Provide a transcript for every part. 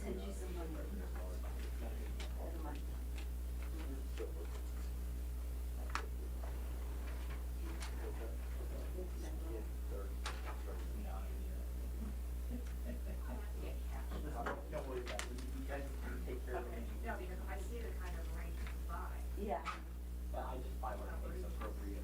sent you some money. Never mind. Don't worry about it. You guys can take care of it. No, because I see the kind of range to buy. Yeah. But I just buy what I think is appropriate.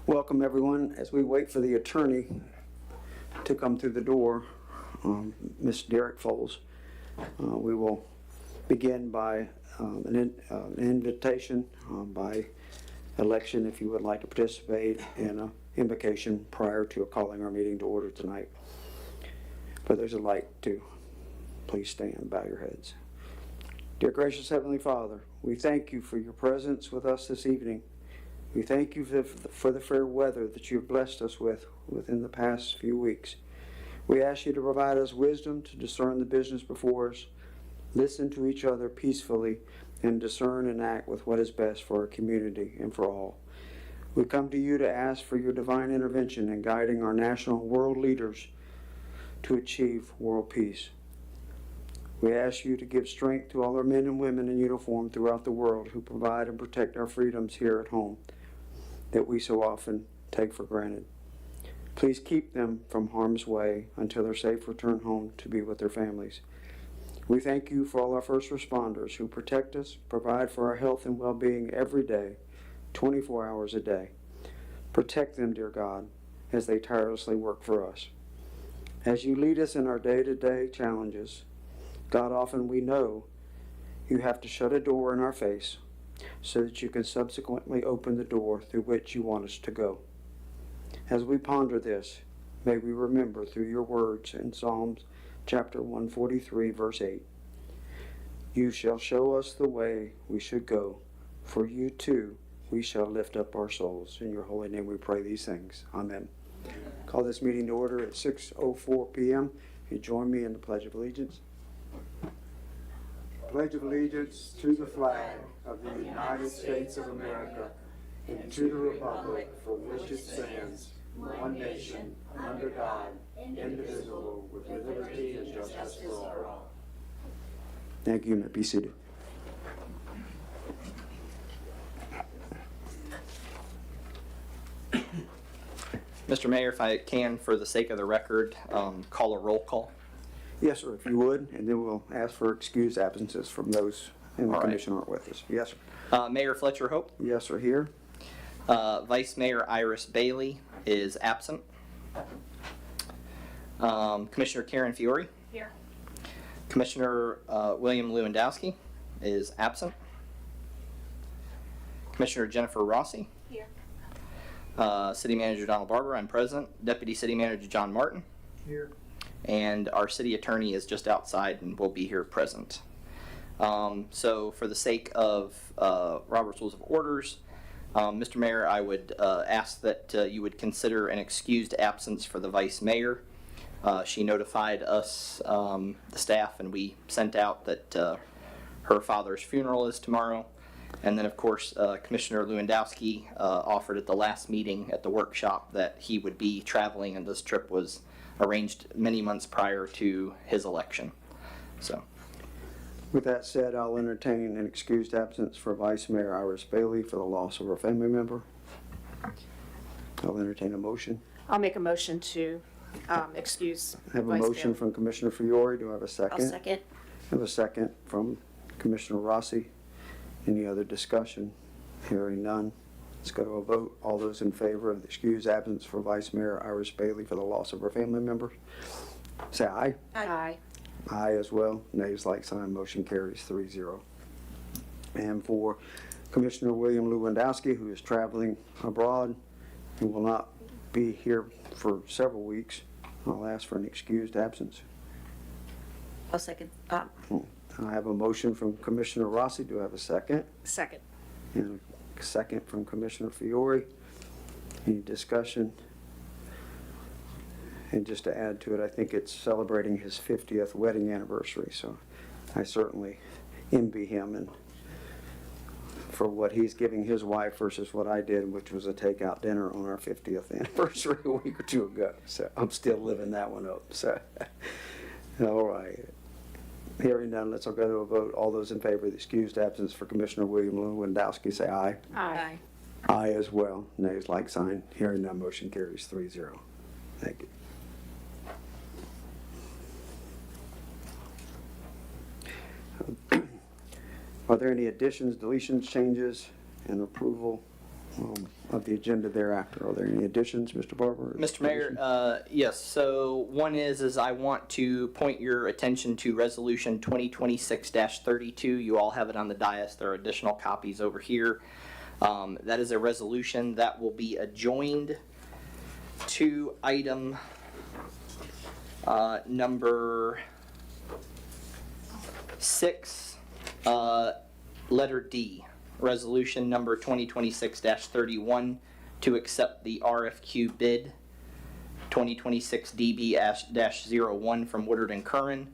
Welcome, everyone. As we wait for the attorney to come through the door, Ms. Derek Foles, we will begin by an invitation by election if you would like to participate in an invocation prior to calling our meeting to order tonight. For those who'd like to, please stand, bow your heads. Dear gracious Heavenly Father, we thank you for your presence with us this evening. We thank you for the fair weather that you've blessed us with within the past few weeks. We ask you to provide us wisdom to discern the business before us, listen to each other peacefully, and discern and act with what is best for our community and for all. We come to you to ask for your divine intervention in guiding our national world leaders to achieve world peace. We ask you to give strength to all our men and women in uniform throughout the world who provide and protect our freedoms here at home that we so often take for granted. Please keep them from harm's way until their safe return home to be with their families. We thank you for all our first responders who protect us, provide for our health and well-being every day, 24 hours a day. Protect them, dear God, as they tirelessly work for us. As you lead us in our day-to-day challenges, God, often we know you have to shut a door in our face so that you can subsequently open the door through which you want us to go. As we ponder this, may we remember through your words in Psalms chapter 143, verse 8, you shall show us the way we should go, for you too we shall lift up our souls. In your holy name we pray these things. Amen. Call this meeting to order at 6:04 p.m. You join me in the Pledge of Allegiance. Pledge of allegiance to the flag of the United States of America and to the republic for which it stands, one nation, under God, indivisible, with liberty and justice for all. Thank you. You may be seated. Mr. Mayor, if I can, for the sake of the record, call a roll call. Yes, sir, if you would, and then we'll ask for excused absences from those in the All right. commission aren't with us. Yes, sir. Mayor Fletcher Hope. Yes, sir, here. Vice Mayor Iris Bailey is absent. Commissioner Karen Fiore. Here. Commissioner William Lewandowski is absent. Commissioner Jennifer Rossi. Here. City Manager Donald Barber, I'm present. Deputy City Manager John Martin. Here. And our city attorney is just outside and will be here present. So for the sake of Robert's Rules of Orders, Mr. Mayor, I would ask that you would consider an excused absence for the Vice Mayor. She notified us, the staff, and we sent out that her father's funeral is tomorrow. And then, of course, Commissioner Lewandowski offered at the last meeting at the workshop that he would be traveling, and this trip was arranged many months prior to his election. So, With that said, I'll entertain an excused absence for Vice Mayor Iris Bailey for the loss of her family member. I'll entertain a motion. I'll make a motion to excuse I have a Vice motion Mayor. from Commissioner Fiore. Do I have a I'll second? second. I have a second from Commissioner Rossi. Any other discussion? Hearing none. Let's go to a vote. All those in favor of the excused absence for Vice Mayor Iris Bailey for the loss of her family member, say aye. Aye. Aye as well. Nays like sign. Motion carries 3-0. And for Commissioner William Lewandowski, who is traveling abroad, who will not be here for several weeks, I'll ask for an excused absence. I'll second. I have a motion from Commissioner Rossi. Do I have a second? Second. And a second from Commissioner Fiore. Any discussion? And just to add to it, I think it's celebrating his 50th wedding anniversary, so I certainly envy him and for what he's giving his wife versus what I did, which was a takeout dinner on our 50th anniversary a week or two ago. So I'm still living that one up. So, all right. Hearing none, let's all go to a vote. All those in favor of the excused absence for Commissioner William Lewandowski, say aye. Aye. Aye as well. Nays, like sign. Hearing none, motion carries 3-0. Thank you. Are there any additions, deletions, changes, and approval of the agenda thereafter? Are there any additions, Mr. Barber? Mr. Mayor, yes, so one is I want to point your attention to Resolution 2026-32. You all have it on the dais. There are additional copies over here. That is a resolution that will be adjoined to item number 6, letter D. Resolution number 2026-31 to accept the RFQ bid 2026 DB-01 from Woodard and Curran.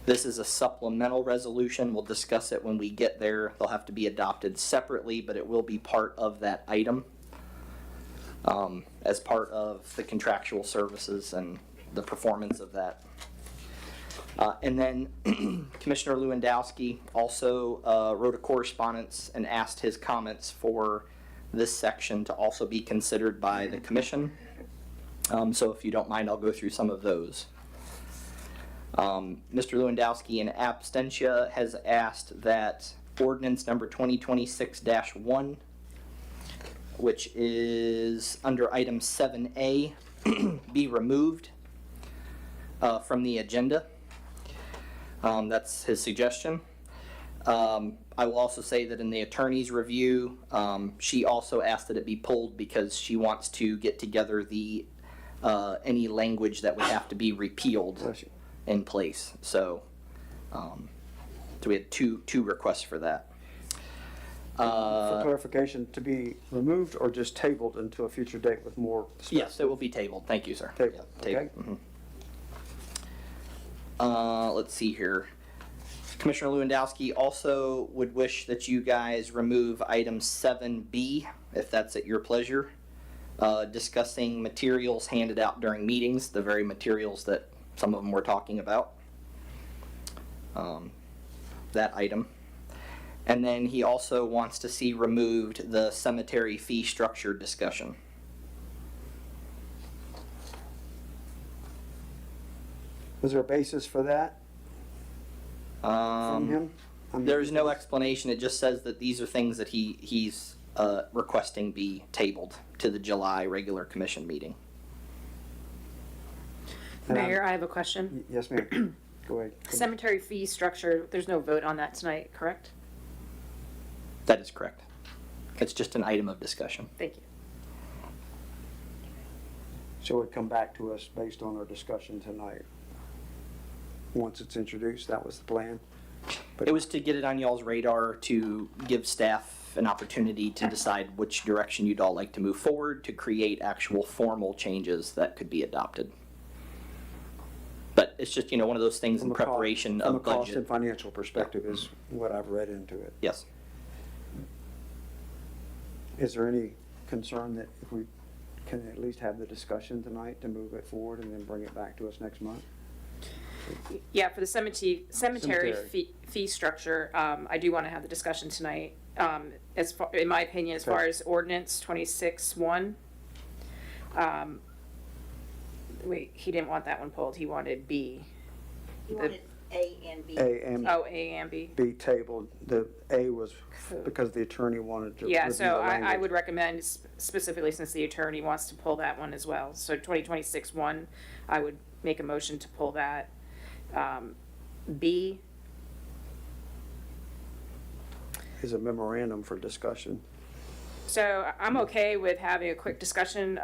This is a supplemental resolution. We'll discuss it when we get there. They'll have to be adopted separately, but it will be part of that item as part of the contractual services and the performance of that. And then Commissioner Lewandowski also wrote a correspondence and asked his comments for this section to also be considered by the commission. So if you don't mind, I'll go through some of those. Mr. Lewandowski in absentia has asked that ordinance number 2026-1, which is under item 7A, be removed from the agenda. That's his suggestion. I will also say that in the attorney's review, she also asked that it be pulled because she wants to get together the any language that would have to be repealed Bless you. in place. So, so we had two requests for that. For clarification, to be removed or just tabled until a future date with more? Yes, it will be tabled. Thank you, sir. Tabled, Yeah, okay. mhm. Let's see here. Commissioner Lewandowski also would wish that you guys remove item 7B, if that's at your pleasure, discussing materials handed out during meetings, the very materials that some of them were talking about. That item. And then he also wants to see removed the cemetery fee structure discussion. Was there a basis for that from him? I mean, There's no explanation. It just says that these are things that he's requesting be tabled to the July regular commission meeting. And Mayor, I have a question. Yes, ma'am. Go ahead. Cemetery fee structure, there's no vote on that tonight, correct? That is correct. It's just an item of discussion. Thank you. So it would come back to us based on our discussion tonight. Once it's introduced, that was the plan. But It was to get it on y'all's radar to give staff an opportunity to decide which direction you'd all like to move forward to create actual formal changes that could be adopted. But it's just, one of those things in from a co- preparation From a of cost and budget. financial perspective is what I've read into it. Yes. Is there any concern that if we can at least have the discussion tonight to move it forward and then bring it back to us next month? Yeah, for the cemetery Cemetery. fee structure, I do want to have the discussion tonight. As far, in my opinion, as far Okay. as ordinance 26-1, wait, he didn't want that one pulled. He wanted B. You wanted A and B. A and Oh, A and B. B tabled. The A was because the attorney wanted to Yeah, review so the I language. would recommend specifically since the attorney wants to pull that one as well. So 2026-1, I would make a motion to pull that. B, Is a memorandum for discussion. so I'm okay with having a quick discussion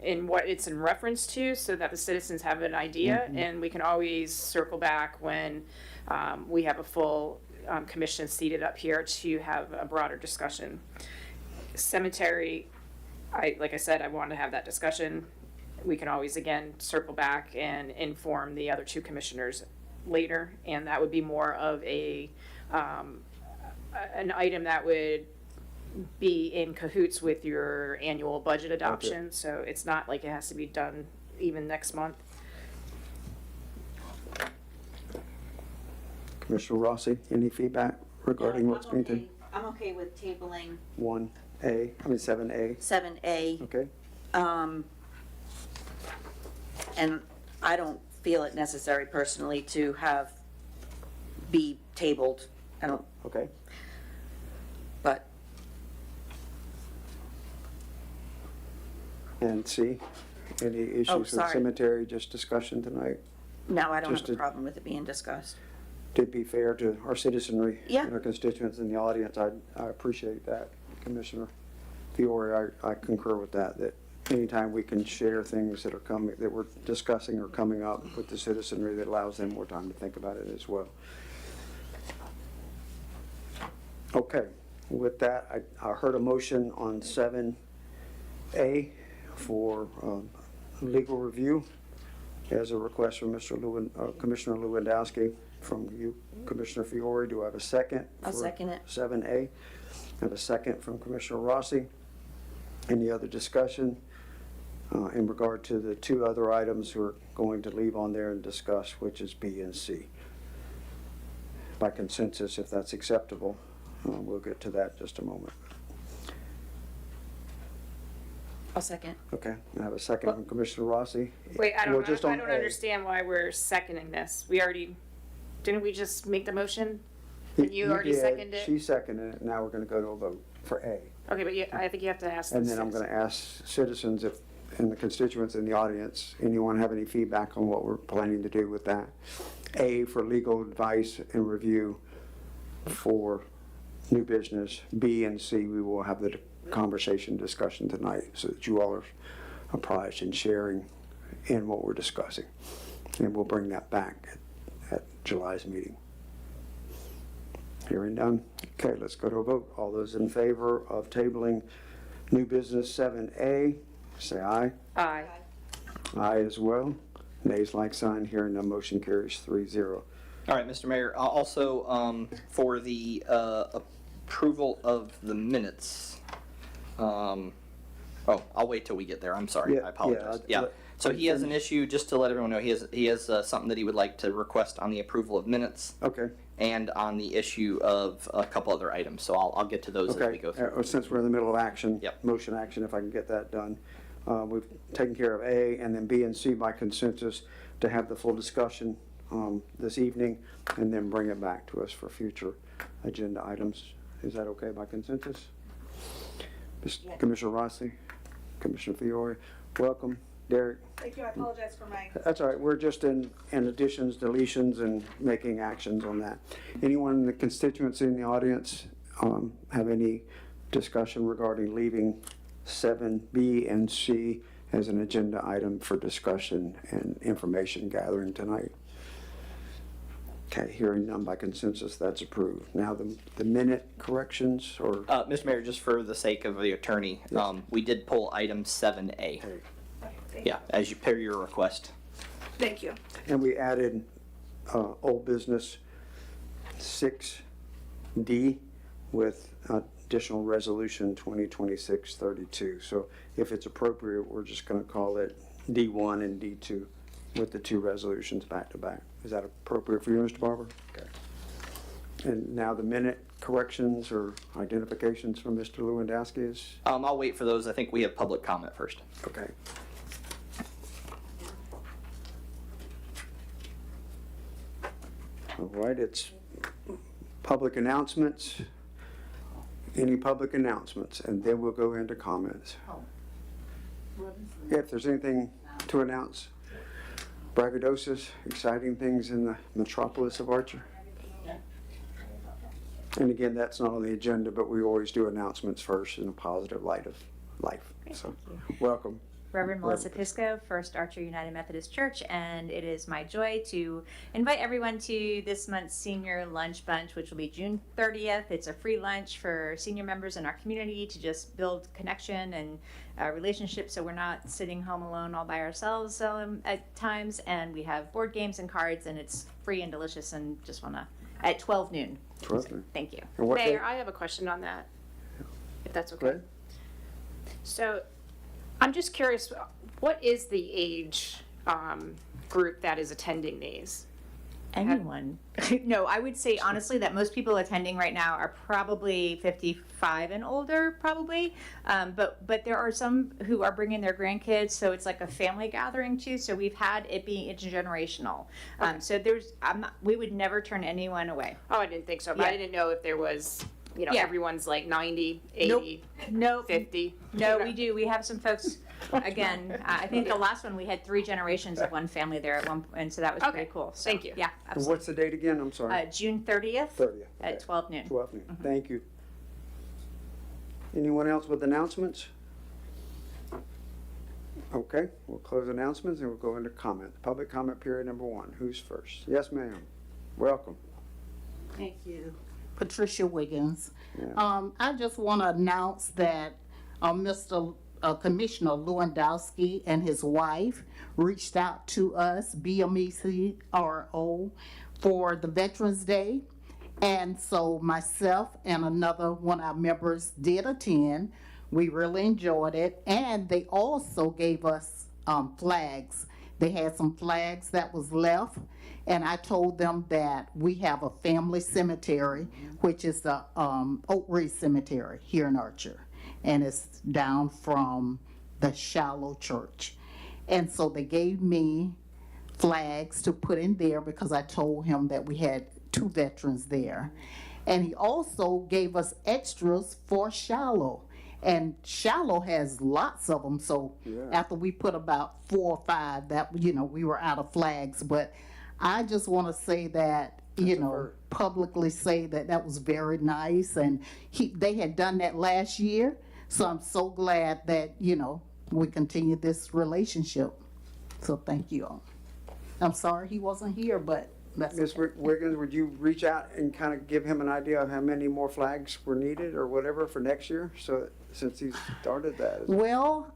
in what it's in reference to so that the citizens have an idea, and we can always circle back when we have a full commission seated up here to have a broader discussion. Cemetery, like I said, I want to have that discussion. we can always, again, circle back and inform the other two commissioners later. And that would be more of an item that would be in cahoots with your annual budget adoption. So it's not like it has to be done even next month. Commissioner Rossi, any feedback regarding No, what's being done? I'm okay with tabling 7A, 7A. okay? And I don't feel it necessary personally to have be tabled. I don't, Okay. but And C, any issues with sorry. cemetery, just discussion tonight? no, I don't Just have a to- problem with it being discussed. To be fair to our citizenry Yeah. and our constituents in the audience, I appreciate that, Commissioner Fiore. I concur with that anytime we can share things that are coming, that we're discussing or coming up with the citizenry, that allows them more time to think about it as well. Okay, with that, I heard a motion on 7A for legal review as a request from Commissioner Lewandowski from you, Commissioner Fiore. Do I have a second? I'll for second it. 7A. I have a second from Commissioner Rossi. Any other discussion in regard to the two other items we're going to leave on there and discuss, which is B and C? By consensus, if that's acceptable, we'll get to that in just a moment. I'll second. Okay, I have a second from Commissioner Rossi. Wait, I Well, don't, just I on don't A. understand why we're seconding this. Didn't we just make the motion? And you already did. seconded it? She seconded it, now we're gonna go to a vote for A. Okay, but I think you have to ask the And then I'm citizens. gonna ask citizens and the constituents in the audience, anyone have any feedback on what we're planning to do with that? A for legal advice and review for new business. B and C, we will have the conversation, discussion tonight so that you all are apprised and sharing in what we're discussing. And we'll bring that back at July's meeting. Hearing none. Okay, let's go to a vote. All those in favor of tabling new business 7A, say aye. Aye. Aye as well. Nays like sign. Hearing none, motion carries 3-0. All right, Mr. Mayor, also, for the approval of the minutes, I'll wait till we get there, I'm sorry, Yeah, I apologize. yeah, Yeah, so he has an issue, just to let everyone know, he has something that he would like to request on the approval of minutes Okay, and on the issue of a couple other items, so I'll get to those as we okay. go through. Since we're in the middle of action. Yep. Motion action, if I can get that done. We've taken care of A, and then B and C by consensus to have the full discussion this evening, and then bring it back to us for future agenda items. Is that okay by consensus? Yes. Commissioner Rossi, Commissioner Fiore, welcome. Derek? Thank you, I apologize for my, That's all right, we're just in additions, deletions, and making actions on that. Anyone in the constituency in the audience have any discussion regarding leaving 7B and C as an agenda item for discussion and information gathering tonight? Okay, hearing none by consensus, that's approved. Now the minute corrections, or, Mr. Mayor, just for the sake of the attorney, we did pull item 7A. Yeah, as you, per your request. thank you. and we added old business 6D with additional resolution 2026-32. So if it's appropriate, we're just going to call it D1 and D2 with the two resolutions back to back. Is that appropriate for you, Mr. Barber? Okay. And now the minute corrections or identifications from Mr. Lewandowski is, I'll wait for those, I think we have public comment first. okay. All right, it's public announcements. Any public announcements, and then we'll go into comments. If there's anything to announce, braggadocious, exciting things in the metropolis of Archer. And again, that's not on the agenda, but we always do announcements first in a positive light of life. So, welcome. Reverend Melissa Pisco, First Archer United Methodist Church, and it is my joy to invite everyone to this month's Senior Lunch Bunch, which will be June 30th. It's a free lunch for senior members in our community to just build connection and relationships, so we're not sitting home alone all by ourselves at times. And we have board games and cards, and it's free and delicious. And just wanna at 12 noon. 12 noon. Thank you. And what day? Mayor, I have a question on that, if that's Go okay. ahead. So, I'm just curious, what is the age group that is attending these? Anyone? No, I would say honestly that most people attending right now are probably 55 and older, probably. But there are some who are bringing their grandkids, so it's like a family gathering too. So we've had it be intergenerational. So we would never turn anyone away. Oh, I didn't think so, but I Yeah. didn't know if there was, Yeah. everyone's like 90, 80, Nope. 50. No, we do. We have some folks. Again, I think the last one we had 3 generations of one family there at one, and so that was Okay. pretty cool. So, Thank you. Yeah, And absolutely. what's the date again? I'm sorry. June 30th 30th. at Okay. 12 noon. 12 noon. Thank you. Anyone else with announcements? Okay, we'll close announcements and we'll go into comment. Public comment period number 1. Who's first? Yes, ma'am. Welcome. Thank you. Patricia Wiggins. Yeah. I just want to announce that Mr. Commissioner Lewandowski and his wife reached out to us, BMECRO, for the Veterans Day. And so myself and another one of our members did attend. We really enjoyed it. And they also gave us flags. They had some flags that was left. And I told them that we have a family cemetery, which is the Oak Ridge Cemetery here in Archer. And it's down from the Shallow Church. And so they gave me flags to put in there because I told him that we had 2 veterans there. And he also gave us extras for Shallow. And Shallow has lots of them. So after we put about 4 or 5, that, we were out of flags. But I just want to say that, publicly say that that was very nice. And they had done that last year. So I'm so glad that, we continue this relationship. So thank you all. I'm sorry he wasn't here, but that's Ms. okay. Wiggins, would you reach out and kind of give him an idea of how many more flags were needed or whatever for next year? So since he started that. Well,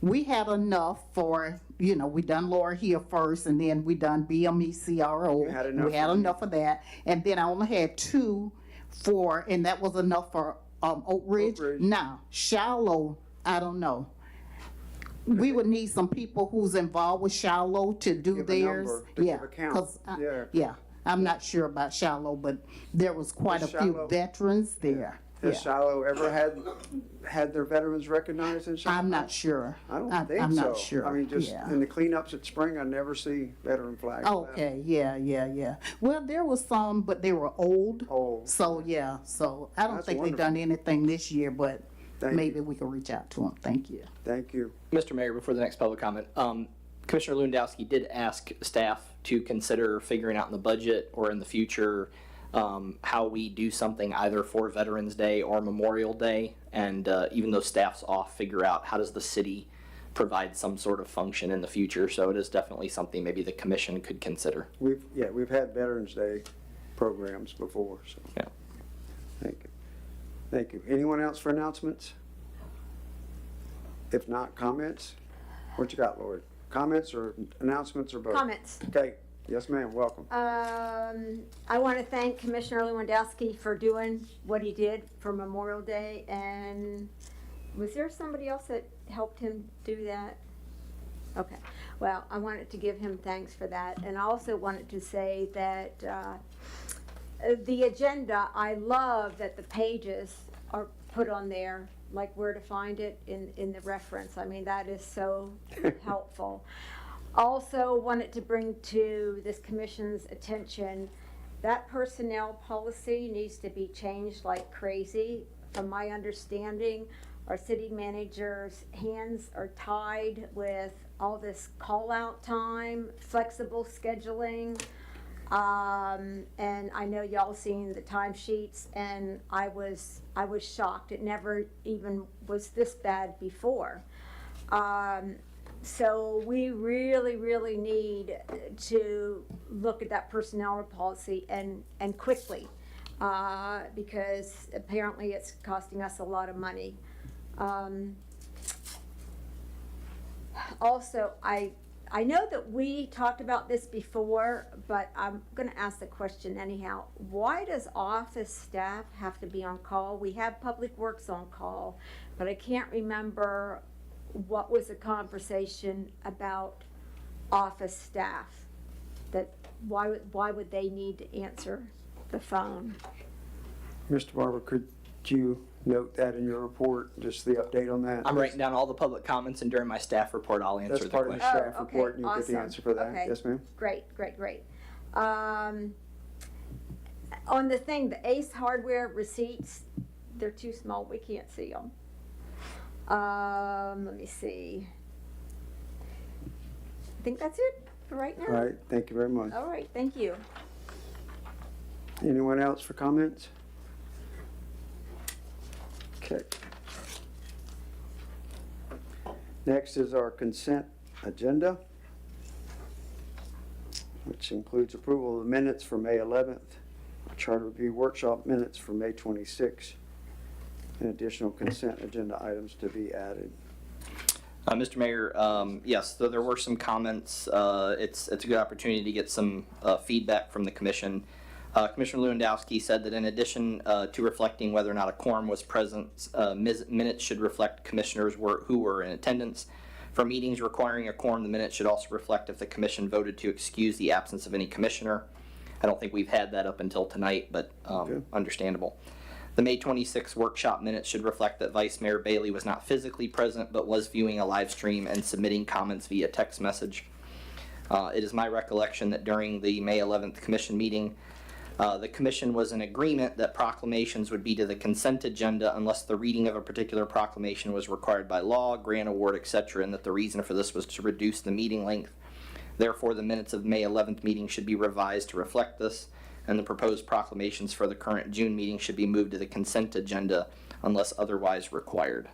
we had enough for, we done Laura here first, and then we done BMECRO. You had enough We had for me. enough of that, and then I only had 2 and that was enough for Oak Ridge. Ridge. Now, Shallow, I don't know. We would need some people who's involved with Shallow to do Give a theirs. number, to Yeah, give a count. 'cause Yeah. I'm not sure about Shallow, but there was quite a Was few Shallow- veterans there. Has Yeah. Shiloh ever had their veterans recognized in Shiloh? I'm not sure. I don't think so. I'm not sure. I mean, just Yeah. in the cleanups at spring, I never see veteran flags. left. Okay, yeah. Well, there was some, but they were old. Old. So, yeah, so I don't That's think wonderful. they've done anything this year, but Thank maybe you. we can reach out to them. Thank you. Thank you. Mr. Mayor, before the next public comment, Commissioner Lewandowski did ask staff to consider figuring out in the budget or in the future how we do something either for Veterans Day or Memorial Day, and even though staff's off, figure out how does the city provide some sort of function in the future. So it is definitely something maybe the commission could consider. We've had Veterans Day programs before, so. Yeah. Thank you. Thank you. Anyone else for announcements? If not, comments? What you got, Lord? Comments or announcements or both? Comments. Okay, yes, ma'am, welcome. I want to thank Commissioner Lewandowski for doing what he did for Memorial Day, and was there somebody else that helped him do that? Okay, well, I wanted to give him thanks for that, and I also wanted to say that the agenda, I love that the pages are put on there, like where to find it in the reference. I mean, that is so helpful. Also wanted to bring to this commission's attention that personnel policy needs to be changed like crazy. From my understanding, our city manager's hands are tied with all this call-out time, flexible scheduling. And I know y'all seen the timesheets, and I was shocked. It never even was this bad before. So we really, really need to look at that personnel policy and quickly, because apparently it's costing us a lot of money. Also, I know that we talked about this before, but I'm gonna ask the question anyhow. Why does office staff have to be on call? We have Public Works on call, but I can't remember what was the conversation about office staff. That, why would they need to answer the phone? Mr. Barber, could you note that in your report, just the update on that? I'm writing down all the public comments, and during my staff report, I'll answer That's the part of the question. staff Oh, okay, report, and you'll get the awesome. answer for that. Okay. Yes, ma'am? Great. On the thing, the Ace Hardware receipts, they're too small, we can't see them. Let me see. I think that's it for right now. All right, thank you very much. All right, thank you. Anyone else for comments? Okay. Next is our consent agenda, which includes approval of the minutes for May 11th, charter review workshop minutes for May 26th, and additional consent agenda items to be added. Mr. Mayor, yes, so there were some comments. It's a good opportunity to get some feedback from the commission. Commissioner Lewandowski said that in addition to reflecting whether or not a quorum was present, minutes should reflect commissioners who were in attendance. For meetings requiring a quorum, the minutes should also reflect if the commission voted to excuse the absence of any commissioner. I don't think we've had that up until tonight, but understandable. The May 26th workshop minutes should reflect that Vice Mayor Bailey was not physically present, but was viewing a live stream and submitting comments via text message. It is my recollection that during the May 11th commission meeting, the commission was in agreement that proclamations would be to the consent agenda unless the reading of a particular proclamation was required by law, grant award, etc., and that the reason for this was to reduce the meeting length. Therefore, the minutes of May 11th meeting should be revised to reflect this, and the proposed proclamations for the current June meeting should be moved to the consent agenda unless otherwise required.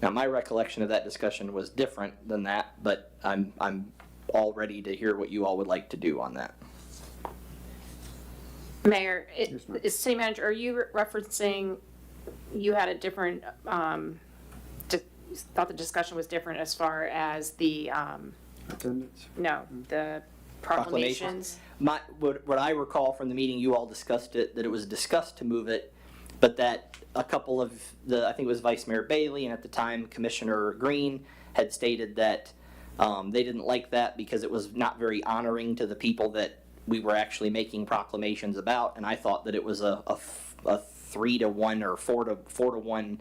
Now, my recollection of that discussion was different than that, but I'm all ready to hear what you all would like to do on that. Mayor, Yes, ma'am. City Manager, are you referencing, you had a different, thought the discussion was different as far as the, Attendance? no, the proclamations? What I recall from the meeting, you all discussed it, that it was discussed to move it, but that a couple of I think it was Vice Mayor Bailey and at the time Commissioner Green had stated that they didn't like that because it was not very honoring to the people that we were actually making proclamations about, and I thought that it was a 3-1 or 4-1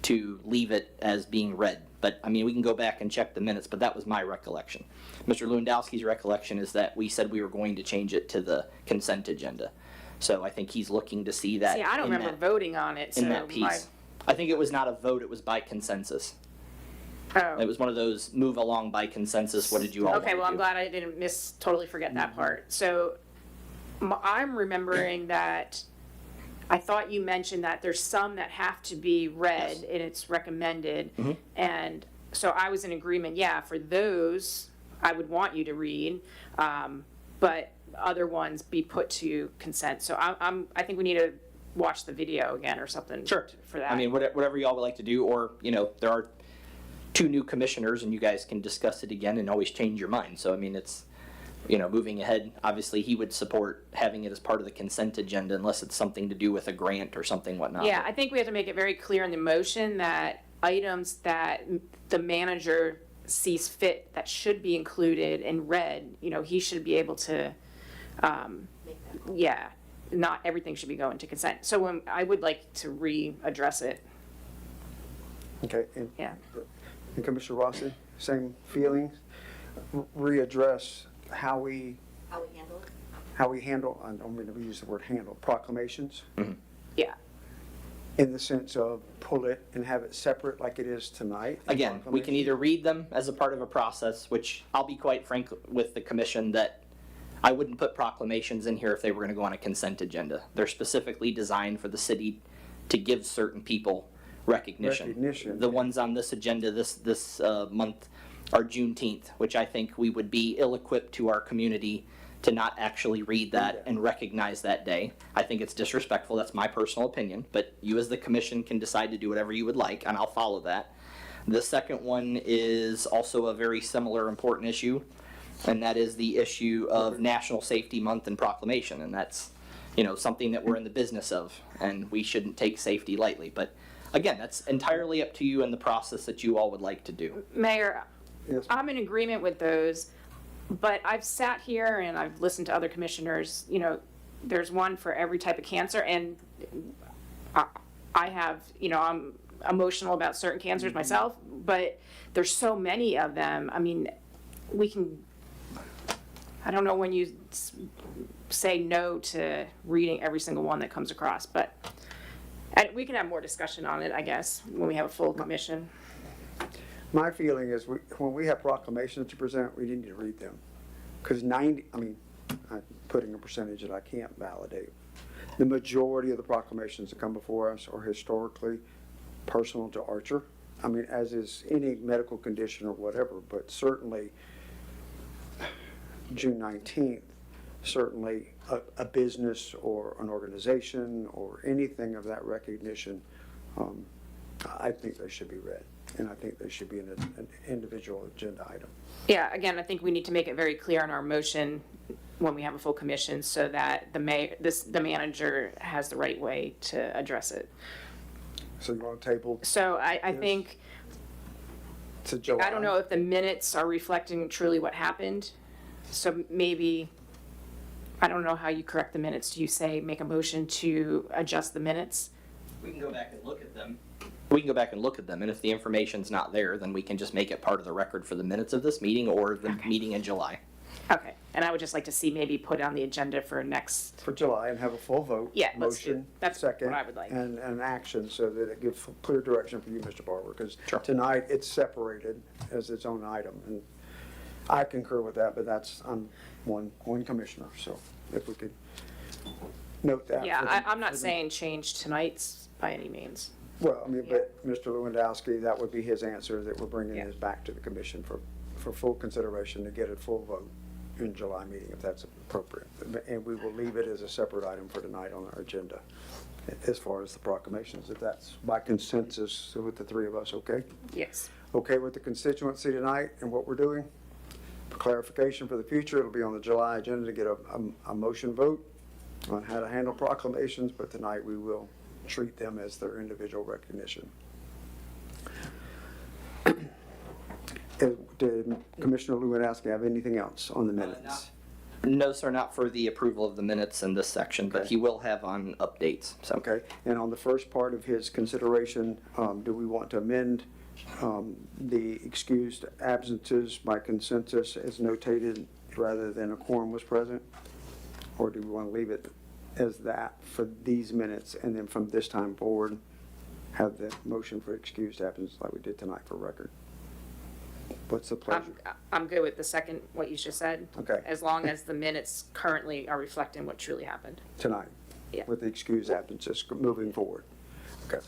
to leave it as being read. But, I mean, we can go back and check the minutes, but that was my recollection. Mr. Lewandowski's recollection is that we said we were going to change it to the consent agenda. So I think he's looking to see that See, I don't in remember voting on it, so in that piece. I think it was not a vote, it was by consensus. Oh. It was one of those move along by consensus, what did you all want Okay, to well, I'm do? glad I didn't totally forget that part. So I'm remembering that, I thought you mentioned that there's some that have to be read Yes. and it's recommended. Mhm. And so I was in agreement, yeah, for those, I would want you to read, but other ones be put to consent. So I think we need to watch the video again or something Sure. for that. I mean, whatever y'all would like to do, or, you know, there are 2 new commissioners and you guys can discuss it again and always change your mind. So, I mean, it's, you know, moving ahead, obviously he would support having it as part of the consent agenda unless it's something to do with a grant or something whatnot. Yeah, I think we have to make it very clear in the motion that items that the manager sees fit that should be included and read, you know, he should be able to, yeah, not everything should be going to consent. So I would like to readdress it, Okay, and yeah. and Commissioner Rossi, same feelings? Readdress how we handle, I don't mean to use the word handle, proclamations, Yeah, in the sense of pull it and have it separate like it is tonight. Again, we can either read them as a part of a process, which I'll be quite frank with the commission that I wouldn't put proclamations in here if they were going to go on a consent agenda. They're specifically designed for the city to give certain people recognition. Recognition. The ones on this agenda this month are Juneteenth, which I think we would be ill-equipped to our community to not actually read that and recognize that day. I think it's disrespectful. That's my personal opinion, but you as the commission can decide to do whatever you would like, and I'll follow that. The second one is also a very similar important issue, and that is the issue of National Safety Month and proclamation, and that's, something that we're in the business of, and we shouldn't take safety lightly. But again, that's entirely up to you and the process that you all would like to do. Mayor, Yes. I'm in agreement with those, but I've sat here and I've listened to other commissioners, there's one for every type of cancer, and I have, I'm emotional about certain cancers myself, but there's so many of them. I mean, I don't know when you say no to reading every single one that comes across, but and we can have more discussion on it, I guess, when we have a full commission. My feeling is when we have proclamations to present, we need to read them. Because I'm putting a percentage that I can't validate. The majority of the proclamations that come before us are historically personal to Archer. I mean, as is any medical condition or whatever, but certainly June 19th, certainly a business or an organization or anything of that recognition, I think they should be read. And I think they should be an individual agenda item. Yeah, again, I think we need to make it very clear in our motion when we have a full commission so that the manager has the right way to address it. So you want to table So I Yes. think, to July? I don't know if the minutes are reflecting truly what happened. So maybe, I don't know how you correct the minutes. Do you say, make a motion to adjust the minutes? We can go back and look at them. We can go back and look at them, and if the information's not there, then we can just make it part of the record for the minutes of this meeting or the meeting in July. Okay, and I would just like to see maybe put on the agenda for next, For July and have a full vote. Yeah, let's do- Motion, that's second. what I would like. And an action so that it gives clear direction for you, Mr. Barber, because Sure. tonight it's separated as its own item. And I concur with that, but I'm one commissioner, so if we could note that. yeah, for the- I'm not for the- saying change tonight's by any means. Well, I mean, but Mr. Lewandowski, that would be his answer, that we're bringing Yeah. this back to the commission for full consideration to get a full vote in July meeting, if that's appropriate. And we will leave it as a separate item for tonight on our agenda, as far as the proclamations, if that's by consensus with the three of us, okay? Yes. Okay with the constituency tonight and what we're doing? For clarification for the future, it'll be on the July agenda to get a motion vote on how to handle proclamations, but tonight we will treat them as their individual recognition. Did Commissioner Lewandowski have anything else on the minutes? No, sir, not for the approval of the minutes in this section, but Okay. he will have on updates, so. Okay, and on the first part of his consideration, do we want to amend the excused absences by consensus as notated rather than a quorum was present? Or do we want to leave it as that for these minutes, and then from this time forward, have the motion for excused absence like we did tonight for record? What's the pleasure? I'm good with the second, what you just said. Okay. As long as the minutes currently are reflecting what truly happened. Tonight? Yeah. With the excused absences moving forward? Okay.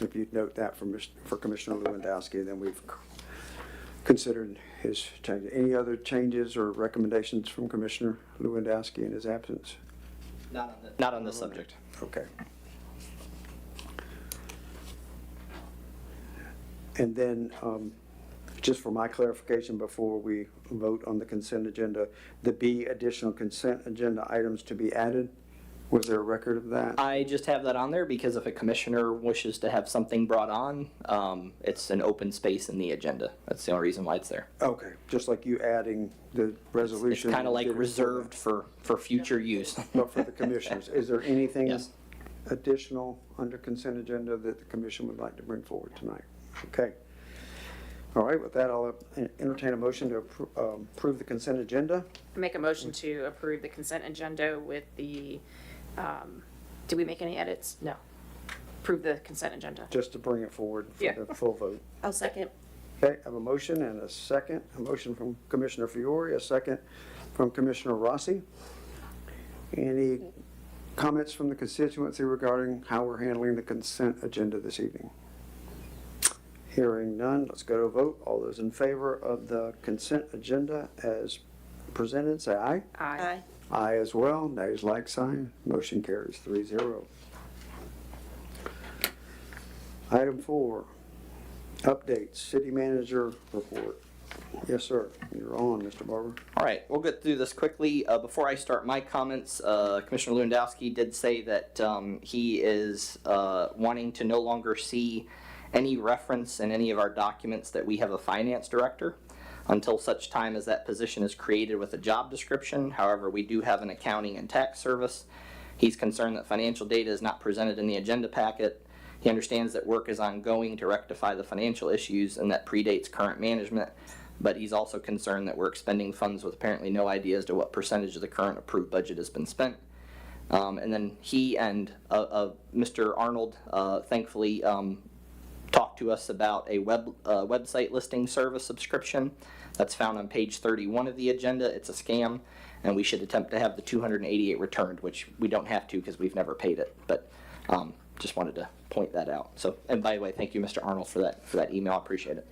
If you'd note that for Commissioner Lewandowski, then we've considered his change. Any other changes or recommendations from Commissioner Lewandowski in his absence? Not on this subject. Okay. And then, just for my clarification before we vote on the consent agenda, the B additional consent agenda items to be added, was there a record of that? I just have that on there because if a commissioner wishes to have something brought on, it's an open space in the agenda. That's the only reason why it's there. Okay, just like you adding the It's resolution. kind of like did it reserved for future use. But for the commissioners, is there anything Yes. additional under consent agenda that the commission would like to bring forward tonight? Okay. All right, with that, I'll entertain a motion to approve the consent agenda. Make a motion to approve the consent agenda with the, did we make any edits? No. Approve the consent agenda. Just to bring it forward Yeah. for the full vote. I'll second. Okay, I have a motion and a second. A motion from Commissioner Fiore, a second from Commissioner Rossi. Any comments from the constituency regarding how we're handling the consent agenda this evening? Hearing none, let's go to a vote. All those in favor of the consent agenda as presented, say aye. Aye. Aye as well, nays like sign, motion carries 3-0. Item 4, updates, city manager report. Yes, sir, you're on, Mr. Barber. All right, we'll get through this quickly. Before I start my comments, Commissioner Lewandowski did say that he is wanting to no longer see any reference in any of our documents that we have a finance director until such time as that position is created with a job description. However, we do have an accounting and tax service. He's concerned that financial data is not presented in the agenda packet. He understands that work is ongoing to rectify the financial issues and that predates current management, but he's also concerned that we're expending funds with apparently no idea as to what percentage of the current approved budget has been spent. And then he and Mr. Arnold thankfully talked to us about a website listing service subscription that's found on page 31 of the agenda. It's a scam, and we should attempt to have the $288 returned, which we don't have to because we've never paid it, but just wanted to point that out. So, and by the way, thank you, Mr. Arnold, for that email. I appreciate it.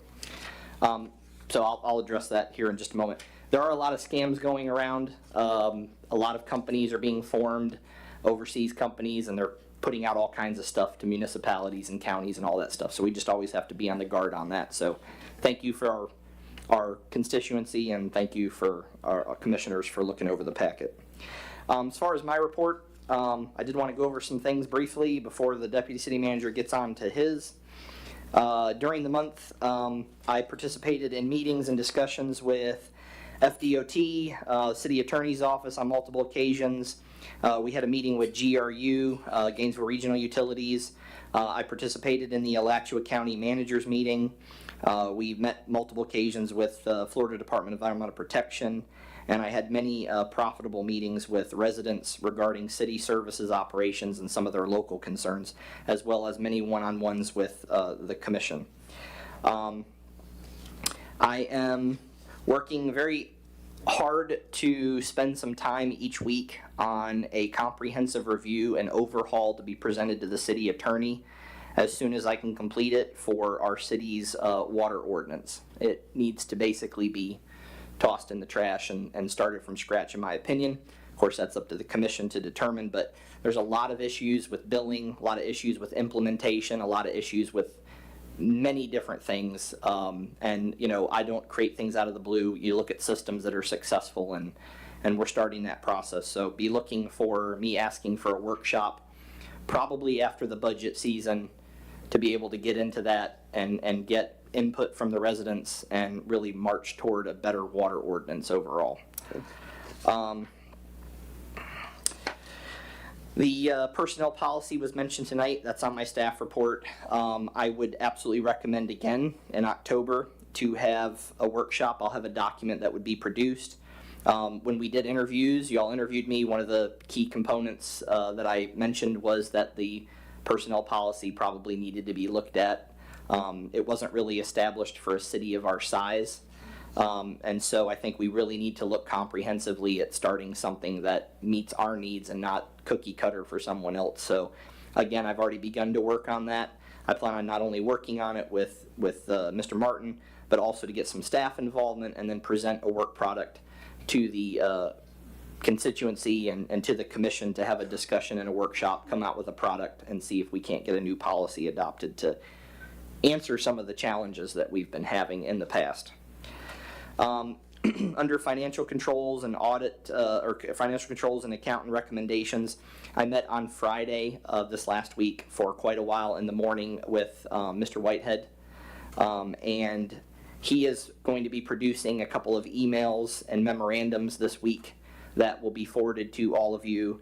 So I'll address that here in just a moment. There are a lot of scams going around. A lot of companies are being formed, overseas companies, and they're putting out all kinds of stuff to municipalities and counties and all that stuff. So we just always have to be on the guard on that. So thank you for our constituency, and thank you for our commissioners for looking over the packet. As far as my report, I did want to go over some things briefly before the deputy city manager gets on to his. During the month, I participated in meetings and discussions with FDOT, City Attorney's Office on multiple occasions. We had a meeting with GRU, Gainesville Regional Utilities. I participated in the Alachua County Managers Meeting. We met multiple occasions with Florida Department of Environmental Protection, and I had many profitable meetings with residents regarding city services operations and some of their local concerns, as well as many one-on-ones with the commission. I am working very hard to spend some time each week on a comprehensive review and overhaul to be presented to the city attorney as soon as I can complete it for our city's water ordinance. It needs to basically be tossed in the trash and started from scratch, in my opinion. Of course, that's up to the commission to determine, but there's a lot of issues with billing, a lot of issues with implementation, a lot of issues with many different things. And, you know, I don't create things out of the blue. You look at systems that are successful, and we're starting that process. So be looking for me asking for a workshop probably after the budget season to be able to get into that and get input from the residents and really march toward a better water ordinance overall. The personnel policy was mentioned tonight. That's on my staff report. I would absolutely recommend again in October to have a workshop. I'll have a document that would be produced. When we did interviews, y'all interviewed me. One of the key components that I mentioned was that the personnel policy probably needed to be looked at. It wasn't really established for a city of our size. And so I think we really need to look comprehensively at starting something that meets our needs and not cookie cutter for someone else. So again, I've already begun to work on that. I plan on not only working on it with Mr. Martin, but also to get some staff involvement and then present a work product to the constituency and to the commission to have a discussion and a workshop, come out with a product and see if we can't get a new policy adopted to answer some of the challenges that we've been having in the past. Under financial controls and audit, or financial controls and accountant recommendations, I met on Friday of this last week for quite a while in the morning with Mr. Whitehead, and he is going to be producing a couple of emails and memorandums this week that will be forwarded to all of you.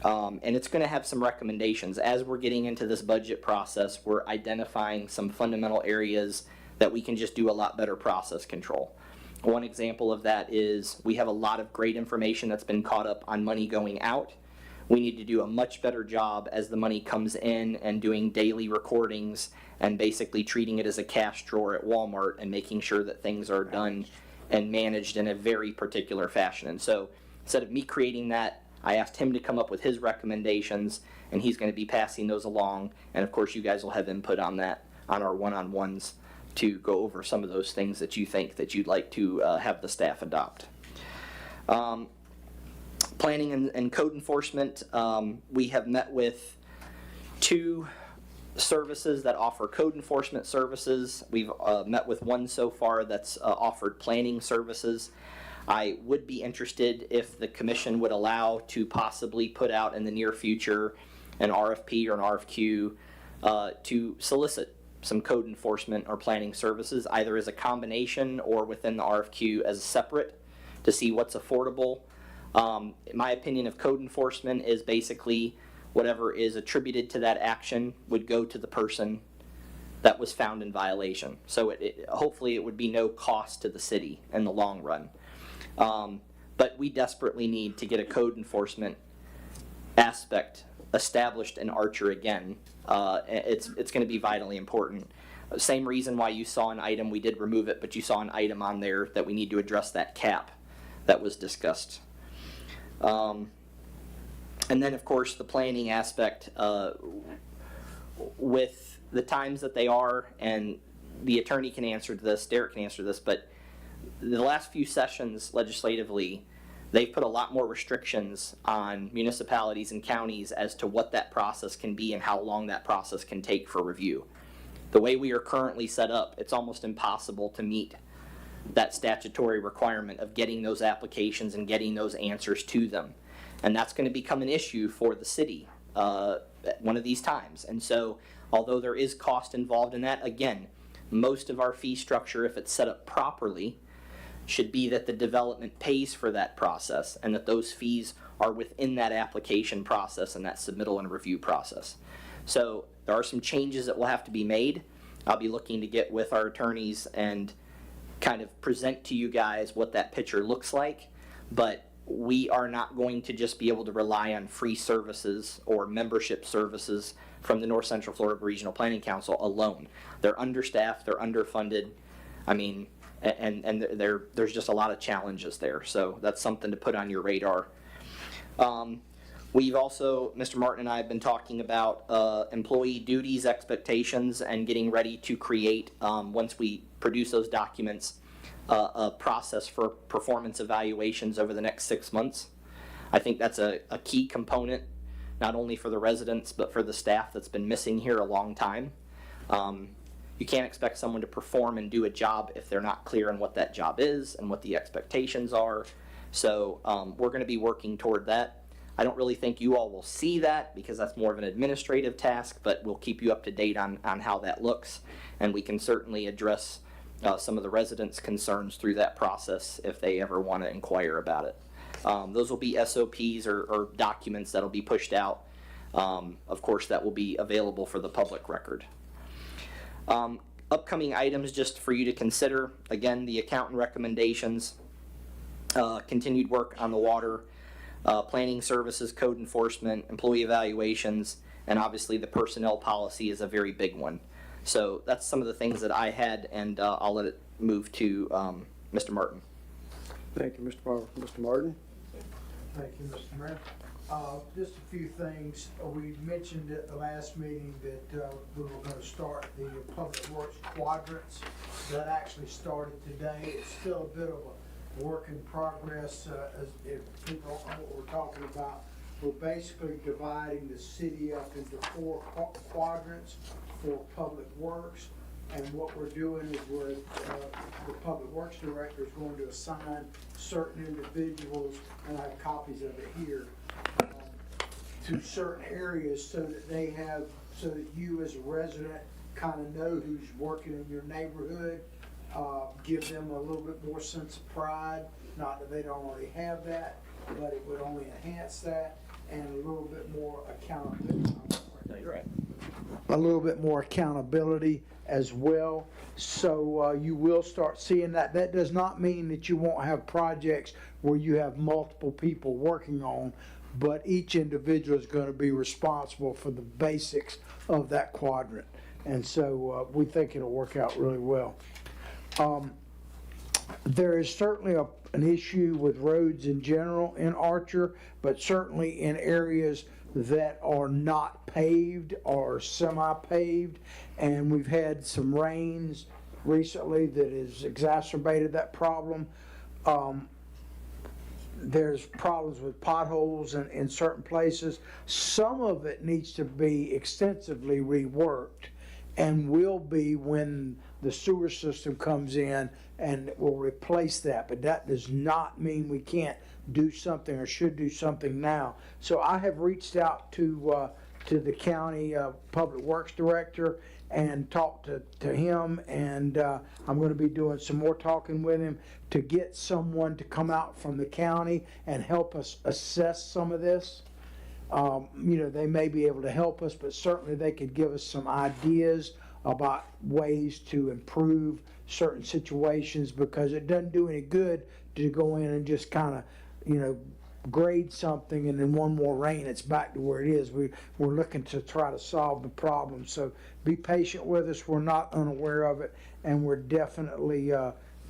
And it's going to have some recommendations. As we're getting into this budget process, we're identifying some fundamental areas that we can just do a lot better process control. One example of that is we have a lot of great information that's been caught up on money going out. We need to do a much better job as the money comes in and doing daily recordings and basically treating it as a cash drawer at Walmart and making sure that things are done and managed in a very particular fashion. And so instead of me creating that, I asked him to come up with his recommendations, and he's going to be passing those along. And of course, you guys will have input on that on our one-on-ones to go over some of those things that you think that you'd like to have the staff adopt. Planning and code enforcement, we have met with 2 services that offer code enforcement services. We've met with one so far that's offered planning services. I would be interested if the commission would allow to possibly put out in the near future an RFP or an RFQ to solicit some code enforcement or planning services, either as a combination or within the RFQ as a separate, to see what's affordable. My opinion of code enforcement is basically whatever is attributed to that action would go to the person that was found in violation. So hopefully it would be no cost to the city in the long run. But we desperately need to get a code enforcement aspect established in Archer again. It's going to be vitally important. Same reason why you saw an item, we did remove it, but you saw an item on there that we need to address that cap that was discussed. And then, of course, the planning aspect, with the times that they are, and the attorney can answer this, Derek can answer this, but the last few sessions legislatively, they've put a lot more restrictions on municipalities and counties as to what that process can be and how long that process can take for review. The way we are currently set up, it's almost impossible to meet that statutory requirement of getting those applications and getting those answers to them. And that's going to become an issue for the city one of these times. And so, although there is cost involved in that, again, most of our fee structure, if it's set up properly, should be that the development pays for that process and that those fees are within that application process and that submittal and review process. So there are some changes that will have to be made. I'll be looking to get with our attorneys and kind of present to you guys what that picture looks like, but we are not going to just be able to rely on free services or membership services from the North Central Florida Regional Planning Council alone. They're understaffed, they're underfunded, I mean, and there's just a lot of challenges there, so that's something to put on your radar. We've also, Mr. Martin and I have been talking about employee duties, expectations, and getting ready to create, once we produce those documents, a process for performance evaluations over the next 6 months. I think that's a key component, not only for the residents, but for the staff that's been missing here a long time. You can't expect someone to perform and do a job if they're not clear on what that job is and what the expectations are. So we're going to be working toward that. I don't really think you all will see that because that's more of an administrative task, but we'll keep you up to date on how that looks, and we can certainly address some of the residents' concerns through that process if they ever want to inquire about it. Those will be SOPs or documents that'll be pushed out. Of course, that will be available for the public record. Upcoming items just for you to consider, again, the accountant recommendations, continued work on the water, planning services, code enforcement, employee evaluations, and obviously the personnel policy is a very big one. So that's some of the things that I had, and I'll let it move to Mr. Martin. Thank you, Mr. Barber. Mr. Martin? Thank you, Mr. Mayor. Just a few things. We mentioned at the last meeting that we were going to start the Public Works quadrants. That actually started today. It's still a bit of a work in progress. As if people don't know what we're talking about, we're basically dividing the city up into 4 quadrants for Public Works. And what we're doing is the Public Works Director is going to assign certain individuals, and I have copies of it here, to certain areas so that you as a resident kind of know who's working in your neighborhood, give them a little bit more sense of pride, not that they don't already have that, but it would only enhance that, and a little bit more accountability. No, you're right. A little bit more accountability as well. So you will start seeing that. That does not mean that you won't have projects where you have multiple people working on, but each individual is going to be responsible for the basics of that quadrant. And so we think it'll work out really well. There is certainly an issue with roads in general in Archer, but certainly in areas that are not paved or semi-paved, and we've had some rains recently that has exacerbated that problem. There's problems with potholes in certain places. Some of it needs to be extensively reworked and will be when the sewer system comes in and will replace that. But that does not mean we can't do something or should do something now. So I have reached out to the county public works director and talked to him, and I'm going to be doing some more talking with him to get someone to come out from the county and help us assess some of this. They may be able to help us, but certainly they could give us some ideas about ways to improve certain situations, because it doesn't do any good to go in and just kind of, grade something and then one more rain, it's back to where it is. We're looking to try to solve the problem. So be patient with us. We're not unaware of it, and we're definitely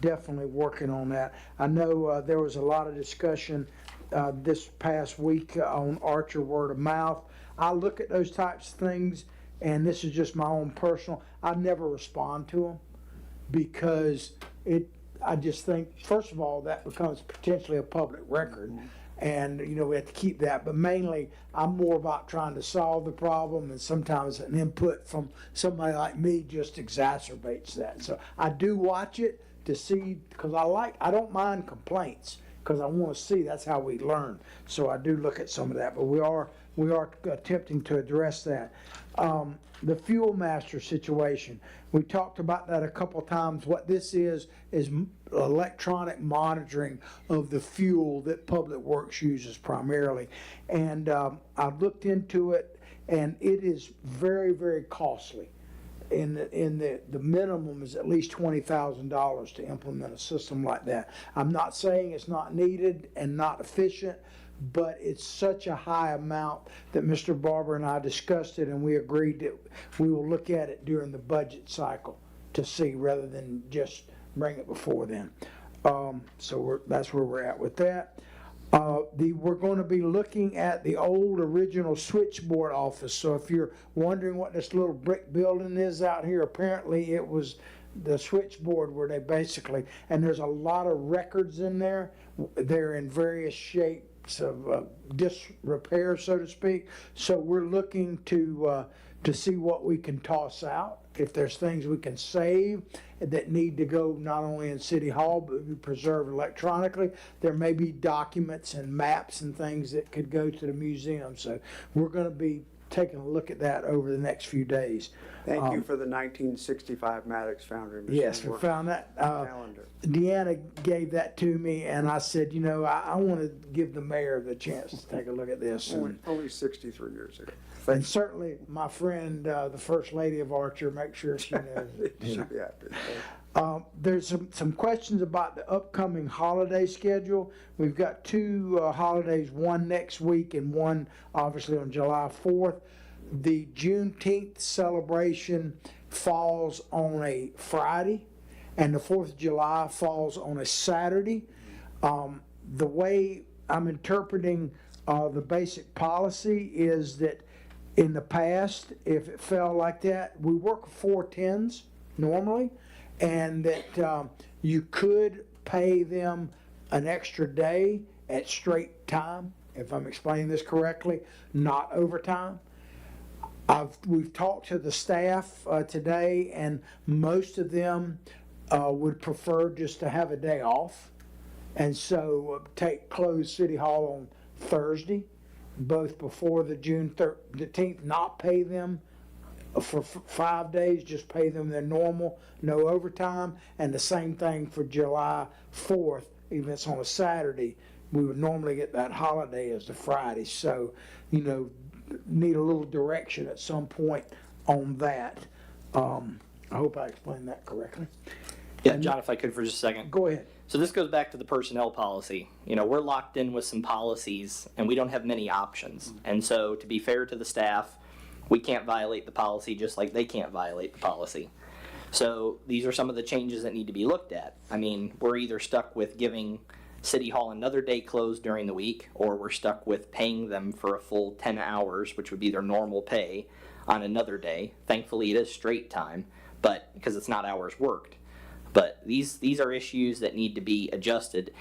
working on that. I know there was a lot of discussion this past week on Archer word of mouth. I look at those types of things, and this is just my own personal, I never respond to them, because I just think, first of all, that becomes potentially a public record. And, we have to keep that. But mainly, I'm more about trying to solve the problem, and sometimes an input from somebody like me just exacerbates that. So I do watch it to see, because I don't mind complaints, because I want to see, that's how we learn. So I do look at some of that, but we are attempting to address that. The Fuel Master situation, we talked about that a couple times. What this is electronic monitoring of the fuel that Public Works uses primarily. And I've looked into it, and it is very, very costly. The minimum is at least $20,000 to implement a system like that. I'm not saying it's not needed and not efficient, but it's such a high amount that Mr. Barber and I discussed it, and we agreed that we will look at it during the budget cycle to see, rather than just bring it before then. So that's where we're at with that. We're going to be looking at the old original switchboard office. So if you're wondering what this little brick building is out here, apparently it was the switchboard where they basically, and there's a lot of records in there. They're in various shapes of disrepair, so to speak. So we're looking to see what we can toss out, if there's things we can save that need to go not only in City Hall but be preserved electronically. There may be documents and maps and things that could go to the museum. So we're going to be taking a look at that over the next few days. Thank you for the 1965 Maddox Foundry machine. Yes, we found that. Calendar. Deanna gave that to me, and I said, I want to give the mayor the chance to take a look at this. Only 63 years ago. And certainly my friend, the First Lady of Archer, make sure she knows it. Should be happy. There's some questions about the upcoming holiday schedule. We've got two holidays, one next week and one obviously on July 4th. The Juneteenth celebration falls on a Friday, and the 4th of July falls on a Saturday. The way I'm interpreting the basic policy is that in the past, if it fell like that, we work 4/10s normally, and that you could pay them an extra day at straight time, if I'm explaining this correctly, not overtime. We've talked to the staff today, and most of them would prefer just to have a day off, and so close City Hall on Thursday, both before the June 13th, not pay them for 5 days, just pay them their normal, no overtime, and the same thing for July 4th, even if it's on a Saturday, we would normally get that holiday as the Friday. So, need a little direction at some point on that. I hope I explained that correctly. Yeah, John, if I could for just a second. Go ahead. So this goes back to the personnel policy. We're locked in with some policies, and we don't have many options. And so, to be fair to the staff, we can't violate the policy just like they can't violate the policy. So these are some of the changes that need to be looked at. We're either stuck with giving City Hall another day closed during the week, or we're stuck with paying them for a full 10 hours, which would be their normal pay, on another day. Thankfully, it is straight time, but because it's not hours worked. But these are issues that need to be adjusted.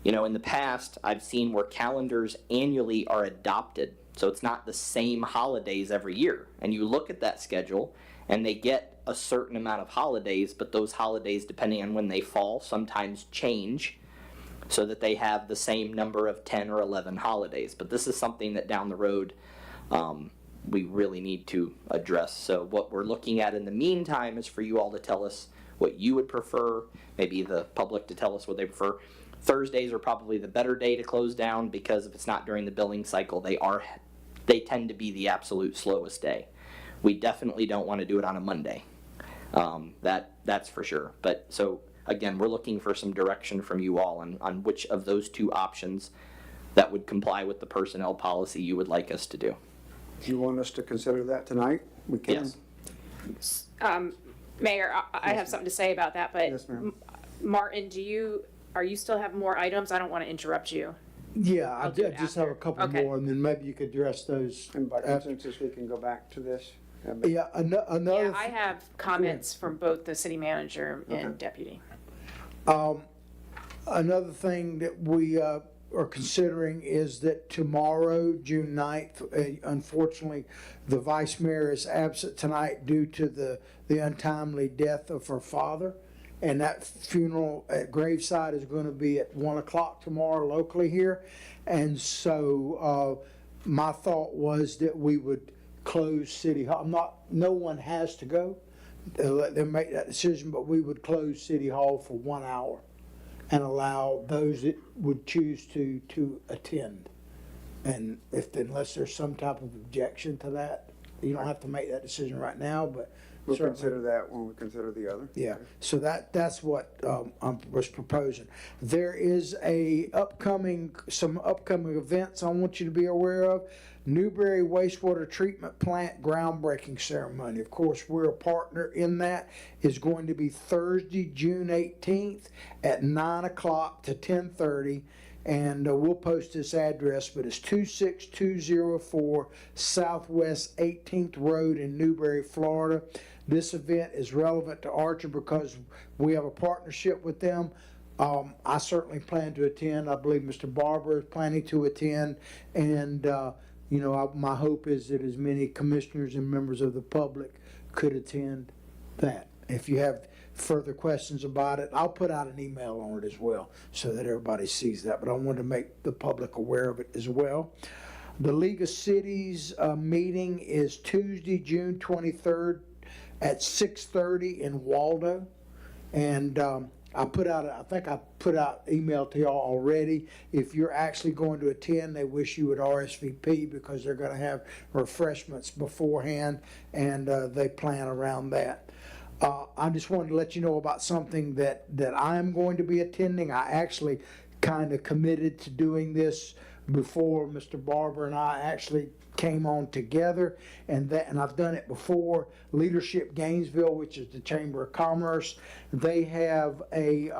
You know, in the past, I've seen where calendars annually are adopted. So it's not the same holidays every year. And you look at that schedule and they get a certain amount of holidays, but those holidays, depending on when they fall, sometimes change so that they have the same number of 10 or 11 holidays. But this is something that down the road we really need to address. So what we're looking at in the meantime is for you all to tell us what you would prefer, maybe the public to tell us what they prefer. Thursdays are probably the better day to close down because if it's not during the billing cycle, they tend to be the absolute slowest day. We definitely don't want to do it on a Monday. That's for sure. But so again, we're looking for some direction from you all on which of those two options that would comply with the personnel policy you would like us to do. If you want us to consider that tonight, we can. Yes. Mayor, I have something to say about that, but Yes, ma'am. Martin, are you still have more items? I don't want to interrupt you. Yeah, I'll do it just have a after. couple Okay. more, and then maybe you could address those. And by after. consensus, we can go back to this. Yeah, another. Yeah, I have comments from both the city manager and deputy. Another thing that we are considering is that tomorrow, June 9th, unfortunately, the vice mayor is absent tonight due to the untimely death of her father. And that funeral at graveside is going to be at 1 o'clock tomorrow locally here. And so my thought was that we would close City Hall. No one has to go. Let them make that decision, but we would close City Hall for 1 hour and allow those that would choose to attend. And unless there's some type of objection to that, you don't have to make that decision right now, but We'll certainly. consider that when we consider the other. Yeah, so that's what I was proposing. There is some upcoming events I want you to be aware of. Newberry Wastewater Treatment Plant groundbreaking ceremony. Of course, we're a partner in that. Is going to be Thursday, June 18th at 9 o'clock to 10:30. And we'll post this address, but it's 26204 Southwest 18th Road in Newberry, Florida. This event is relevant to Archer because we have a partnership with them. I certainly plan to attend. I believe Mr. Barber is planning to attend. And, my hope is that as many commissioners and members of the public could attend that. If you have further questions about it, I'll put out an email on it as well so that everybody sees that. But I wanted to make the public aware of it as well. The League of Cities meeting is Tuesday, June 23rd at 6:30 in Waldo. And I think I put out email to y'all already. If you're actually going to attend, they wish you would RSVP because they're going to have refreshments beforehand, and they plan around that. I just wanted to let you know about something that I am going to be attending. I actually kind of committed to doing this before Mr. Barber and I actually came on together, and I've done it before. Leadership Gainesville, which is the Chamber of Commerce, they have a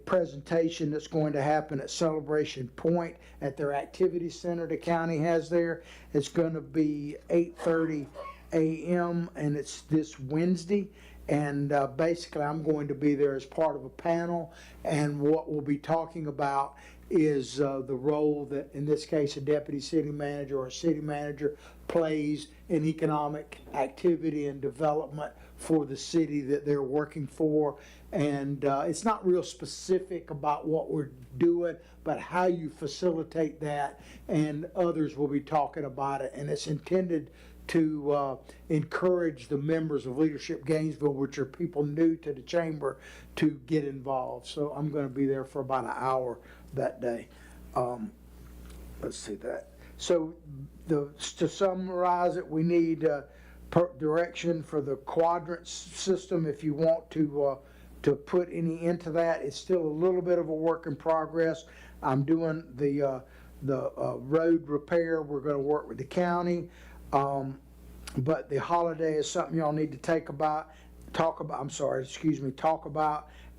presentation that's going to happen at Celebration Point at their activity center the county has there. It's going to be 8:30 a.m. and it's this Wednesday. And basically I'm going to be there as part of a panel, and what we'll be talking about is the role that, in this case, a deputy city manager or a city manager plays in economic activity and development for the city that they're working for. And it's not real specific about what we're doing, but how you facilitate that, and others will be talking about it. And it's intended to encourage the members of Leadership Gainesville, which are people new to the chamber, to get involved. So I'm going to be there for about an hour that day. Let's see that. So to summarize it, we need direction for the quadrant system. If you want to put any into that, it's still a little bit of a work in progress. I'm doing the road repair. We're going to work with the county. But the holiday is something y'all need to talk about,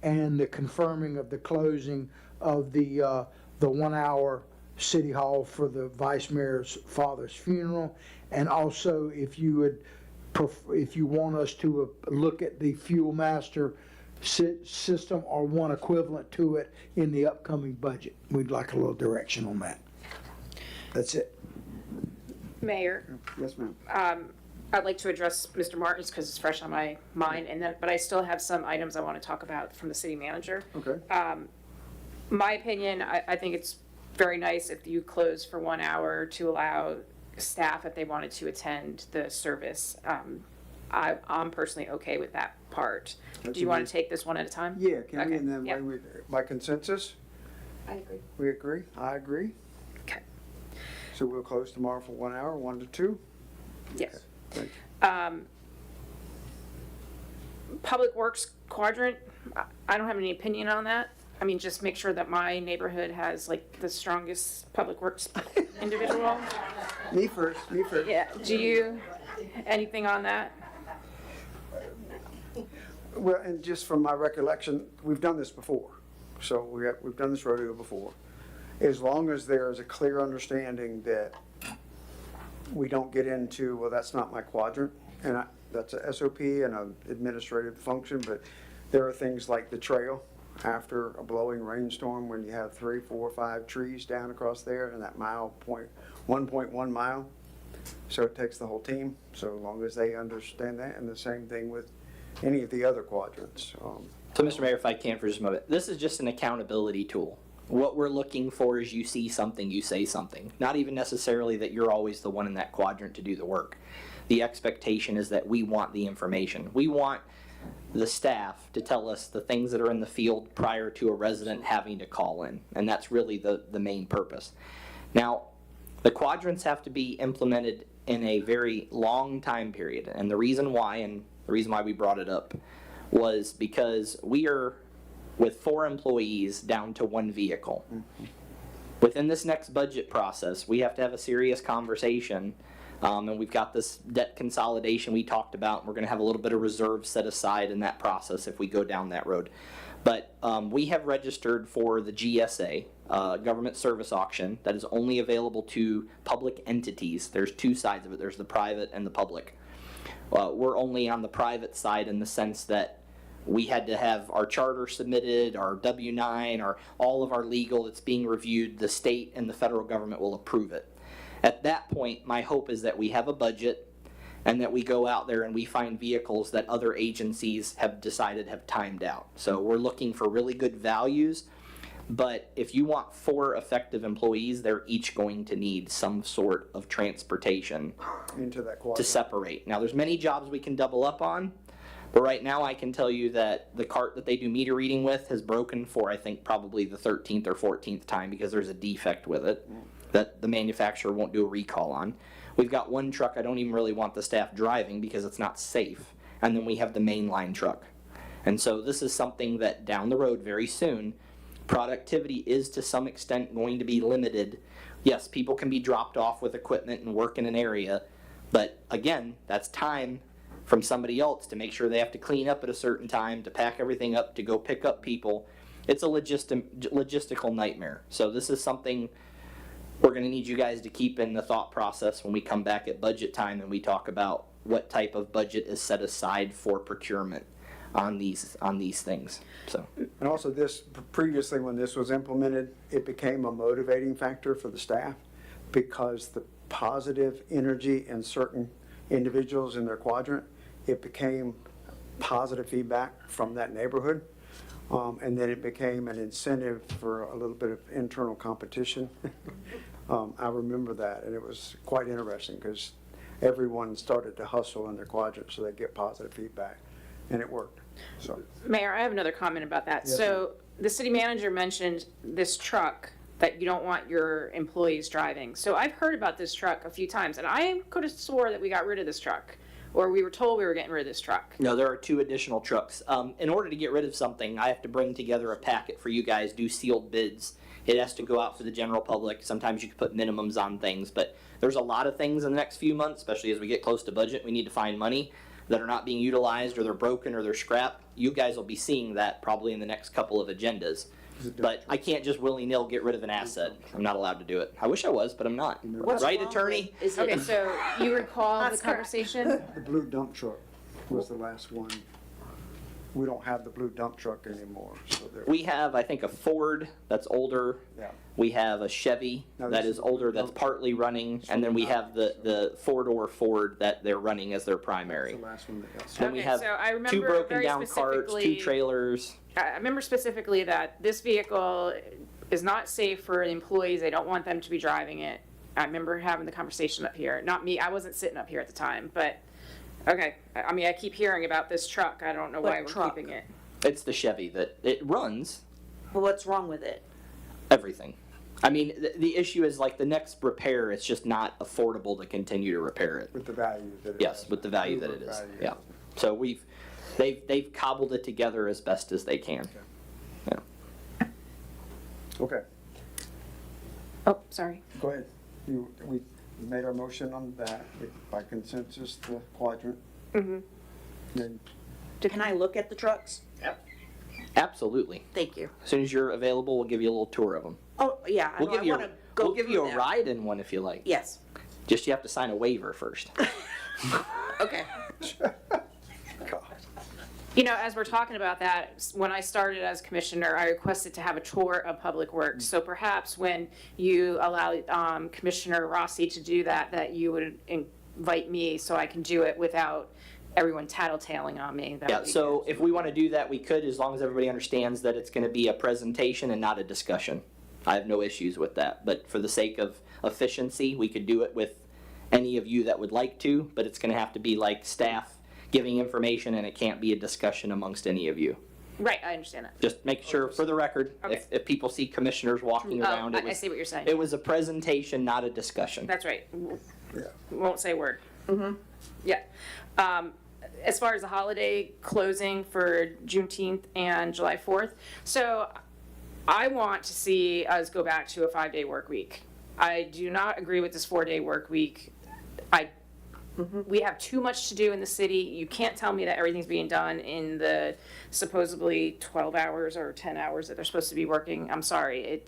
and the confirming of the closing of the 1 hour City Hall for the Vice Mayor's father's funeral. And also, if you want us to look at the Fuel Master system or one equivalent to it in the upcoming budget. We'd like a little direction on that. That's it. Mayor, Yes, ma'am. I'd like to address Mr. Martin's because it's fresh on my mind, but I still have some items I want to talk about from the city manager. Okay. My opinion, I think it's very nice if you close for 1 hour to allow staff, if they wanted to attend the service. I'm personally okay with that part. Do you want to take this one at a time? Yeah, can we, Okay, and then yep. by consensus, I agree. we agree? I agree. Okay. So we'll close tomorrow for 1 hour, 1 to 2? Yes. Thank you. Public Works quadrant, I don't have any opinion on that. I mean, just make sure that my neighborhood has like the strongest Public Works individual. Me first. Yeah, do you, anything on that? Well, and just from my recollection, we've done this before. So we've done this rodeo before. As long as there is a clear understanding that we don't get into, well, that's not my quadrant, and that's a SOP and an administrative function, but there are things like the trail after a blowing rainstorm when you have 3, 4, 5 trees down across there and that 1.1 mile. So it takes the whole team, so long as they understand that, and the same thing with any of the other quadrants. So, Mr. Mayor, if I can for just a moment, this is just an accountability tool. What we're looking for is you see something, you say something. Not even necessarily that you're always the one in that quadrant to do the work. The expectation is that we want the information. We want the staff to tell us the things that are in the field prior to a resident having to call in. And that's really the main purpose. Now, the quadrants have to be implemented in a very long time period. And the reason why, we brought it up, was because we are, with 4 employees, down to 1 vehicle. Within this next budget process, we have to have a serious conversation, and we've got this debt consolidation we talked about. We're going to have a little bit of reserve set aside in that process if we go down that road. But we have registered for the GSA, Government Service Auction, that is only available to public entities. There's 2 sides of it. There's the private and the public. We're only on the private side in the sense that we had to have our charter submitted, our W-9, all of our legal that's being reviewed. The state and the federal government will approve it. At that point, my hope is that we have a budget and that we go out there and we find vehicles that other agencies have decided have timed out. So we're looking for really good values, but if you want 4 effective employees, they're each going to need some sort of transportation into that to quadrant. separate. Now, there's many jobs we can double up on, but right now I can tell you that the cart that they do meter reading with has broken for, I think, probably the 13th or 14th time because there's a defect with it that the manufacturer won't do a recall on. We've got 1 truck I don't even really want the staff driving because it's not safe. And then we have the mainline truck. And so this is something that down the road very soon, productivity is to some extent going to be limited. Yes, people can be dropped off with equipment and work in an area, but again, that's time from somebody else to make sure they have to clean up at a certain time, to pack everything up, to go pick up people. It's a logistical nightmare. So this is something we're going to need you guys to keep in the thought process when we come back at budget time and we talk about what type of budget is set aside for procurement on these things. So. And also this, previously when this was implemented, it became a motivating factor for the staff because the positive energy in certain individuals in their quadrant, it became positive feedback from that neighborhood. And then it became an incentive for a little bit of internal competition. I remember that, and it was quite interesting because everyone started to hustle in their quadrant so they get positive feedback, and it worked. So, Mayor, I have another comment about that. Yes, So the city manager mentioned this truck that you don't want your employees driving. So I've heard about this truck a few times, and I could have swore that we got rid of this truck, or we were told we were getting rid of this truck. No, there are 2 additional trucks. In order to get rid of something, I have to bring together a packet for you guys, do sealed bids. It has to go out for the general public. Sometimes you can put minimums on things, but there's a lot of things in the next few months, especially as we get close to budget, we need to find money that are not being utilized or they're broken or they're scrap. You guys will be seeing that probably in the next couple of agendas. But I can't just willy-nilly get rid of an asset. I'm not allowed to do it. I wish I was, but I'm not. Right, attorney? Okay, so you recall the conversation? the blue dump truck was the last one. we don't have the blue dump truck anymore, so there. We have, I think, a Ford that's older. Yeah. We have a Chevy Now, that this is is older that's dump- partly running, and then we have the four-door Ford that they're running as their primary. The last one that got Then we Okay, have so I two remember broken very down carts, two specifically- trailers. I remember specifically that this vehicle is not safe for employees. They don't want them to be driving it. I remember having the conversation up here. Not me, I wasn't sitting up here at the time, but, okay. I mean, I keep hearing about this truck. I don't know why What we're truck? keeping it. It's the Chevy that, it runs Well, what's wrong with it? everything. I mean, the issue is like the next repair, it's just not affordable to continue to repair it. With the value that it Yes, has. with the value that it is, Value. yeah. So they've cobbled it together as best as they can. Yeah. Okay, Oh, sorry. go ahead. We made our motion on that by consensus, the quadrant. Mhm. Then Can I look at the trucks? Absolutely. Thank you. As soon as you're available, we'll give you a little tour of them. Oh, yeah, I We'll give you, want to go we'll give you through a them. ride in one if you like. Yes, Just you have to sign a waiver first. okay. You know, as we're talking about that, when I started as commissioner, I requested to have a tour of Public Works. So perhaps when you allow Commissioner Rossi to do that, that you would invite me so I can do it without everyone tattletaling on me. That Yeah, would be so good. if we want to do that, we could, as long as everybody understands that it's going to be a presentation and not a discussion. I have no issues with that, but for the sake of efficiency, we could do it with any of you that would like to, but it's going to have to be like staff giving information, and it can't be a discussion amongst any of you. Right, I understand that. Just make sure, for the record, Okay. if people see commissioners walking Oh, around, I see what you're saying. it was a presentation, not a discussion. That's right. Yeah. Won't say a word. Yeah. As far as the holiday closing for Juneteenth and July 4th, so I want to see us go back to a 5-day work week. I do not agree with this 4-day work week. We have too much to do in the city. You can't tell me that everything's being done in the supposedly 12 hours or 10 hours that they're supposed to be working. I'm sorry,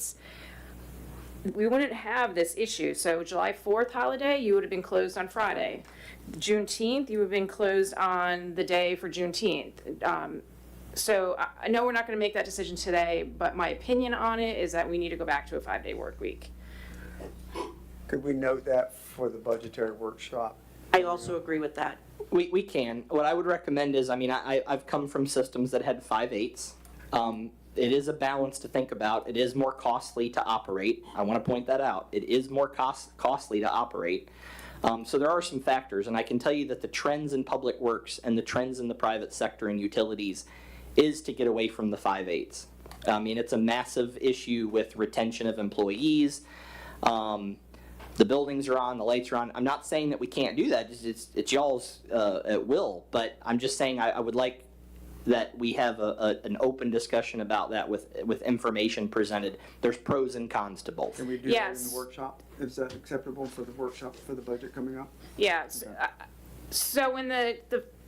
we wouldn't have this issue. So July 4th holiday, you would have been closed on Friday. Juneteenth, you would have been closed on the day for Juneteenth. So I know we're not going to make that decision today, but my opinion on it is that we need to go back to a 5-day work week. could we note that for the budgetary workshop? I also agree with that. We can. What I would recommend is, I mean, I've come from systems that had 5/8. It is a balance to think about. It is more costly to operate. I want to point that out. It is more costly to operate. So there are some factors, and I can tell you that the trends in public works and the trends in the private sector and utilities is to get away from the 5/8. I mean, it's a massive issue with retention of employees. The buildings are on, the lights are on. I'm not saying that we can't do that. It's y'all's at will, but I'm just saying I would like that we have an open discussion about that with information presented. There's pros and cons to both. Can we do that in Yes. the workshop? Is that acceptable for the workshop for the budget coming up? Yeah. So when the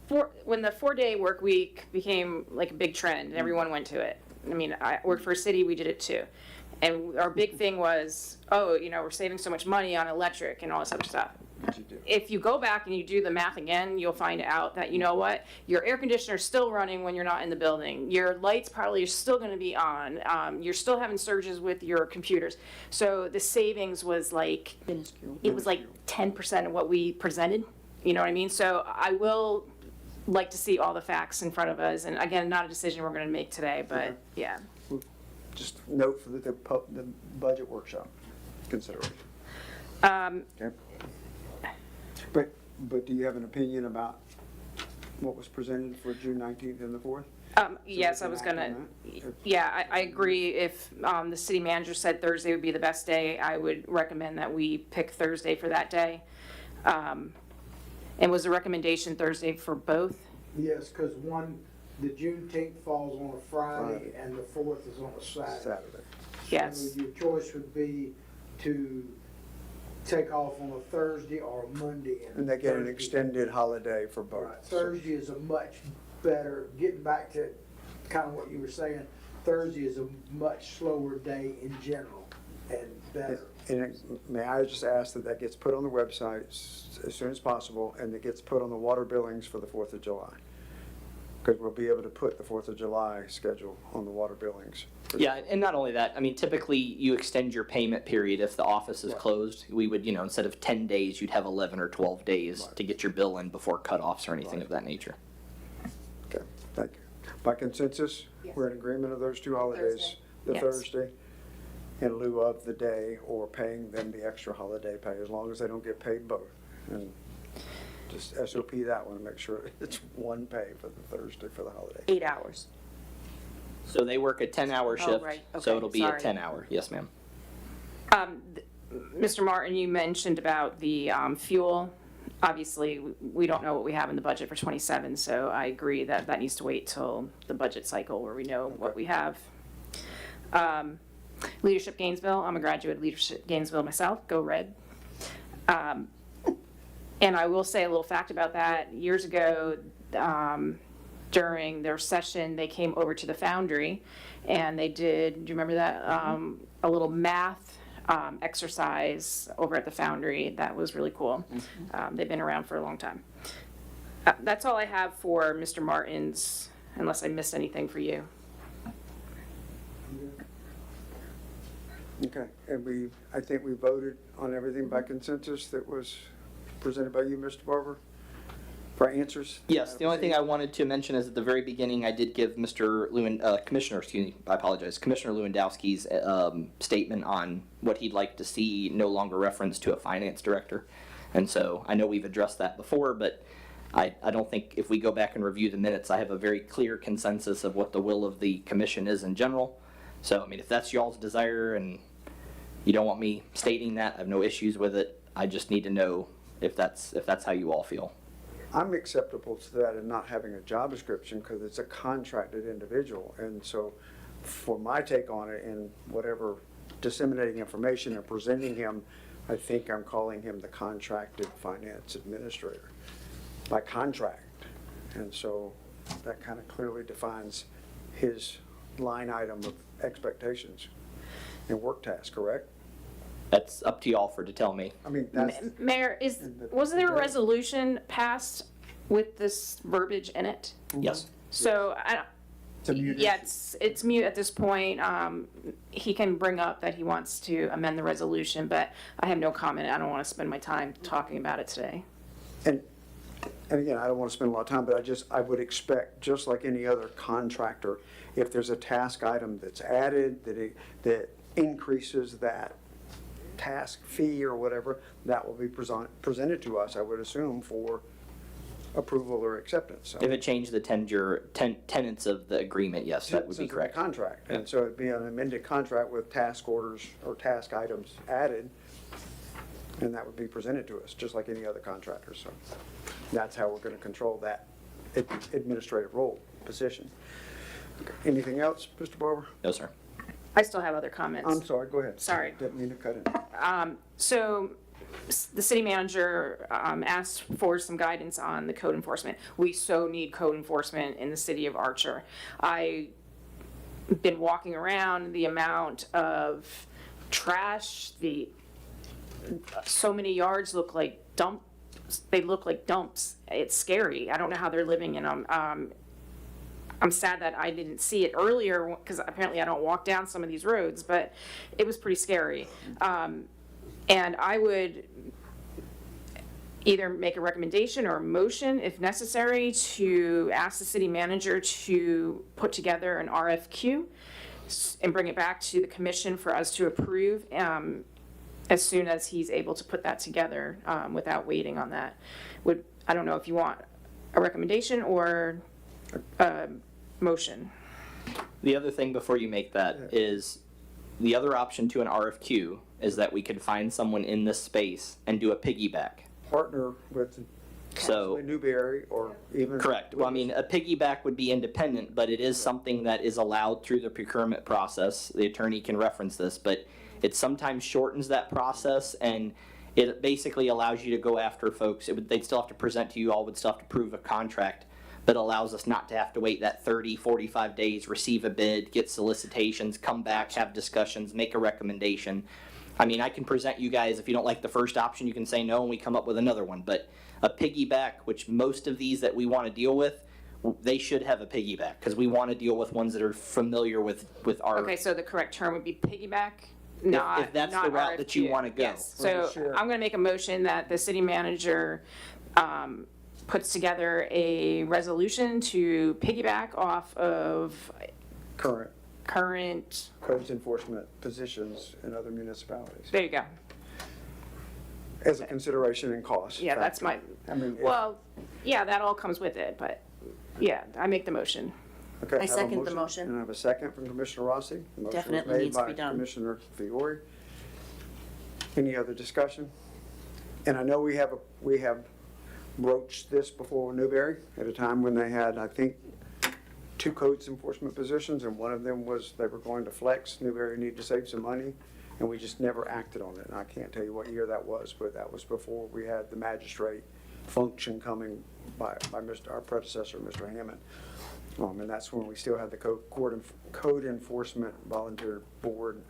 4-day work week became like a big trend and everyone went to it. I mean, I worked for a city, we did it too. And our big thing was, oh, you know, we're saving so much money on electric and all this other stuff. What you do? If you go back and you do the math again, you'll find out that, you know what, your air conditioner's still running when you're not in the building. Your lights probably are still gonna be on. You're still having surges with your computers. So the savings was like, it was like 10% of what we presented, you know what I mean? So I will like to see all the facts in front of us. And again, not a decision we're gonna make today, but yeah. Just note for the budget workshop consideration. Okay. But do you have an opinion about what was presented for June 19th and the 4th? Yes, we I can was act gonna, on that? yeah, I agree. If the city manager said Thursday would be the best day, I would recommend that we pick Thursday for that day. And was the recommendation Thursday for both? Yes, because the Juneteenth falls on a Friday and the 4th is on a Saturday. Saturday. Yes. So your choice would be to take off on a Thursday or a Monday. And they get an Thursday- extended holiday for both. Right, Thursday is a much better, getting back to kind of what you were saying, Thursday is a much slower day in general and better. And may I just ask that gets put on the website as soon as possible, and it gets put on the water billings for the 4th of July? Because we'll be able to put the 4th of July schedule on the water billings. Yeah, and not only that, I mean, typically you extend your payment period if the office is closed. We would, instead of 10 days, you'd have 11 or 12 days to get your bill in before cutoffs or anything of that nature. Okay, thank you. By consensus, we're in agreement of those two holidays? The Yes. Thursday, in lieu of the day, or paying them the extra holiday pay, as long as they don't get paid both. And just SOP that one, and make sure it's one pay for the Thursday for the holiday. 8 hours. So they work a 10-hour shift, right, so okay, it'll be a sorry. 10-hour. Yes, ma'am. Mr. Martin, you mentioned about the fuel. Obviously, we don't know what we have in the budget for '27, so I agree that that needs to wait till the budget cycle where we know what we have. Leadership Gainesville, I'm a graduate of Leadership Gainesville myself, go Red. And I will say a little fact about that. Years ago, during their session, they came over to the Foundry and they did, do you remember that? A little math exercise over at the Foundry. That was really cool. They've been around for a long time. That's all I have for Mr. Martin's, unless I missed anything for you. Okay, and I think we voted on everything by consensus that was presented by you, Mr. Barber, for answers? Yes, the only thing I wanted to mention is at the very beginning, I did give Mr. Commissioner Lewandowski's statement on what he'd like to see no longer referenced to a finance director. And so I know we've addressed that before, but I don't think if we go back and review the minutes, I have a very clear consensus of what the will of the commission is in general. So, I mean, if that's y'all's desire and you don't want me stating that, I have no issues with it. I just need to know if that's how you all feel. I'm acceptable to that and not having a job description because it's a contracted individual. And so for my take on it and whatever disseminating information and presenting him, I think I'm calling him the contracted finance administrator by contract. And so that kind of clearly defines his line item of expectations and work tasks, correct? That's up to y'all to tell me. I mean, that's, Mayor, was there a resolution passed with this verbiage in it? Yes. So, yeah, it's mute at this point. He can bring up that he wants to amend the resolution, but I have no comment. I don't want to spend my time talking about it today. and again, I don't want to spend a lot of time, but I would expect, just like any other contractor, if there's a task item that's added, that increases that task fee or whatever, that will be presented to us, I would assume, for approval or acceptance. So, If it changed the tenets of the agreement, yes, that would be since it's a correct. contract, and so it'd be an amended contract with task orders or task items added, and that would be presented to us, just like any other contractor. So that's how we're going to control that administrative role, position. Okay. Anything else, Mr. Barber? No, sir. I still have other comments. I'm sorry, go ahead. Sorry. Didn't mean to cut in. So the city manager asked for some guidance on the code enforcement. We so need code enforcement in the city of Archer. I've been walking around, the amount of trash, so many yards look like dumps. They look like dumps. It's scary. I don't know how they're living in them. I'm sad that I didn't see it earlier because apparently I don't walk down some of these roads, but it was pretty scary. And I would either make a recommendation or a motion, if necessary, to ask the city manager to put together an RFQ and bring it back to the commission for us to approve as soon as he's able to put that together without waiting on that. I don't know if you want a recommendation or a motion. The other thing before you make that is the other option to an RFQ is that we could find someone in this space and do a piggyback. Partner with So, possibly Newberry or even. correct. Well, I mean, a piggyback would be independent, but it is something that is allowed through the procurement process. The attorney can reference this, but it sometimes shortens that process and it basically allows you to go after folks. They'd still have to present to you, all would still have to prove a contract, but allows us not to have to wait that 30, 45 days, receive a bid, get solicitations, come back, have discussions, make a recommendation. I mean, I can present you guys, if you don't like the first option, you can say no and we come up with another one. But a piggyback, which most of these that we want to deal with, they should have a piggyback, because we want to deal with ones that are familiar with our. Okay, so the correct term would be piggyback, not if that's the not route that you RFQ. wanna go. Yes, so Sure. I'm gonna make a motion that the city manager puts together a resolution to piggyback off of Current current, codes enforcement positions in other municipalities there you go. as a consideration in cost. Yeah, that's my, I mean, if- well, yeah, that all comes with it, but, yeah, I make the motion. Okay, I have a second the motion. And I have a second from Commissioner Rossi. The motion was Definitely made needs to by be done. Commissioner Fiore. Any other discussion? And I know we have broached this before Newberry at a time when they had, I think, 2 codes enforcement positions, and one of them was they were going to flex. Newberry needed to save some money, and we just never acted on it. And I can't tell you what year that was, but that was before we had the magistrate function coming by our predecessor, Mr. Hammond. And that's when we still had the code enforcement volunteer board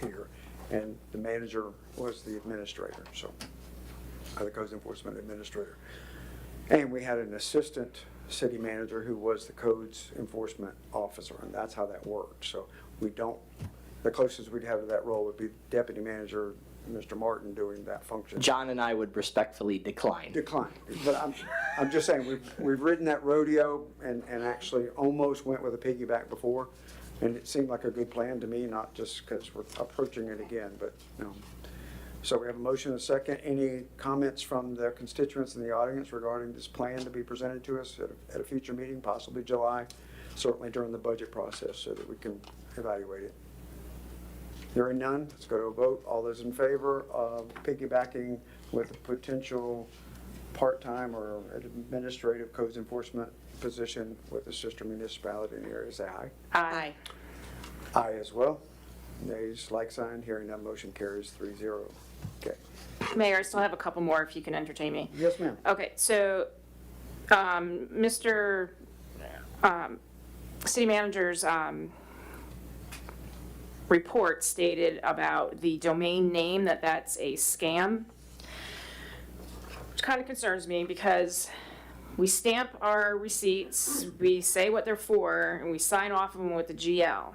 here, and the manager was the administrator, so, the codes enforcement administrator. And we had an assistant city manager who was the codes enforcement officer, and that's how that worked. So we don't, the closest we'd have to that role would be deputy manager, Mr. Martin, doing that function. John and I would respectfully decline. Decline, but I'm just saying, we've ridden that rodeo and actually almost went with a piggyback before, and it seemed like a good plan to me, not just because we're approaching it again, but, So we have a motion and a second. Any comments from the constituents in the audience regarding this plan to be presented to us at a future meeting, possibly July, certainly during the budget process, so that we can evaluate it? Hearing none, let's go to a vote. All those in favor of piggybacking with a potential part-time or administrative codes enforcement position with a sister municipality in the area, say aye. Aye. Aye as well. Nays, like sign. Hearing none, motion carries 3-0. Okay. Mayor, I still have a couple more if you can entertain me. Yes, ma'am. Okay, so, Mr. City Manager's, report stated about the domain name, that's a scam, which kind of concerns me because we stamp our receipts, we say what they're for, and we sign off of them with the GL.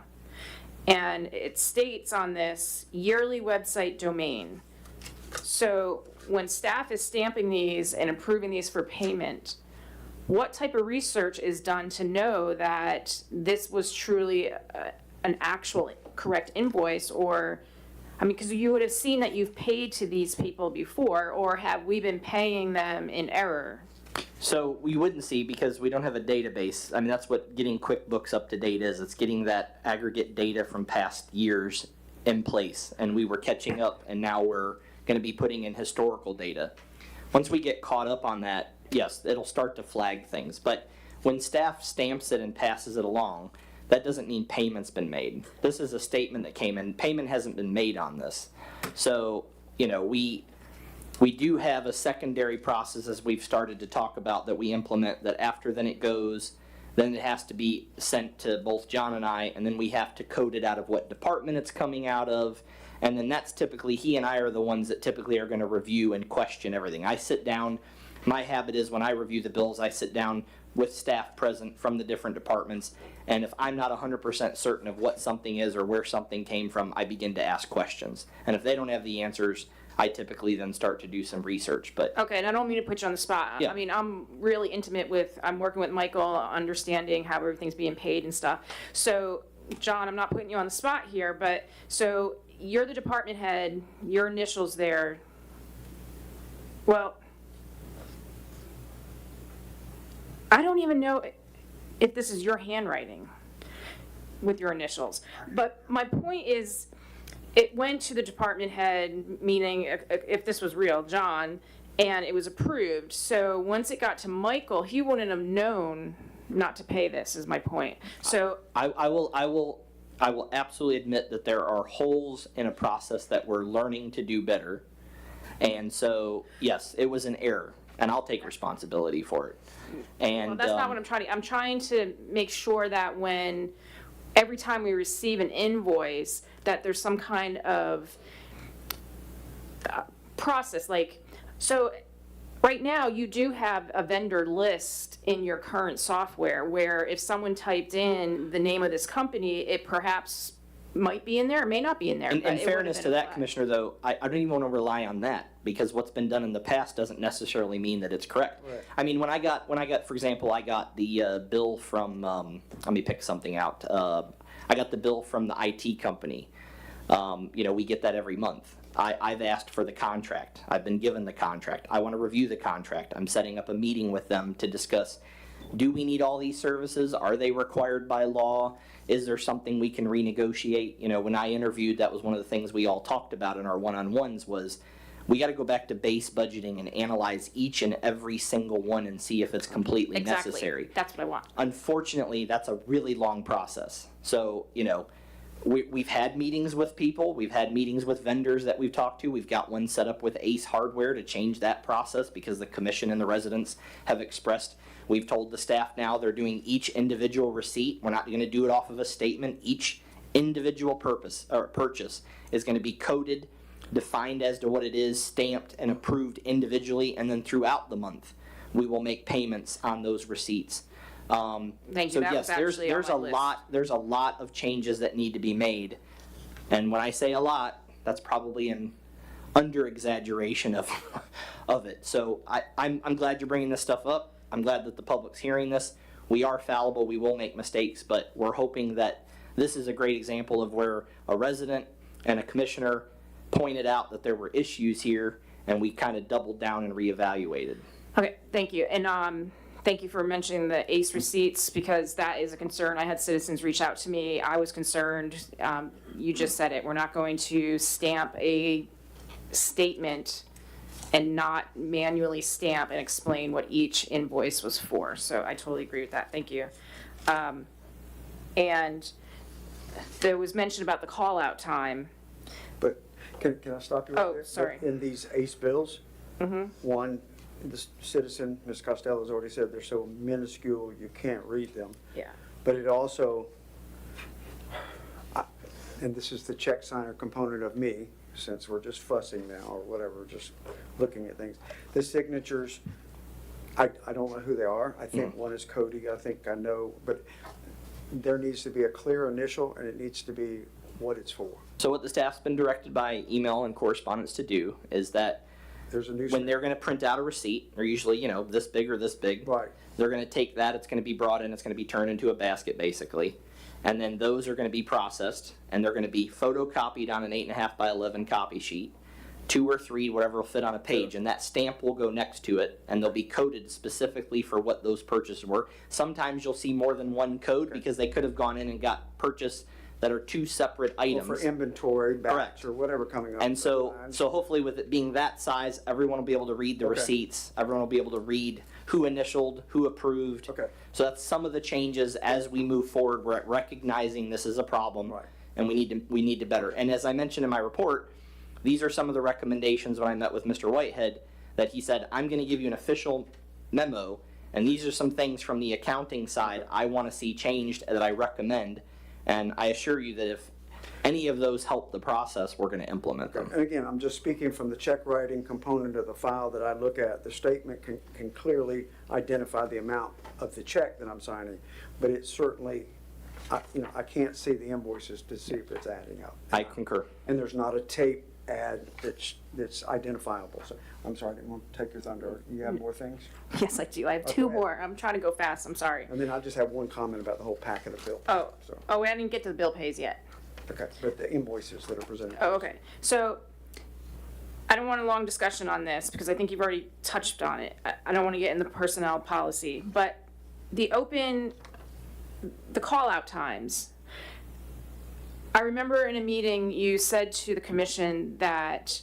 And it states on this yearly website domain. So when staff is stamping these and approving these for payment, what type of research is done to know that this was truly an actual correct invoice? Or, I mean, because you would have seen that you've paid to these people before, or have we been paying them in error? So we wouldn't see, because we don't have a database. I mean, that's what getting QuickBooks up to date is. It's getting that aggregate data from past years in place. And we were catching up, and now we're going to be putting in historical data. Once we get caught up on that, yes, it'll start to flag things. But when staff stamps it and passes it along, that doesn't mean payment's been made. This is a statement that came in. Payment hasn't been made on this. So, we do have a secondary process, as we've started to talk about, that we implement, that after then it has to be sent to both John and I, and then we have to code it out of what department it's coming out of. And then that's typically, he and I are the ones that typically are going to review and question everything. I sit down, my habit is when I review the bills, I sit down with staff present from the different departments, and if I'm not 100% certain of what something is or where something came from, I begin to ask questions. And if they don't have the answers, I typically then start to do some research. But Okay, and I don't mean to put you on the spot. Yeah. I mean, I'm really intimate I'm working with Michael, understanding how everything's being paid and stuff. So, John, I'm not putting you on the spot here, but, so, you're the department head, your initials there. Well, I don't even know if this is your handwriting with your initials. But my point is, it went to the department head, meaning if this was real, John, and it was approved. So once it got to Michael, he wouldn't have known not to pay this, is my point. So, I will absolutely admit that there are holes in a process that we're learning to do better. And so, yes, it was an error, and I'll take responsibility for it. And well, that's not what I'm trying to make sure that every time we receive an invoice, that there's some kind of process, like, so Right now, you do have a vendor list in your current software where if someone typed in the name of this company, it perhaps might be in there, it may not be in there. In but it would've fairness been to that, flagged. Commissioner, though, I don't even want to rely on that, because what's been done in the past doesn't necessarily mean that it's correct. Right. I mean, when I got, for example, I got the bill from, let me pick something out. I got the bill from the IT company. We get that every month. I've asked for the contract. I've been given the contract. I want to review the contract. I'm setting up a meeting with them to discuss, do we need all these services? Are they required by law? Is there something we can renegotiate? When I interviewed, that was one of the things we all talked about in our one-on-ones was, we got to go back to base budgeting and analyze each and every single one and see if it's completely Exactly. necessary. That's what I want. Unfortunately, that's a really long process. So, we've had meetings with people, we've had meetings with vendors that we've talked to. We've got one set up with Ace Hardware to change that process because the commission and the residents have expressed. We've told the staff now they're doing each individual receipt. We're not going to do it off of a statement. Each individual purchase is going to be coded, defined as to what it is, stamped and approved individually, and then throughout the month, we will make payments on those receipts. Thank you. So That yes, was actually there's on a my list. lot, there's a lot of changes that need to be made. And when I say a lot, that's probably an under exaggeration of it. So I'm glad you're bringing this stuff up. I'm glad that the public's hearing this. We are fallible, we will make mistakes, but we're hoping that this is a great example of where a resident and a commissioner pointed out that there were issues here, and we kind of doubled down and reevaluated. Okay, thank you. And thank you for mentioning the ACE receipts, because that is a concern. I had citizens reach out to me. I was concerned. You just said it. We're not going to stamp a statement and not manually stamp and explain what each invoice was for. So I totally agree with that. Thank you. And there was mention about the call-out time. But can I stop you right Oh, there? sorry. In these ACE bills, one, the citizen, Ms. Costello, has already said they're so minuscule you can't read them. Yeah. But it also, and this is the check signer component of me, since we're just fussing now or whatever, just looking at things. The signatures, I don't know who they are. I think one is Cody, I think I know, but there needs to be a clear initial and it needs to be what it's for. So what the staff's been directed by email and correspondence to do is that There's a new. when they're going to print out a receipt, they're usually, this big or this big. Right. They're going to take that, it's going to be brought in, it's going to be turned into a basket basically. And then those are going to be processed and they're going to be photocopied on an 8.5 by 11 copy sheet, 2 or 3, whatever will fit on a page. And that stamp will go next to it and they'll be coded specifically for what those purchases were. Sometimes you'll see more than one code because they could have gone in and got purchase that are 2 separate Or items. for inventory, batch, Correct. or whatever coming up. And so hopefully with it being that size, everyone will be able to read the Okay. receipts. Everyone will be able to read who initialed, who approved. Okay. So that's some of the changes as we move forward. We're at recognizing this is a problem. Right. And we need to better. And as I mentioned in my report, these are some of the recommendations when I met with Mr. Whitehead, that he said, I'm going to give you an official memo, and these are some things from the accounting side I want to see changed that I recommend. And I assure you that if any of those help the process, we're going to implement them. And again, I'm just speaking from the check writing component of the file that I look at. The statement can clearly identify the amount of the check that I'm signing, but it certainly, I can't see the invoices to see if it's adding up. I concur. And there's not a tape ad that's identifiable. So, I'm sorry, I didn't want to take your thunder. You have more things? Yes, I do. I have Okay. 2 more. I'm trying to go fast. I'm sorry. And then I just have one comment about the whole pack of the bill. Oh, So, I didn't get to the bill pays yet. okay, but the invoices that are presented. Oh, okay. So I don't want a long discussion on this because I think you've already touched on it. I don't want to get in the personnel policy, but the call out times. I remember in a meeting you said to the commission that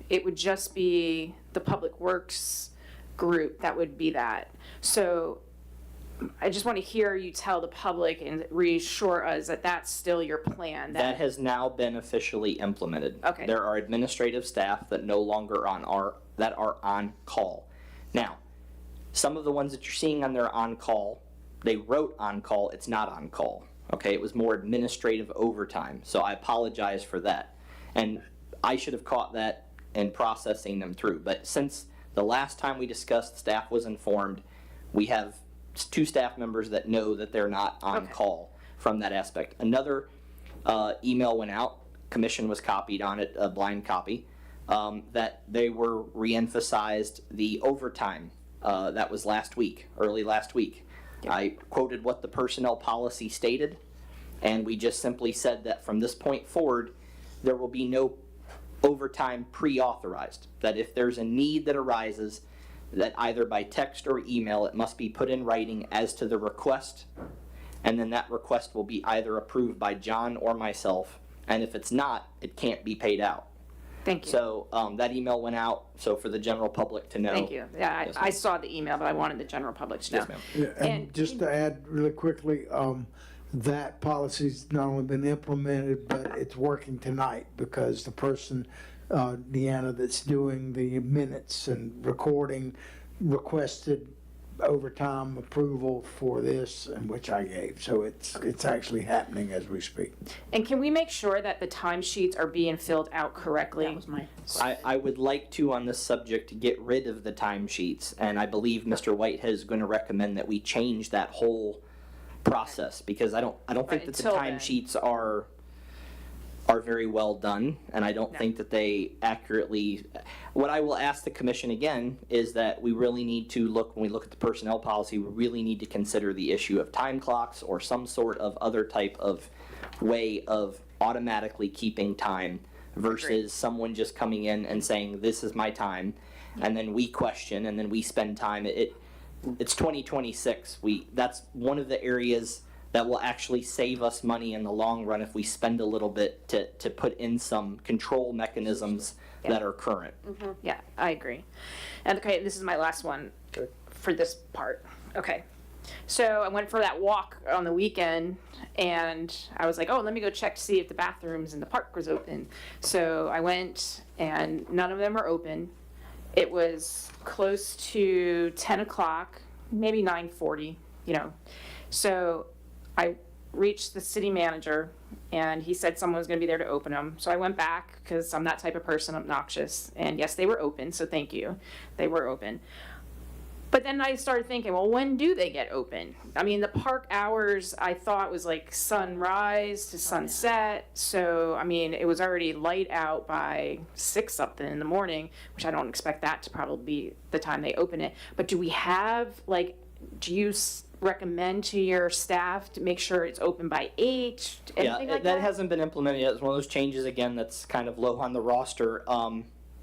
it would just be the Public Works group that would be that. So I just want to hear you tell the public and reassure us that that's still your plan. That has now been officially implemented. Okay. There are administrative staff that no longer that are on call. Now, some of the ones that you're seeing on their on call, they wrote on call, it's not on call. Okay, it was more administrative overtime, so I apologize for that. And I should have caught that in processing them through. But since The last time we discussed, staff was informed. We have 2 staff members that know that they're not on Okay. call from that aspect. Another email went out, commission was copied on it, a blind copy, that they were re-emphasized the overtime. That was last week, early last week. I quoted what the personnel policy stated, and we just simply said that from this point forward, there will be no overtime pre-authorized. That if there's a need that arises, that either by text or email, it must be put in writing as to the request, and then that request will be either approved by John or myself, and if it's not, it can't be paid out. Thank you. So that email went out, so for the general public to know. Thank you. Yeah, Yes, I ma'am. saw the email, but I wanted the general public to know. Yes, ma'am. Yeah, And- and just to add really quickly, that policy's not only been implemented, but it's working tonight because the person, Deanna, that's doing the minutes and recording requested overtime approval for this, and which I gave. So it's actually happening as we speak. And can we make sure that the timesheets are being filled out correctly? That was my, I would like to, on this subject, get rid of the timesheets, and I believe Mr. Whitehead is going to recommend that we change that whole process, because I don't think Right, that the until then. timesheets are very well done, and I don't No. think that they accurately. What I will ask the commission again is that we really need to look, when we look at the personnel policy, we really need to consider the issue of time clocks or some sort of other type of way of automatically keeping time versus someone just coming in and saying, this is my time, and then we question, and then we spend time. It's 2026. That's one of the areas that will actually save us money in the long run if we spend a little bit to put in some control mechanisms that are current. Yeah, I agree. And okay, this is my last one for this part. Okay. So I went for that walk on the weekend and I was like, oh, let me go check to see if the bathrooms in the park was open. So I went and none of them were open. It was close to 10 o'clock, maybe 9:40, you know. So I reached the city manager and he said someone was going to be there to open them. So I went back because I'm that type of person, obnoxious. And yes, they were open, so thank you. They were open. But then I started thinking, well, when do they get open? I mean, the park hours I thought was like sunrise to sunset. So, I mean, it was already light out by 6 something in the morning, which I don't expect that to probably be the time they open it. But do we have, like, do you recommend to your staff to make sure it's open by 8? Anything like that hasn't been implemented yet. It's one of those changes, again, that's kind of low on the roster.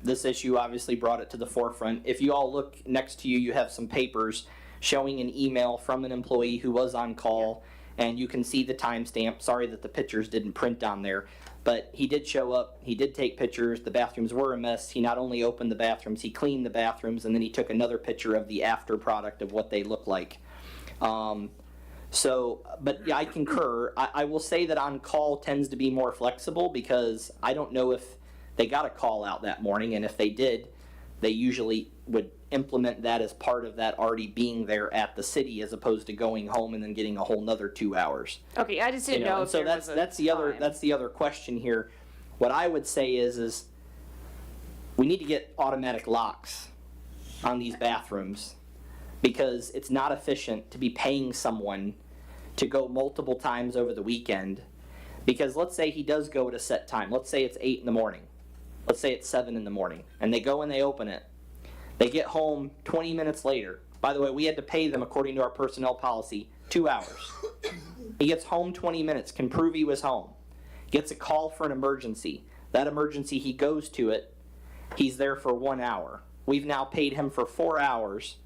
This issue obviously brought it to the forefront. If you all look next to you, you have some papers showing an email from an employee who was on call, and you can see the timestamp. Sorry that the pictures didn't print on there, but he did show up, he did take pictures, the bathrooms were a mess. He not only opened the bathrooms, he cleaned the bathrooms, and then he took another picture of the after product of what they look like. But yeah, I concur. I will say that on call tends to be more flexible because I don't know if they got a call out that morning, and if they did, they usually would implement that as part of that already being there at the city, as opposed to going home and then getting a whole nother 2 hours. Okay, I just didn't know and if so there that's was a that's the time. other question here. What I would say is we need to get automatic locks on these bathrooms, because it's not efficient to be paying someone to go multiple times over the weekend. Because let's say he does go at a set time. Let's say it's 8 in the morning. Let's say it's 7 in the morning. And they go and they open it. They get home 20 minutes later. By the way, we had to pay them, according to our personnel policy, 2 hours. He gets home 20 minutes, can prove he was home. Gets a call for an emergency. That emergency, he goes to it. He's there for 1 hour. We've now paid him for 4 hours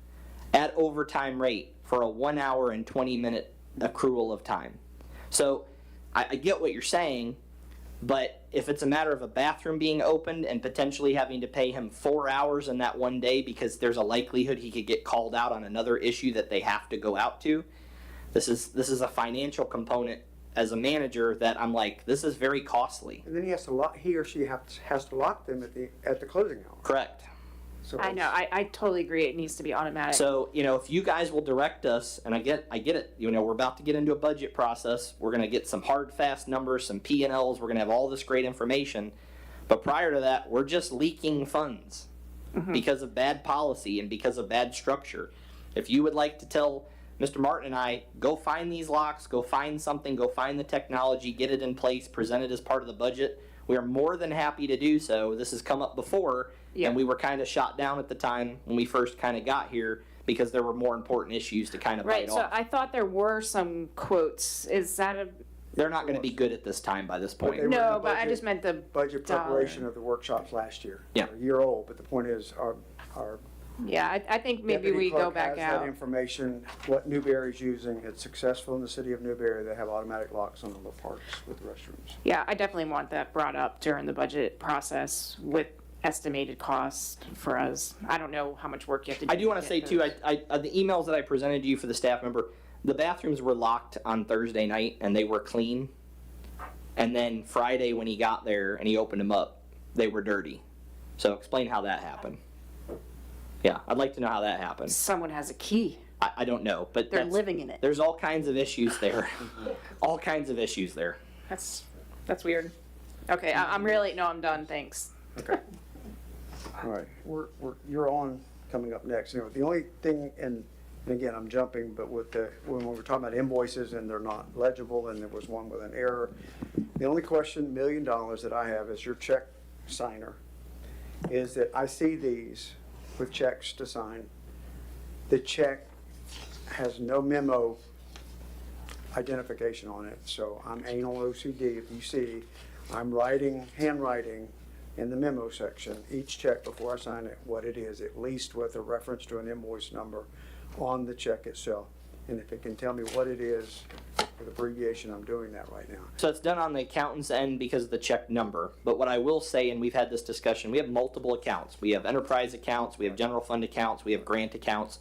at overtime rate for a 1 hour and 20 minute accrual of time. So I get what you're saying, but if it's a matter of a bathroom being opened and potentially having to pay him 4 hours in that one day because there's a likelihood he could get called out on another issue that they have to go out to, this is a financial component as a manager that I'm like, this is very costly. And then he or she has to lock them at the closing hour. Correct. So I know, I totally agree, it needs to be automatic. So, if you guys will direct us, and I get it, we're about to get into a budget process, we're gonna get some hard, fast numbers, some P&Ls, we're gonna have all this great information, but prior to that, we're just leaking funds. because of bad policy and because of bad structure. If you would like to tell Mr. Martin and I, go find these locks, go find something, go find the technology, get it in place, present it as part of the budget, we are more than happy to do so. This has come up before, Yeah. and we were kind of shot down at the time when we first kind of got here because there were more important issues to kind of Right, bite so off. I thought there were some quotes. Is that a, They're not going to be good at this time by this But point. they were in no, the but I budget- just meant the Budget dollar. preparation of the workshops last year. Yeah. They're a year old, but the point is, our Yeah, I think maybe deputy we go clerk back has that out. information, what Newberry's using. It's successful in the city of Newberry. They have automatic locks on all the parks with restrooms. Yeah, I definitely want that brought up during the budget process with estimated costs for us. I don't know how much work you have to do. I do want to get say too, those. the emails that I presented to you for the staff member, the bathrooms were locked on Thursday night and they were clean. And then Friday when he got there and he opened them up, they were dirty. So explain how that happened. Yeah, I'd like to know how that happened. Someone has a key. I don't know, but They're that's- living in it. There's all kinds of issues there. All kinds of issues there. That's weird. Okay, I'm really, no, I'm done, thanks. All right, you're on, coming up next. You know, the only thing, and again, I'm jumping, but with when we're talking about invoices and they're not legible and there was one with an error, the only question, $1 million, that I have as your check signer is that I see these with checks to sign. The check has no memo identification on it, so I'm anal OCD. If you see, I'm handwriting in the memo section, each check before I sign it, what it is, at least with a reference to an invoice number on the check itself. And if it can tell me what it is, with abbreviation, I'm doing that right now. So it's done on the accountant's end because of the check number. But what I will say, and we've had this discussion, we have multiple accounts. We have enterprise accounts, we have general fund accounts, we have grant accounts.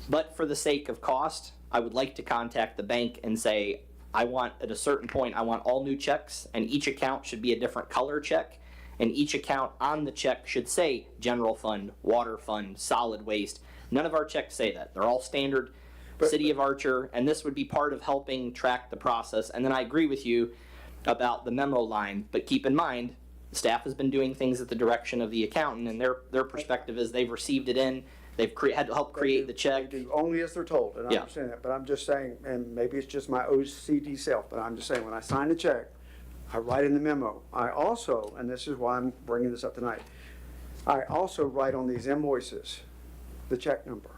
But for the sake of cost, I would like to contact the bank and say, I want, at a certain point, I want all new checks, and each account should be a different color check. And each account on the check should say general fund, water fund, solid waste. None of our checks say that. They're all standard City of Archer, and this would be part of helping track the process. And then I agree with you about the memo line, but keep in mind, staff has been doing things at the direction of the accountant, and their perspective is they've received it in, they've had to help create the check. They do only as they're told, and I Yeah. understand that, but I'm just saying, and maybe it's just my OCD self, but I'm just saying, when I sign the check, I write in the memo. I also, and this is why I'm bringing this up tonight, I also write on these invoices the check number.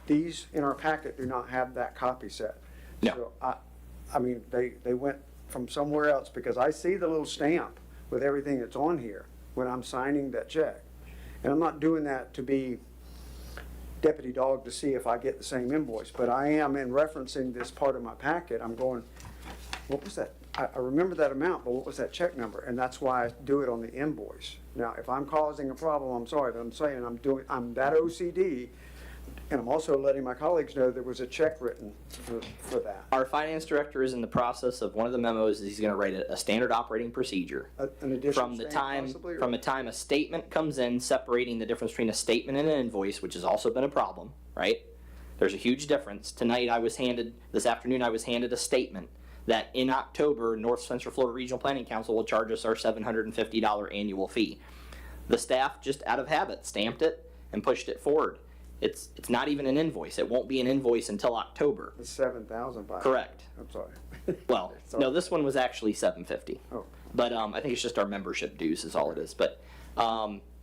These in our packet do not have that copy set. No. So I mean, they went from somewhere else, because I see the little stamp with everything that's on here when I'm signing that check. And I'm not doing that to be deputy dog to see if I get the same invoice, but I am, in referencing this part of my packet, I'm going, what was that? I remember that amount, but what was that check number? And that's why I do it on the invoice. Now, if I'm causing a problem, I'm sorry, but I'm saying I'm that OCD, and I'm also letting my colleagues know there was a check written for that. Our finance director is in the process of, one of the memos is he's gonna write a standard operating procedure. An additional From the stamp time, possibly, or- from the time a statement comes in, separating the difference between a statement and an invoice, which has also been a problem, right? There's a huge difference. This afternoon I was handed a statement that in October, North Central Florida Regional Planning Council will charge us our $750 annual fee. The staff, just out of habit, stamped it and pushed it forward. It's not even an invoice. It won't be an invoice until October. The 7,000 by. Correct. I'm sorry. Well, Sorry. no, this one was actually $750. Oh. But I think it's just our membership dues is all it is. But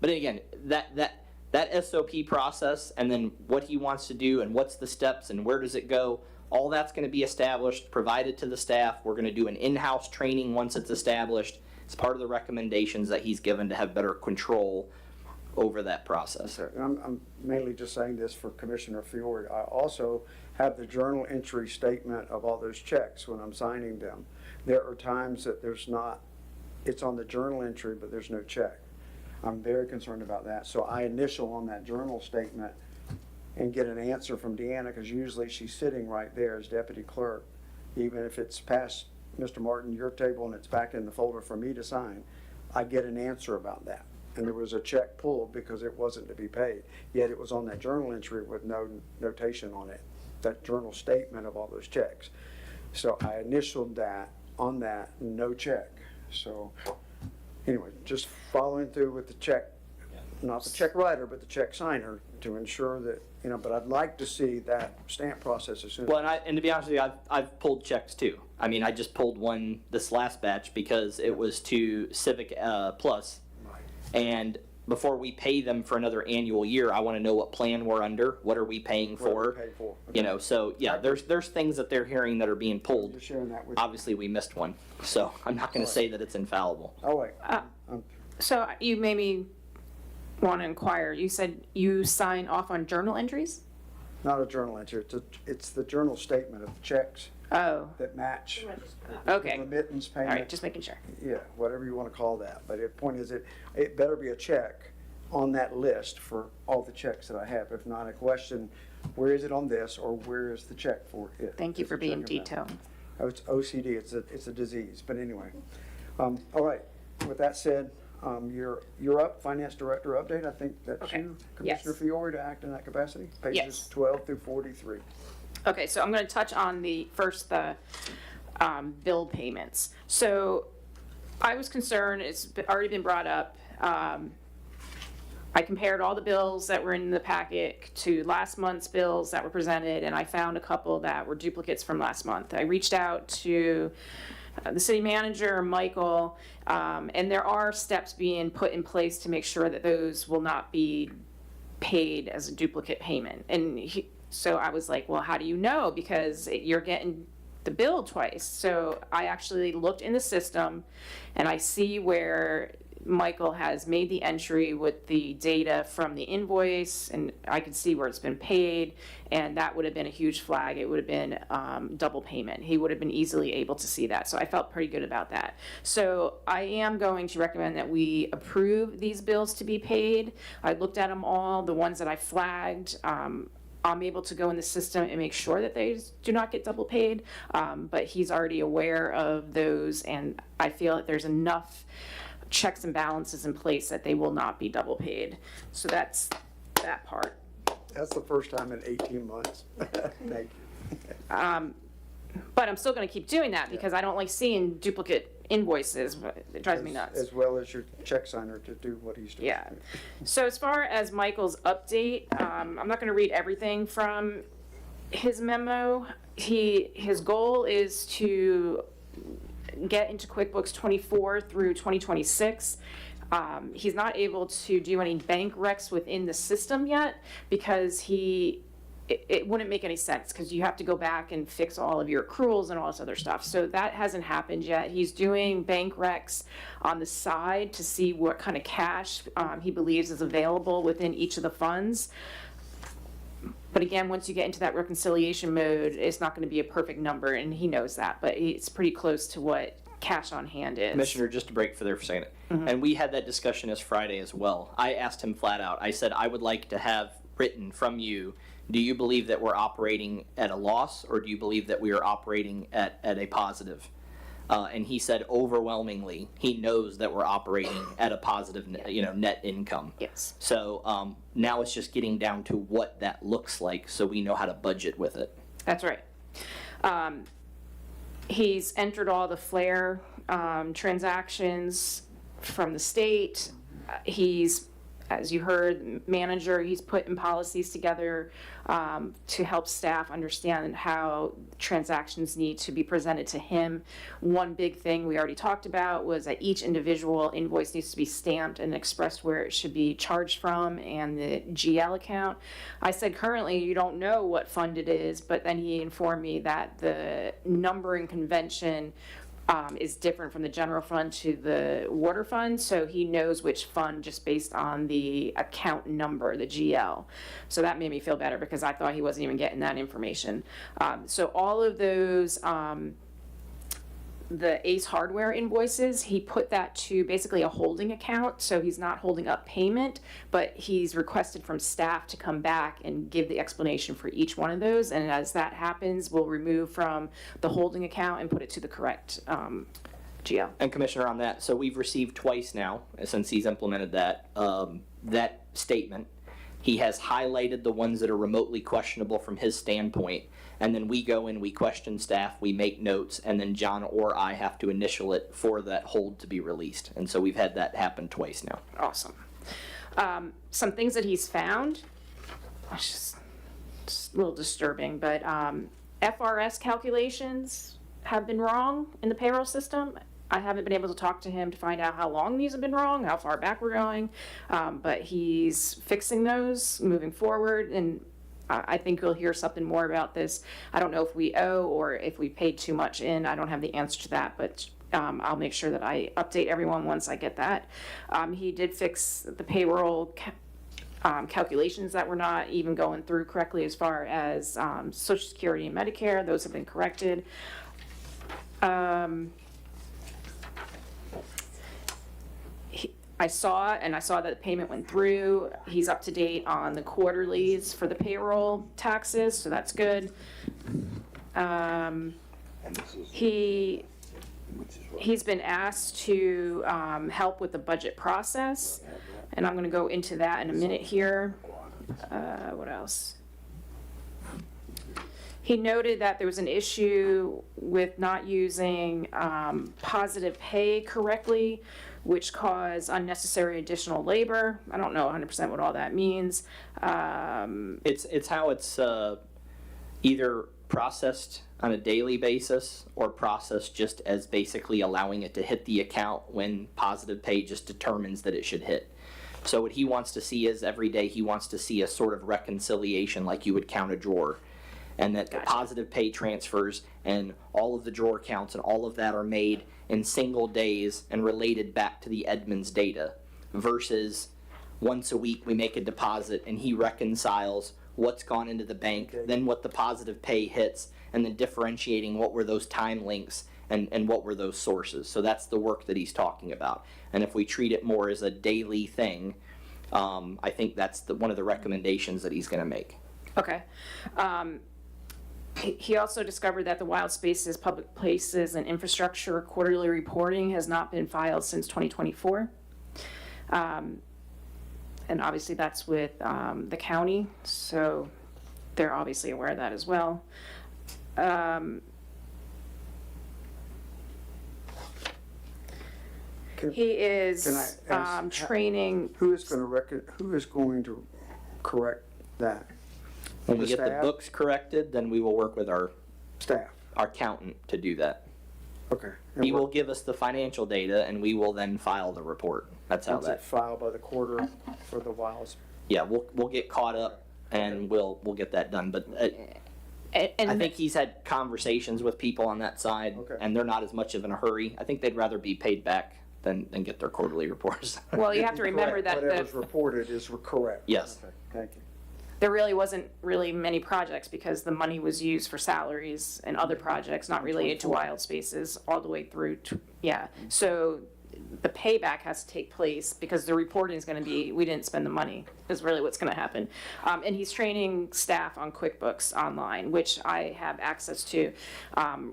again, that SOP process, and then what he wants to do and what's the steps and where does it go, all that's going to be established, provided to the staff. We're going to do an in-house training once it's established. It's part of the recommendations that he's given to have better control over that process. And I'm mainly just saying this for Commissioner Fiore. I also have the journal entry statement of all those checks when I'm signing them. There are times that it's on the journal entry, but there's no check. I'm very concerned about that. So I initial on that journal statement and get an answer from Deanna, because usually she's sitting right there as deputy clerk. Even if it's past Mr. Martin, your table, and it's back in the folder for me to sign, I get an answer about that. And there was a check pulled because it wasn't to be paid. Yet it was on that journal entry with no notation on it, that journal statement of all those checks. So I initialed that, on that, no check. So anyway, just following through with the check not the check writer, but the check signer, to ensure that, you know, but I'd like to see that stamp process as soon as. Well, and to be honest with you, I've pulled checks too. I mean, I just pulled one this last batch because it was to Civic Plus, and before we pay them for another annual year, I want to know what plan we're under, what are we paying What for, we pay for. you know. So yeah, there's things that they're hearing that are being pulled. Just sharing that with you. Obviously, we missed one, so I'm not going to say that it's infallible. Oh, wait. So you maybe want to inquire, you said you sign off on journal entries? Not a journal entry, it's the journal statement of checks Oh, that match okay. remittance All payment. right, just making sure. Yeah, whatever you want to call that. But the point is, it better be a check on that list for all the checks that I have. If not, a question, where is it on this, or where is the check for it? Thank you There's for a being check on that. detailed. Oh, it's OCD, it's a disease, but anyway. All right, with that said, you're up, Finance Director update. I think that's Okay. you, Yes. Commissioner Fiore, to act in that capacity? Yes. Pages 12 through 43. Okay, so I'm going to touch on the bill payments. So I was concerned, already been brought up. I compared all the bills that were in the packet to last month's bills that were presented, and I found a couple that were duplicates from last month. I reached out to the city manager, Michael, and there are steps being put in place to make sure that those will not be paid as a duplicate payment. And so I was like, well, how do you know? Because you're getting the bill twice. So I actually looked in the system, and I see where Michael has made the entry with the data from the invoice, and I could see where it's been paid, and that would have been a huge flag. It would have been double payment. He would have been easily able to see that. So I felt pretty good about that. So I am going to recommend that we approve these bills to be paid. I looked at them all, the ones that I flagged. I'm able to go in the system and make sure that they do not get double paid, but he's already aware of those, and I feel that there's enough checks and balances in place that they will not be double paid. So that's that part. That's the first time in 18 months. Thank you. But I'm still going to keep doing that because I don't like seeing duplicate invoices. It drives me nuts. As well as your check signer to do what he's doing. Yeah. So as far as Michael's update, I'm not going to read everything from his memo. His goal is to get into QuickBooks 24 through 2026. He's not able to do any bank recs within the system yet because it wouldn't make any sense because you have to go back and fix all of your accruals and all this other stuff. So that hasn't happened yet. He's doing bank recs on the side to see what kind of cash he believes is available within each of the funds. But again, once you get into that reconciliation mode, it's not going to be a perfect number, and he knows that, but it's pretty close to what cash on hand is. Commissioner, just to break for there for a second, and we had that discussion as Friday as well. I asked him flat out, I said, I would like to have written from you, do you believe that we're operating at a loss, or do you believe that we are operating at a positive? And he said overwhelmingly, he knows that we're operating at a positive, net income. Yes. So now it's just getting down to what that looks like so we know how to budget with it. That's right. He's entered all the FLAIR transactions from the state. He's, as you heard, manager, he's putting policies together to help staff understand how transactions need to be presented to him. One big thing we already talked about was that each individual invoice needs to be stamped and expressed where it should be charged from and the GL account. I said currently you don't know what fund it is, but then he informed me that the numbering convention is different from the general fund to the water fund, so he knows which fund just based on the account number, the GL. So that made me feel better because I thought he wasn't even getting that information. So all of those, the Ace Hardware invoices, he put that to basically a holding account, so he's not holding up payment, but he's requested from staff to come back and give the explanation for each one of those, and as that happens, we'll remove from the holding account and put it to the correct GL. And Commissioner, on that, so we've received twice now, since he's implemented that, that statement. He has highlighted the ones that are remotely questionable from his standpoint, and then we go in, we question staff, we make notes, and then John or I have to initial it for that hold to be released. And so we've had that happen twice now. Awesome. Some things that he's found, it's just a little disturbing, but FRS calculations have been wrong in the payroll system. I haven't been able to talk to him to find out how long these have been wrong, how far back we're going, but he's fixing those moving forward, and I think you'll hear something more about this. I don't know if we owe or if we paid too much in. I don't have the answer to that, but I'll make sure that I update everyone once I get that. He did fix the payroll calculations that were not even going through correctly as far as Social Security and Medicare. Those have been corrected. I saw that the payment went through. He's up to date on the quarterlies for the payroll taxes, so that's good. He's been asked to help with the budget process, and I'm going to go into that in a minute here. What else? He noted that there was an issue with not using positive pay correctly, which caused unnecessary additional labor. I don't know 100% what all that means. It's how it's either processed on a daily basis or processed just as basically allowing it to hit the account when positive pay just determines that it should hit. So what he wants to see is every day he wants to see a sort of reconciliation like you would count a drawer. And that the positive pay transfers and all of the drawer counts and all of that are made in single days and related back to the Edmunds data versus once a week we make a deposit and he reconciles what's gone into the bank, then what the positive pay hits, and then differentiating what were those time links and what were those sources. So that's the work that he's talking about. And if we treat it more as a daily thing, I think that's one of the recommendations that he's going to make. Okay. He also discovered that the Wild Spaces, Public Places, and Infrastructure quarterly reporting has not been filed since 2024. And obviously that's with the county, so they're obviously aware of that as well. He is can I ask, training. Who is going to correct that? When we The get the staff? books corrected, then we will work with our Staff. accountant to do that. Okay. He will give us the financial data and we will then file the report. That's how Once that, it's filed by the quarter for the Wilds. yeah, we'll get caught up and we'll get that done. But I think he's had conversations with people on that side Okay. and they're not as much of in a hurry. I think they'd rather be paid back than get their quarterly reports. Well, you have to remember that Whatever's reported is correct. Yes. Okay, thank you. there really wasn't really many projects because the money was used for salaries and other projects not related to Wild Spaces all the way through to, yeah. So the payback has to take place because the reporting is going to be, we didn't spend the money, is really what's going to happen. And he's training staff on QuickBooks Online, which I have access to,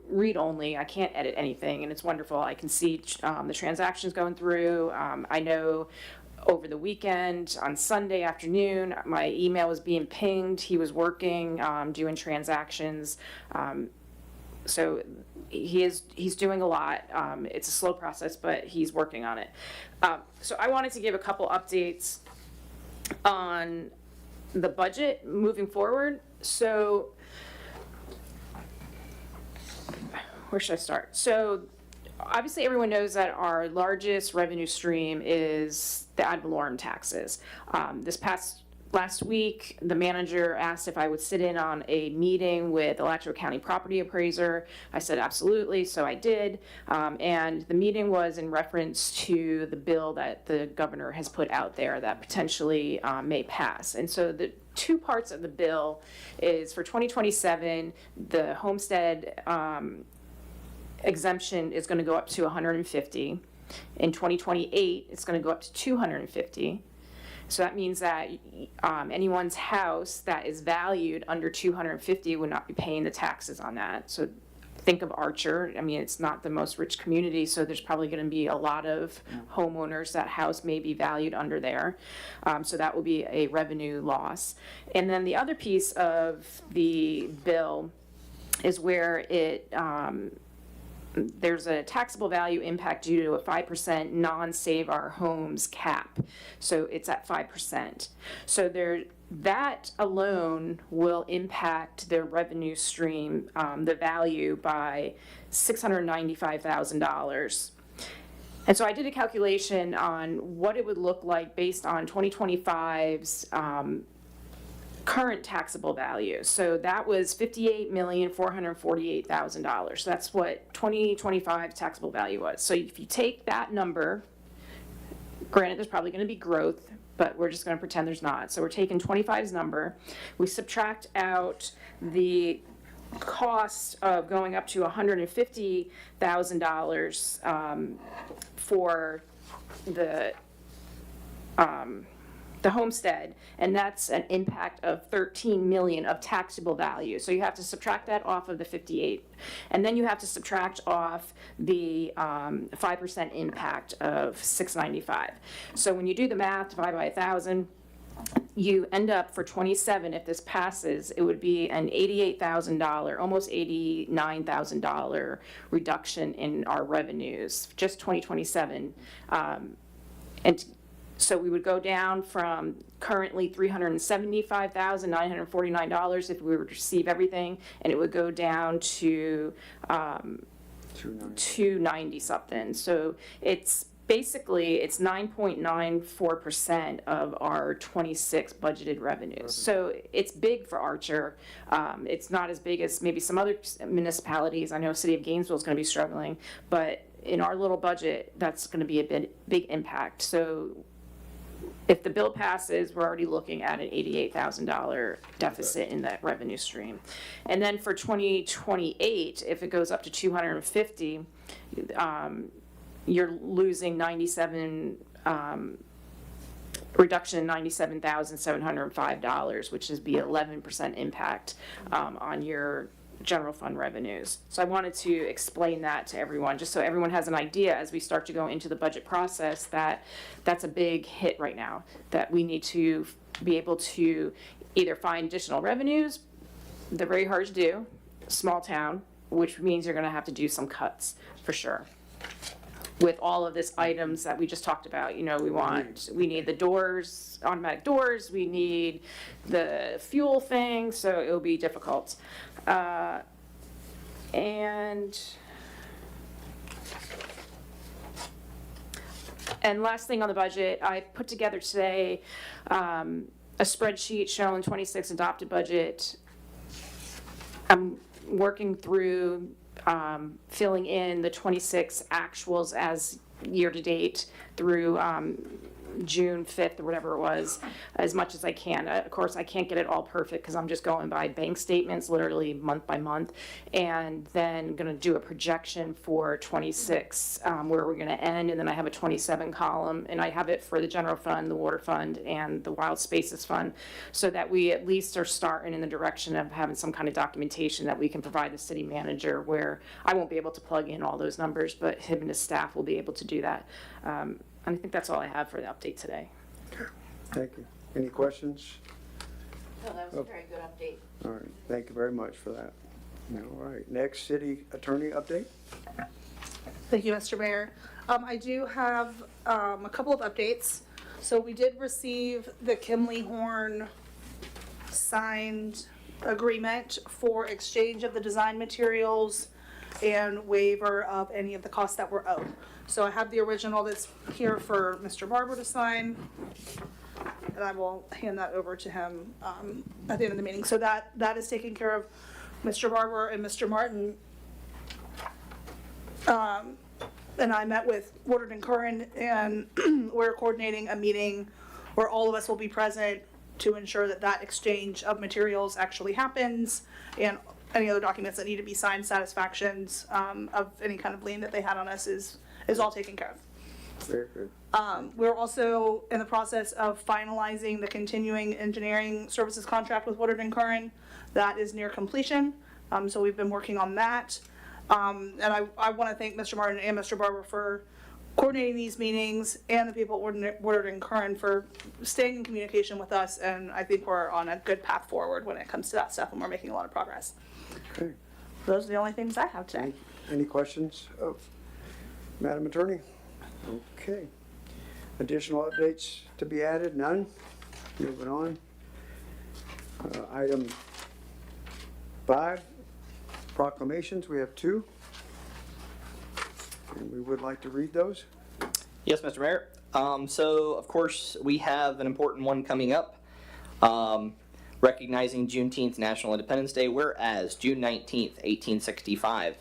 read only. I can't edit anything, and it's wonderful. I can see the transactions going through. I know over the weekend, on Sunday afternoon, my email was being pinged. He was working, doing transactions. So he's doing a lot. It's a slow process, but he's working on it. So I wanted to give a couple updates on the budget moving forward. So where should I start? So obviously everyone knows that our largest revenue stream is the ad valorem taxes. Last week, the manager asked if I would sit in on a meeting with Alachua County property appraiser. I said absolutely, so I did. And the meeting was in reference to the bill that the governor has put out there that potentially may pass. And so the two parts of the bill is for 2027, the homestead exemption is going to go up to 150. In 2028, it's going to go up to 250. So that means that anyone's house that is valued under 250 would not be paying the taxes on that. So think of Archer. I mean, it's not the most rich community, so there's probably going to be a lot of homeowners that house may be valued under there. So that will be a revenue loss. And then the other piece of the bill is where it there's a taxable value impact due to a 5% non-save our homes cap. So it's at 5%. So that alone will impact their revenue stream, the value, by $695,000. And so I did a calculation on what it would look like based on 2025's current taxable value. So that was $58,448,000. So that's what 2025 taxable value was. So if you take that number, granted there's probably going to be growth, but we're just going to pretend there's not. So we're taking 25's number, we subtract out the cost of going up to $150,000 for the homestead, and that's an impact of 13 million of taxable value. So you have to subtract that off of the 58, and then you have to subtract off the 5% impact of 695. So when you do the math, divide by 1,000, you end up for 27, if this passes, it would be an $88,000, almost $89,000 reduction in our revenues, just 2027. And so we would go down from currently $375,949 if we were to receive everything, and it would go down to 290 something. So it's basically, it's 9.94% of our 26 budgeted revenues. So it's big for Archer. It's not as big as maybe some other municipalities. I know City of Gainesville is going to be struggling, but in our little budget, that's going to be a big impact. So if the bill passes, we're already looking at an $88,000 deficit in that revenue stream. And then for 2028, if it goes up to 250, you're losing reduction in $97,705, which is be 11% impact on your general fund revenues. So I wanted to explain that to everyone, just so everyone has an idea as we start to go into the budget process, that that's a big hit right now, that we need to be able to either find additional revenues. They're very hard to do, small town, which means you're going to have to do some cuts for sure. With all of this items that we just talked about, we need the doors, automatic doors, we need the fuel thing, so it'll be difficult. And last thing on the budget, I put together today a spreadsheet showing 26 adopted budget. I'm working through filling in the 26 actuals as year-to-date through June 5th or whatever it was, as much as I can. Of course, I can't get it all perfect because I'm just going by bank statements, literally month by month, and then going to do a projection for 26, where we're going to end, and then I have a 27 column, and I have it for the general fund, the water fund, and the wild spaces fund, so that we at least are starting in the direction of having some kind of documentation that we can provide the city manager, where I won't be able to plug in all those numbers, but him and his staff will be able to do that. I think that's all I have for the update today. Thank you. Any questions? No, that was a very good update. All right, thank you very much for that. All right, next, city attorney update. Thank you, Mr. Mayor. I do have a couple of updates. So we did receive the Kimley Horn signed agreement for exchange of the design materials and waiver of any of the costs that were owed. So I have the original that's here for Mr. Barber to sign, and I will hand that over to him at the end of the meeting. So that is taken care of. Mr. Barber and Mr. Martin and I met with Woodard and Curran, and we're coordinating a meeting where all of us will be present to ensure that that exchange of materials actually happens, and any other documents that need to be signed, satisfactions of any kind of lien that they had on us is all taken care of. Very good. We're also in the process of finalizing the continuing engineering services contract with Woodard and Curran. That is near completion, so we've been working on that. And I want to thank Mr. Martin and Mr. Barber for coordinating these meetings, and the people at Woodard and Curran for staying in communication with us, and I think we're on a good path forward when it comes to that stuff, and we're making a lot of progress. Okay. Those are the only things I have today. Any questions of Madam Attorney? Okay. Additional updates to be added? None? Moving on. Item 5, proclamations. We have 2. And we would like to read those. Yes, Mr. Mayor. So, of course, we have an important one coming up, recognizing Juneteenth National Independence Day, whereas June 19th, 1865,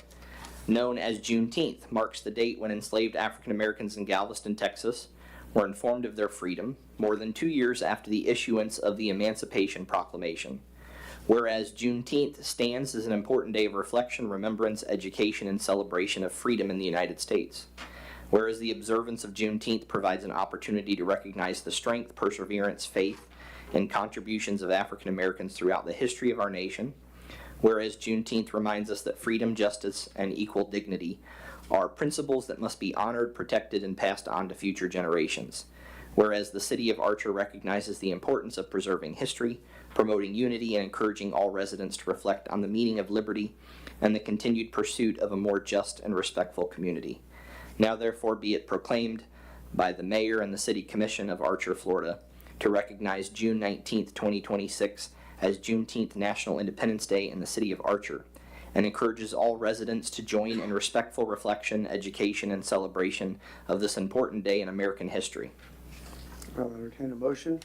known as Juneteenth, marks the date when enslaved African Americans in Galveston, Texas, were informed of their freedom more than 2 years after the issuance of the Emancipation Proclamation. Whereas Juneteenth stands as an important day of reflection, remembrance, education, and celebration of freedom in the United States. Whereas the observance of Juneteenth provides an opportunity to recognize the strength, perseverance, faith, and contributions of African Americans throughout the history of our nation. Whereas Juneteenth reminds us that freedom, justice, and equal dignity are principles that must be honored, protected, and passed on to future generations. Whereas the City of Archer recognizes the importance of preserving history, promoting unity, and encouraging all residents to reflect on the meaning of liberty and the continued pursuit of a more just and respectful community. Now therefore be it proclaimed by the Mayor and the City Commission of Archer, Florida, to recognize June 19th, 2026 as Juneteenth National Independence Day in the City of Archer, and encourages all residents to join in respectful reflection, education, and celebration of this important day in American history. I'll entertain a motion.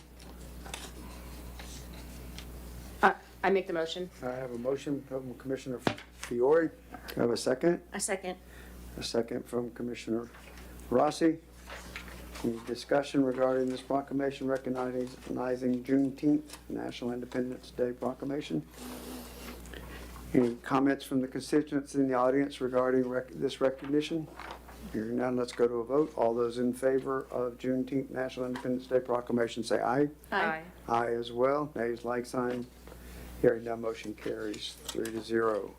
I make the motion. I have a motion from Commissioner Fiore. Do I have a second? A second. A second from Commissioner Rossi. Any discussion regarding this proclamation recognizing Juneteenth National Independence Day proclamation? Any comments from the constituents in the audience regarding this recognition? Hearing none, let's go to a vote. All those in favor of Juneteenth National Independence Day proclamation say aye. Aye. Aye as well. Nays, like sign. Hearing none, motion carries 3-0.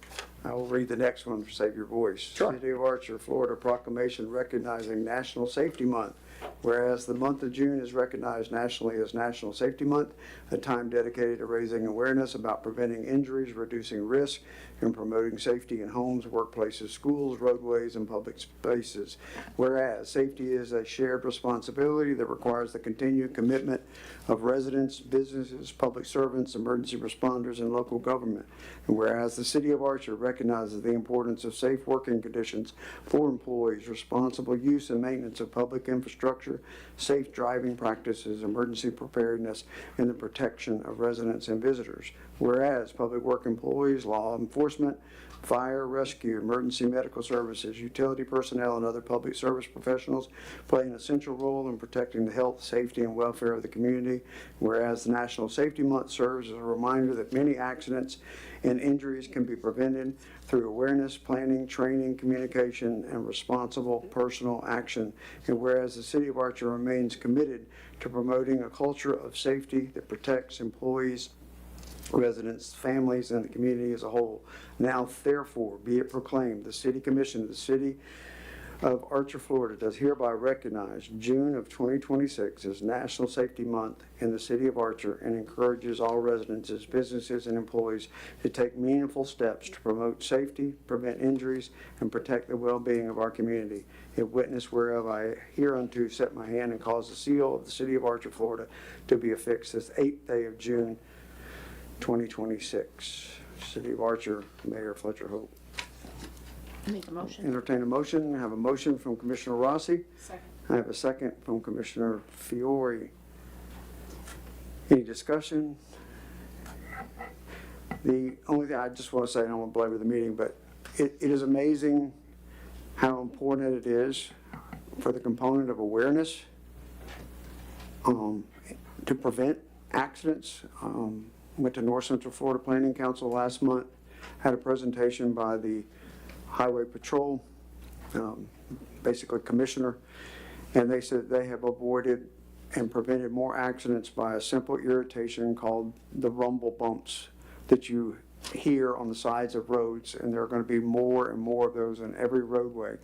I will read the next one for Save Your Voice. Sure. City of Archer, Florida proclamation recognizing National Safety Month. Whereas the month of June is recognized nationally as National Safety Month, a time dedicated to raising awareness about preventing injuries, reducing risk, and promoting safety in homes, workplaces, schools, roadways, and public spaces. Whereas safety is a shared responsibility that requires the continued commitment of residents, businesses, public servants, emergency responders, and local government. And whereas the City of Archer recognizes the importance of safe working conditions for employees, responsible use and maintenance of public infrastructure, safe driving practices, emergency preparedness, and the protection of residents and visitors. Whereas public work employees, law enforcement, fire, rescue, emergency medical services, utility personnel, and other public service professionals play an essential role in protecting the health, safety, and welfare of the community. Whereas the National Safety Month serves as a reminder that many accidents and injuries can be prevented through awareness, planning, training, communication, and responsible personal action. And whereas the City of Archer remains committed to promoting a culture of safety that protects employees, residents, families, and the community as a whole. Now, therefore, be it proclaimed, the City Commission of the City of Archer, Florida does hereby recognize June of 2026 as National Safety Month in the City of Archer and encourages all residents, businesses, and employees to take meaningful steps to promote safety, prevent injuries, and protect the well-being of our community. If witness whereof I hereunto set my hand and cause the seal of the City of Archer, Florida to be affixed this 8th day of June 2026. City of Archer, Mayor Fletcher Hope. I make the motion. Entertain a motion. I have a motion from Commissioner Rossi. Second. I have a second from Commissioner Fiore. Any discussion? The only thing I just want to say, I don't want to belabor the meeting, but it is amazing how important it is for the component of awareness to prevent accidents. Went to North Central Florida Planning Council last month, had a presentation by the Highway Patrol, basically commissioner, and they said they have avoided and prevented more accidents by a simple irritation called the rumble bumps that you hear on the sides of roads, and there are going to be more and more of those in every roadway,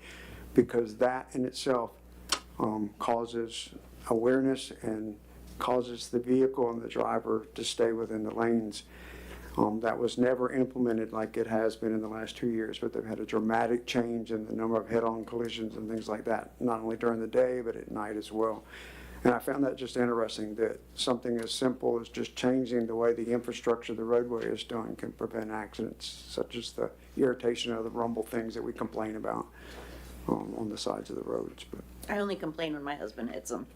because that in itself causes awareness and causes the vehicle and the driver to stay within the lanes. That was never implemented like it has been in the last 2 years, but they've had a dramatic change in the number of head-on collisions and things like that, not only during the day, but at night as well. And I found that just interesting, that something as simple as just changing the way the infrastructure of the roadway is done can prevent accidents, such as the irritation of the rumble things that we complain about on the sides of the roads. But I only complain when my husband hits them.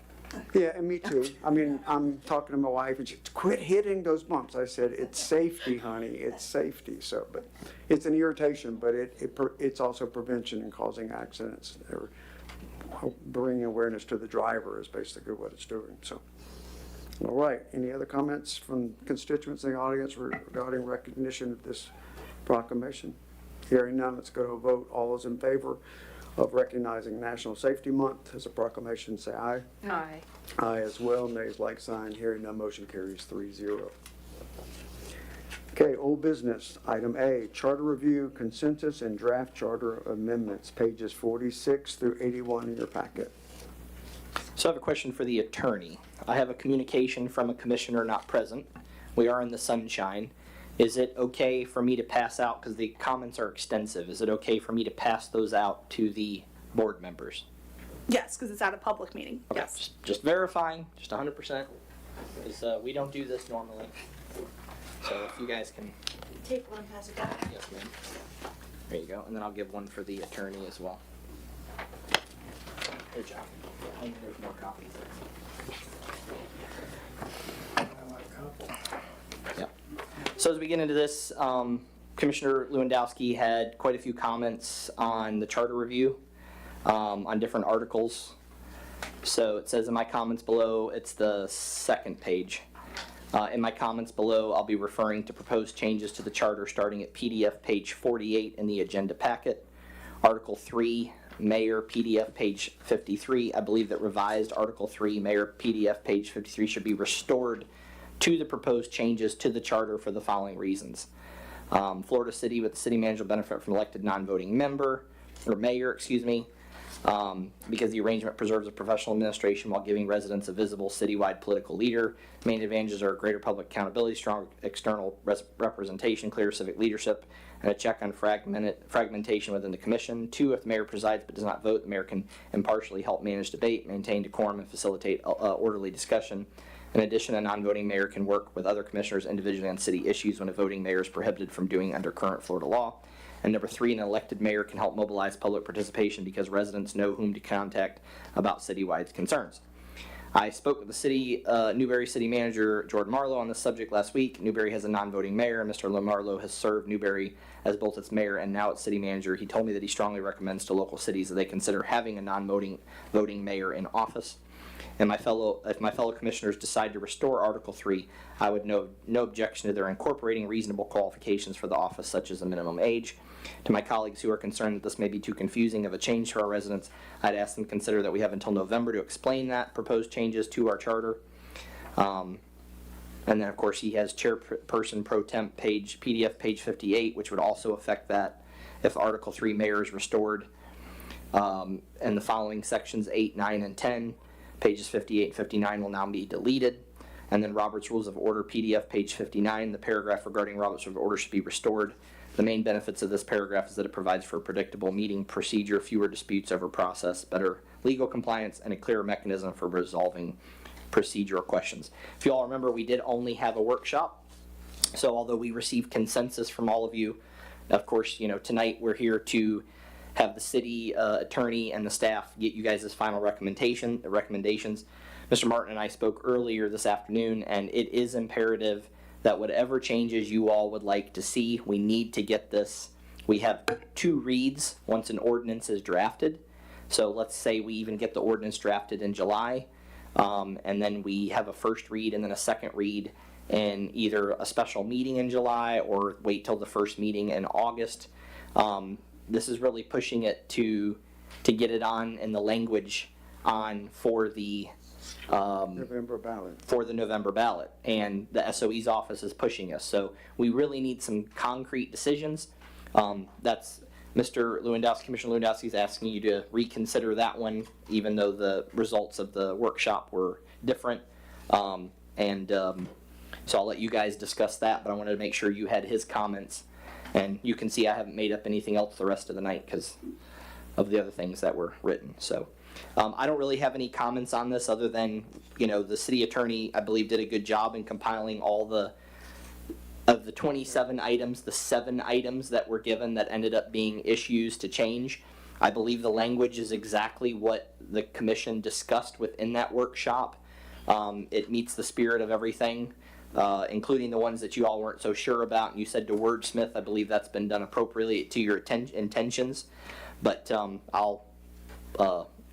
yeah, and me too. I mean, I'm talking to my wife and she, quit hitting those bumps. I said, it's safety, honey, it's safety. So, but it's an irritation, but it's also prevention in causing accidents. Or bringing awareness to the driver is basically what it's doing, so. All right, any other comments from constituents in the audience regarding recognition of this proclamation? Hearing none, let's go to a vote. All those in favor of recognizing National Safety Month as a proclamation, say aye. Aye. Aye as well, nays like sign. Hearing none, motion carries 3-0. Okay, old business, item A, charter review, consensus, and draft charter amendments, pages 46 through 81 in your packet. So I have a question for the attorney. I have a communication from a commissioner not present. We are in the sunshine. Is it okay for me to pass out, because the comments are extensive, is it okay for me to pass those out to the board members? Yes, because it's at a public meeting. Okay, Yes. just verifying, just 100%, because we don't do this normally. So if you guys can. Take one, pass it down. Yes, ma'am. There you go, and then I'll give one for the attorney as well. Good job. I think there's more copies there. Yeah. So as we get into this, Commissioner Lewandowski had quite a few comments on the charter review, on different articles. So it says in my comments below, it's the second page. In my comments below, I'll be referring to proposed changes to the charter starting at PDF page 48 in the agenda packet. Article 3, Mayor, PDF page 53. I believe that revised Article 3, Mayor, PDF page 53 should be restored to the proposed changes to the charter for the following reasons. Florida City with the city manager will benefit from elected non-voting member, or mayor, excuse me, because the arrangement preserves a professional administration while giving residents a visible citywide political leader. Main advantages are greater public accountability, strong external representation, clear civic leadership, and a check on fragmentation within the commission. 2, if the mayor presides but does not vote, the mayor can impartially help manage debate, maintain decorum, and facilitate orderly discussion. In addition, a non-voting mayor can work with other commissioners individually on city issues when a voting mayor is prohibited from doing under current Florida law. And number 3, an elected mayor can help mobilize public participation because residents know whom to contact about citywide concerns. I spoke with the city, Newberry City Manager Jordan Marlowe on this subject last week. Newberry has a non-voting mayor, and Mr. Marlowe has served Newberry as both its mayor and now its city manager. He told me that he strongly recommends to local cities that they consider having a non-voting mayor in office. And if my fellow commissioners decide to restore Article 3, I would no objection to their incorporating reasonable qualifications for the office, such as a minimum age. To my colleagues who are concerned that this may be too confusing of a change to our residents, I'd ask them to consider that we have until November to explain that proposed changes to our charter. And then, of course, he has chairperson pro temp PDF page 58, which would also affect that if Article 3 mayor is restored. And the following sections 8, 9, and 10, pages 58 and 59 will now be deleted. And then Robert's Rules of Order PDF page 59, the paragraph regarding Robert's Rules of Order should be restored. The main benefits of this paragraph is that it provides for a predictable meeting procedure, fewer disputes over process, better legal compliance, and a clearer mechanism for resolving procedural questions. If you all remember, we did only have a workshop. So although we received consensus from all of you, of course, tonight we're here to have the city attorney and the staff get you guys' final recommendations. Mr. Martin and I spoke earlier this afternoon, and it is imperative that whatever changes you all would like to see, we need to get this. We have 2 reads once an ordinance is drafted. So let's say we even get the ordinance drafted in July, and then we have a first read and then a second read in either a special meeting in July or wait till the first meeting in August. This is really pushing it to get it on in the language on for the November ballot. For the November ballot, and the SOE's office is pushing us. So we really need some concrete decisions. That's Mr. Lewandowski, Commissioner Lewandowski is asking you to reconsider that one, even though the results of the workshop were different. So I'll let you guys discuss that, but I wanted to make sure you had his comments. And you can see I haven't made up anything else the rest of the night because of the other things that were written. So I don't really have any comments on this other than, the city attorney, I believe, did a good job in compiling all of the 27 items, the 7 items that were given that ended up being issues to change. I believe the language is exactly what the commission discussed within that workshop. It meets the spirit of everything, including the ones that you all weren't so sure about. You said to wordsmith, I believe that's been done appropriately to your intentions. But I'll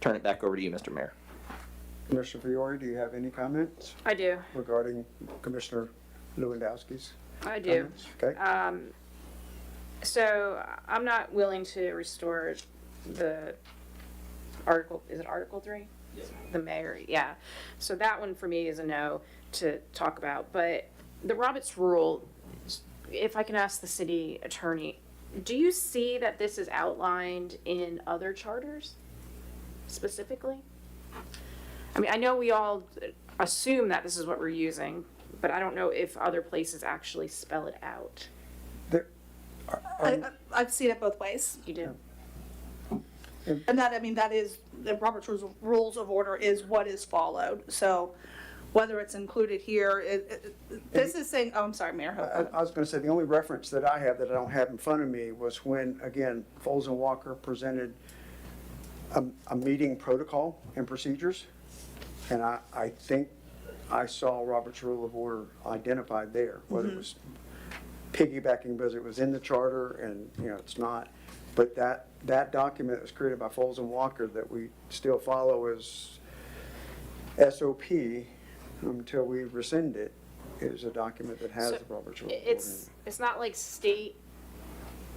turn it back over to you, Mr. Mayor. Commissioner Fiore, do you have any comments I do, regarding Commissioner Lewandowski's I do. comments? Okay. So I'm not willing to restore the article, is it Article 3? Yes. The mayor, yeah. So that one for me is a no to talk about. But the Roberts Rule, if I can ask the city attorney, do you see that this is outlined in other charters specifically? I mean, I know we all assume that this is what we're using, but I don't know if other places actually spell it out. I've seen it both ways. You do? And that, I mean, that is, the Robert's Rules of Order is what is followed. So whether it's included here, this is saying, oh, I'm sorry, Mayor. I was going to say, the only reference that I have that I don't have in front of me was when, again, Foles and Walker presented a meeting protocol and procedures. And I think I saw Robert's Rule of Order identified there, whether it was piggybacking because it was in the charter and, it's not. But that document that was created by Foles and Walker that we still follow as SOP until we rescind it is a document that has So the Robert's Rule of Order. It's not like state,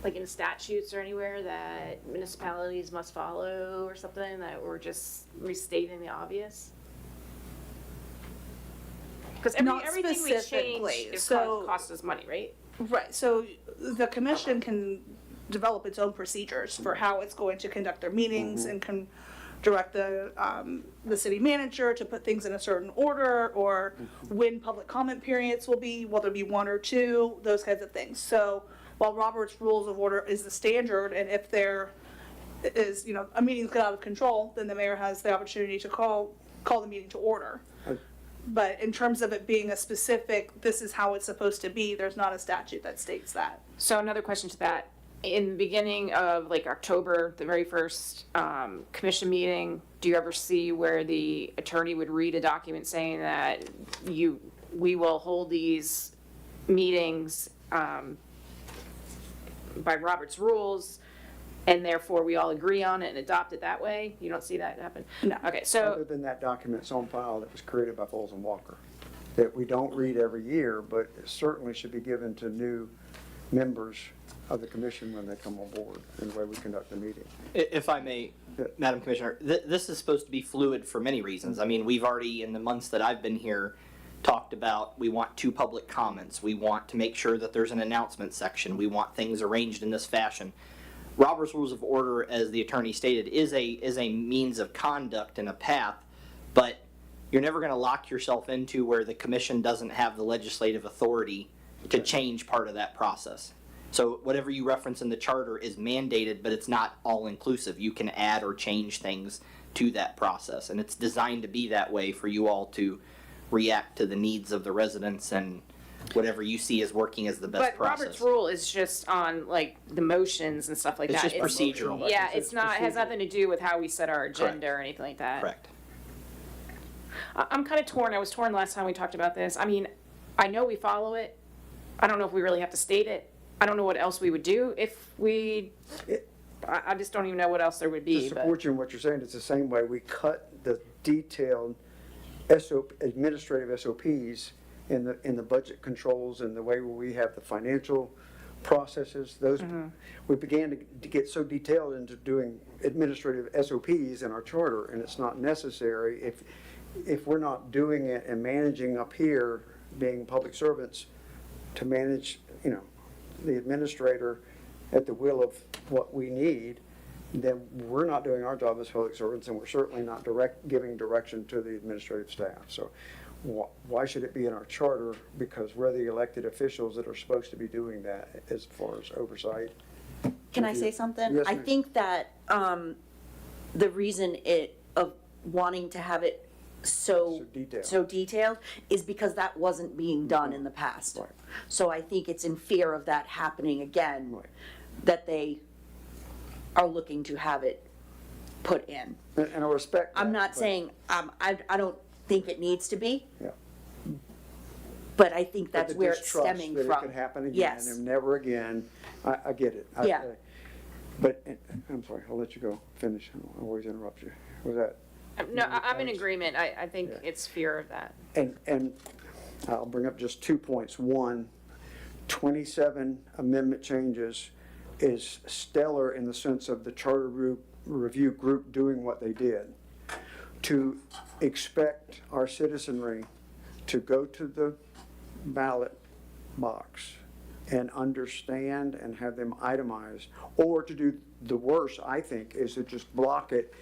like in statutes or anywhere that municipalities must follow or something, that we're just restating the obvious? Because Not everything we specifically. change is So- costs us money, right? Right, so the commission can develop its own procedures for how it's going to conduct their meetings and can direct the city manager to put things in a certain order, or when public comment periods will be, will there be 1 or 2, those kinds of things. So while Robert's Rules of Order is the standard, and if there is, a meeting's got out of control, then the mayor has the opportunity to call the meeting to order. But in terms of it being a specific, this is how it's supposed to be, there's not a statute that states that. So another question to that. In the beginning of like October, the very first commission meeting, do you ever see where the attorney would read a document saying that we will hold these meetings by Robert's rules, and therefore we all agree on it and adopt it that way? You don't see that happen? No. Okay, so. Other than that document's on file that was created by Foles and Walker, that we don't read every year, but it certainly should be given to new members of the commission when they come on board in the way we conduct the meeting. If I may, Madam Commissioner, this is supposed to be fluid for many reasons. I mean, we've already, in the months that I've been here, talked about we want 2 public comments. We want to make sure that there's an announcement section. We want things arranged in this fashion. Robert's Rules of Order, as the attorney stated, is a means of conduct and a path, but you're never going to lock yourself into where the commission doesn't have the legislative authority to change part of that process. So whatever you reference in the charter is mandated, but it's not all-inclusive. You can add or change things to that process, and it's designed to be that way for you all to react to the needs of the residents and whatever you see as working as the best But process. Robert's rule is just on like the motions and stuff like It's that. just procedural. Yeah, It's it's not, it has procedural. nothing to do with how we set our agenda Correct. or anything like that. Correct. I'm kind of torn. I was torn last time we talked about this. I mean, I know we follow it. I don't know if we really have to state it. I don't know what else we would do if we, I just don't even know what else there would To be, but. support you in what you're saying, it's the same way we cut the detailed administrative SOPs in the budget controls and the way where we have the financial processes. Those we began to get so detailed into doing administrative SOPs in our charter, and it's not necessary if we're not doing it and managing up here, being public servants, to manage, the administrator at the will of what we need, then we're not doing our job as public servants, and we're certainly not giving direction to the administrative staff. So why should it be in our charter? Because we're the elected officials that are supposed to be doing that as far as oversight. Can I say something? Yes, I ma'am. think that the reason of wanting to have it so detailed is because that wasn't being done in the past. Right. So I think it's in fear of that happening again, Right. that they are looking to have it put in. And I respect that. I'm not but- saying, I don't think it needs to be, Yeah. but I think But that's the where it's distrust stemming that from. it could happen again Yes. and never again. I get it. Yeah. But, I'm sorry, I'll let you go finish. I always interrupt you. Was that? No, I'm in agreement. I think Yeah. it's fear of that. And I'll bring up just 2 points. One, 27 amendment changes is stellar in the sense of the charter review group doing what they did. To expect our citizenry to go to the ballot box and understand and have them itemized, or to do the worst, I think, is to just block it.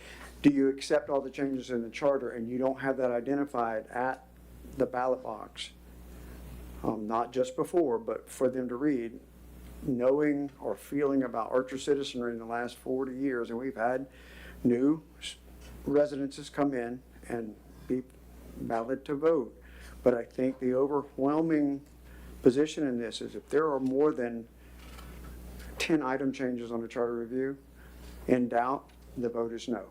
Do you accept all the changes in the charter and you don't have that identified at the ballot box? Not just before, but for them to read, knowing or feeling about Archer citizenry in the last 40 years, and we've had new residences come in and be valid to vote. But I think the overwhelming position in this is if there are more than 10 item changes on the charter review, in doubt, the vote is no.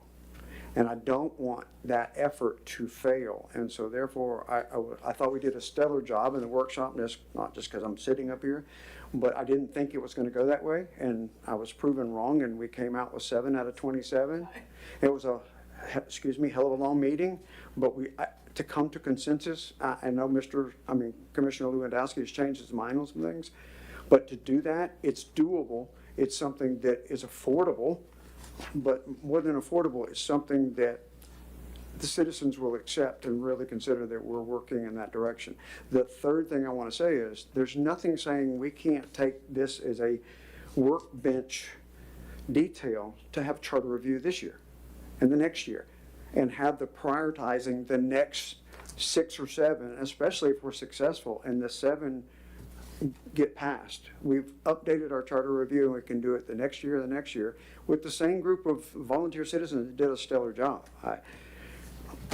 And I don't want that effort to fail. And so therefore, I thought we did a stellar job in the workshop, and that's not just because I'm sitting up here, but I didn't think it was going to go that way. And I was proven wrong, and we came out with 7 out of 27. It was hell of a long meeting, but to come to consensus, I know Commissioner Lewandowski has changed his mind on some things, but to do that, it's doable. It's something that is affordable. But more than affordable, it's something that the citizens will accept and really consider that we're working in that direction. The third thing I want to say is there's nothing saying we can't take this as a workbench detail to have charter review this year and the next year and have the prioritizing the next 6 or 7, especially if we're successful, and the 7 get passed. We've updated our charter review, and we can do it the next year, with the same group of volunteer citizens that did a stellar job. I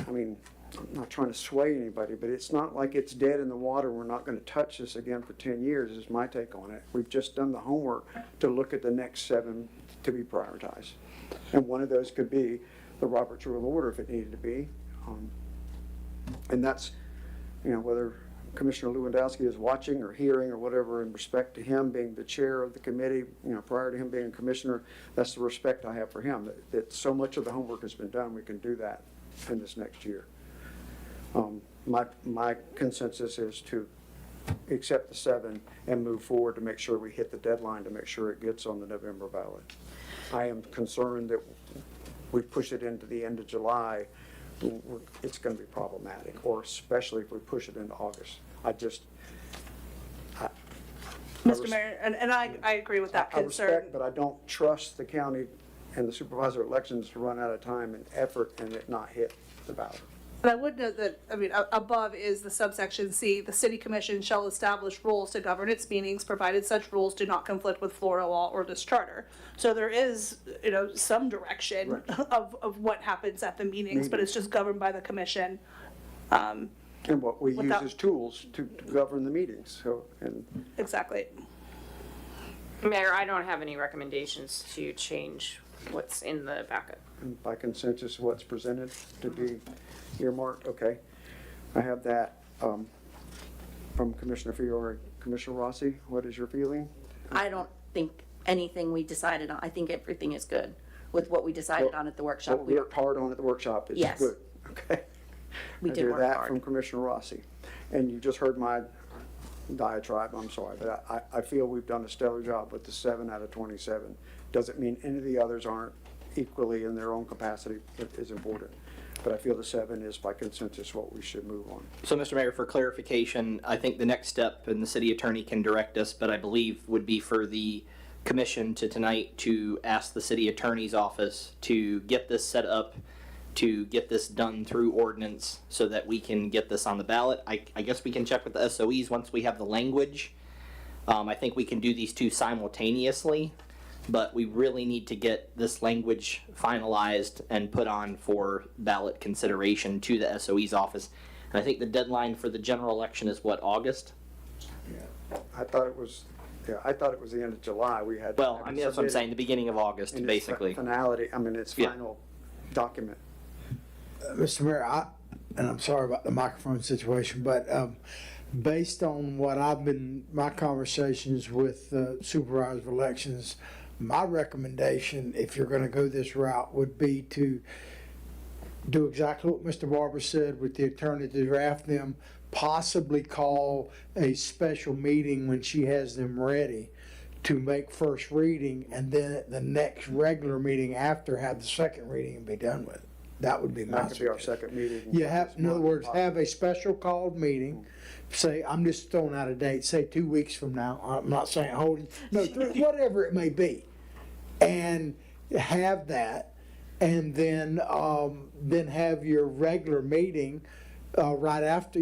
mean, I'm not trying to sway anybody, but it's not like it's dead in the water. We're not going to touch this again for 10 years is my take on it. We've just done the homework to look at the next 7 to be prioritized. And one of those could be the Robert's Rule of Order if it needed to be. And that's, whether Commissioner Lewandowski is watching or hearing or whatever, in respect to him being the chair of the committee, prior to him being a commissioner, that's the respect I have for him, that so much of the homework has been done, we can do that in this next year. My consensus is to accept the 7 and move forward to make sure we hit the deadline, to make sure it gets on the November ballot. I am concerned that we push it into the end of July, it's going to be problematic, or especially if we push it into August. Mr. Mayor, and I agree with that I concern. respect, but I don't trust the county and the supervisor elections to run out of time and effort and it not hit the ballot. But I would note that, above is the subsection C, the city commission shall establish rules to govern its meetings, provided such rules do not conflict with Florida law or this charter. So there is, some direction Right. of what happens at the meetings, but it's just governed by the commission. And what we use Without- as tools to govern the meetings, Exactly. Mayor, I don't have any recommendations to change what's in the backup. and by consensus, what's presented to be earmarked, okay. I have that from Commissioner Fiore. Commissioner Rossi, what is your feeling? I don't think anything we decided on, I think everything is good with what we decided on at the workshop. What we worked hard on at the workshop is Yes. good, okay? We I did hear work that hard. from Commissioner Rossi. And you just heard my diatribe, I'm sorry, but I feel we've done a stellar job with the 7 out of 27. Doesn't mean any of the others aren't equally in their own capacity, it is important. But I feel the 7 is by consensus what we should move on. So, Mr. Mayor, for clarification, I think the next step, and the city attorney can direct us, but I believe would be for the commission to tonight to ask the city attorney's office to get this set up to get this done through ordinance so that we can get this on the ballot. I guess we can check with the SOEs once we have the language. I think we can do these two simultaneously, but we really need to get this language finalized and put on for ballot consideration to the SOE's office. And I think the deadline for the general election is what, August? I thought it was the end of July. We had. Well, I mean, that's what I'm saying, the beginning of August, in its basically. Finality, I mean, its Yeah. final document. Mr. Mayor, and I'm sorry about the microphone situation, but based on what my conversations with supervisor of elections, my recommendation, if you're gonna go this route, would be to do exactly what Mr. Barber said with the attorney to draft them, possibly call a special meeting when she has them ready to make first reading, and then at the next regular meeting after, have the second reading and be done with it. That would be my That could be our suggestion. second meeting. You have, in other words, have a special called meeting, say, I'm just throwing out a date, say 2 weeks from now, I'm not saying holding, no, whatever it may be. And have that, and then have your regular meeting right after,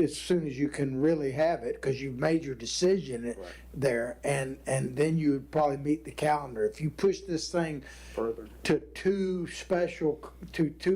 as soon as you can really have it, because you've made your decision there, and then you would probably meet the calendar. If you push this thing Further. to two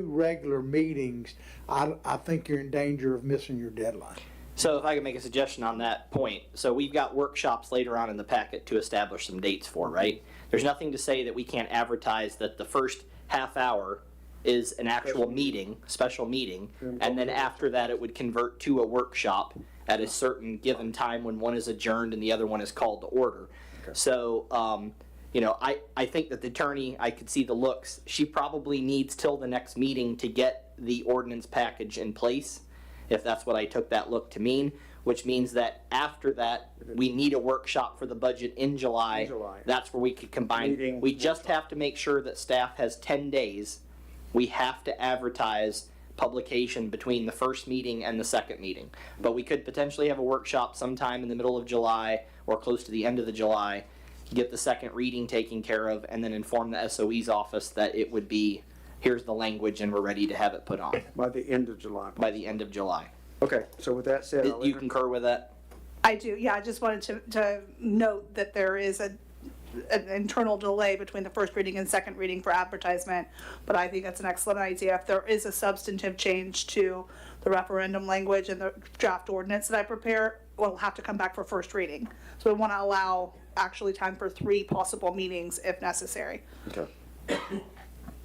regular meetings, I think you're in danger of missing your deadline. So if I can make a suggestion on that point, so we've got workshops later on in the packet to establish some dates for, right? There's nothing to say that we can't advertise that the first half hour is an actual meeting, special meeting, and then after that it would convert to a workshop at a certain given time when one is adjourned and the other one is called to order. So, I think that the attorney, I could see the looks, she probably needs till the next meeting to get the ordinance package in place, if that's what I took that look to mean, which means that after that, we need a workshop for the budget in July. That's where we could combine. Meeting, We just have to make sure that staff has 10 days. We have to advertise publication between the first meeting and the second meeting. But we could potentially have a workshop sometime in the middle of July or close to the end of the July, get the second reading taken care of, and then inform the SOE's office that it would be, here's the language and we're ready to have it put on By the end of July. by the end of July. Okay, so with that said, I'll You concur with that? I do, yeah, I just wanted to note that there is an internal delay between the first reading and second reading for advertisement, but I think that's an excellent idea. If there is a substantive change to the referendum language and the draft ordinance that I prepare, we'll have to come back for first reading. So we want to allow actually time for 3 possible meetings if necessary. Okay.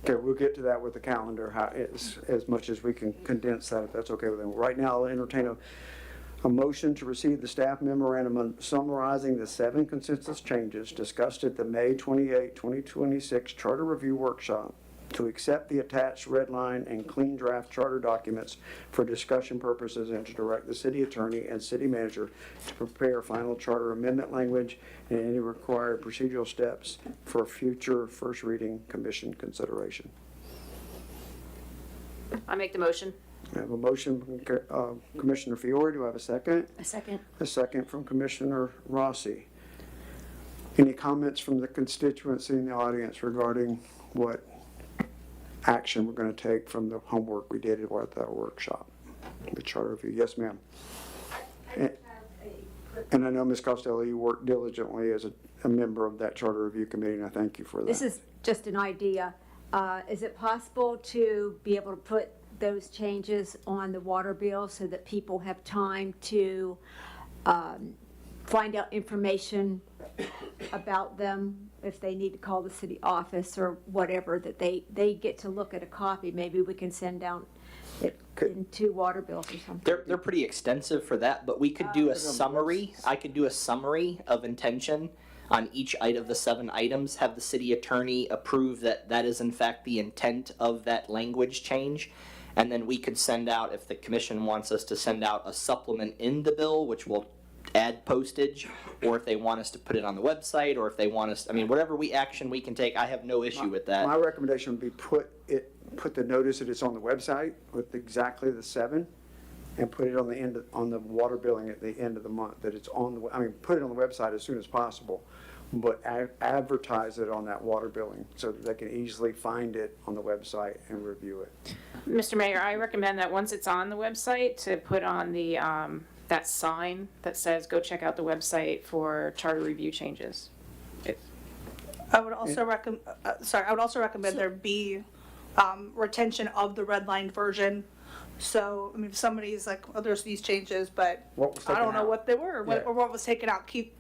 Okay, we'll get to that with the calendar, as much as we can condense that, if that's okay with them. Right now, I'll entertain a motion to receive the staff memorandum summarizing the 7 consensus changes discussed at the May 28, 2026 Charter Review Workshop, to accept the attached red line and clean draft charter documents for discussion purposes, and to direct the city attorney and city manager to prepare final charter amendment language and any required procedural steps for future first reading commission consideration. I make the motion. I have a motion from Commissioner Fiore. Do I have a second? A second. A second from Commissioner Rossi. Any comments from the constituency in the audience regarding what action we're going to take from the homework we did at that workshop, the charter review? Yes, ma'am. And I know, Ms. Costello, you worked diligently as a member of that charter review committee, and I thank you for that. This is just an idea. Is it possible to be able to put those changes on the water bill so that people have time to find out information about them, if they need to call the city office or whatever, that they get to look at a copy? Maybe we can send out it in 2 water bills or something. They're pretty extensive for that, but we could do a summary. I could do a summary of intention on each of the 7 items, have the city attorney approve that that is in fact the intent of that language change, and then we could send out, if the commission wants us to send out a supplement in the bill, which will add postage, or if they want us to put it on the website, or if they want us, whatever action we can take, I have no issue with that. My recommendation would be put the notice that it's on the website with exactly the 7, and put it on the end on the water billing at the end of the month, that it's on put it on the website as soon as possible. but advertise it on that water billing so that they can easily find it on the website and review it. Mr. Mayor, I recommend that once it's on the website, to put on the, that sign that says, go check out the website for charter review changes. I would also recommend there be retention of the redlined version. So, I mean, if somebody's like, oh, there's these changes, but What was I don't taken know out? what they were, Yeah. or what was taken out, keep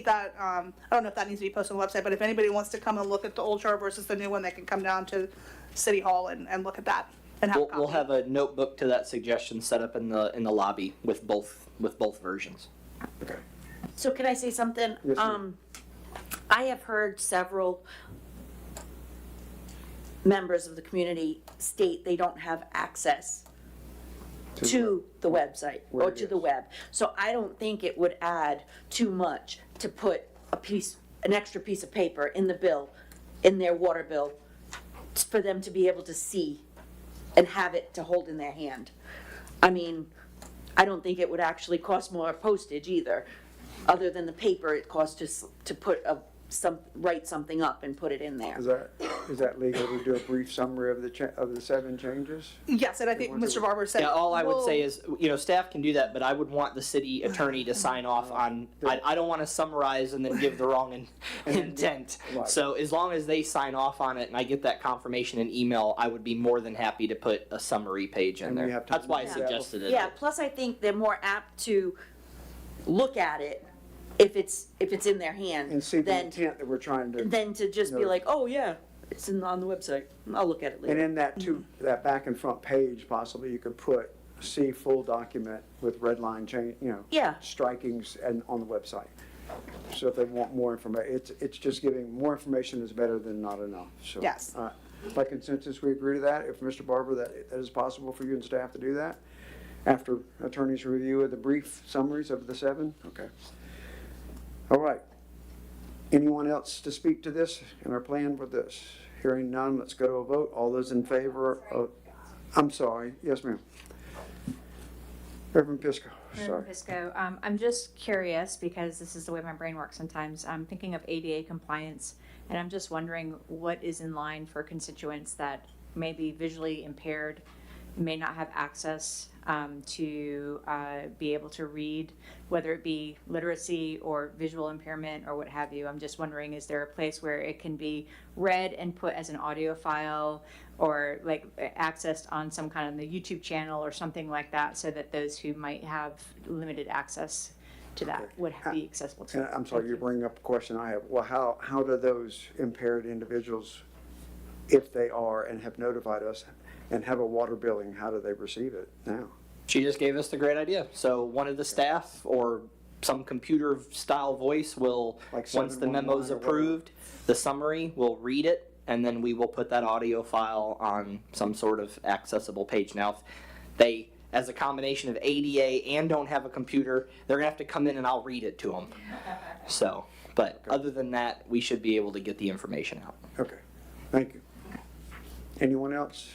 that, I don't know if that needs to be posted on the website, but if anybody wants to come and look at the old chart versus the new one, they can come down to City Hall and look at that and have a We'll copy. have a notebook to that suggestion set up in the lobby with both versions. Okay. So can I say something? Yes, ma'am. I have heard several members of the community state they don't have access to the website Where or it to the is. web. So I don't think it would add too much to put an extra piece of paper in the bill, in their water bill, for them to be able to see and have it to hold in their hand. I mean, I don't think it would actually cost more postage either, other than the paper it costs to put write something up and put it in there. Is that legal to do a brief summary of the 7 changes? Yes, and I think Mr. Barber said. Yeah, all I would we'll- say is, staff can do that, but I would want the city attorney to sign off on, I don't want to summarize and then give the wrong intent. Right. So as long as they sign off on it and I get that confirmation in email, I would be more than happy to put a summary page in And we there. have time That's why I to do that suggested it. Yeah, plus I think they're more apt to look at it if it's in their hand And see the than intent that we're trying to. than to just be No. like, oh yeah, it's on the website. I'll look at it And later. in that back and front page, possibly, you could put, see full document with red line change, Yeah. strikings and on the website. So if they want more information, it's just giving, more information is better than not enough, so. Yes. By consensus, we agree to that. If Mr. Barber, that is possible for you and staff to do that? After attorney's review of the brief summaries of the 7? Okay. All right. Anyone else to speak to this and our plan with this? Hearing none, let's go to a vote. All those in favor of, I'm sorry, yes, ma'am. Reverend Pisco, sorry. Pisco, I'm just curious, because this is the way my brain works sometimes. I'm thinking of ADA compliance, and I'm just wondering what is in line for constituents that may be visually impaired, may not have access to be able to read, whether it be literacy or visual impairment or what have you. I'm just wondering, is there a place where it can be read and put as an audio file, or like accessed on some kind of the YouTube channel or something like that, so that those who might have limited access to that would be accessible to And it? I'm sorry, you're bringing up a question I have. Well, how do those impaired individuals, if they are and have notified us and have a water billing, how do they receive it now? She just gave us the great idea. So one of the staff or some computer style voice will, Like once the 711 memo's or whatever. approved, the summary will read it, and then we will put that audio file on some sort of accessible page. Now, if they, as a combination of ADA and don't have a computer, they're gonna have to come in and I'll read it to them. So, but other than that, we should be able to get the information out. Okay, thank you. Anyone else?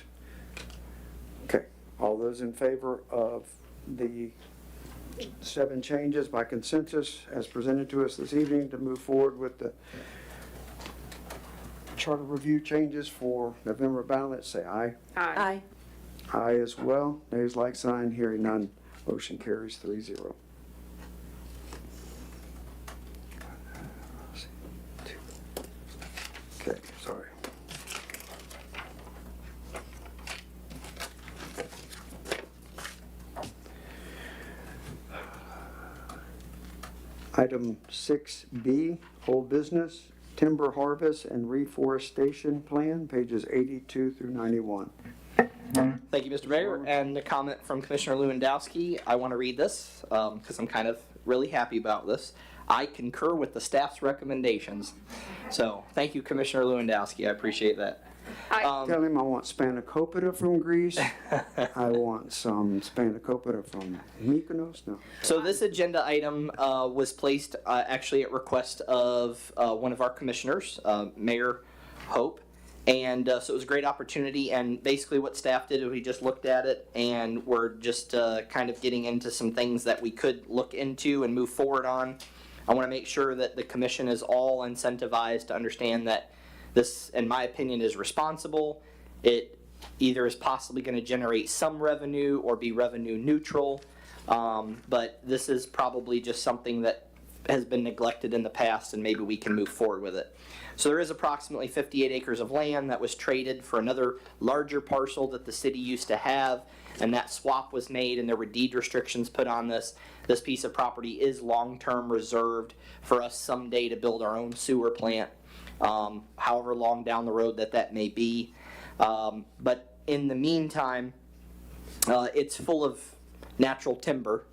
Okay, all those in favor of the 7 changes by consensus as presented to us this evening to move forward with the charter review changes for November ballot, say aye. Aye. Aye as well. Nays like sign, hearing none. Motion carries 3-0. Okay, sorry. Item 6B, old business, timber harvest and reforestation plan, pages 82 through 91. Thank you, Mr. Mayor. And a comment from Commissioner Lewandowski. I want to read this because I'm kind of really happy about this. I concur with the staff's recommendations. So thank you, Commissioner Lewandowski. I appreciate that. Tell him I want spanakopita from Greece. I want some spanakopita from Mykonos. No. So this agenda item was placed actually at request of one of our commissioners, Mayor Hope. And so it was a great opportunity, and basically what staff did is we just looked at it, and we're just kind of getting into some things that we could look into and move forward on. I want to make sure that the commission is all incentivized to understand that this, in my opinion, is responsible. It either is possibly going to generate some revenue or be revenue neutral. But this is probably just something that has been neglected in the past, and maybe we can move forward with it. So there is approximately 58 acres of land that was traded for another larger parcel that the city used to have, and that swap was made, and there were deed restrictions put on this. This piece of property is long-term reserved for us someday to build our own sewer plant, however long down the road that may be. But in the meantime, it's full of natural timber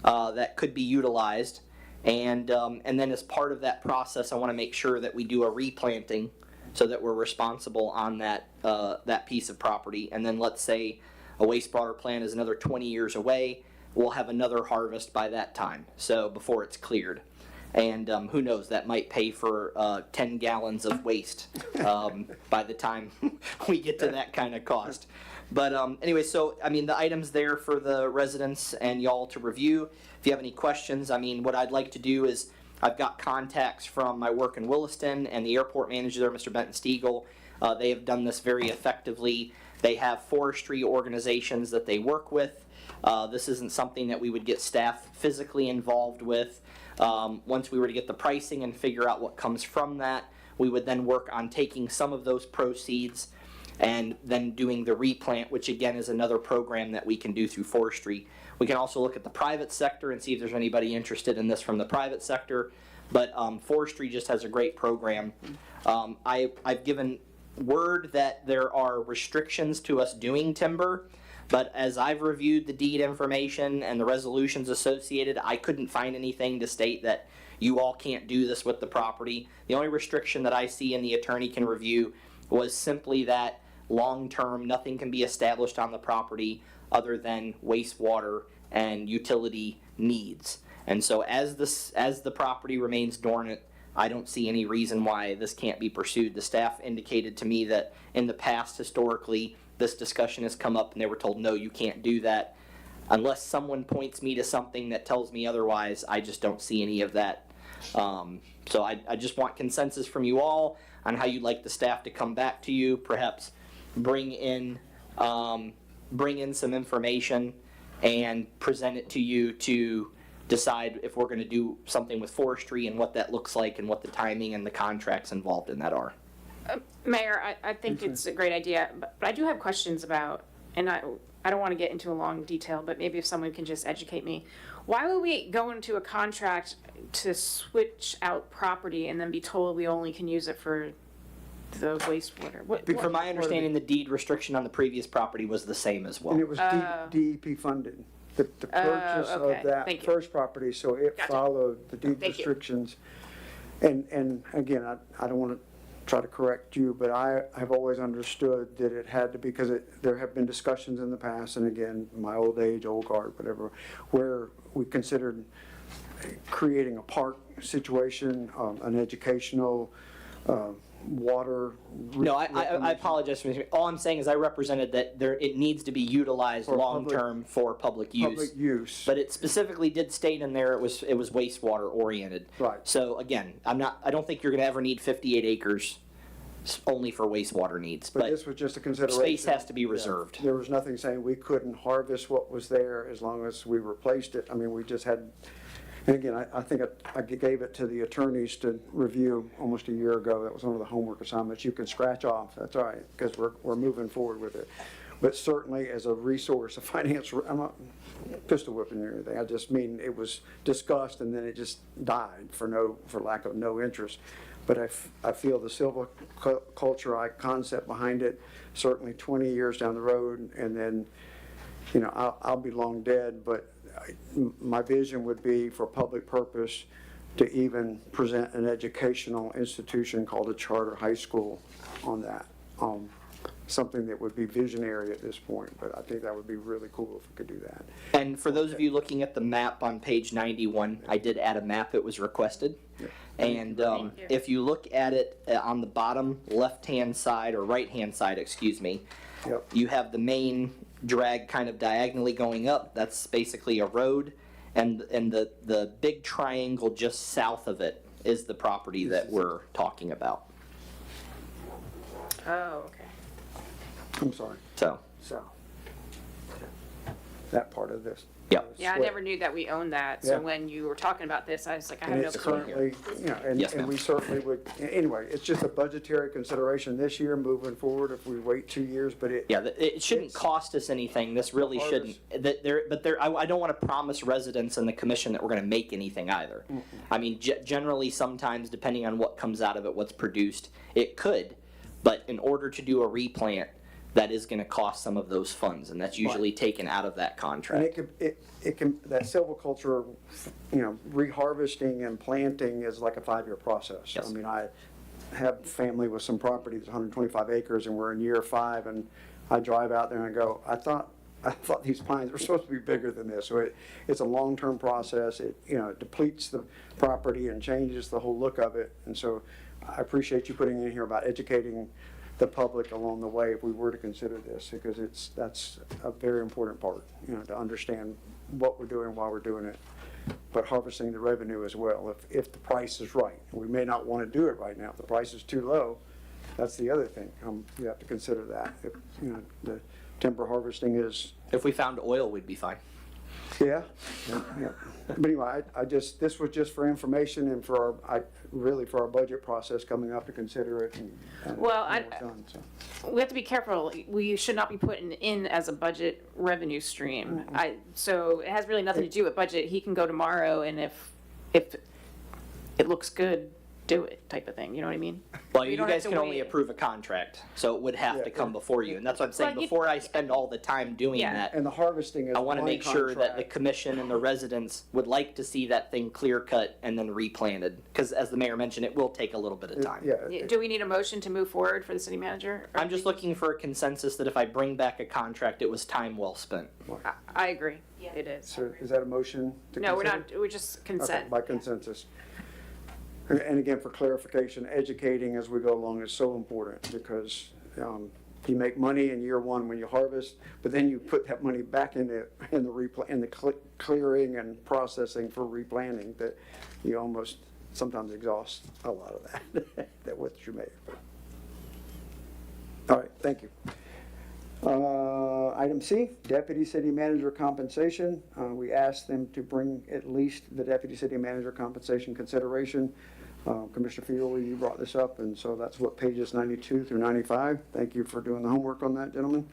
that could be utilized. And then as part of that process, I want to make sure that we do a replanting so that we're responsible on that piece of property. And then let's say a wastewater plant is another 20 years away, we'll have another harvest by that time, so before it's cleared. And who knows, that might pay for 10 gallons of waste by the time we get to that kind of cost. But anyway, so I mean, the items there for the residents and y'all to review. If you have any questions, I mean, what I'd like to do is, I've got contacts from my work in Williston and the airport manager there, Mr. Benton Stiegel. They have done this very effectively. They have forestry organizations that they work with. This isn't something that we would get staff physically involved with. Once we were to get the pricing and figure out what comes from that, we would then work on taking some of those proceeds and then doing the replant, which again is another program that we can do through forestry. We can also look at the private sector and see if there's anybody interested in this from the private sector, but forestry just has a great program. I've given word that there are restrictions to us doing timber, but as I've reviewed the deed information and the resolutions associated, I couldn't find anything to state that you all can't do this with the property. The only restriction that I see and the attorney can review was simply that long-term, nothing can be established on the property other than wastewater and utility needs. And so as the property remains dormant, I don't see any reason why this can't be pursued. The staff indicated to me that in the past, historically, this discussion has come up and they were told, no, you can't do that. Unless someone points me to something that tells me otherwise, I just don't see any of that. So I just want consensus from you all on how you'd like the staff to come back to you, perhaps bring in some information and present it to you to decide if we're going to do something with forestry and what that looks like and what the timing and the contracts involved in that are. Mayor, I think it's a great idea, but I do have questions about, and I don't want to get into a long detail, but maybe if someone can just educate me. Why would we go into a contract to switch out property and then be told we only can use it for the wastewater? From my understanding, the deed restriction on the previous property was the same as well. And it was DEP funded. The purchase okay. of that Thank you. first property, so it Gotcha. followed the deed Thank you. restrictions. And again, I don't want to try to correct you, but I have always understood that it had to, because there have been discussions in the past, and again, my old age, old guard, whatever, where we considered creating a park situation, an educational, water. No, I apologize for this. All I'm saying is I represented that it needs to be utilized For long-term for public use. Public use. But it specifically did state in there it was wastewater oriented. Right. So again, I don't think you're gonna ever need 58 acres only for wastewater needs, But but this was just a consideration. space has to be reserved. There was nothing saying we couldn't harvest what was there as long as we replaced it. I mean, we just had, and again, I think I gave it to the attorneys to review almost a year ago. That was one of the homework assignments. You can scratch off, that's all right, because we're moving forward with it. But certainly as a resource, a finance, I'm not pistol whipping or anything. I just mean it was discussed and then it just died for lack of no interest. But I feel the silviculture concept behind it, certainly 20 years down the road, and then, you know, I'll be long dead, but my vision would be for public purpose to even present an educational institution called a charter high school on that. Something that would be visionary at this point, but I think that would be really cool if we could do that. And for those of you looking at the map on page 91, I did add a map that was requested. And if you look at it on the bottom left-hand side, or right-hand side, excuse me, Yep. you have the main drag kind of diagonally going up. That's basically a road. and the big triangle just south of it is the property that we're talking about. Oh, okay. I'm sorry, So, so. That part of this. Yeah. Yeah, I split. never knew that we owned that, so Yeah. when you were talking about this, I was like, I And have no it's clue. currently, and, Yes, and ma'am. we certainly would, anyway, it's just a budgetary consideration this year, moving forward if we wait 2 years, but it. yeah, it shouldn't It's- cost us anything. This really Harvest. shouldn't. I don't want to promise residents and the commission that we're going to make anything either. I mean, generally, sometimes depending on what comes out of it, what's produced, it could. But in order to do a replant, that is going to cost some of those funds, and that's usually taken out of that And contract. it can, that silviculture, reharvesting and planting is like a 5-year process. Yes. I mean, I have family with some property that's 125 acres, and we're in year 5, and I drive out there and I go, I thought these pines were supposed to be bigger than this. So it's a long-term process. It, it depletes the property and changes the whole look of it. And so I appreciate you putting in here about educating the public along the way if we were to consider this, because that's a very important part, to understand what we're doing, why we're doing it, but harvesting the revenue as well, if the price is right. We may not want to do it right now. If the price is too low, that's the other thing. You have to consider that. If, the timber harvesting is, If we found oil, we'd be fine. yeah. But anyway, this was just for information and for really for our budget process coming up to consider it and Well, when it's done, so. We have to be careful. We should not be putting in as a budget revenue stream. So it has really nothing to do with budget. He can go tomorrow, and if it looks good, do it, type of thing. You know what I mean? Well, We you don't have guys to can only wait. approve a contract, so it would have Yeah, to come yeah. before you. And that's what I'm saying, Well, you- before I spend all the time doing Yeah. that, And the harvesting is I want to one make sure that the contract. commission and the residents would like to see that thing clear cut and then replanted. Because as the mayor mentioned, it will take a little bit of time. Yeah, Do we need a motion to move forward for the city manager? Or- I'm just looking for a consensus that if I bring back a contract, it was time well spent. I agree. It is. so is that a motion to No, we're consider? not, we're just Okay, consent. by consensus. And again, for clarification, educating as we go along is so important because you make money in year 1 when you harvest, but then you put that money back in the clearing and processing for replanting that you almost sometimes exhaust a lot of that what you made. All right, thank you. Item C, deputy city manager compensation. We asked them to bring at least the deputy city manager compensation consideration. Commissioner Fiore, you brought this up, and so that's what pages 92 through 95. Thank you for doing the homework on that, gentlemen.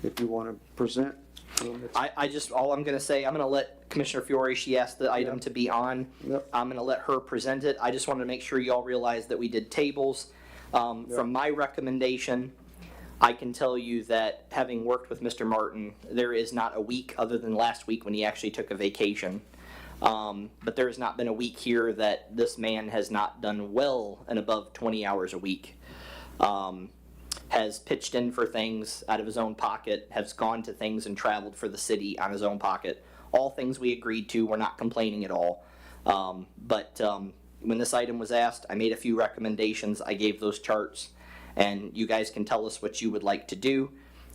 If you want to present. All I'm going to say, I'm going to let Commissioner Fiore, she asked the item to be on. Yep. I'm going to let her present it. I just wanted to make sure y'all realize that we did tables. From my recommendation, I can tell you that having worked with Mr. Martin, there is not a week other than last week when he actually took a vacation. But there has not been a week here that this man has not done well and above 20 hours a week. Has pitched in for things out of his own pocket, has gone to things and traveled for the city on his own pocket. All things we agreed to, we're not complaining at all. But when this item was asked, I made a few recommendations, I gave those charts, and you guys can tell us what you would like to do.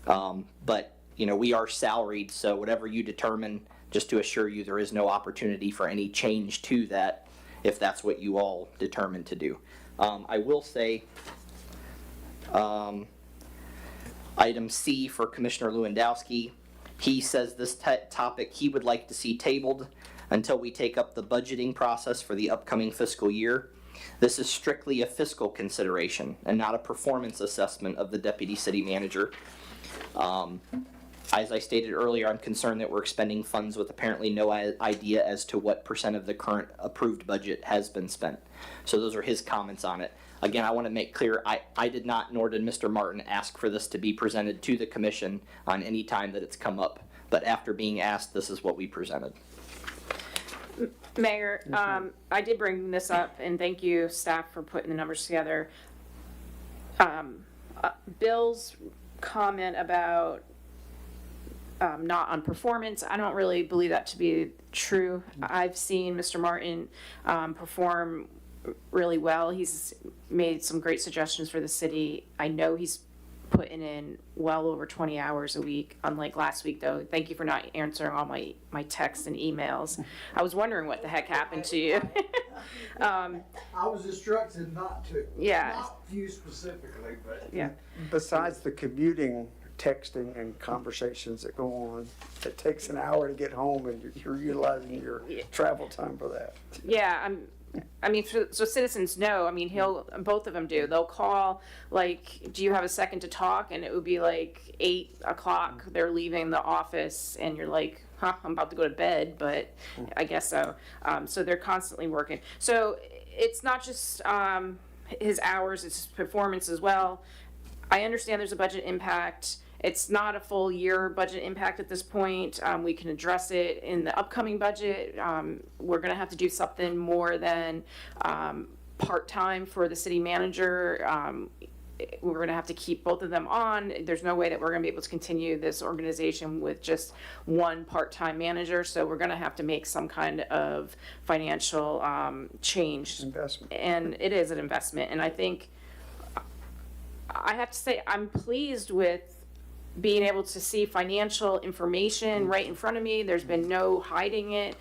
But, we are salaried, so whatever you determine, just to assure you there is no opportunity for any change to that if that's what you all determine to do. I will say, item C for Commissioner Lewandowski, he says this topic he would like to see tabled until we take up the budgeting process for the upcoming fiscal year. This is strictly a fiscal consideration and not a performance assessment of the deputy city manager. As I stated earlier, I'm concerned that we're expending funds with apparently no idea as to what % of the current approved budget has been spent. So those are his comments on it. Again, I want to make clear, I did not, nor did Mr. Martin, ask for this to be presented to the commission on any time that it's come up. But after being asked, this is what we presented. Mayor, I did bring this up, and thank you, staff, for putting the numbers together. Bill's comment about not on performance, I don't really believe that to be true. I've seen Mr. Martin perform really well. He's made some great suggestions for the city. I know he's putting in well over 20 hours a week, unlike last week, though. Thank you for not answering all my texts and emails. I was wondering what the heck happened to you. I was instructed not to. Yeah. Not you specifically, but. Yeah. Besides the commuting, texting and conversations that go on, it takes an hour to get home and you're utilizing your travel time for that. Yeah, so citizens know, both of them do. They'll call, like, do you have a second to talk? And it would be like 8 o'clock, they're leaving the office, and you're like, I'm about to go to bed, but I guess so. So they're constantly working. So it's not just his hours, it's his performance as well. I understand there's a budget impact. It's not a full year budget impact at this point. We can address it in the upcoming budget. We're gonna have to do something more than part-time for the city manager. We're gonna have to keep both of them on. There's no way that we're gonna be able to continue this organization with just one part-time manager, so we're gonna have to make some kind of financial change. Investment. And it is an investment, and I think, I have to say, I'm pleased with being able to see financial information right in front of me. There's been no hiding it.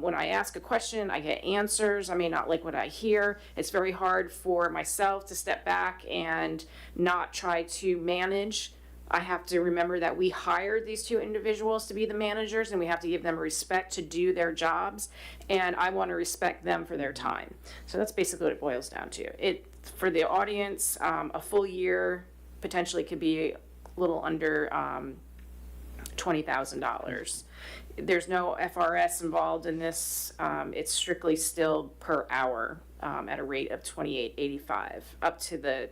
When I ask a question, I get answers. I may not like what I hear. It's very hard for myself to step back and not try to manage. I have to remember that we hired these two individuals to be the managers, and we have to give them respect to do their jobs, and I want to respect them for their time. So that's basically what it boils down to. For the audience, a full year potentially could be a little under $20,000. There's no FRS involved in this. It's strictly still per hour at a rate of $28.85, up to the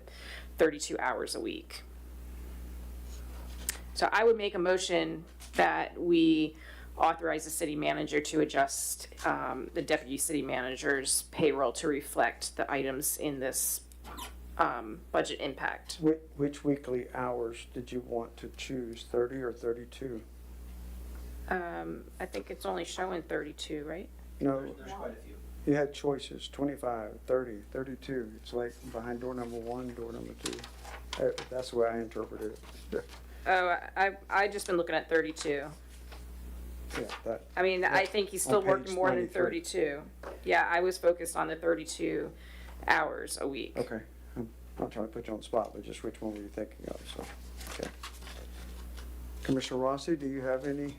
32 hours a week. So I would make a motion that we authorize the city manager to adjust the deputy city manager's payroll to reflect the items in this budget impact. Which weekly hours did you want to choose, 30 or 32? I think it's only showing 32, right? No, There's quite a few. you had choices, 25, 30, 32. It's like behind door number 1, door number 2. That's the way I interpreted it. Oh, I just been looking at 32. Yeah, that, I think he's still on working page more than 93. 32. Yeah, I was focused on the 32 hours a week. okay. I'm not trying to put you on the spot, but just which one were you thinking of, so, okay. Commissioner Rossi, do you have any?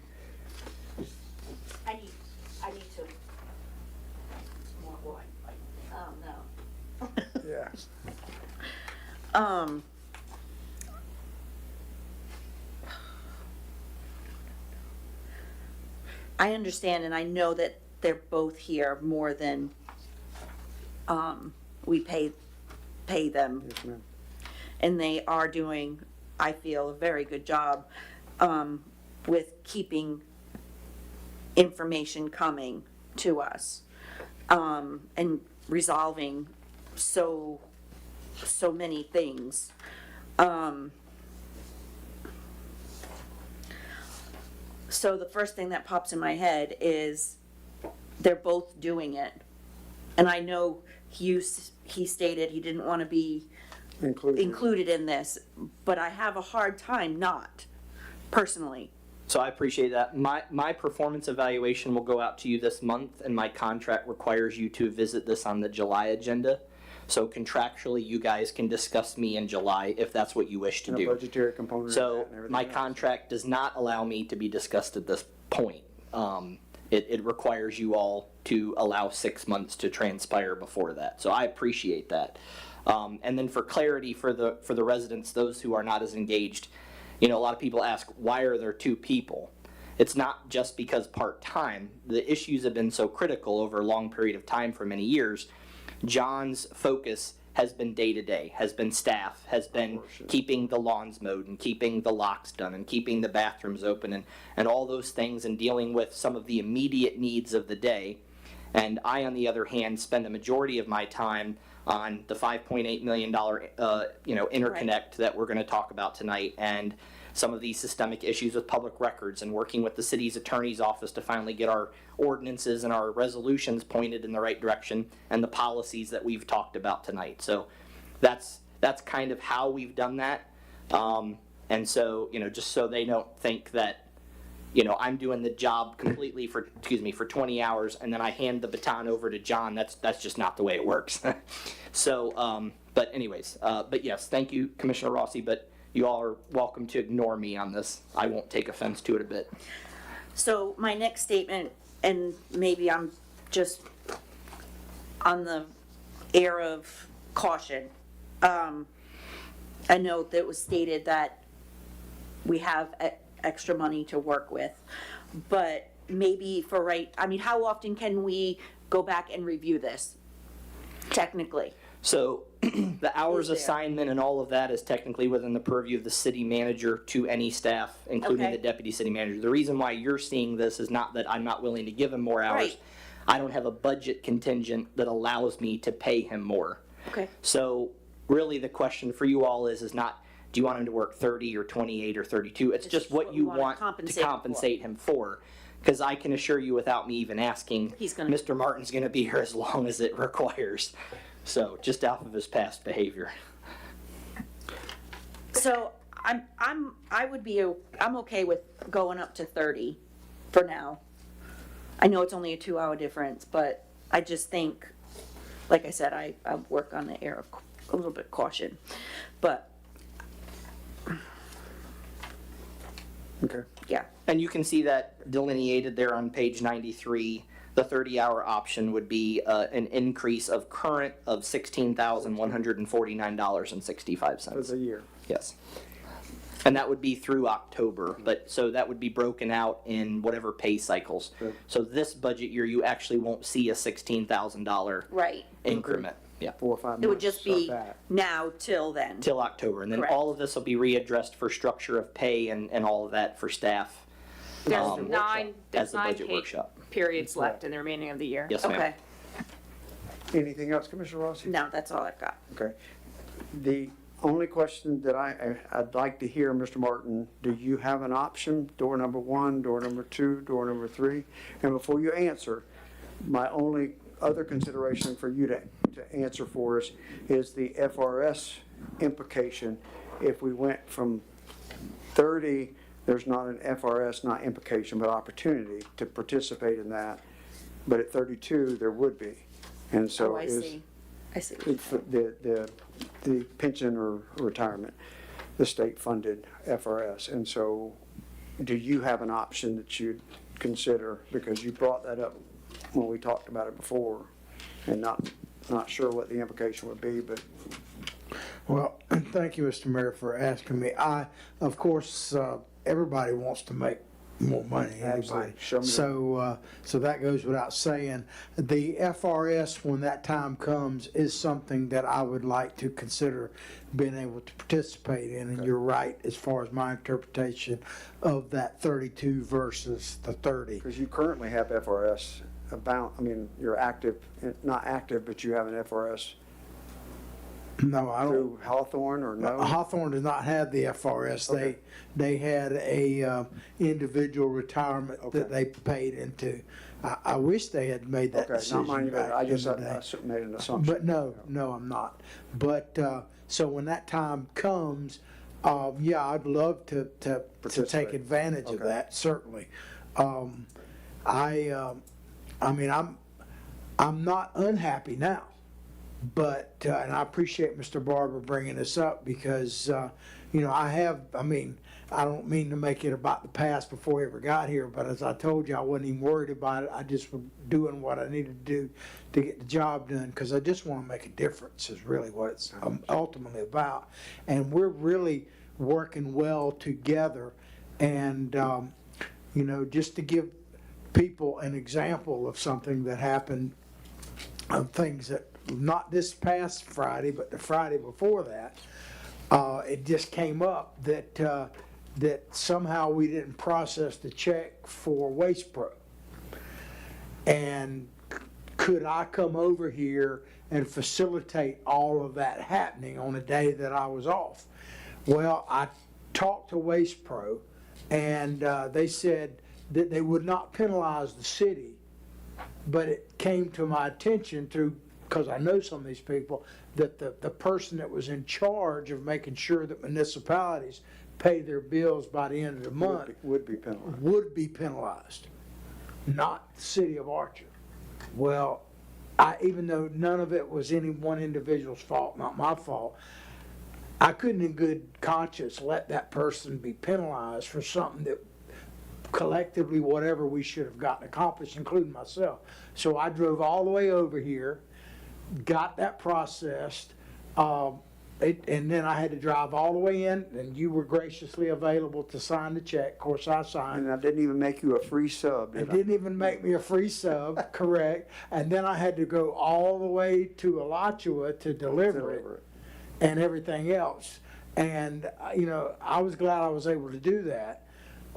I need to. More what? Oh, no. Yeah. I understand, and I know that they're both here more than we pay them, Yes, ma'am. and they are doing, I feel, a very good job with keeping information coming to us and resolving so many things. So the first thing that pops in my head is they're both doing it. And I know he stated he didn't want to be included in this, but I have a hard time not, personally. So I appreciate that. My performance evaluation will go out to you this month, and my contract requires you to visit this on the July agenda. So contractually, you guys can discuss me in July if that's what you wish to And a do. budgetary component of that So and everything my else. contract does not allow me to be discussed at this point. It requires you all to allow 6 months to transpire before that. So I appreciate that. And then for clarity for the residents, those who are not as engaged, a lot of people ask, why are there 2 people? It's not just because part-time. The issues have been so critical over a long period of time for many years. John's focus has been day-to-day, has been staff, has been keeping the lawns mowed and keeping the locks done and keeping the bathrooms open and all those things and dealing with some of the immediate needs of the day. And I, on the other hand, spend a majority of my time on the $5.8 million interconnect that we're going to talk about tonight, and some of these systemic issues with public records, and working with the city's attorney's office to finally get our ordinances and our resolutions pointed in the right direction, and the policies that we've talked about tonight. So that's kind of how we've done that. And so, just so they don't think that, I'm doing the job completely for 20 hours and then I hand the baton over to John. That's just not the way it works. So, but anyways, but yes, thank you, Commissioner Rossi, but you all are welcome to ignore me on this. I won't take offense to it a bit. So my next statement, and maybe I'm just on the air of caution. I know that it was stated that we have extra money to work with, but maybe how often can we go back and review this, technically? So the hours Is there- assignment and all of that is technically within the purview of the city manager to any staff, including Okay. the deputy city manager. The reason why you're seeing this is not that I'm not willing to give him more hours. Right. I don't have a budget contingent that allows me to pay him more. Okay. So really the question for you all is not, do you want him to work 30 or 28 or 32? It's just what you wanna want to compensate him for. compensate him for. Because I can assure you without me even asking, He's gonna- Mr. Martin's going to be here as long as it requires. So just off of his past behavior. So I'm okay with going up to 30 for now. I know it's only a 2-hour difference, but I just think, like I said, I work on the air of a little bit caution. But, Okay. yeah, And you can see that delineated there on page 93. The 30-hour option would be an increase of current of For $16,149.65. the year. Yes. And that would be through October, but so that would be broken out in whatever pay cycles. Sure. So this budget year, you actually won't see a $16,000 right. increment. Yeah. 4 or 5 months. It would just be of that. now till then. Till October, and then Correct. all of this will be readdressed for structure of pay and all of that for staff. There's Um, nine as the budget pay workshop. periods left in the remaining of the year. Yes, ma'am. Okay, Anything else, Commissioner Rossi? no, that's all I've got. Okay. The only question that I'd like to hear, Mr. Martin, do you have an option, door number 1, door number 2, door number 3? And before you answer, my only other consideration for you to answer for us is the FRS implication. If we went from 30, there's not an FRS, not implication, but opportunity to participate in that. But at 32, there would be. And so Oh, I is see. I see. it's the pension or retirement, the state-funded FRS. And so do you have an option that you'd consider? Because you brought that up when we talked about it before, and not sure what the implication would be, but Well, thank you, Mr. Mayor, for asking me. Of course, everybody wants to make more money, Absolutely. everybody. Show me the- So that goes without saying. The FRS, when that time comes, is something that I would like to consider being able to participate in. And you're right, as far as my interpretation of that 32 versus the 30. because you currently have FRS you're active, not active, but you have an FRS No, I don't. through Hawthorne or no? Hawthorne does not have the FRS. Okay. They had a individual retirement that Okay. they paid into. I wish they had made that Okay, decision not mine, but back I in just the day. made an assumption. But no, I'm not. But so when that time comes, yeah, I'd love to take Participate. advantage of Okay. that. Certainly. I mean, I'm not unhappy now. But, and I appreciate Mr. Barber bringing this up because, I don't mean to make it about the past before we ever got here, but as I told you, I wasn't even worried about it. I just was doing what I needed to do to get the job done because I just want to make a difference is really what it's ultimately about. And we're really working well together. And, just to give people an example of something that happened, of things that not this past Friday, but the Friday before that, it just came up that somehow we didn't process the check for Waste Pro. And could I come over here and facilitate all of that happening on a day that I was off? Well, I talked to Waste Pro, and they said that they would not penalize the city, but it came to my attention through because I know some of these people, that the person that was in charge of making sure that municipalities pay their bills by the end of the month Would be penalized. would be penalized, not the city of Archer. Well, even though none of it was any one individual's fault, not my fault, I couldn't in good conscience let that person be penalized for something that collectively, whatever we should have gotten accomplished, including myself. So I drove all the way over here, got that processed, and then I had to drive all the way in, and you were graciously available to sign the check. Of course, I signed. And I didn't even make you a free sub, It did I? didn't even make me a free sub, correct. And then I had to go all the way to Alachua to deliver it and everything else. And, I was glad I was able to do that.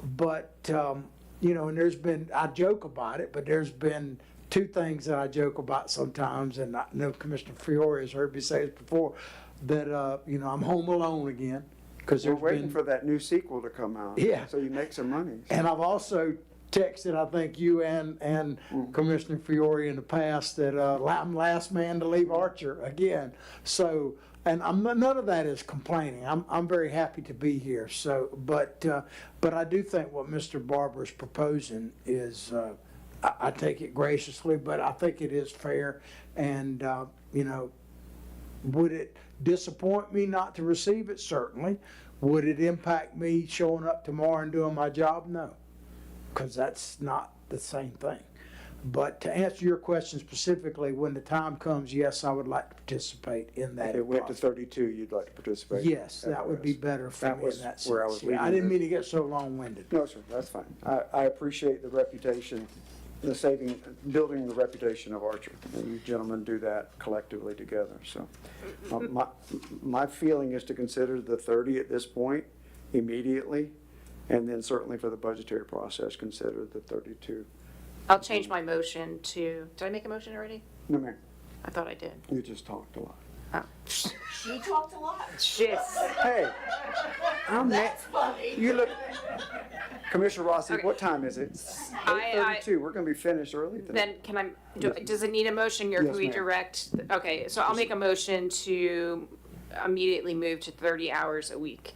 But, and I joke about it, but there's been two things that I joke about sometimes, and I know Commissioner Fiore has heard me say this before, that, I'm home alone again. Because We're there's waiting been, for that new sequel to come out. Yeah. So you make some money. and I've also texted, I think you and Commissioner Fiore in the past, that I'm last man to leave Archer again. So, and none of that is complaining. I'm very happy to be here. So, but I do think what Mr. Barber is proposing is, I take it graciously, but I think it is fair. And would it disappoint me not to receive it? Certainly. Would it impact me showing up tomorrow and doing my job? No, because that's not the same thing. But to answer your question specifically, when the time comes, yes, I would like to participate in that. If it went to process. 32, you'd like to participate? Yes, that would be better for That me in was that where I sense. was Yeah, I leading didn't this. mean to get so long-winded. No, sir, that's fine. I appreciate the reputation, building the reputation of Archer. And you gentlemen do that collectively together, so. My feeling is to consider the 30 at this point immediately, and then certainly for the budgetary process, consider the 32. I'll change my motion to, did I make a motion already? No, ma'am, I thought I did. you just talked a lot. Oh. She talked a lot. Shit. Hey, you look, Commissioner Rossi, Okay. what time is it? I- 8:32, we're gonna be finished early today. Then can I, does it need a motion or Yes, can we ma'am. direct? Okay, so I'll make a motion to immediately move to 30 hours a week.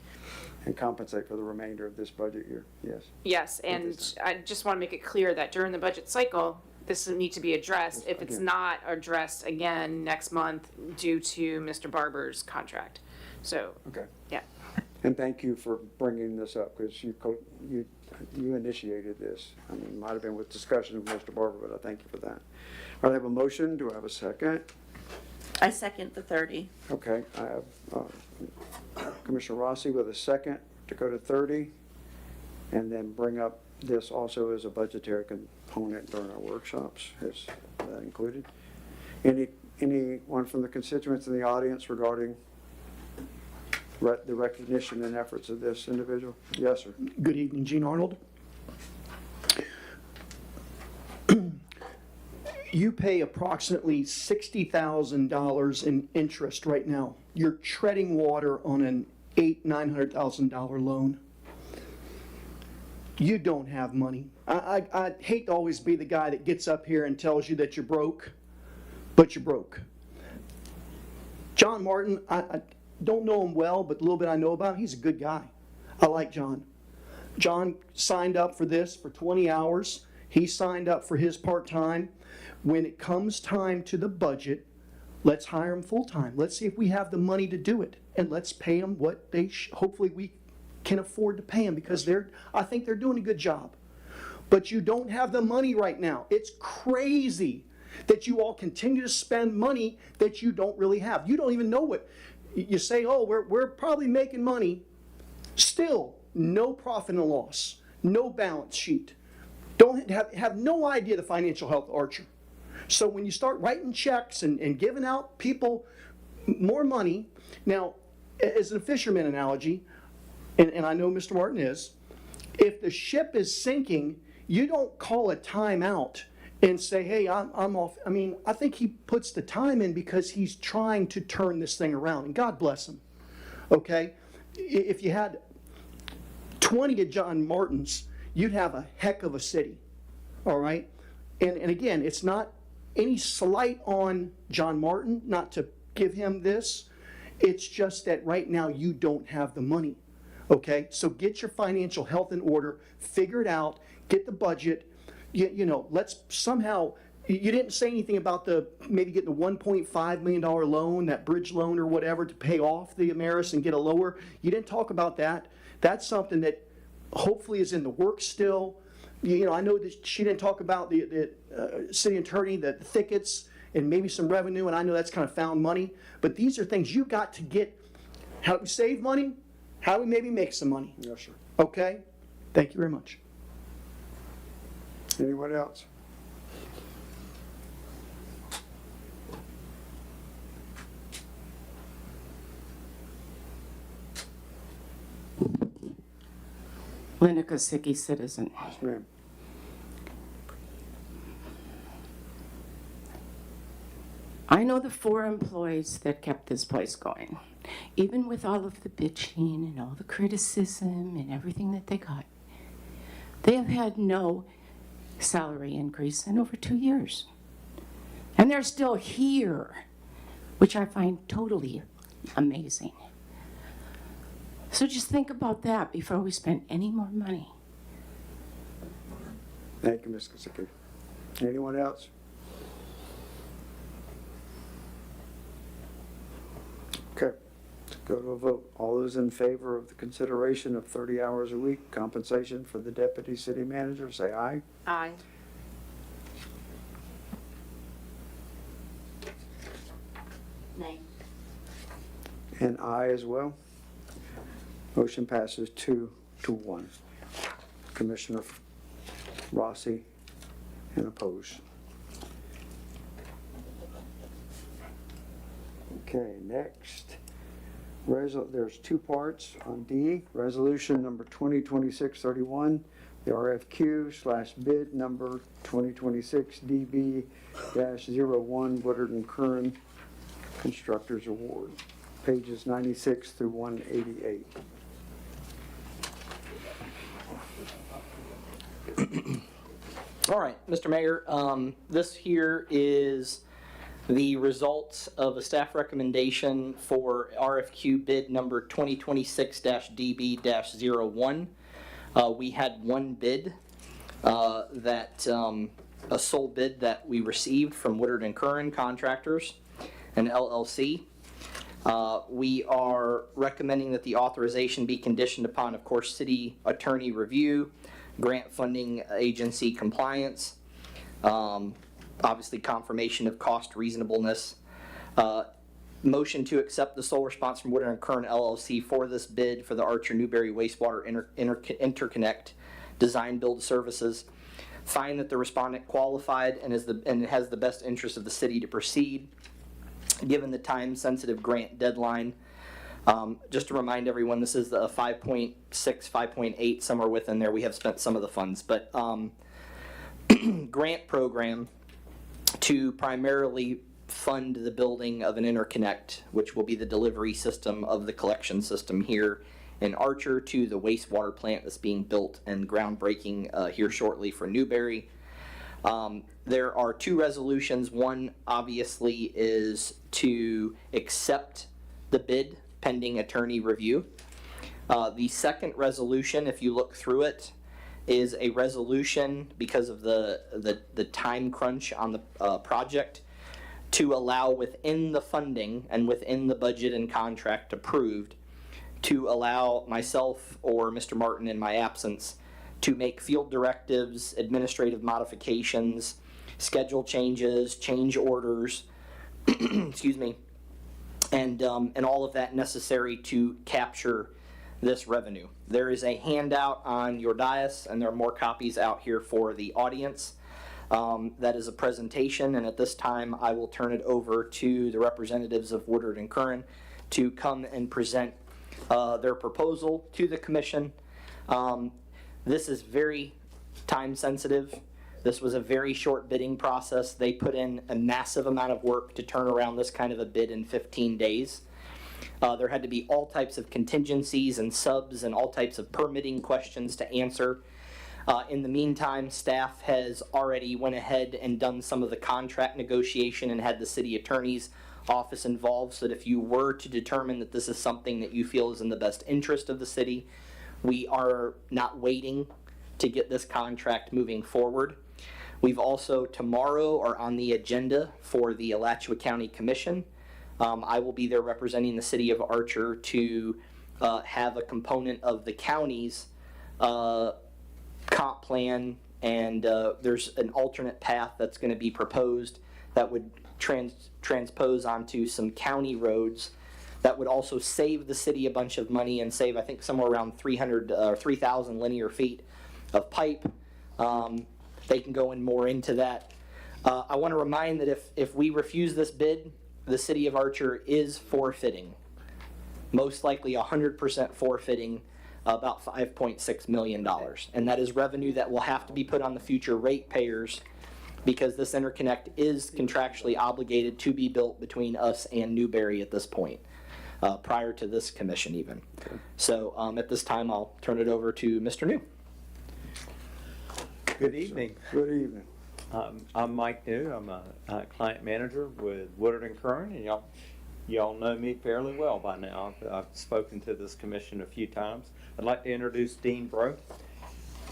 And compensate for the remainder of this budget year, yes. Yes, and I just want to make it clear that during the budget cycle, this will need to be addressed if it's Again. not addressed again next month due to Mr. Barber's contract. So, Okay. yeah. And thank you for bringing this up, because you initiated this. I mean, it might have been with discussion with Mr. Barber, but I thank you for that. All right, I have a motion. Do I have a second? I second the 30. Okay, I have Commissioner Rossi with a second to go to 30, and then bring up this also as a budgetary component during our workshops. Is that included? Anyone from the constituents in the audience regarding the recognition and efforts of this individual? Yes, sir. Good evening, Gene Arnold. You pay approximately $60,000 in interest right now. You're treading water on an $900,000 loan. You don't have money. I hate to always be the guy that gets up here and tells you that you're broke, but you're broke. John Martin, I don't know him well, but the little bit I know about him, he's a good guy. I like John. John signed up for this for 20 hours. He signed up for his part-time. When it comes time to the budget, let's hire him full-time. Let's see if we have the money to do it, and let's pay them what they hopefully we can afford to pay them, because I think they're doing a good job. But you don't have the money right now. It's crazy that you all continue to spend money that you don't really have. You don't even know what you say. Oh, we're probably making money. Still, no profit and loss, no balance sheet. Don't have no idea the financial health of Archer. So when you start writing checks and giving out people more money, now, as a fisherman analogy, and I know Mr. Martin is, if the ship is sinking, you don't call a timeout and say, hey, I'm off. I mean, I think he puts the time in because he's trying to turn this thing around, and God bless him, okay? If you had 20 of John Martins, you'd have a heck of a city, all right? And again, it's not any slight on John Martin, not to give him this. It's just that right now you don't have the money, okay? So get your financial health in order, figure it out, get the budget. You know, let's somehow, you didn't say anything about maybe getting a $1.5 million loan, that bridge loan or whatever, to pay off the Ameris and get a lower. You didn't talk about that. That's something that hopefully is in the works still. You know, I know that she didn't talk about the city attorney, the thickets, and maybe some revenue, and I know that's kind of found money. But these are things you got to get. How do we save money? How do we maybe make some money? Yes, sir. Okay? Thank you very much. Anyone else? Linda Kosicki, citizen. Yes, ma'am. I know the 4 employees that kept this place going. Even with all of the bitching and all the criticism and everything that they got, they have had no salary increase in over 2 years. And they're still here, which I find totally amazing. So just think about that before we spend any more money. Thank you, Ms. Kosicki. Anyone else? Okay, let's go to a vote. All those in favor of the consideration of 30 hours a week compensation for the deputy city manager, say aye. Aye. Nay. And aye as well. Motion passes 2-1. Commissioner Rossi and opposed. Okay, next. There's 2 parts on D. Resolution number 2026-31, the RFQ/bid number 2026 DB-01 Woodard and Curran Constructors Award. Pages 96 through 188. All right, Mr. Mayor, this here is the results of a staff recommendation for RFQ bid number 2026-DB-01. We had one bid a sole bid that we received from Woodard and Curran Contractors, an LLC. We are recommending that the authorization be conditioned upon, of course, city attorney review, grant funding agency compliance, obviously confirmation of cost reasonableness. Motion to accept the sole response from Woodard and Curran LLC for this bid for the Archer Newberry Wastewater Interconnect Design Build Services. Find that the respondent qualified and has the best interest of the city to proceed, given the time-sensitive grant deadline. Just to remind everyone, this is the 5.6, 5.8, somewhere within there. We have spent some of the funds, but grant program to primarily fund the building of an interconnect, which will be the delivery system of the collection system here in Archer to the wastewater plant that's being built and groundbreaking here shortly for Newberry. There are 2 resolutions. One obviously is to accept the bid pending attorney review. The second resolution, if you look through it, is a resolution because of the time crunch on the project to allow within the funding and within the budget and contract approved to allow myself or Mr. Martin in my absence to make field directives, administrative modifications, schedule changes, change orders, excuse me, and all of that necessary to capture this revenue. There is a handout on your dais, and there are more copies out here for the audience. That is a presentation, and at this time I will turn it over to the representatives of Woodard and Curran to come and present their proposal to the commission. This is very time sensitive. This was a very short bidding process. They put in a massive amount of work to turn around this kind of a bid in 15 days. There had to be all types of contingencies and subs and all types of permitting questions to answer. In the meantime, staff has already went ahead and done some of the contract negotiation and had the city attorney's office involved, so that if you were to determine that this is something that you feel is in the best interest of the city, we are not waiting to get this contract moving forward. We've also, tomorrow, are on the agenda for the Alachua County Commission. I will be there representing the city of Archer to have a component of the county's comp plan, and there's an alternate path that's going to be proposed that would transpose onto some county roads that would also save the city a bunch of money and save, I think, somewhere around 3,000 linear feet of pipe. They can go in more into that. I want to remind that if we refuse this bid, the city of Archer is forfeiting, most likely 100% forfeiting about $5.6 million. And that is revenue that will have to be put on the future ratepayers, because this interconnect is contractually obligated to be built between us and Newberry at this point, prior to this commission even. So at this time, I'll turn it over to Mr. New. Good evening. Good evening. I'm Mike New. I'm a client manager with Woodard and Kern, and y'all know me fairly well by now. I've spoken to this commission a few times. I'd like to introduce Dean Bro.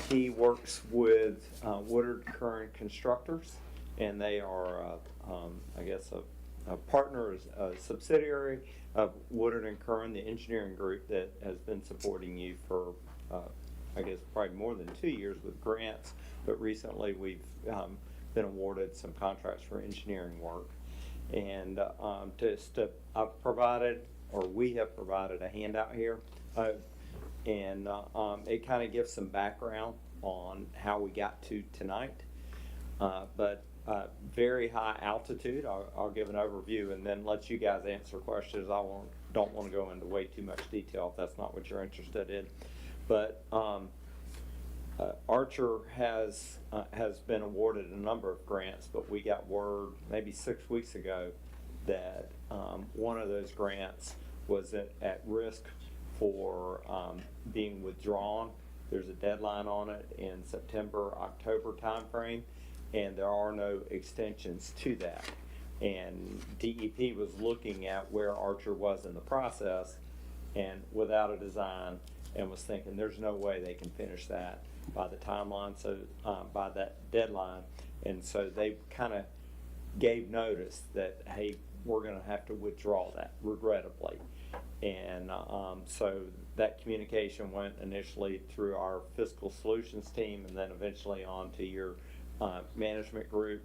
He works with Woodard Kern Constructors, and they are, I guess, a partner, a subsidiary of Woodard and Kern, the engineering group that has been supporting you for, I guess, probably more than 2 years with grants. But recently, we've been awarded some contracts for engineering work, and I've provided, or we have provided, a handout here. And it kind of gives some background on how we got to tonight. But very high altitude, I'll give an overview and then let you guys answer questions. Don't want to go into way too much detail if that's not what you're interested in. But Archer has been awarded a number of grants, but we got word maybe 6 weeks ago that one of those grants was at risk for being withdrawn. There's a deadline on it in September, October timeframe, and there are no extensions to that. And DEP was looking at where Archer was in the process and without a design, and was thinking there's no way they can finish that by the timeline, so by that deadline. And so they kind of gave notice that, hey, we're going to have to withdraw that, regrettably. And so that communication went initially through our fiscal solutions team, and then eventually on to your management group.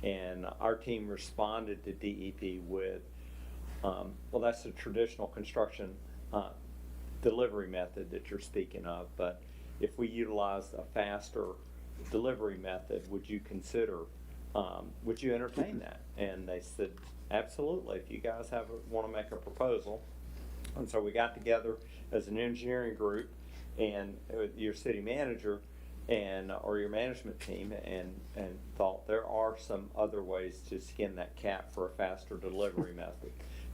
And our team responded to DEP with, well, that's the traditional construction delivery method that you're speaking of, but if we utilized a faster delivery method, would you consider, would you entertain that? And they said, absolutely, if you guys want to make a proposal. And so we got together as an engineering group and your city manager and or your management team and thought there are some other ways to skin that cat for a faster delivery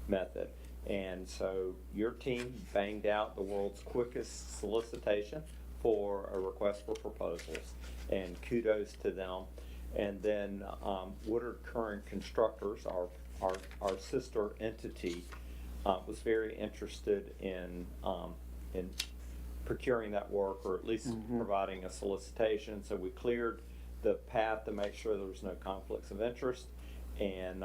method. And so your team banged out the world's quickest solicitation for a request for proposals, and kudos to them. And then Woodard Kern Constructors, our sister entity, was very interested in procuring that work, or at least providing a solicitation. So we cleared the path to make sure there was no conflicts of interest, and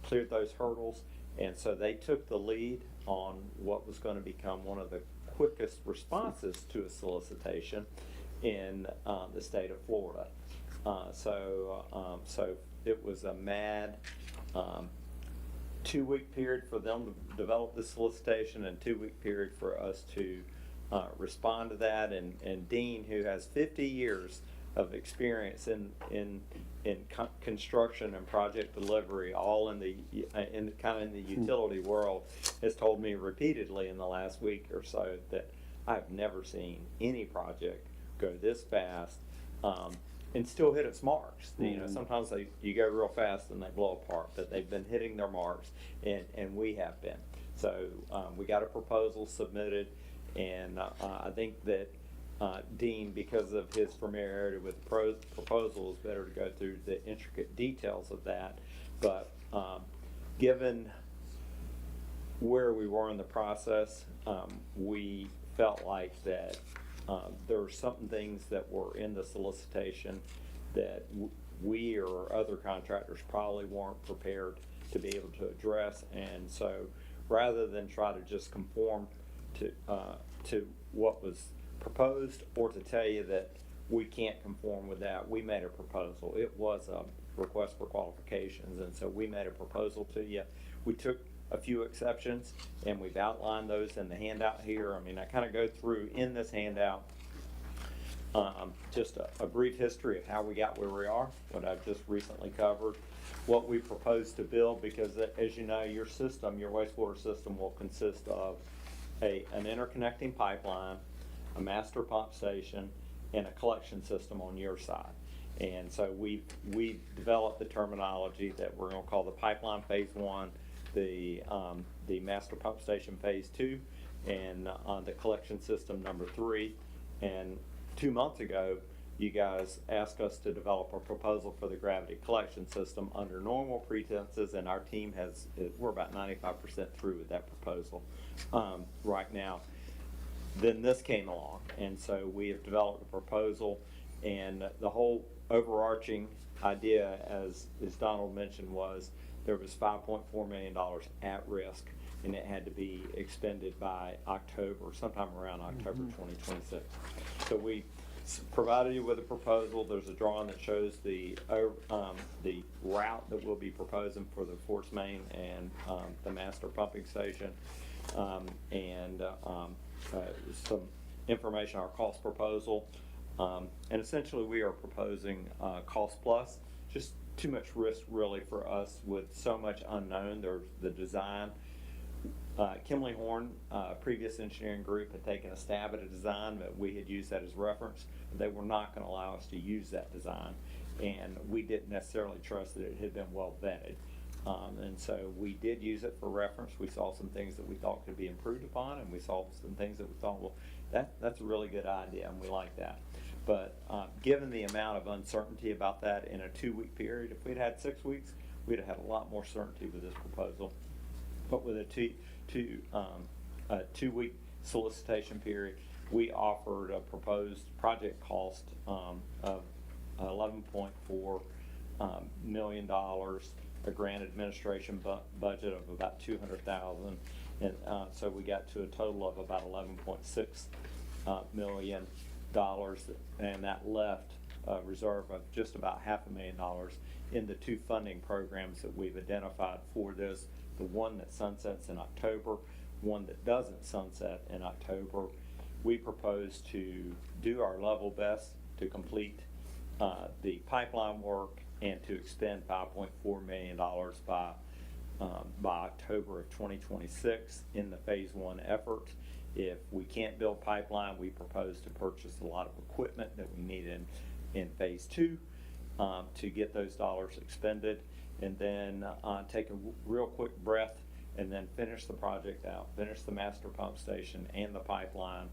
cleared those hurdles. And so they took the lead on what was going to become one of the quickest responses to a solicitation in the state of Florida. So it was a mad 2-week period for them to develop the solicitation, and 2-week period for us to respond to that. And Dean, who has 50 years of experience in construction and project delivery, all in the utility world, has told me repeatedly in the last week or so that I've never seen any project go this fast and still hit its marks. You know, sometimes you go real fast and they blow apart, but they've been hitting their marks, and we have been. So we got a proposal submitted, and I think that Dean, because of his familiarity with the proposal, it's better to go through the intricate details of that. But given where we were in the process, we felt like that there were some things that were in the solicitation that we or other contractors probably weren't prepared to be able to address. And so rather than try to just conform to what was proposed, or to tell you that we can't conform with that, we made a proposal. It was a request for qualifications, and so we made a proposal to you. We took a few exceptions, and we've outlined those in the handout here. I mean, I kind of go through in this handout just a brief history of how we got where we are, what I've just recently covered, what we propose to build, because as you know, your system, your wastewater system, will consist of an interconnecting pipeline, a master pump station, and a collection system on your side. And so we developed the terminology that we're going to call the pipeline phase 1, the master pump station phase 2, and the collection system number 3. And 2 months ago, you guys asked us to develop a proposal for the gravity collection system under normal pretenses, and our team we're about 95% through with that proposal right now. Then this came along, and so we have developed a proposal, and the whole overarching idea, as Donald mentioned, was there was $5.4 million at risk, and it had to be expended by October, sometime around October 2026. So we provided you with a proposal. There's a drawing that shows the route that we'll be proposing for the force main and the master pumping station, and some information on our cost proposal. And essentially we are proposing cost plus, just too much risk really for us with so much unknown. There's the design. Kimley Horn, previous engineering group, had taken a stab at a design, but we had used that as reference. They were not going to allow us to use that design, and we didn't necessarily trust that it had been well vetted. And so we did use it for reference. We saw some things that we thought could be improved upon, and we saw some things that we thought, well, that's a really good idea, and we like that. But given the amount of uncertainty about that in a 2-week period, if we'd had 6 weeks, we'd have had a lot more certainty with this proposal. But with a 2-week solicitation period, we offered a proposed project cost of $11.4 million, a grant administration budget of about $200,000, and so we got to a total of about $11.6 million, and that left a reserve of just about $500,000 in the 2 funding programs that we've identified for this. The one that sunsets in October, one that doesn't sunset in October. We propose to do our level best to complete the pipeline work and to expend $5.4 million by October of 2026 in the phase 1 effort. If we can't build pipeline, we propose to purchase a lot of equipment that we need in phase 2 to get those dollars expended, and then take a real quick breath and then finish the project out, finish the master pump station and the pipeline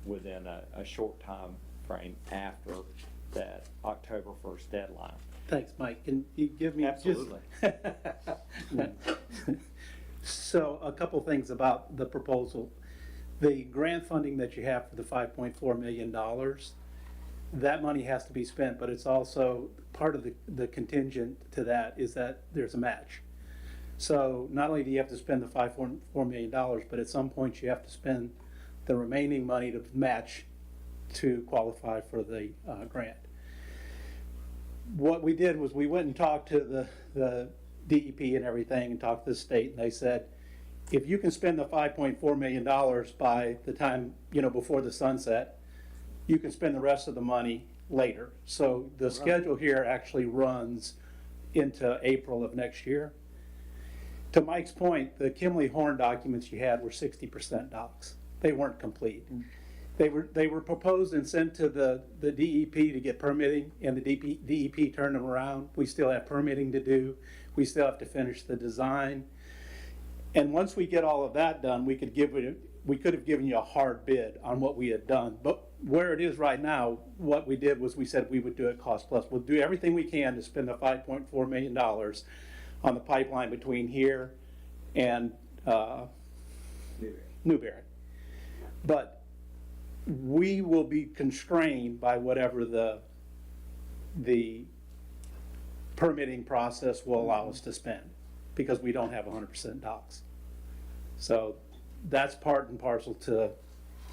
within a short time frame after that October 1st deadline. Thanks, Mike. Can you give me Absolutely. So a couple things about the proposal. The grant funding that you have for the $5.4 million, that money has to be spent, but it's also part of the contingent to that is that there's a match. So not only do you have to spend the $5.4 million, but at some point you have to spend the remaining money to match to qualify for the grant. What we did was we went and talked to the DEP and everything, and talked to the state, and they said, if you can spend the $5.4 million by the time, before the sunset, you can spend the rest of the money later. So the schedule here actually runs into April of next year. To Mike's point, the Kimley Horn documents you had were 60% docs. They weren't complete. They were proposed and sent to the DEP to get permitting, and the DEP turned them around. We still have permitting to do. We still have to finish the design. And once we get all of that done, we could give we could have given you a hard bid on what we had done, but where it is right now, what we did was we said we would do it cost plus. We'll do everything we can to spend the $5.4 million on the pipeline between here and Newberry. But we will be constrained by whatever the permitting process will allow us to spend, because we don't have 100% docks. So that's part and parcel to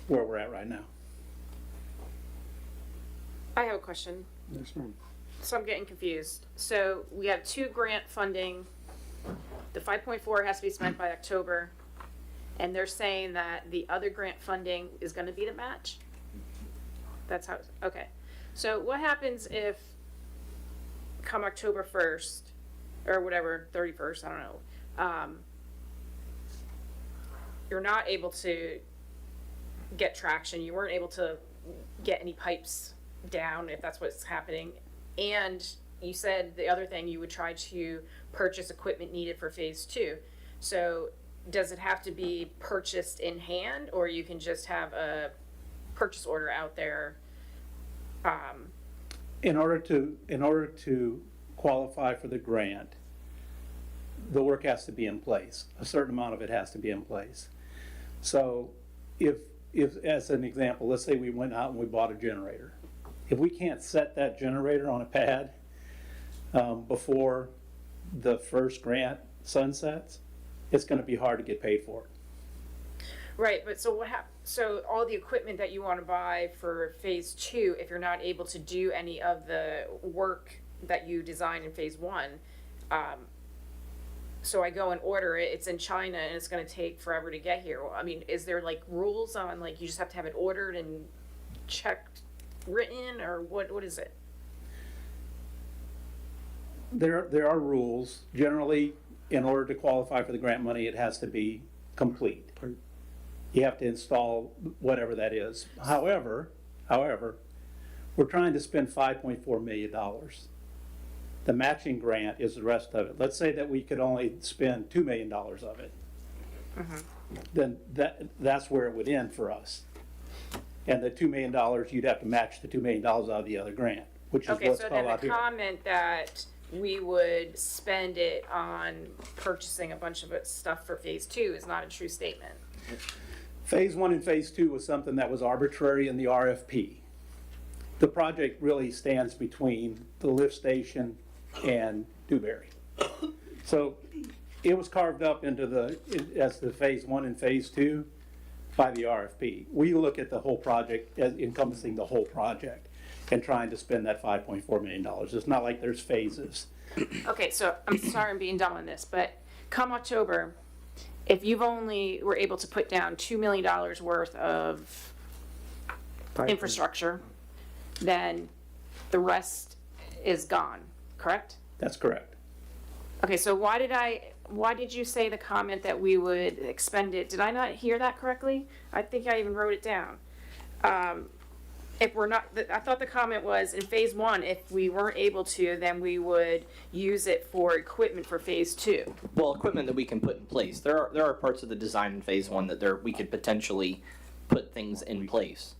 where we're at right now. I have a question. So I'm getting confused. So we have 2 grant funding. The 5.4 has to be spent by October. And they're saying that the other grant funding is gonna be the match? That's how, okay. So what happens if come October 1st, or whatever, 31st, I don't know, you're not able to get traction, you weren't able to get any pipes down, if that's what's happening, and you said the other thing, you would try to purchase equipment needed for phase 2. So does it have to be purchased in hand, or you can just have a purchase order out there? In order to qualify for the grant, the work has to be in place. A certain amount of it has to be in place. So if as an example, let's say we went out and we bought a generator. If we can't set that generator on a pad before the first grant sunsets, it's gonna be hard to get paid for it. Right, but so so all the equipment that you want to buy for phase 2, if you're not able to do any of the work that you designed in phase 1, so I go and order it, it's in China and it's going to take forever to get here. I mean, is there like rules on, like, you just have to have it ordered and checked, written, or what is it? There are rules. Generally, in order to qualify for the grant money, it has to be complete. You have to install whatever that is. However, we're trying to spend $5.4 million. The matching grant is the rest of it. Let's say that we could only spend $2 million of it. Then that's where it would end for us. And the $2 million, you'd have to match the $2 million out of the other grant, which is Okay, what's so called then out the here. comment that we would spend it on purchasing a bunch of stuff for phase 2 is not a true statement. Phase 1 and phase 2 was something that was arbitrary in the RFP. The project really stands between the lift station and Dewberry. So it was carved up into as the phase 1 and phase 2 by the RFP. We look at the whole project as encompassing the whole project and trying to spend that $5.4 million. It's not like there's phases. Okay, so I'm sorry I'm being dumb on this, but come October, if you've only were able to put down $2 million worth of infrastructure, then the rest is gone, correct? That's correct. Okay, so why did you say the comment that we would expend it? Did I not hear that correctly? I think I even wrote it down. If we're not, I thought the comment was in phase 1, if we weren't able to, then we would use it for equipment for phase 2. Well, equipment that we can put in place. There are parts of the design in phase 1 that we could potentially put things in place.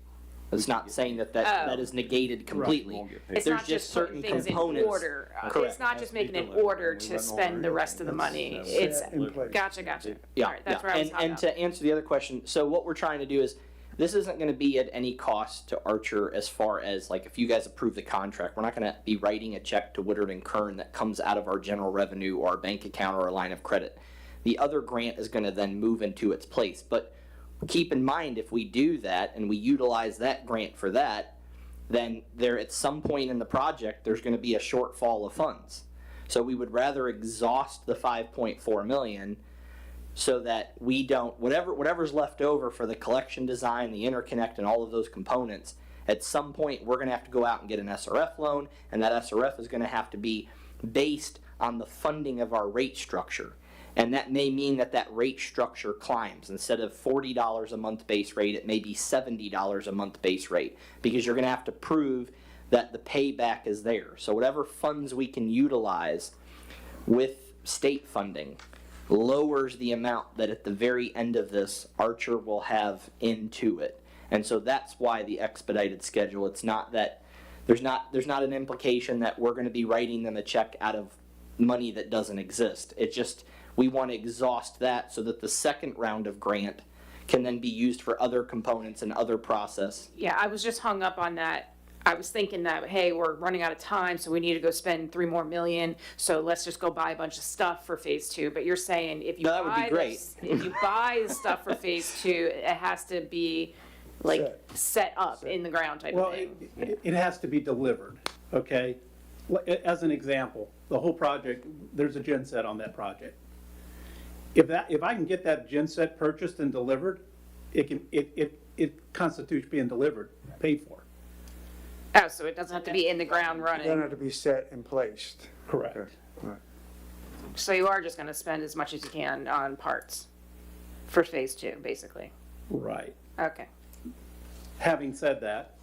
It's not saying that is negated completely. It's There's not just putting certain things in components. order. Correct. It's not just making an order to spend the rest of the money. It's, gotcha. Yeah, All right, that's yeah. where I was hung And up. to answer the other question, so what we're trying to do is, this isn't going to be at any cost to Archer as far as, like, if you guys approve the contract, we're not going to be writing a check to Woodard and Kern that comes out of our general revenue or our bank account or our line of credit. The other grant is going to then move into its place. But keep in mind, if we do that and we utilize that grant for that, then there at some point in the project, there's going to be a shortfall of funds. So we would rather exhaust the $5.4 million so that we don't, whatever's left over for the collection design, the interconnect, and all of those components, at some point we're going to have to go out and get an SRF loan, and that SRF is going to have to be based on the funding of our rate structure. And that may mean that rate structure climbs. Instead of $40 a month base rate, it may be $70 a month base rate, because you're going to have to prove that the payback is there. So whatever funds we can utilize with state funding, lowers the amount that at the very end of this, Archer will have into it. And so that's why the expedited schedule. It's not that, there's not an implication that we're going to be writing them a check out of money that doesn't exist. It's just, we want to exhaust that so that the second round of grant can then be used for other components and other process. Yeah, I was just hung up on that. I was thinking that, hey, we're running out of time, so we need to go spend $3 more million, so let's just go buy a bunch of stuff for phase two. But you're saying if you No, that would be buy great. this, if you buy the stuff for phase two, it has to be like set up in the ground type Well, of thing. it has to be delivered, okay? As an example, the whole project, there's a genset on that project. If I can get that genset purchased and delivered, it constitutes being delivered, paid for. Oh, so it doesn't have to be in the ground Then running. it'll be set and placed. Correct. Okay, all right. So you are just gonna spend as much as you can on parts for phase two, basically. Right. Okay. Having said that,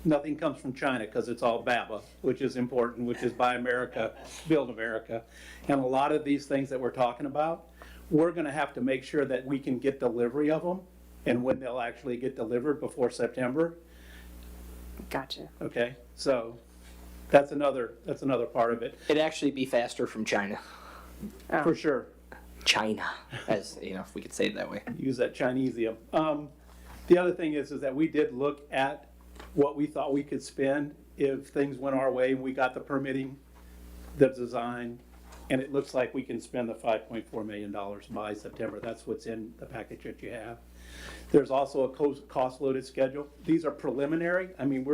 nothing comes from China because it's all BABA, which is important, which is Buy America, Build America. And a lot of these things that we're talking about, we're going to have to make sure that we can get delivery of them and when they'll actually get delivered before September. Gotcha. Okay, so that's another part of it, It'd actually be faster from China. for sure. China, as, you know, if we could say it that way. Use that Chinesium. The other thing is that we did look at what we thought we could spend if things went our way and we got the permitting, the design, and it looks like we can spend the $5.4 million by September. That's what's in the package that you have. There's also a cost-loaded schedule. These are preliminary. I mean,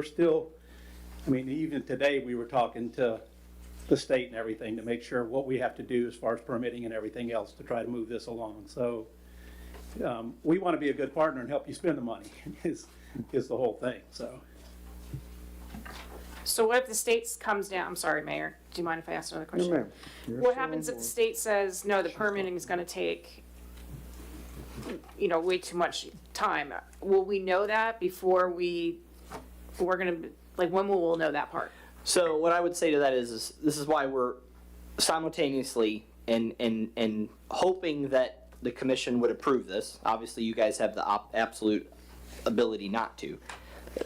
even today, we were talking to the state and everything to make sure what we have to do as far as permitting and everything else to try to move this along. So we want to be a good partner and help you spend the money is the whole thing, so. So what if the state comes down, I'm sorry, Mayor, do you mind if I ask another No, question? ma'am. You're What still happens on if the board. state says, no, the permitting is gonna take, way too much time? Will we know that before we're gonna, when will we know that part? So what I would say to that is this is why we're simultaneously and hoping that the commission would approve this. Obviously, you guys have the absolute ability not to.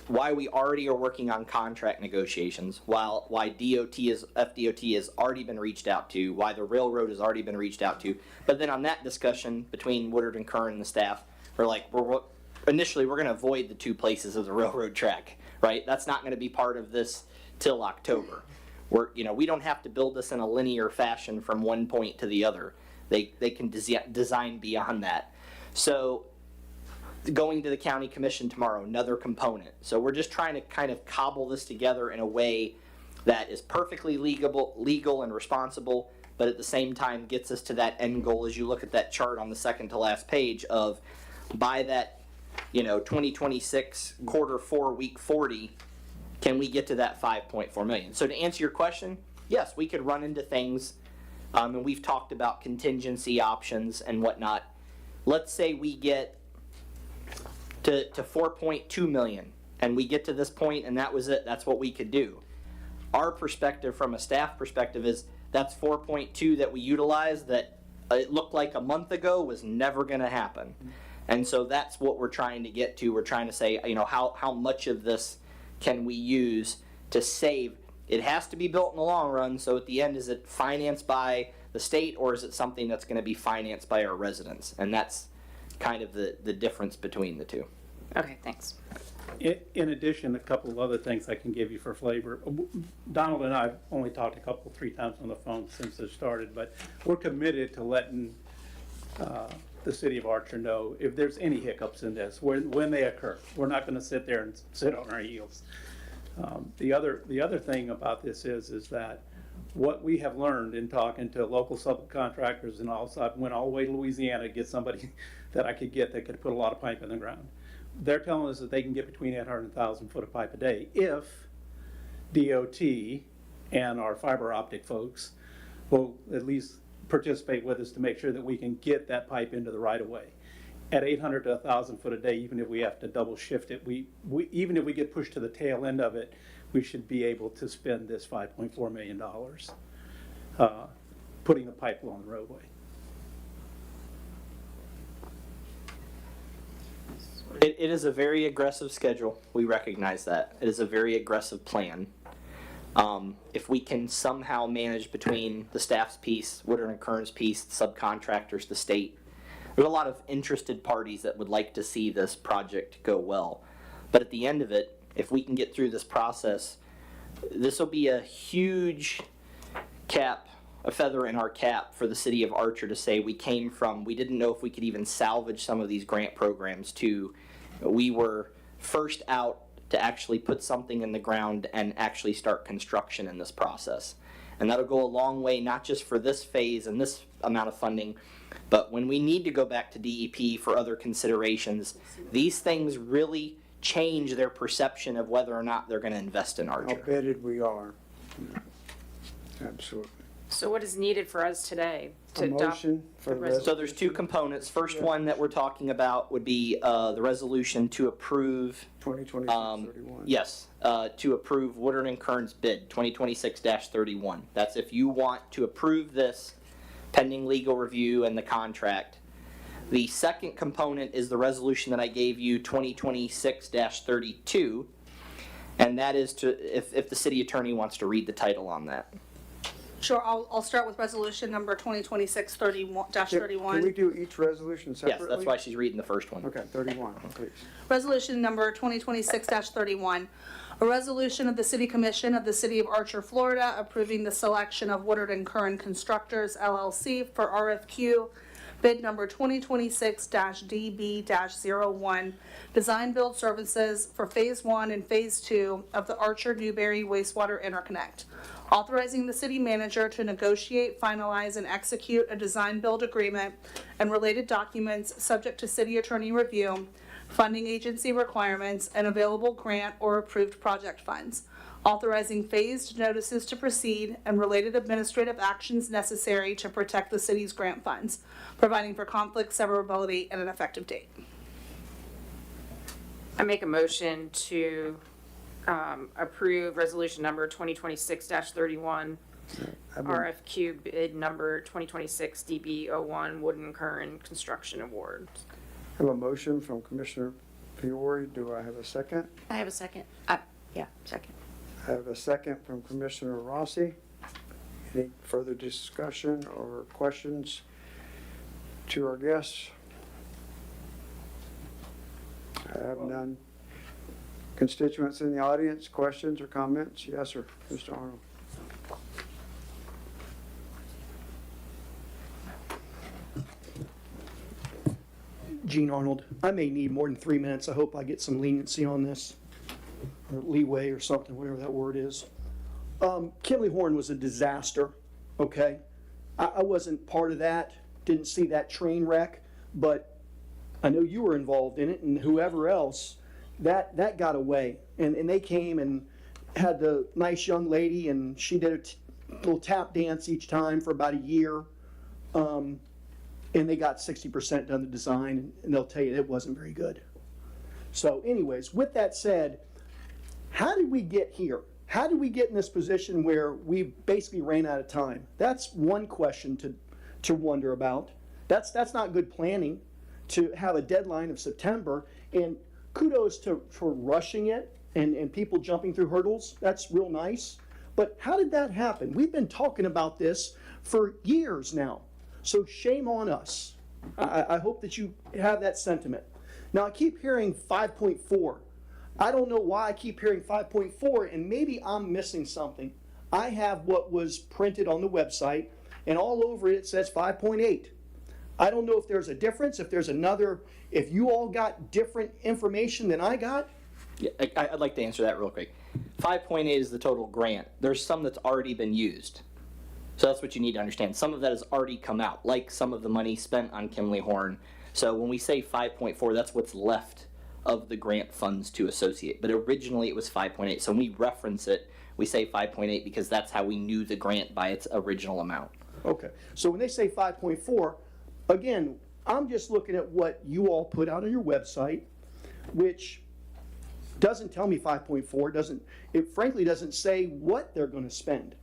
Why we already are working on contract negotiations, why FDOT has already been reached out to, why the railroad has already been reached out to. But then on that discussion between Woodard and Kern and the staff, initially we're going to avoid the two places of the railroad track, right? That's not going to be part of this till October. We don't have to build this in a linear fashion from one point to the other. They can design beyond that. So going to the county commission tomorrow, another component. So we're just trying to kind of cobble this together in a way that is perfectly legal and responsible, but at the same time gets us to that end goal as you look at that chart on the second to last page of by that 2026 quarter 4 week 40, can we get to that 5.4 million? So to answer your question, yes, we could run into things, and we've talked about contingency options and whatnot. Let's say we get to 4.2 million and we get to this point and that was it, that's what we could do. Our perspective from a staff perspective is that's 4.2 that we utilized that it looked like a month ago was never going to happen. And so that's what we're trying to get to. We're trying to say, how much of this can we use to save? It has to be built in the long run, so at the end, is it financed by the state or is it something that's going to be financed by our residents? And that's kind of the difference between the two. Okay, thanks. In addition, a couple of other things I can give you for flavor. Donald and I have only talked three times on the phone since this started, but we're committed to letting the city of Archer know if there's any hiccups in this, when they occur. We're not going to sit there and sit on our heels. The other thing about this is that what we have learned in talking to local subcontractors and also I went all the way to Louisiana to get somebody that I could get that could put a lot of pipe in the ground. They're telling us that they can get between 800 and 1,000 foot of pipe a day if DOT and our fiber optic folks will at least participate with us to make sure that we can get that pipe into the right of way. At 800 to 1,000 foot a day, even if we have to double shift it, even if we get pushed to the tail end of it, we should be able to spend this $5.4 million putting the pipe along the roadway. It is a very aggressive schedule. We recognize that. It is a very aggressive plan. If we can somehow manage between the staff's piece, Woodard and Kearns piece, the subcontractors, the state, there's a lot of interested parties that would like to see this project go well. But at the end of it, if we can get through this process, this will be a huge cap, a feather in our cap for the city of Archer to say we didn't know if we could even salvage some of these grant programs to, we were first out to actually put something in the ground and actually start construction in this process. And that'll go a long way, not just for this phase and this amount of funding, but when we need to go back to DEP for other considerations, these things really change their perception of whether or not they're going to invest in How Archer. vetted we are. Absolutely. So what is needed for us today to A adopt? motion for the the resolution. So there's two components. First one that we're talking about would be the resolution to approve 2026-31. Yes, to approve Woodard and Kearns bid 2026-31. That's if you want to approve this pending legal review and the contract. The second component is the resolution that I gave you, 2026-32, and that is to, if the city attorney wants to read the title on that. Sure, I'll start with resolution number 2026-31. Can we do each resolution Yes, separately? that's why she's reading the first one. Okay, 31, please. Resolution number 2026-31, a resolution of the City Commission of the City of Archer, Florida, approving the selection of Woodard and Curran Constructors LLC for RFQ bid number 2026-DB-01, design build services for Phase 1 and Phase 2 of the Archer Newberry Wastewater Interconnect, authorizing the city manager to negotiate, finalize, and execute a design build agreement and related documents subject to city attorney review, funding agency requirements, and available grant or approved project funds, authorizing phased notices to proceed and related administrative actions necessary to protect the city's grant funds, providing for conflict severability and an effective date. I make a motion to approve resolution number 2026-31, RFQ bid number 2026 DB01 Wood and Curran Construction Award. I have a motion from Commissioner Fiore. Do I have a second? I have a second. Second. I have a second from Commissioner Rossi. Any further discussion or questions to our guests? I have none. Constituents in the audience, questions or comments? Yes, sir, Mr. Arnold. Gene Arnold. I may need more than 3 minutes. I hope I get some leniency on this, or leeway or something, whatever that word is. Kimley Horn was a disaster, okay? I wasn't part of that, didn't see that train wreck, but I know you were involved in it, and whoever else, that got away. And they came and had the nice young lady, and she did a little tap dance each time for about a year. And they got 60% done the design, and they'll tell you it wasn't very good. So anyways, with that said, how did we get here? How did we get in this position where we basically ran out of time? That's one question to wonder about. That's not good planning to have a deadline of September. And kudos for rushing it and people jumping through hurdles. That's real nice. But how did that happen? We've been talking about this for years now. So shame on us. I hope that you have that sentiment. Now I keep hearing 5.4. I don't know why I keep hearing 5.4, and maybe I'm missing something. I have what was printed on the website, and all over it says 5.8. I don't know if there's a difference, if you all got different information than I got. Yeah, I'd like to answer that real quick. 5.8 is the total grant. There's some that's already been used. So that's what you need to understand. Some of that has already come out, like some of the money spent on Kimley Horn. So when we say 5.4, that's what's left of the grant funds to associate. But originally it was 5.8. So when we reference it, we say 5.8 because that's how we knew the grant by its original amount. Okay, so when they say 5.4, again, I'm just looking at what you all put out on your website, which doesn't tell me 5.4, it frankly doesn't say what they're going to spend,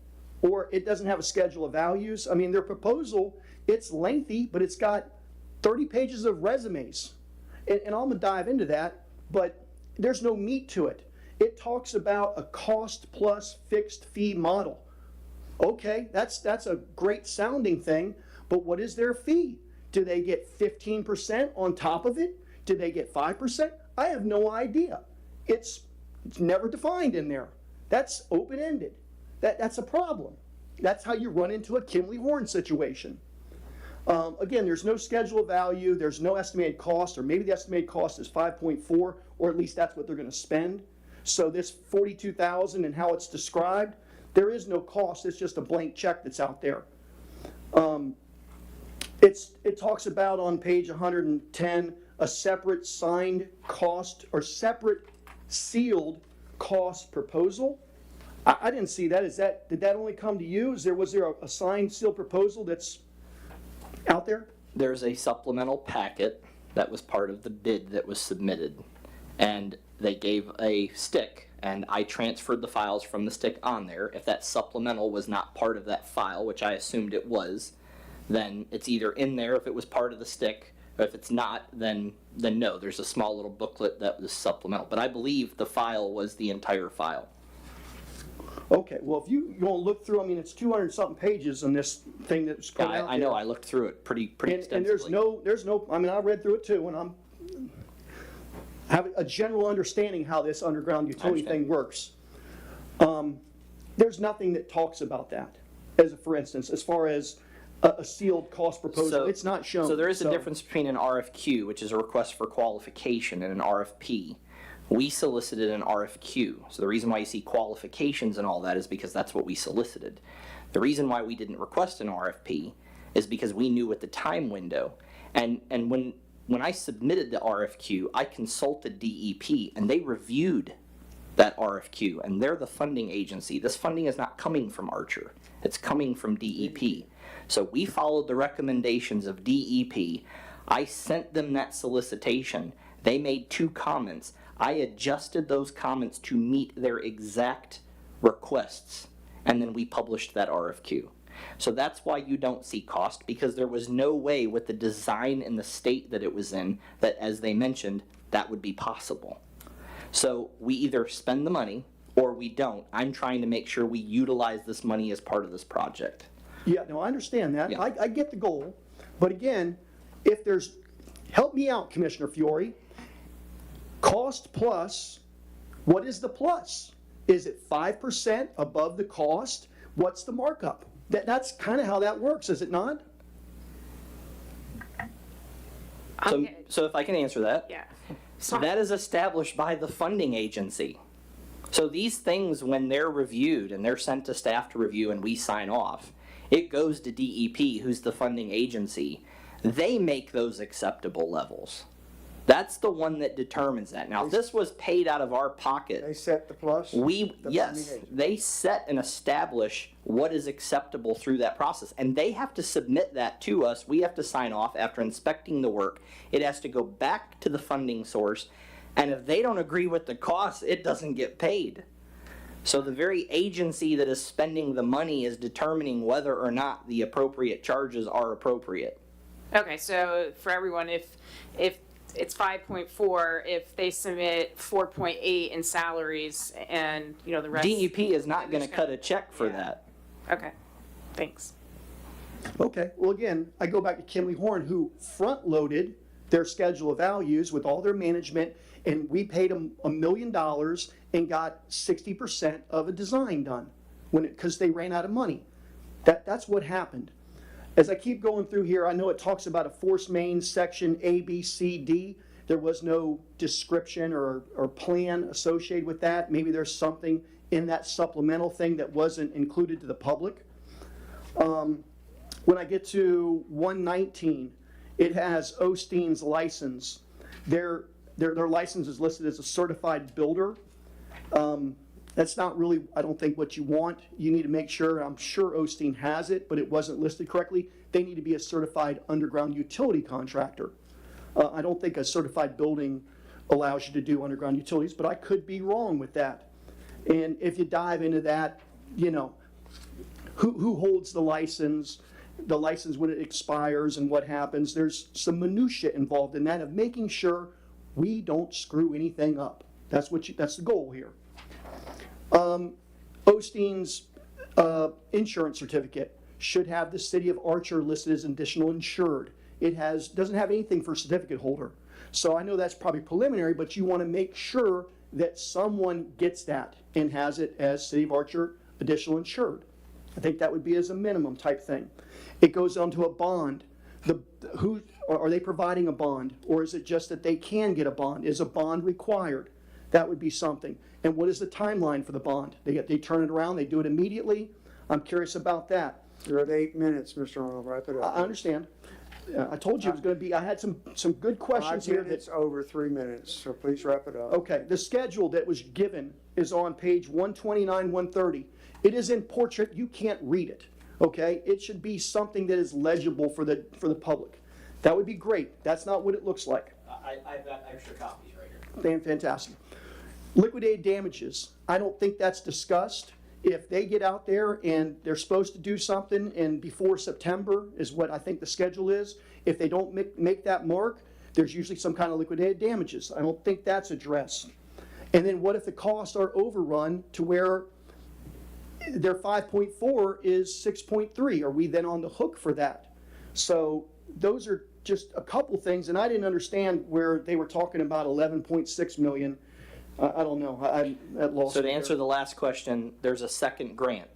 or it doesn't have a schedule of values. I mean, their proposal, it's lengthy, but it's got 30 pages of resumes. and I'm gonna dive into that, but there's no meat to it. It talks about a cost plus fixed fee model. Okay, that's a great sounding thing, but what is their fee? Do they get 15% on top of it? Do they get 5%? I have no idea. It's never defined in there. That's open-ended. That's a problem. That's how you run into a Kimley-Horn situation. Again, there's no schedule of value, there's no estimated cost, or maybe the estimated cost is 5.4, or at least that's what they're gonna spend. So this 42,000 and how it's described, there is no cost, it's just a blank check that's out there. It talks about on page 110, a separate signed cost or separate sealed cost proposal. I didn't see that. Did that only come to you? Was there a signed sealed proposal that's out there? There's a supplemental packet that was part of the bid that was submitted. And they gave a stick, and I transferred the files from the stick on there. If that supplemental was not part of that file, which I assumed it was, then it's either in there if it was part of the stick, or if it's not, then no. There's a small little booklet that was supplemental. But I believe the file was the entire file. Okay, well, if you want to look through, I mean, it's 200-something pages on this thing that's put out I know, there. I looked through it pretty extensively. And there's no, I mean, I read through it too, and have a general understanding how this underground utility thing works. There's nothing that talks about that, as a, for instance, as far as a sealed cost proposal, it's not shown. So there is a difference between an RFQ, which is a request for qualification, and an RFP. We solicited an RFQ. So the reason why you see qualifications and all that is because that's what we solicited. The reason why we didn't request an RFP is because we knew at the time window. And when I submitted the RFQ, I consulted DEP and they reviewed that RFQ, and they're the funding agency. This funding is not coming from Archer. It's coming from DEP. So we followed the recommendations of DEP. I sent them that solicitation. They made 2 comments. I adjusted those comments to meet their exact requests, and then we published that RFQ. So that's why you don't see cost, because there was no way with the design and the state that it was in that, as they mentioned, that would be possible. So we either spend the money or we don't. I'm trying to make sure we utilize this money as part of this project. Yeah, no, I understand that. Yeah. I get the goal. But again, if there's, help me out, Commissioner Fiore. Cost plus, what is the plus? Is it 5% above the cost? What's the markup? That's kind of how that works, is it not? So if I can answer that. Yeah. So that is established by the funding agency. So these things, when they're reviewed and they're sent to staff to review and we sign off, it goes to DEP, who's the funding agency. They make those acceptable levels. That's the one that determines that. Now, if this was paid out of our pocket, They set the plus? yes, they set and establish what is acceptable through that process. And they have to submit that to us. We have to sign off after inspecting the work. It has to go back to the funding source. And if they don't agree with the cost, it doesn't get paid. So the very agency that is spending the money is determining whether or not the appropriate charges are appropriate. Okay, so for everyone, if it's 5.4, if they submit 4.8 in salaries and, you know, the rest. DEP is not going to cut a check for that. Okay, thanks. Okay, well, again, I go back to Kimley-Horn, who front-loaded their schedule of values with all their management, and we paid them $1 million and got 60% of a design done because they ran out of money. That's what happened. As I keep going through here, I know it talks about a force main section A, B, C, D. There was no description or plan associated with that. Maybe there's something in that supplemental thing that wasn't included to the public. When I get to 119, it has Osteen's license. Their license is listed as a certified builder. That's not really, I don't think, what you want. You need to make sure, I'm sure Osteen has it, but it wasn't listed correctly. They need to be a certified underground utility contractor. I don't think a certified building allows you to do underground utilities, but I could be wrong with that. And if you dive into that, you know, who holds the license the license when it expires and what happens. There's some minutia involved in that of making sure we don't screw anything up. That's the goal here. Osteen's insurance certificate should have the city of Archer listed as additional insured. It doesn't have anything for certificate holder. So I know that's probably preliminary, but you want to make sure that someone gets that and has it as city of Archer additional insured. I think that would be as a minimum type thing. It goes on to a bond. Are they providing a bond, or is it just that they can get a bond? Is a bond required? That would be something. And what is the timeline for the bond? They turn it around, they do it immediately? I'm curious about that. You're at 8 minutes, Mr. Arnold, wrap it up. I understand. I told you it was going to be, I had some good questions 5 here. minutes over 3 minutes, so please wrap it up. Okay, the schedule that was given is on page 129, 130. It is in portrait, you can't read it, okay? It should be something that is legible for the public. That would be great. That's not what it looks like. I've got extra copies right here. Fantastic. Liquidated damages, I don't think that's discussed. If they get out there and they're supposed to do something and before September is what I think the schedule is, if they don't make that mark, there's usually some kind of liquidated damages. I don't think that's addressed. And then what if the costs are overrun to where their 5.4 is 6.3? Are we then on the hook for that? So those are just a couple things, and I didn't understand where they were talking about 11.6 million. I don't know. I'm at loss. So to answer the last question, there's a second grant.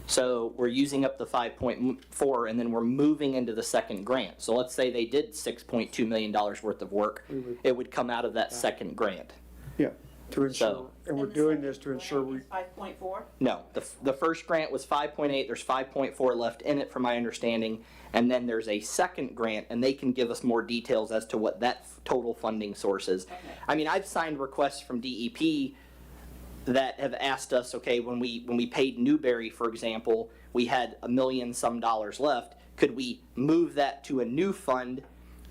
So we're using up the 5.4 and then we're moving into the second grant. So let's say they did $6.2 million worth of work. It would come out of that second grant. Yeah. To ensure, So- and we're doing this to ensure we, 5.4? No, the first grant was 5.8, there's 5.4 left in it from my understanding, and then there's a second grant, and they can give us more details as to what that total funding source is. I mean, I've signed requests from DEP that have asked us, okay, when we paid Newberry, for example, we had $1 million some left, could we move that to a new fund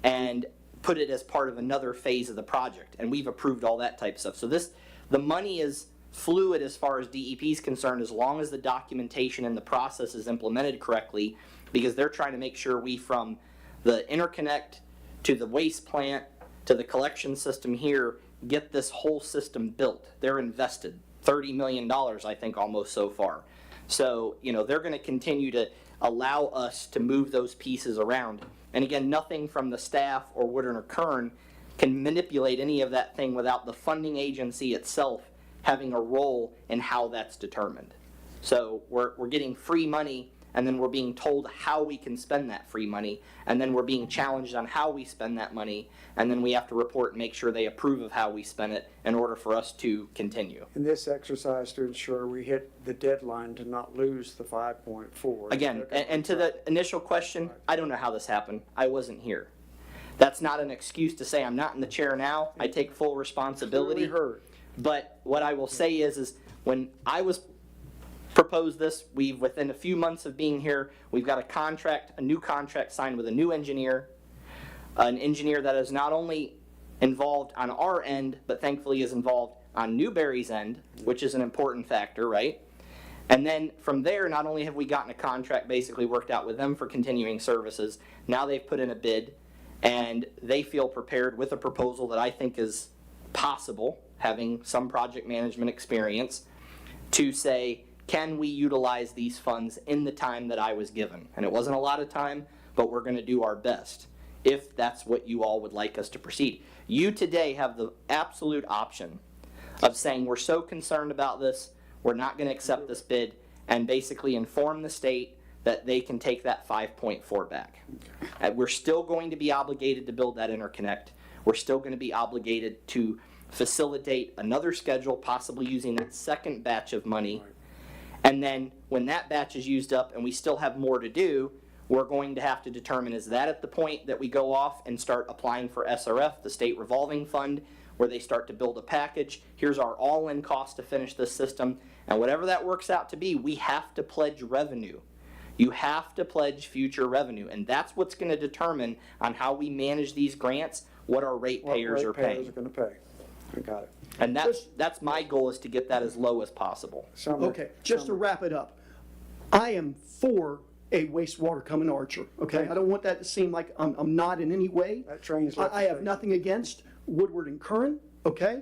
and put it as part of another phase of the project? And we've approved all that type of stuff. So the money is fluid as far as DEP is concerned, as long as the documentation and the process is implemented correctly, because they're trying to make sure we, from the interconnect to the waste plant to the collection system here, get this whole system built. They're invested $30 million, I think, almost so far. So, they're going to continue to allow us to move those pieces around. And again, nothing from the staff or Woodard or Kern can manipulate any of that thing without the funding agency itself having a role in how that's determined. So we're getting free money, and then we're being told how we can spend that free money, and then we're being challenged on how we spend that money, and then we have to report and make sure they approve of how we spend it in order for us to continue. in this exercise to ensure we hit the deadline to not lose the 5.4. Again, and to the initial question, I don't know how this happened. I wasn't here. That's not an excuse to say I'm not in the chair now. I take full responsibility. Clearly heard. But what I will say is when I was proposed this, within a few months of being here, we've got a new contract signed with a new engineer, an engineer that is not only involved on our end, but thankfully is involved on Newberry's end, which is an important factor, right? And then from there, not only have we gotten a contract basically worked out with them for continuing services, now they've put in a bid, and they feel prepared with a proposal that I think is possible, having some project management experience, to say, can we utilize these funds in the time that I was given? And it wasn't a lot of time, but we're going to do our best, if that's what you all would like us to proceed. You today have the absolute option of saying, we're so concerned about this, we're not going to accept this bid, and basically inform the state that they can take that 5.4 back. We're still going to be obligated to build that interconnect. We're still going to be obligated to facilitate another schedule, possibly using that second batch of money. And then when that batch is used up and we still have more to do, we're going to have to determine, is that at the point that we go off and start applying for SRF, the state revolving fund, where they start to build a package? Here's our all-in cost to finish this system. And whatever that works out to be, we have to pledge revenue. You have to pledge future revenue. And that's what's going to determine on how we manage these grants, what our ratepayers are paying. What ratepayers are going to pay. I got it. And that's my goal, is to get that as low as possible. Okay, just to wrap it up, I am for a wastewater coming to Archer, okay? I don't want that to seem like I'm not in any way. That train's left I the have station. nothing against Woodward and Curran, okay?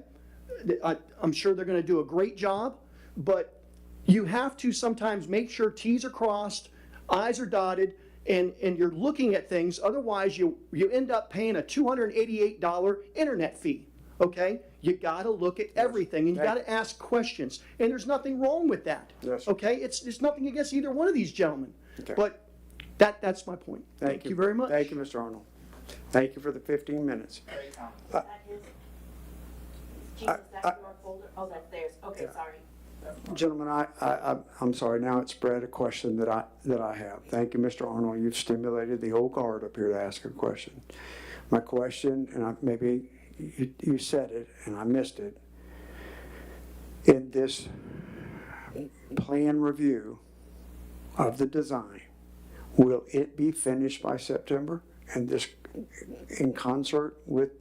I'm sure they're gonna do a great job, but you have to sometimes make sure Ts are crossed, Is are dotted, and you're looking at things, otherwise you end up paying a $288 internet fee, okay? You gotta look at everything, and you gotta ask questions, and there's nothing wrong with that. Yes. Okay, it's nothing against either one of these gentlemen, Okay. but that's my point. Thank you very much. Thank you, Mr. Arnold. Thank you for the 15 minutes. Oh, that's theirs. Okay, sorry. Gentlemen, I'm sorry, now it's spread a question that I have. Thank you, Mr. Arnold, you've stimulated the whole guard up here to ask a question. My question, and maybe you said it and I missed it, in this plan review of the design, will it be finished by September? And this in concert with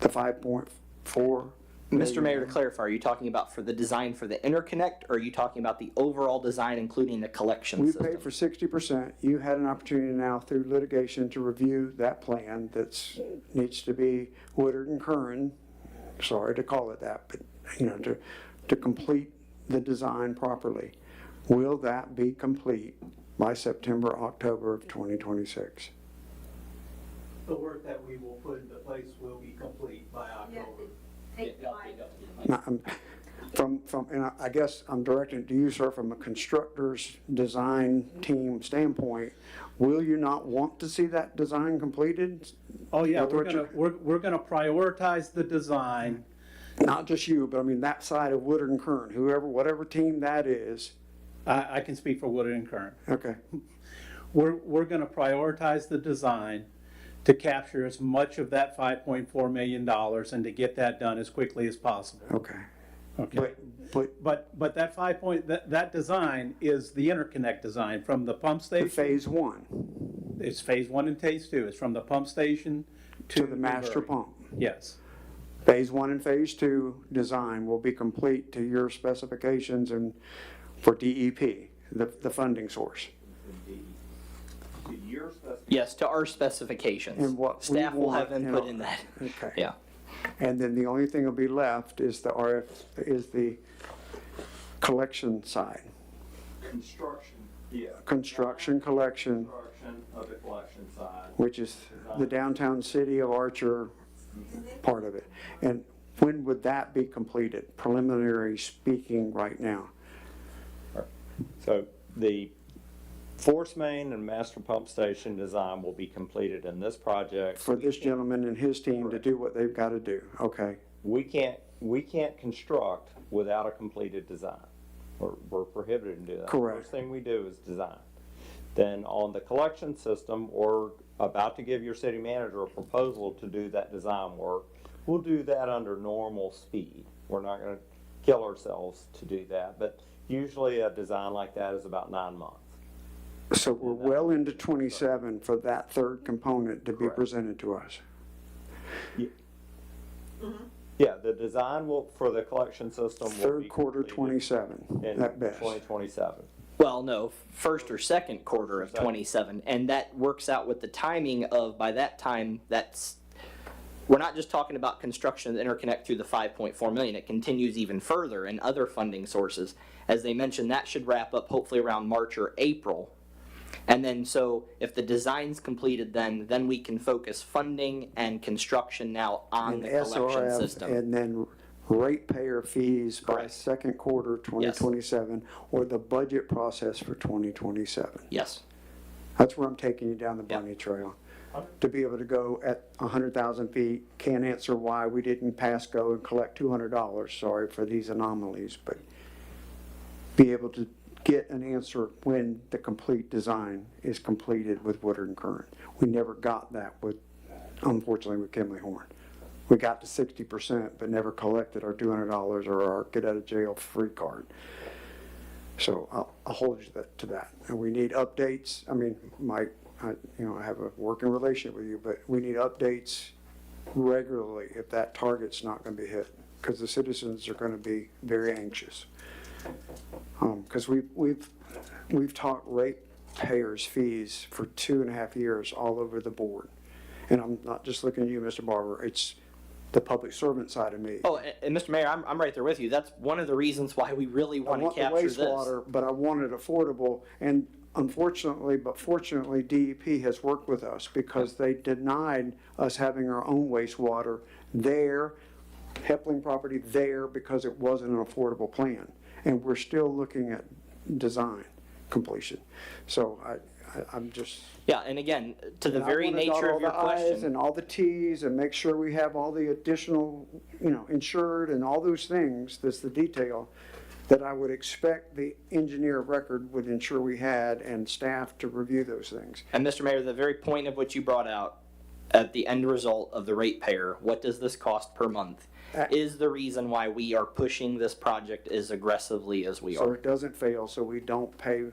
the 5.4? Mr. Mayor, to clarify, are you talking about for the design for the interconnect, or are you talking about the overall design, including the collection We system? paid for 60%. You had an opportunity now through litigation to review that plan that needs to be Woodard and Curran, sorry to call it that, but, to complete the design properly. Will that be complete by September, October of 2026? The work that we will put into place will be complete by October. Now, and I guess I'm directing it to you, sir, from a constructor's design team standpoint, will you not want to see that design completed? Oh, yeah, With what we're gonna prioritize the design. Not just you, but I mean that side of Woodard and Kern, whatever team that is. I can speak for Woodard and Curran. Okay, We're gonna prioritize the design to capture as much of that $5.4 million and to get that done as quickly as possible. okay. Okay? But But that design is the interconnect design from the pump the station. phase one It's phase 1 and phase 2. It's from the pump station to the master Newberry. pump. Yes. Phase one and phase two design will be complete to your specifications and for DEP, the funding source. Yes, to our specifications. And what we Staff will have want, input in that. Okay. Yeah. And then the only thing will be left is the collection side. Construction, yeah. Construction, collection, Construction of the collection side. which is the downtown city of Archer part of it. And when would that be completed, preliminary speaking right now? So the force main and master pump station design will be completed in this project. For this gentleman and his team to do what they've got to do, okay? We can't construct without a completed design. We're prohibited to do that. Correct. First thing we do is design. Then on the collection system, we're about to give your city manager a proposal to do that design work. We'll do that under normal speed. We're not gonna kill ourselves to do that, but usually a design like that is about 9 months. So we're well into 27 for that third component to be Correct. presented to us. Yeah, the design for the collection system will be Third quarter completed 27 in at best. 2027. Well, no, first or second quarter of 27, and that works out with the timing of, by that time, we're not just talking about construction of the interconnect through the 5.4 million, it continues even further in other funding sources. As they mentioned, that should wrap up hopefully around March or April. And then, so if the design's completed, then we can focus funding and construction now on And the collection SRF, system. and then ratepayer fees by Correct. second quarter 2027, or the budget process for 2027. Yes. That's where I'm taking you down the Yeah. bunny trail. To be able to go at 100,000 feet, can't answer why we didn't pass go and collect $200, sorry for these anomalies, but be able to get an answer when the complete design is completed with Woodard and Curran. We never got that unfortunately, with Kimley Horn. We got to 60%, but never collected our $200 or our get out of jail free card. So I'll hold you to that. And we need updates. I mean, Mike, I have a working relationship with you, but we need updates regularly if that target's not going to be hit, because the citizens are going to be very anxious. Because we've talked ratepayers' fees for 2.5 years all over the board. And I'm not just looking at you, Mr. Barber, it's the public servant side of me. Oh, and Mr. Mayor, I'm right there with you. That's one of the reasons why we really I want to want the capture this. wastewater, but I want it affordable, and unfortunately, but fortunately, DEP has worked with us because they denied us having our own wastewater there, Hepling property there, because it wasn't an affordable plan. And we're still looking at design completion. So I'm just. Yeah, and again, to the and I very wanna dot nature all of your the I's question. and all the T's and make sure we have all the additional, insured and all those things, that's the detail, that I would expect the engineer of record would ensure we had and staff to review those things. And Mr. Mayor, the very point of what you brought out, at the end result of the ratepayer, what does this cost per month, is the reason why we are pushing this project as aggressively as we So are. it doesn't fail, so we don't pay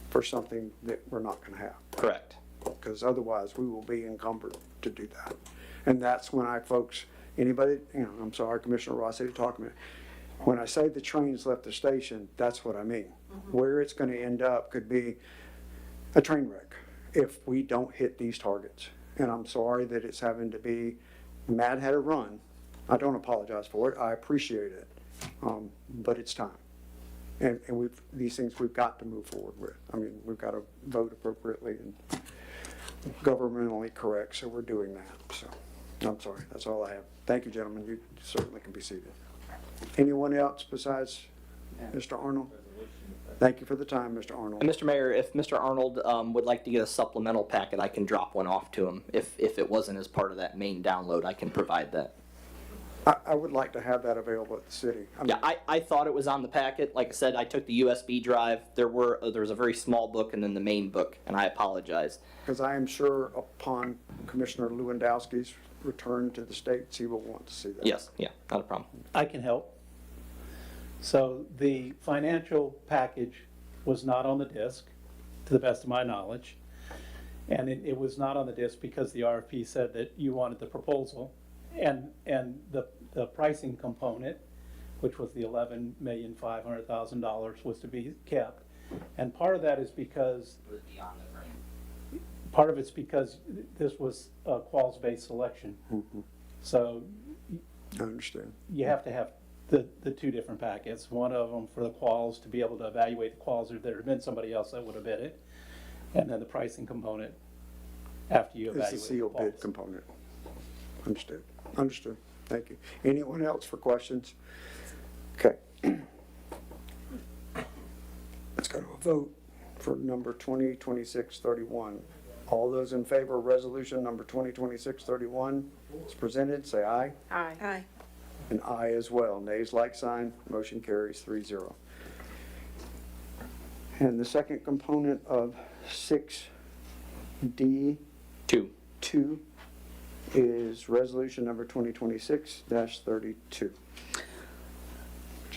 for something that we're not gonna have. Correct. Because otherwise we will be encumbered to do that. And that's when anybody, I'm sorry, Commissioner Rossi to talk to me. When I say the train's left the station, that's what I mean. Where it's gonna end up could be a train wreck if we don't hit these targets. And I'm sorry that it's having to be, Matt had a run. I don't apologize for it. I appreciate it. But it's time. And these things we've got to move forward with. I mean, we've got to vote appropriately and governmentally correct, so we're doing that. So, I'm sorry, that's all I have. Thank you, gentlemen. You certainly can be seated. Anyone else besides Mr. Arnold? Thank you for the time, Mr. Arnold. And Mr. Mayor, if Mr. Arnold would like to get a supplemental packet, I can drop one off to him. If it wasn't as part of that main download, I can provide that. I would like to have that available at the city. Yeah, I thought it was on the packet. Like I said, I took the USB drive. There was a very small book and then the main book, and I apologize. Because I am sure upon Commissioner Lewandowski's return to the States, he will want to see that. Yes, yeah, not a problem. I can help. So the financial package was not on the disc, to the best of my knowledge. And it was not on the disc because the RFP said that you wanted the proposal and the pricing component, which was the $11,500,000, was to be kept. And part of that is because part of it's because this was a quals-based selection. So I understand. you have to have the two different packets. One of them for the quals to be able to evaluate the quals, if there had been somebody else that would have bid it. And then the pricing component after you evaluate the It's a sealed bid quals. component. Understood. Understood. Thank you. Anyone else for questions? Okay. Let's go to a vote for number 2026-31. All those in favor of resolution number 2026-31 is presented, say aye. Aye. Aye. And aye as well. Nays like sign. Motion carries 3-0. And the second component of 6D2 Two. is resolution number 2026-32. Would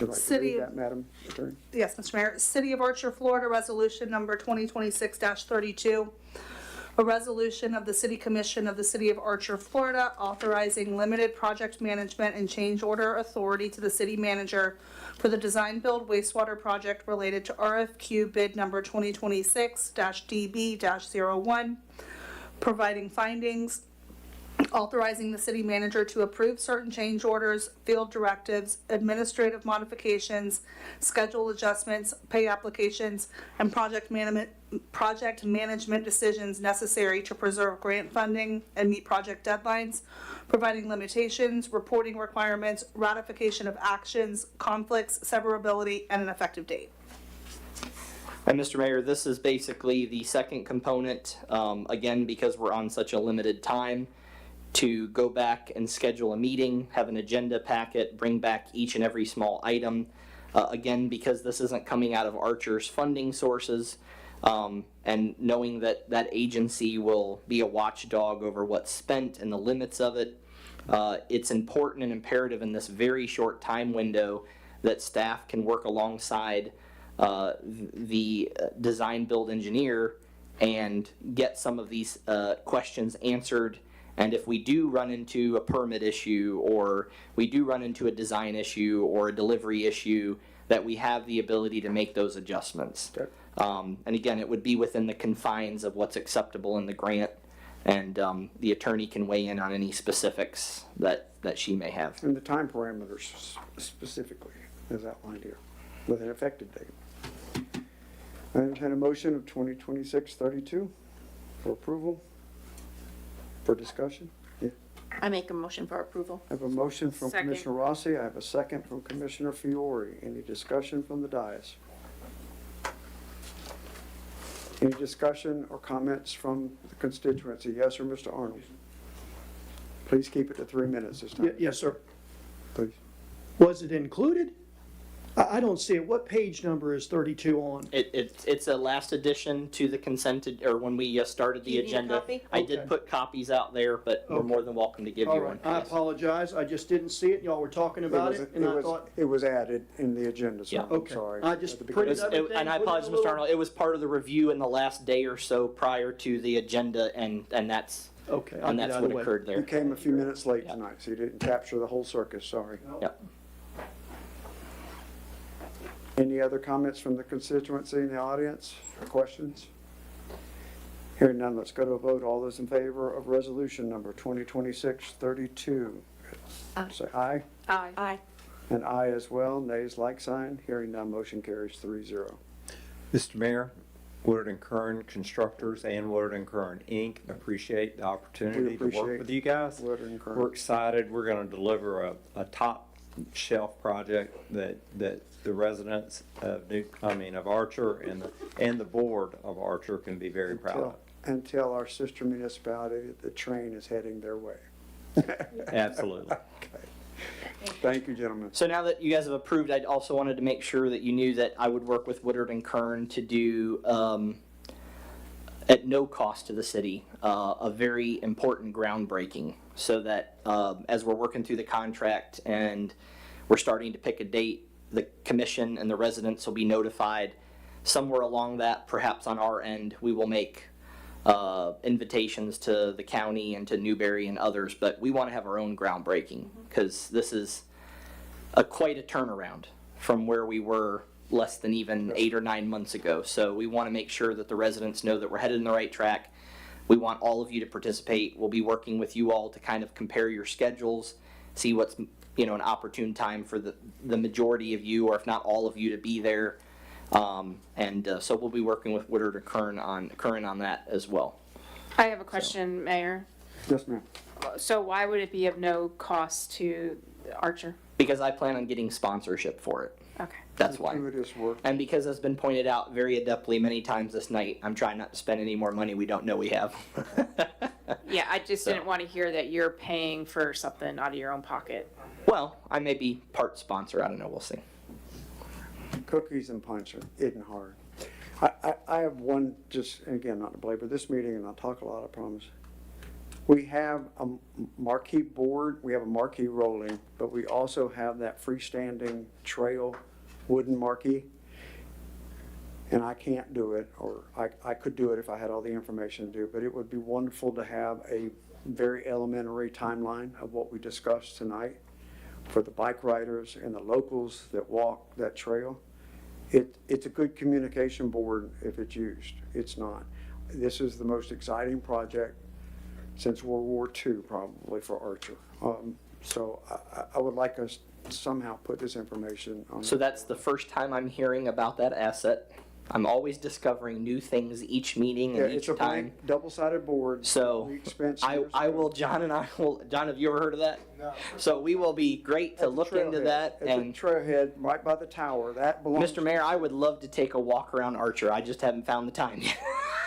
you like to City read of- that, Madam Attorney? Yes, Mr. Mayor. City of Archer, Florida, Resolution Number 2026-32. A resolution of the City Commission of the City of Archer, Florida, authorizing limited project management and change order authority to the city manager for the design-build wastewater project related to RFQ bid number 2026-DB-01, providing findings, authorizing the city manager to approve certain change orders, field directives, administrative modifications, schedule adjustments, pay applications, and project management decisions necessary to preserve grant funding and meet project deadlines, providing limitations, reporting requirements, ratification of actions, conflicts, severability, and an effective date. And Mr. Mayor, this is basically the second component, again, because we're on such a limited time, to go back and schedule a meeting, have an agenda packet, bring back each and every small item. Again, because this isn't coming out of Archer's funding sources, and knowing that that agency will be a watchdog over what's spent and the limits of it, it's important and imperative in this very short time window that staff can work alongside the design build engineer and get some of these questions answered. And if we do run into a permit issue, or we do run into a design issue or a delivery issue, that we have the ability to make those adjustments. Okay. And again, it would be within the confines of what's acceptable in the grant, and the attorney can weigh in on any specifics that she may have. And the time parameters specifically is outlined here with an effective date. I entertain a motion of 2026-32 for approval, for discussion. Yeah. I make a motion for approval. I have a motion from Second. Commissioner Rossi. I have a second from Commissioner Fiore. Any discussion from the dais? Any discussion or comments from the constituency? Yes, or Mr. Arnold? Please keep it to 3 minutes this time. Yes, sir. Please. Was it included? I don't see it. What page number is 32 on? It's a last addition to the consented, or when we started the Do you need a agenda. copy? I did Okay. put copies out there, but we're more than welcome to give All you right, one. I Yes. apologize. I just didn't see it. Y'all were talking about it, and I thought, It was added in the agenda, so Yeah. I'm okay. sorry. I just At the printed beginning. everything. And I put it in apologize, a Mr. little- Arnold, it was part of the review in the last day or so prior to the agenda, and that's, Okay, I'll and get that's out of what the way. occurred You there. came a few minutes late Yeah. tonight, so you didn't capture the whole circus, sorry. Yep. Any other comments from the constituency in the audience, or questions? Hearing none, let's go to a vote. All those in favor of resolution number 2026-32, say aye. Aye. Aye. And aye as well, nays like sign. Hearing none, motion carries 3-0. Mr. Mayor, Woodard and Kern Constructors and Woodard and Kern Inc. appreciate the opportunity to work appreciate with you guys. Woodard and Kern. We're excited. We're going to deliver a top shelf project that the residents of Archer and the board of Archer can be very proud of. And tell our sister municipality that the train is heading their way. Absolutely. Thank you, gentlemen. So now that you guys have approved, I also wanted to make sure that you knew that I would work with Woodard and Kern to do, at no cost to the city, a very important groundbreaking, so that as we're working through the contract and we're starting to pick a date, the commission and the residents will be notified. Somewhere along that, perhaps on our end, we will make invitations to the county and to Newberry and others, but we want to have our own groundbreaking, because this is quite a turnaround from where we were less than even 8 or 9 months ago. So we want to make sure that the residents know that we're headed in the right track. We want all of you to participate. We'll be working with you all to kind of compare your schedules, see what's an opportune time for the majority of you, or if not all of you, to be there. So we'll be working with Woodard and Kern on that as well. I have a question, Mayor. Yes, ma'am. So why would it be of no cost to Archer? Because I plan on getting sponsorship for it. Okay. That's why. Gratuitous work. And because has been pointed out very adeptly many times this night, I'm trying not to spend any more money we don't know we have. Yeah, I just So- didn't want to hear that you're paying for something out of your own pocket. Well, I may be part sponsor. I don't know. We'll see. Cookies and punch isn't hard. I have one, just, and again, not to belabor this meeting, and I'll talk a lot, I promise. We have a marquee board, we have a marquee rolling, but we also have that freestanding trail wooden marquee. And I can't do it, or I could do it if I had all the information to do, but it would be wonderful to have a very elementary timeline of what we discussed tonight for the bike riders and the locals that walk that trail. It's a good communication board if it's used. It's not. This is the most exciting project since World War II, probably, for Archer. So I would like us to somehow put this information on. So that's the first time I'm hearing about that asset. I'm always discovering new things each meeting Yeah, and it's each a time. blank, double-sided board. So We spent I years will, ago. John, have you ever heard of that? No. So we will be great to At the look into trailhead. that. It's And a trailhead right by the tower. That belongs. Mr. Mayor, I would love to take a walk around Archer. I just haven't found the time yet.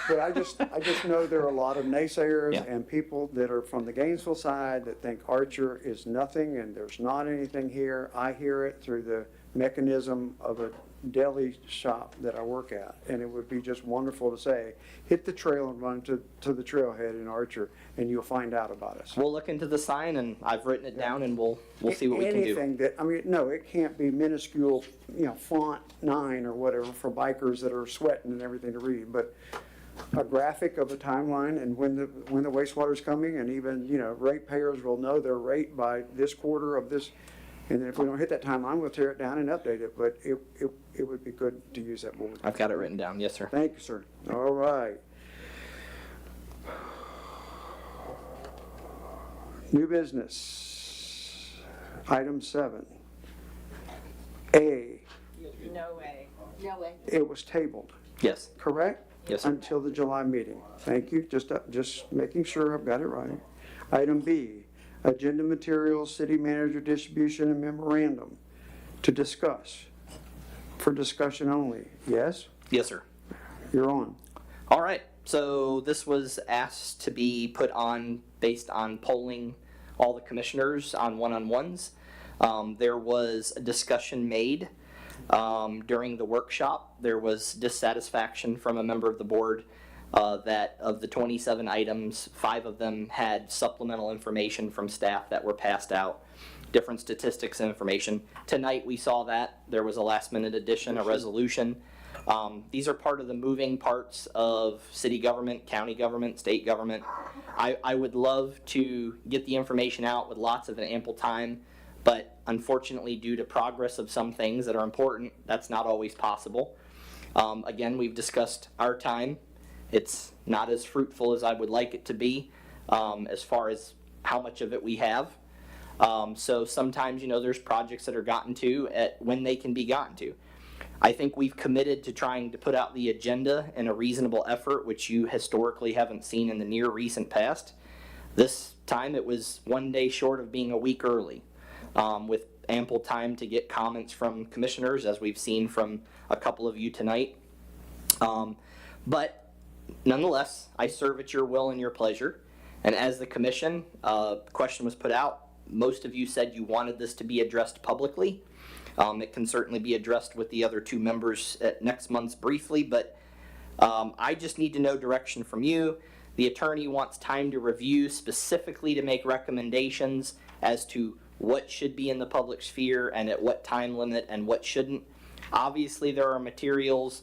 But I just know there are a lot of naysayers Yeah. and people that are from the Gainesville side that think Archer is nothing and there's not anything here. I hear it through the mechanism of a deli shop that I work at. And it would be just wonderful to say, hit the trail and run to the trailhead in Archer and you'll find out about us. We'll look into the sign, and I've written it down, and we'll see what we can do. Anything that, I mean, no, it can't be minuscule, font 9 or whatever for bikers that are sweating and everything to read, but a graphic of a timeline and when the wastewater's coming, and even, ratepayers will know their rate by this quarter of this. And then if we don't hit that timeline, we'll tear it down and update it, but it would be good to use that board. I've got it written down. Yes, sir. Thank you, sir. All right. New business. Item 7. A, No way. No way. it was tabled, Yes. correct? Yes, sir. Until the July meeting. Thank you, just making sure I've got it right. Item B, agenda materials, city manager distribution and memorandum to discuss, for discussion only. Yes, Yes, sir. you're on. All right. So this was asked to be put on based on polling all the commissioners on one-on-ones. There was a discussion made during the workshop. There was dissatisfaction from a member of the board that of the 27 items, 5 of them had supplemental information from staff that were passed out, different statistics and information. Tonight we saw that. There was a last-minute addition, a resolution. These are part of the moving parts of city government, county government, state government. I would love to get the information out with lots of ample time, but unfortunately, due to progress of some things that are important, that's not always possible. Again, we've discussed our time. It's not as fruitful as I would like it to be as far as how much of it we have. So sometimes, there's projects that are gotten to at when they can be gotten to. I think we've committed to trying to put out the agenda in a reasonable effort, which you historically haven't seen in the near recent past. This time it was one day short of being a week early, with ample time to get comments from commissioners, as we've seen from a couple of you tonight. But nonetheless, I serve at your will and your pleasure. And as the commission, the question was put out, most of you said you wanted this to be addressed publicly. It can certainly be addressed with the other 2 members at next month's briefly, but I just need to know direction from you. The attorney wants time to review specifically to make recommendations as to what should be in the public sphere and at what time limit and what shouldn't. Obviously, there are materials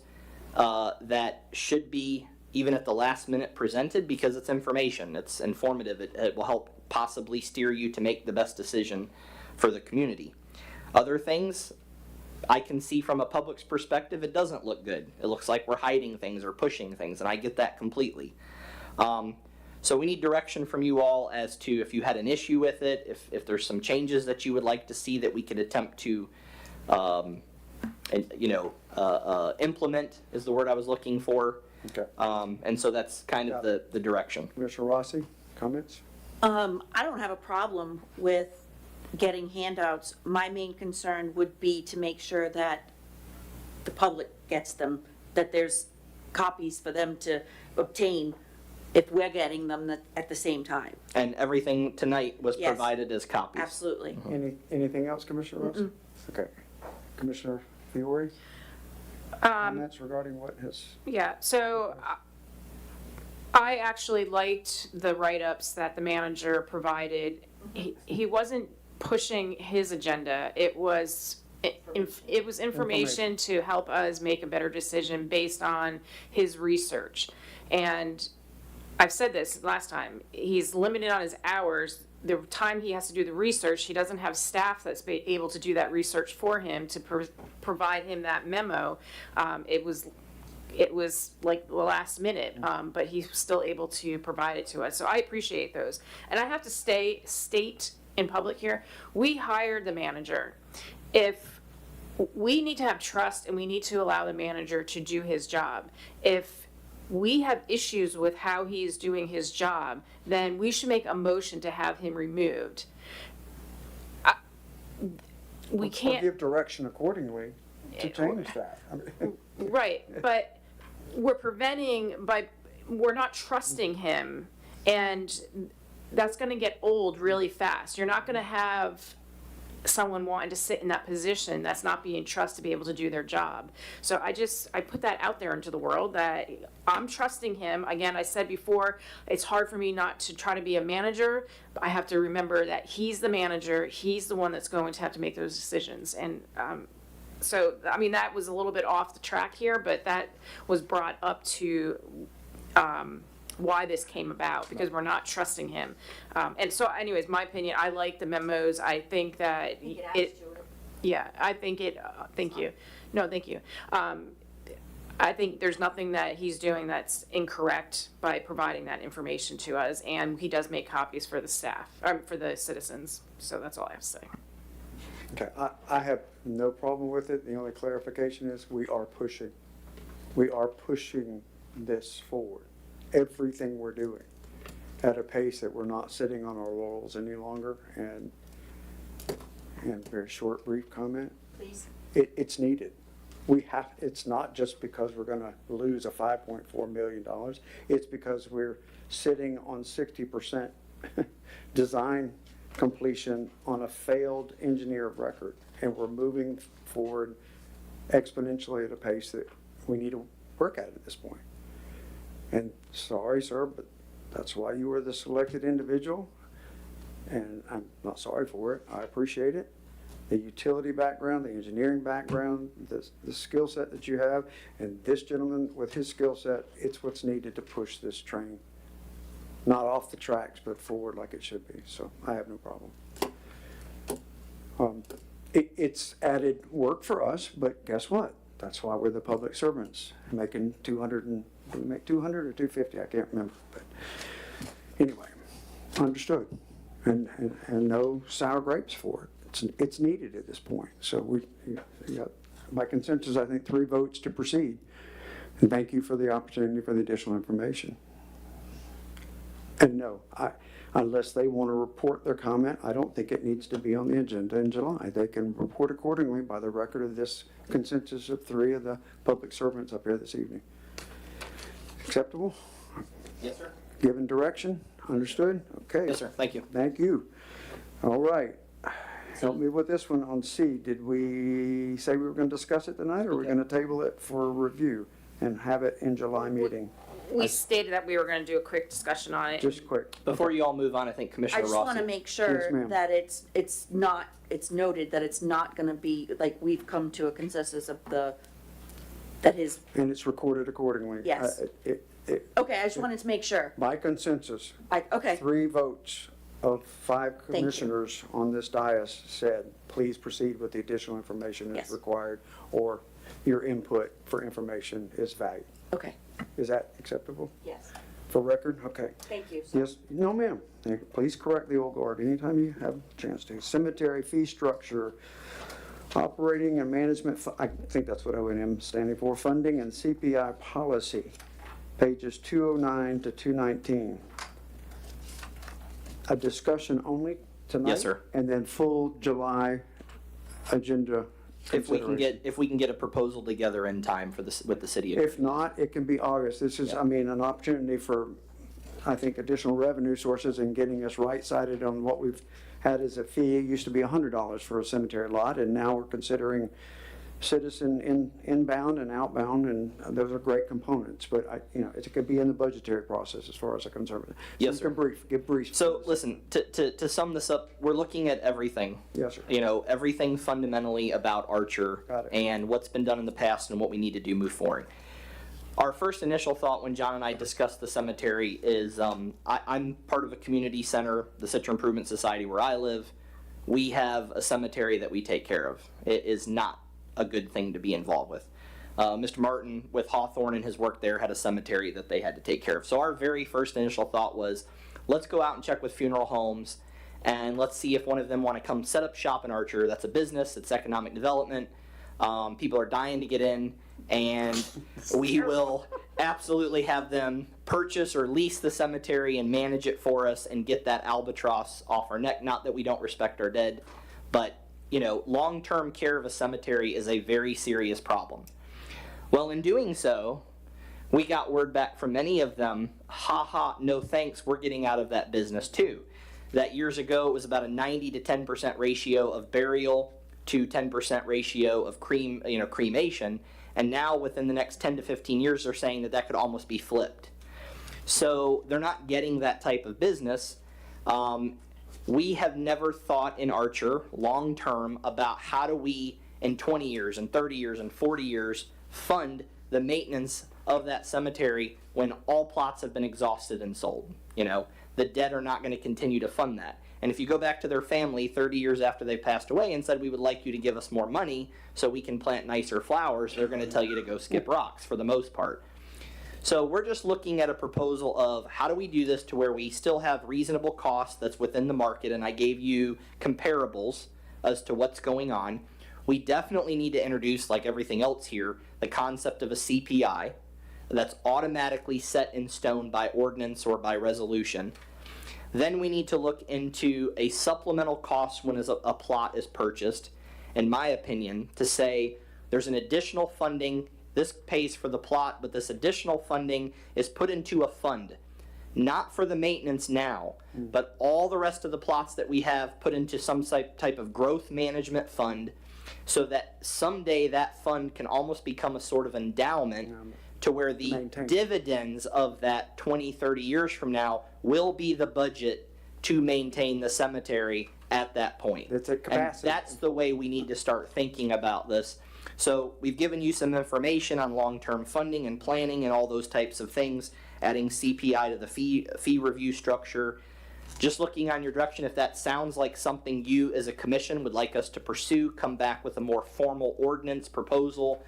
that should be, even at the last minute, presented because it's information, it's informative, it will help possibly steer you to make the best decision for the community. Other things, I can see from a public's perspective, it doesn't look good. It looks like we're hiding things or pushing things, and I get that completely. So we need direction from you all as to if you had an issue with it, if there's some changes that you would like to see that we could attempt to, implement is the word I was looking for. Okay. And so that's kind of the direction. Commissioner Rossi, comments? I don't have a problem with getting handouts. My main concern would be to make sure that the public gets them, that there's copies for them to obtain if we're getting them at the same time. And everything tonight was Yes. provided as copies. Absolutely. Anything else, Commissioner Rossi? Okay. Commissioner Fiore, comments regarding what has? Yeah, so I actually liked the write-ups that the manager provided. He wasn't pushing his agenda. It was information to help us make a better decision based on his research. And I've said this last time, he's limited on his hours. The time he has to do the research, he doesn't have staff that's able to do that research for him to provide him that memo. It was like the last minute, but he's still able to provide it to us. So I appreciate those. And I have to state in public here, we hired the manager. If we need to have trust and we need to allow the manager to do his job. If we have issues with how he is doing his job, then we should make a motion to have him removed. We Or can't. give direction accordingly to change that. Right, but we're we're not trusting him, and that's gonna get old really fast. You're not gonna have someone wanting to sit in that position that's not being trusted to be able to do their job. So I put that out there into the world that I'm trusting him. Again, I said before, it's hard for me not to try to be a manager, but I have to remember that he's the manager, he's the one that's going to have to make those decisions. And so, I mean, that was a little bit off the track here, but that was brought up to why this came about, because we're not trusting him. And so anyways, my opinion, I like the memos. I think that yeah, I think it, thank you. No, thank you. I think there's nothing that he's doing that's incorrect by providing that information to us, and he does make copies for the staff, for the citizens, so that's all I have to say. Okay, I have no problem with it. The only clarification is we are pushing this forward. Everything we're doing at a pace that we're not sitting on our laurels any longer. And very short, brief comment. Please. It's needed. It's not just because we're gonna lose a $5.4 million. It's because we're sitting on 60% design completion on a failed engineer of record. And we're moving forward exponentially at a pace that we need to work at this point. And sorry, sir, but that's why you were the selected individual. And I'm not sorry for it. I appreciate it. The utility background, the engineering background, the skill set that you have, and this gentleman with his skill set, it's what's needed to push this train, not off the tracks, but forward like it should be. So I have no problem. It's added work for us, but guess what? That's why we're the public servants, making 200 and, do we make 200 or 250? I can't remember, but anyway, understood. And no sour grapes for it. It's needed at this point. So we got, by consensus, I think 3 votes to proceed. And thank you for the opportunity for the additional information. And no, unless they want to report their comment, I don't think it needs to be on the agenda in July. They can report accordingly by the record of this consensus of 3 of the public servants up here this evening. Acceptable? Yes, sir. Given direction? Understood? Okay. Yes, sir. Thank you. Thank you. All right. Help me with this one on C. Did we say we were going to discuss it tonight, or are we going to table it for review and have it in July meeting? We stated that we were gonna do a quick discussion on it. Just quick. Before you all move on, I think I Commissioner just Rossi. want to make Yes, sure ma'am. that it's noted that it's not going to be, like, we've come to a consensus of that his, And it's recorded accordingly. Yes. Okay, I just wanted to make sure. By consensus, Okay, 3 votes of 5 you. commissioners on this dais said, please proceed with the additional information Yes. that's required, or your input for information is valued. okay, Is that acceptable yes, for record? Okay. thank you. Yes, no ma'am. Please correct the old guard anytime you have a chance to. Cemetery fee structure, operating and management, I think that's what O&M is standing for, funding and CPI policy, pages 209 to 219. A discussion only tonight? Yes, sir. And then full July agenda If we consideration. can get a proposal together in time for this, with the city. If not, it can be August. This is, Yeah. I mean, an opportunity for, I think, additional revenue sources and getting us right-sided on what we've had as a fee. It used to be $100 for a cemetery lot, and now we're considering citizen inbound and outbound, and those are great components. But it could be in the budgetary process as far as I'm concerned. Yes, So sir. give brief. So listen, to sum this up, we're looking at everything. Yes, sir. Everything fundamentally about Archer Got it. and what's been done in the past and what we need to do move forward. Our first initial thought when John and I discussed the cemetery is I'm part of a community center, the Citra Improvement Society where I live. We have a cemetery that we take care of. It is not a good thing to be involved with. Mr. Martin with Hawthorne and his work there had a cemetery that they had to take care of. So our very first initial thought was, let's go out and check with funeral homes and let's see if one of them want to come set up shop in Archer. That's a business, it's economic development. People are dying to get in, and we will absolutely have them purchase or lease the cemetery and manage it for us and get that albatross off our neck. Not that we don't respect our dead, but long-term care of a cemetery is a very serious problem. Well, in doing so, we got word back from many of them, no thanks, we're getting out of that business too. That years ago it was about a 90 to 10% ratio of burial to 10% ratio of cremation, and now within the next 10 to 15 years they're saying that could almost be flipped. So they're not getting that type of business. We have never thought in Archer long term about how do we in 20 years and 30 years and 40 years fund the maintenance of that cemetery when all plots have been exhausted and sold. The dead are not going to continue to fund that. And if you go back to their family 30 years after they passed away and said, we would like you to give us more money so we can plant nicer flowers, they're going to tell you to go skip rocks for the most part. So we're just looking at a proposal of how do we do this to where we still have reasonable costs that's within the market, and I gave you comparables as to what's going on. We definitely need to introduce, like everything else here, the concept of a CPI that's automatically set in stone by ordinance or by resolution. Then we need to look into a supplemental cost when a plot is purchased, in my opinion, to say there's an additional funding. This pays for the plot, but this additional funding is put into a fund, not for the maintenance now, but all the rest of the plots that we have put into some type of growth management fund, so that someday that fund can almost become a sort of endowment to where the Maintain. dividends of that 20, 30 years from now will be the budget to maintain the cemetery at that point. It's a capacity. And that's the way we need to start thinking about this. So we've given you some information on long-term funding and planning and all those types of things, adding CPI to the fee review structure. Just looking on your direction, if that sounds like something you as a commission would like us to pursue, come back with a more formal ordinance proposal,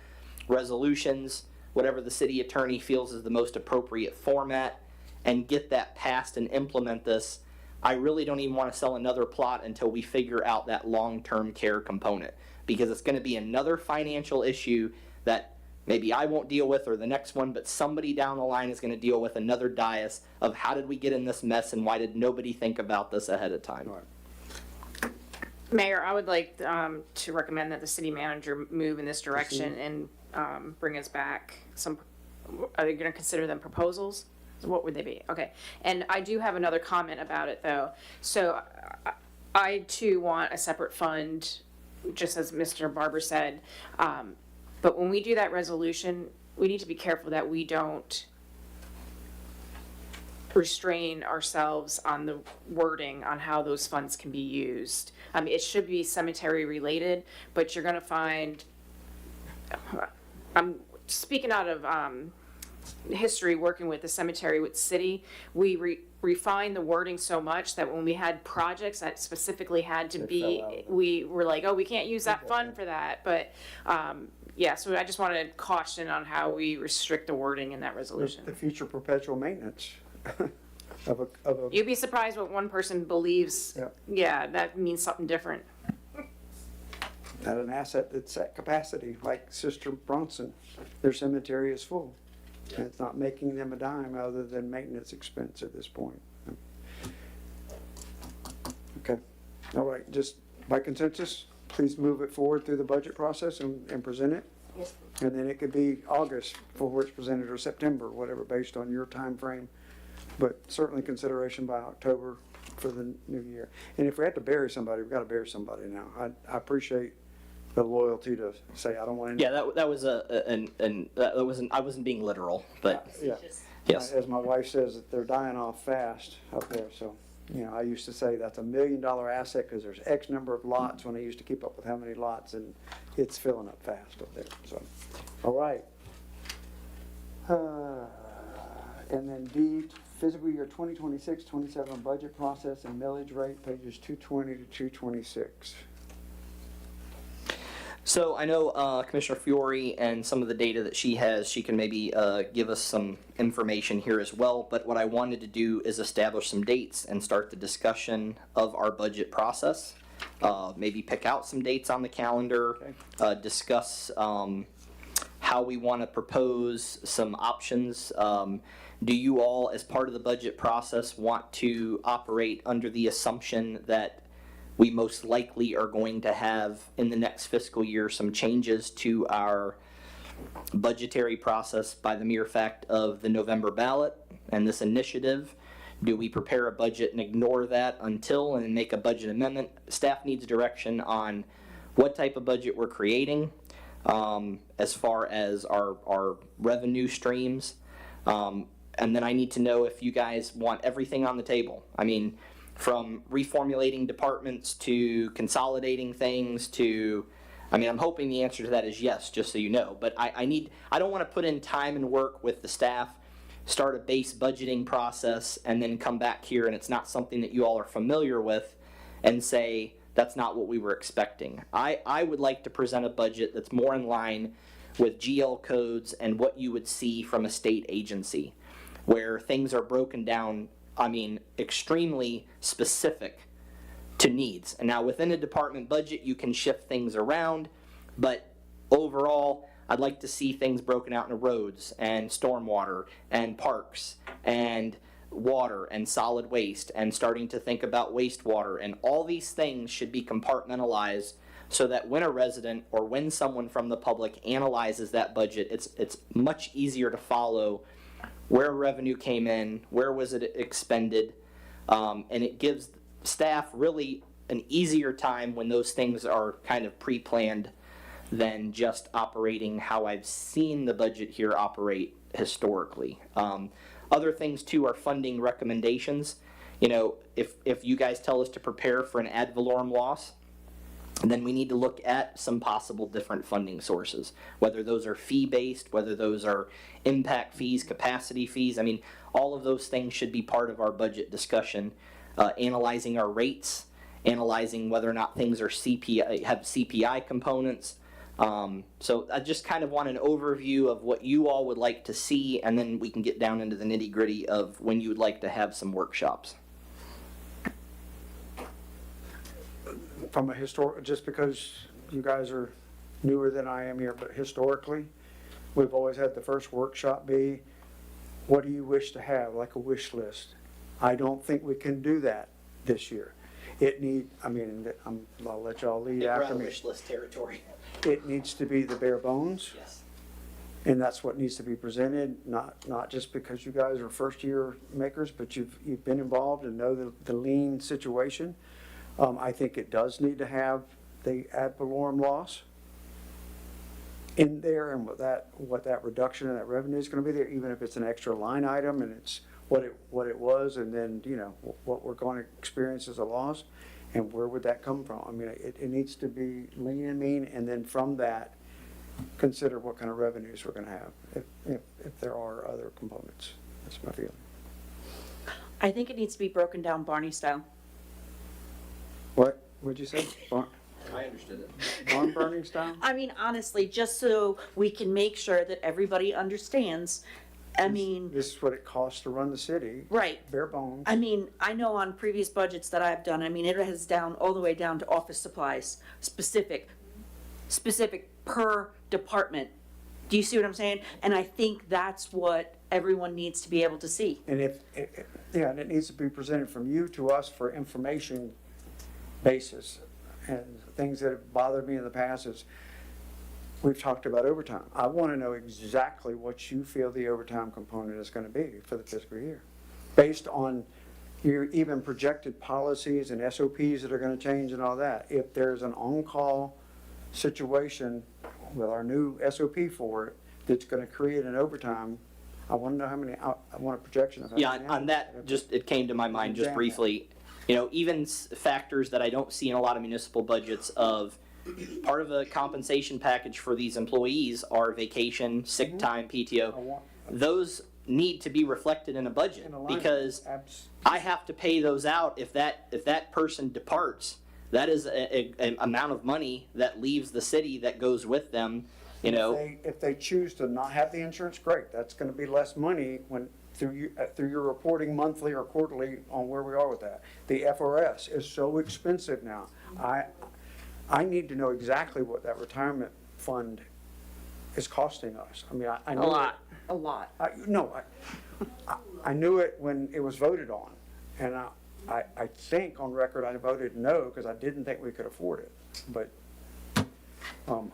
resolutions, whatever the city attorney feels is the most appropriate format, and get that passed and implement this. I really don't even want to sell another plot until we figure out that long-term care component, because it's going to be another financial issue that maybe I won't deal with or the next one, but somebody down the line is going to deal with another dais of how did we get in this mess and why did nobody think about this ahead of time. Mayor, I would like to recommend that the city manager move in this direction and bring us back some, are you going to consider them proposals? What would they be? Okay. And I do have another comment about it, though. So I too want a separate fund, just as Mr. Barber said. But when we do that resolution, we need to be careful that we don't restrain ourselves on the wording on how those funds can be used. I mean, it should be cemetery related, but you're going to find, I'm speaking out of history working with the cemetery with city, we refined the wording so much that when we had projects that specifically had to be, we were like, oh, we can't use that fund for that. But yeah, so I just wanted to caution on how we restrict the wording in that resolution. The future perpetual maintenance of a. You'd be surprised what one person believes. Yeah. Yeah, that means something different. At an asset that's at capacity, like Sister Bronson, their cemetery is full. And it's not making them a dime other than maintenance expense at this point. Okay, all right, just by consensus, please move it forward through the budget process and present it. Yes. And then it could be August before it's presented, or September, whatever, based on your time frame. But certainly consideration by October for the new year. And if we have to bury somebody, we've got to bury somebody now. I appreciate the loyalty to say, I don't want any. Yeah, that was I wasn't being literal, but Yeah. yes. As my wife says, that they're dying off fast up there, so, I used to say that's $1 million asset, because there's X number of lots, when I used to keep up with how many lots, and it's filling up fast up there, so, all right. And then D, fiscal year 2026-27 budget process and millage rate, pages 220 to 226. So I know Commissioner Fiore and some of the data that she has, she can maybe give us some information here as well. But what I wanted to do is establish some dates and start the discussion of our budget process. Maybe pick out some dates on the calendar, discuss how we want to propose some options. Do you all, as part of the budget process, want to operate under the assumption that we most likely are going to have in the next fiscal year some changes to our budgetary process by the mere fact of the November ballot and this initiative? Do we prepare a budget and ignore that until and make a budget amendment? Staff needs direction on what type of budget we're creating as far as our revenue streams. And then I need to know if you guys want everything on the table. I mean, from reformulating departments to consolidating things to I mean, I'm hoping the answer to that is yes, just so you know. But I don't want to put in time and work with the staff, start a base budgeting process, and then come back here and it's not something that you all are familiar with and say, that's not what we were expecting. I would like to present a budget that's more in line with GL codes and what you would see from a state agency, where things are broken down, I mean, extremely specific to needs. And now within a department budget, you can shift things around, but overall, I'd like to see things broken out into roads and stormwater and parks and water and solid waste and starting to think about wastewater, and all these things should be compartmentalized so that when a resident or when someone from the public analyzes that budget, it's much easier to follow where revenue came in, where was it expended, and it gives staff really an easier time when those things are kind of pre-planned than just operating how I've seen the budget here operate historically. Other things too are funding recommendations. You know, if you guys tell us to prepare for an ad valorem loss, then we need to look at some possible different funding sources, whether those are fee-based, whether those are impact fees, capacity fees. I mean, all of those things should be part of our budget discussion, analyzing our rates, analyzing whether or not things are have CPI components. So I just kind of want an overview of what you all would like to see, and then we can get down into the nitty-gritty of when you would like to have some workshops. From a just because you guys are newer than I am here, but historically, we've always had the first workshop be, what do you wish to have, like a wish list? I don't think we can do that this year. I'll let y'all lead after me. Wish list territory. It needs to be the bare bones. Yes. And that's what needs to be presented, not just because you guys are first year makers, but you've been involved and know the lean situation. I think it does need to have the ad valorem loss in there, and what that reduction in that revenue is going to be there, even if it's an extra line item and it's what it was, and then, you know, what we're going to experience as a loss, and where would that come from? I mean, it needs to be lean and mean, and then from that, consider what kind of revenues we're going to have, if there are other components. That's my feeling. I think it needs to be broken down Barney style. What'd you say? I understood it. Barn burning style? I mean, honestly, just so we can make sure that everybody understands. I mean, This is what it costs to run the city. right. Bare bones. I mean, I know on previous budgets that I've done, I mean, it has down all the way down to office supplies, specific per department. Do you see what I'm saying? And I think that's what everyone needs to be able to see. And and it needs to be presented from you to us for information basis. And things that have bothered me in the past is, we've talked about overtime. I want to know exactly what you feel the overtime component is going to be for the fiscal year, based on your even projected policies and SOPs that are going to change and all that. If there's an on-call situation with our new SOP for it that's going to create an overtime, I want to know how many. I want a projection of how Yeah, many on that, it came to my mind just Examine briefly. You know, even factors that I don't see in a lot of municipal budgets of part of the compensation package for these employees are vacation, sick time, PTO. Those need to be reflected in a budget, In a line. because I have to pay those out if that person departs. That is an amount of money that leaves the city that goes with them, you know. If they choose to not have the insurance, great. That's going to be less money through your reporting monthly or quarterly on where we are with that. The FRS is so expensive now. I need to know exactly what that retirement fund is costing us. I mean, I know A lot. I knew it when it was voted on, and I think on record I voted no because I didn't think we could afford it. But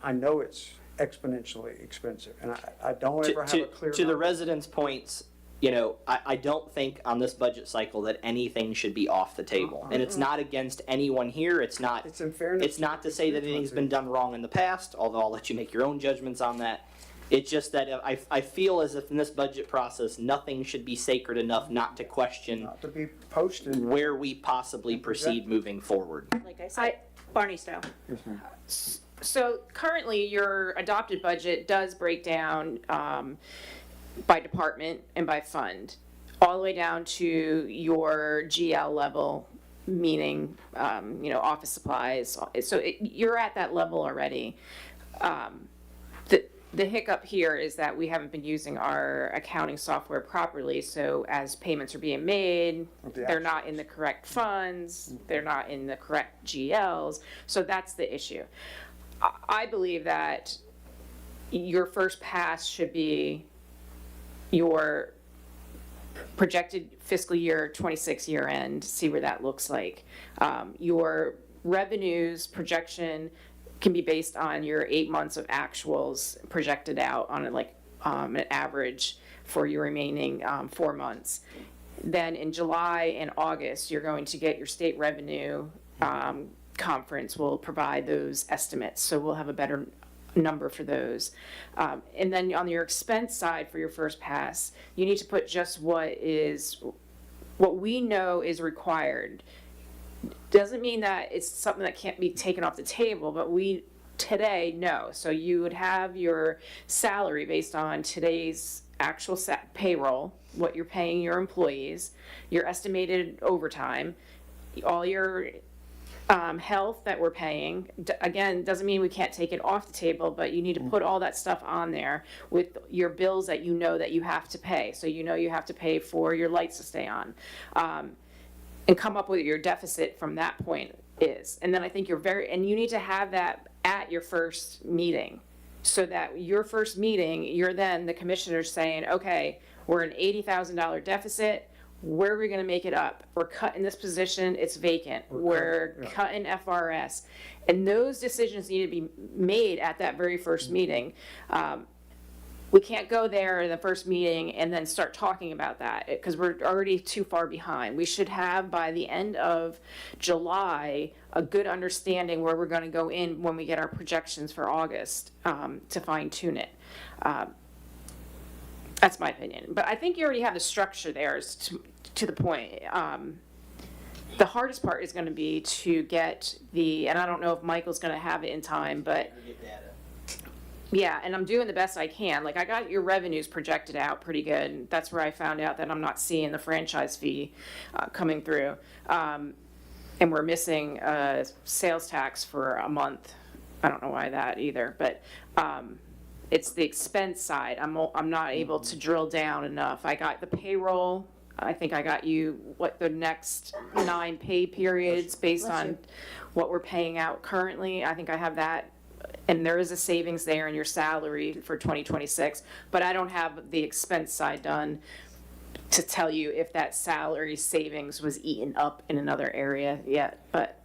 I know it's exponentially expensive, and I don't ever have a clear To the number. residents' points, you know, I don't think on this budget cycle that anything should be off the table. And it's not against anyone here. It's not. It's in fairness. It's not to say that anything's been done wrong in the past, although I'll let you make your own judgments on that. It's just that I feel as if in this budget process, nothing should be sacred enough not to question Not to be posted. where we possibly proceed moving forward. Like I said, Barney style. Yes, ma'am. So currently, your adopted budget does break down by department and by fund, all the way down to your GL level, meaning, office supplies. So you're at that level already. The hiccup here is that we haven't been using our accounting software properly, so as payments are being made, they're not in the correct funds, they're not in the correct GLs, so that's the issue. I believe that your first pass should be your projected fiscal year 26 year end, see where that looks like. Your revenues projection can be based on your 8 months of actuals projected out on an average for your remaining 4 months. Then in July and August, you're going to get your state revenue conference will provide those estimates. So we'll have a better number for those. And then on your expense side for your first pass, you need to put just what we know is required. Doesn't mean that it's something that can't be taken off the table, but we today know. So you would have your salary based on today's actual payroll, what you're paying your employees, your estimated overtime, all your health that we're paying. Again, doesn't mean we can't take it off the table, but you need to put all that stuff on there with your bills that you know that you have to pay. So you know you have to pay for your lights to stay on. And come up with what your deficit from that point is. And then I think and you need to have that at your first meeting, so that your first meeting, you're then the commissioners saying, okay, we're an $80,000 deficit, where are we gonna make it up? We're cutting this position, it's vacant, we're cutting FRS. And those decisions need to be made at that very first meeting. We can't go there in the first meeting and then start talking about that, because we're already too far behind. We should have, by the end of July, a good understanding where we're going to go in when we get our projections for August to fine tune it. That's my opinion. But I think you already have the structure there to the point. The hardest part is going to be to get and I don't know if Michael's going to have it in time, but yeah, and I'm doing the best I can. Like, I got your revenues projected out pretty good. That's where I found out that I'm not seeing the franchise fee coming through. And we're missing sales tax for a month. I don't know why that either, but it's the expense side. I'm not able to drill down enough. I got the payroll. I think I got you the next 9 pay periods based on what we're paying out currently. I think I have that. And there is a savings there in your salary for 2026, but I don't have the expense side done to tell you if that salary savings was eaten up in another area yet, but.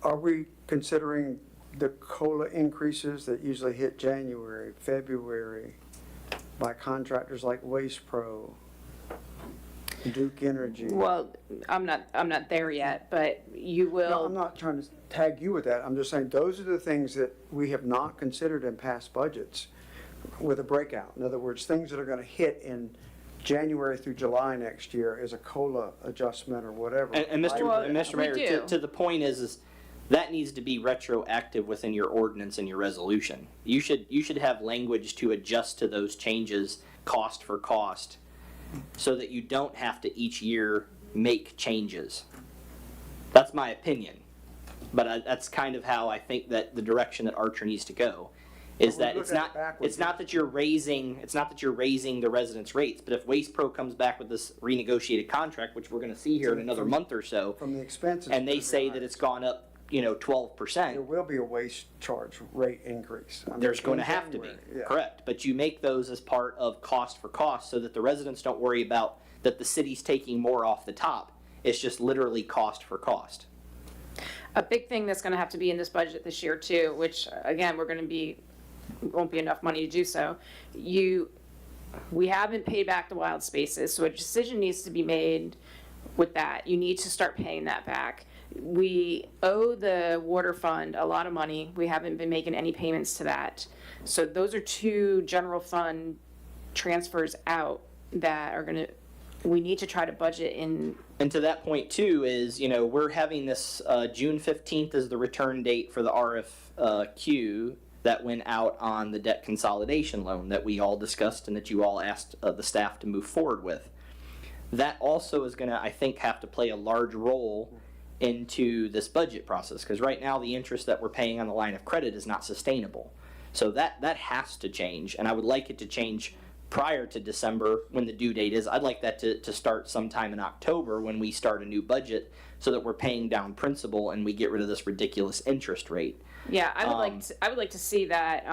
Are we considering the COLA increases that usually hit January, February by contractors like Waste Pro, Duke Energy? Well, I'm not there yet, but you will. No, I'm not trying to tag you with that. I'm just saying those are the things that we have not considered in past budgets with a breakout. In other words, things that are going to hit in January through July next year as a COLA adjustment or whatever. And Mr. Mayor, to the point is that needs to be retroactive within your ordinance and your resolution. You should have language to adjust to those changes cost for cost, so that you don't have to each year make changes. That's my opinion. But that's kind of how I think that the direction that Archer needs to go, is that it's not that you're raising the residents' rates, but if Waste Pro comes back with this renegotiated contract, which we're going to see here in another month or so, from the expenses, and they say that it's gone up, 12%. There will be a waste charge rate increase. There's going to have to be, correct. But you make those as part of cost for cost, so that the residents don't worry about that the city's taking more off the top. It's just literally cost for cost. A big thing that's going to have to be in this budget this year too, which again, won't be enough money to do so. We haven't paid back the wild spaces, so a decision needs to be made with that. You need to start paying that back. We owe the water fund a lot of money. We haven't been making any payments to that. So those are 2 general fund transfers out that are going to we need to try to budget in, And to that point too is, you know, we're having this, June 15th is the return date for the RFQ that went out on the debt consolidation loan that we all discussed and that you all asked the staff to move forward with. That also is gonna, I think, have to play a large role into this budget process, because right now the interest that we're paying on the line of credit is not sustainable. So that has to change, and I would like it to change prior to December when the due date is. I'd like that to start sometime in October when we start a new budget, so that we're paying down principal and we get rid of this ridiculous interest rate. yeah, I would like to see that,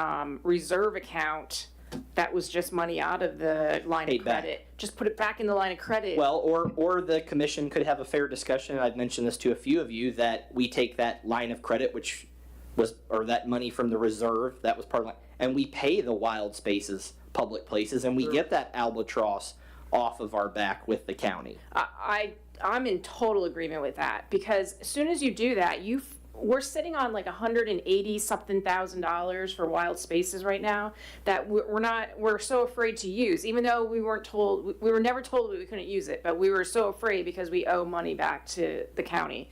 reserve account that was just money out of the line of Paid back. credit. Just put it back in the line of credit. Well, or the commission could have a fair discussion, I've mentioned this to a few of you, that we take that line of credit, which was, or that money from the reserve, that was part of, and we pay the wild spaces, public places, and we get that albatross off of our back with the county. I'm in total agreement with that, because as soon as you do that, we're sitting on like $180,000 for wild spaces right now that we're so afraid to use, even though we were never told that we couldn't use it, but we were so afraid because we owe money back to the county.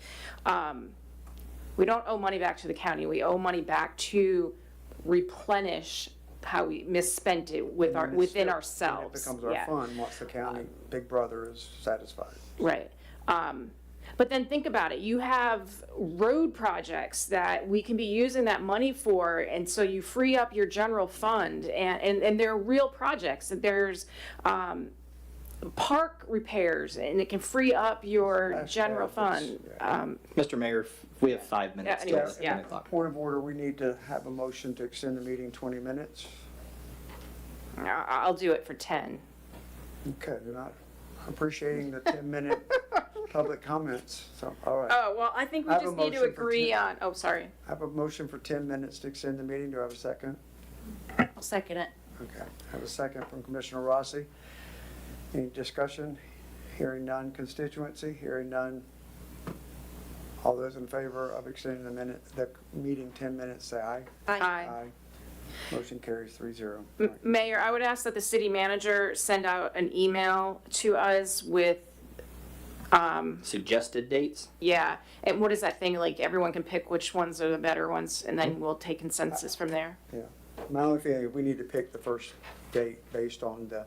We don't owe money back to the county, we owe money back to replenish how we misspent it within ourselves. It becomes our Yeah. fund once the county, Big Brother is satisfied. Right. But then think about it, you have road projects that we can be using that money for, and so you free up your general fund, and they're real projects. There's park repairs, and it can free up your general fund. Mr. Mayor, we have 5 minutes. Yeah, anyways, till yeah. 10 o'clock. Point of order, we need to have a motion to extend the meeting 20 minutes. I'll do it for 10. Okay, they're not appreciating the 10-minute public comments, so, all right. Oh, well, I think we I have just a need to motion for agree 10. on, oh, sorry. I have a motion for 10 minutes to extend the meeting. Do I have a second? I'll second it. Okay, I have a second from Commissioner Rossi. Any discussion? Hearing none. Constituency? Hearing none. All those in favor of extending the meeting 10 minutes, say aye. Aye. Motion carries 3-0. Mayor, I would ask that the city manager send out an email to us with, Suggested dates? yeah, and what is that thing, like, everyone can pick which ones are the better ones, and then we'll take consensus from there. Yeah. My only feeling is we need to pick the first date based on the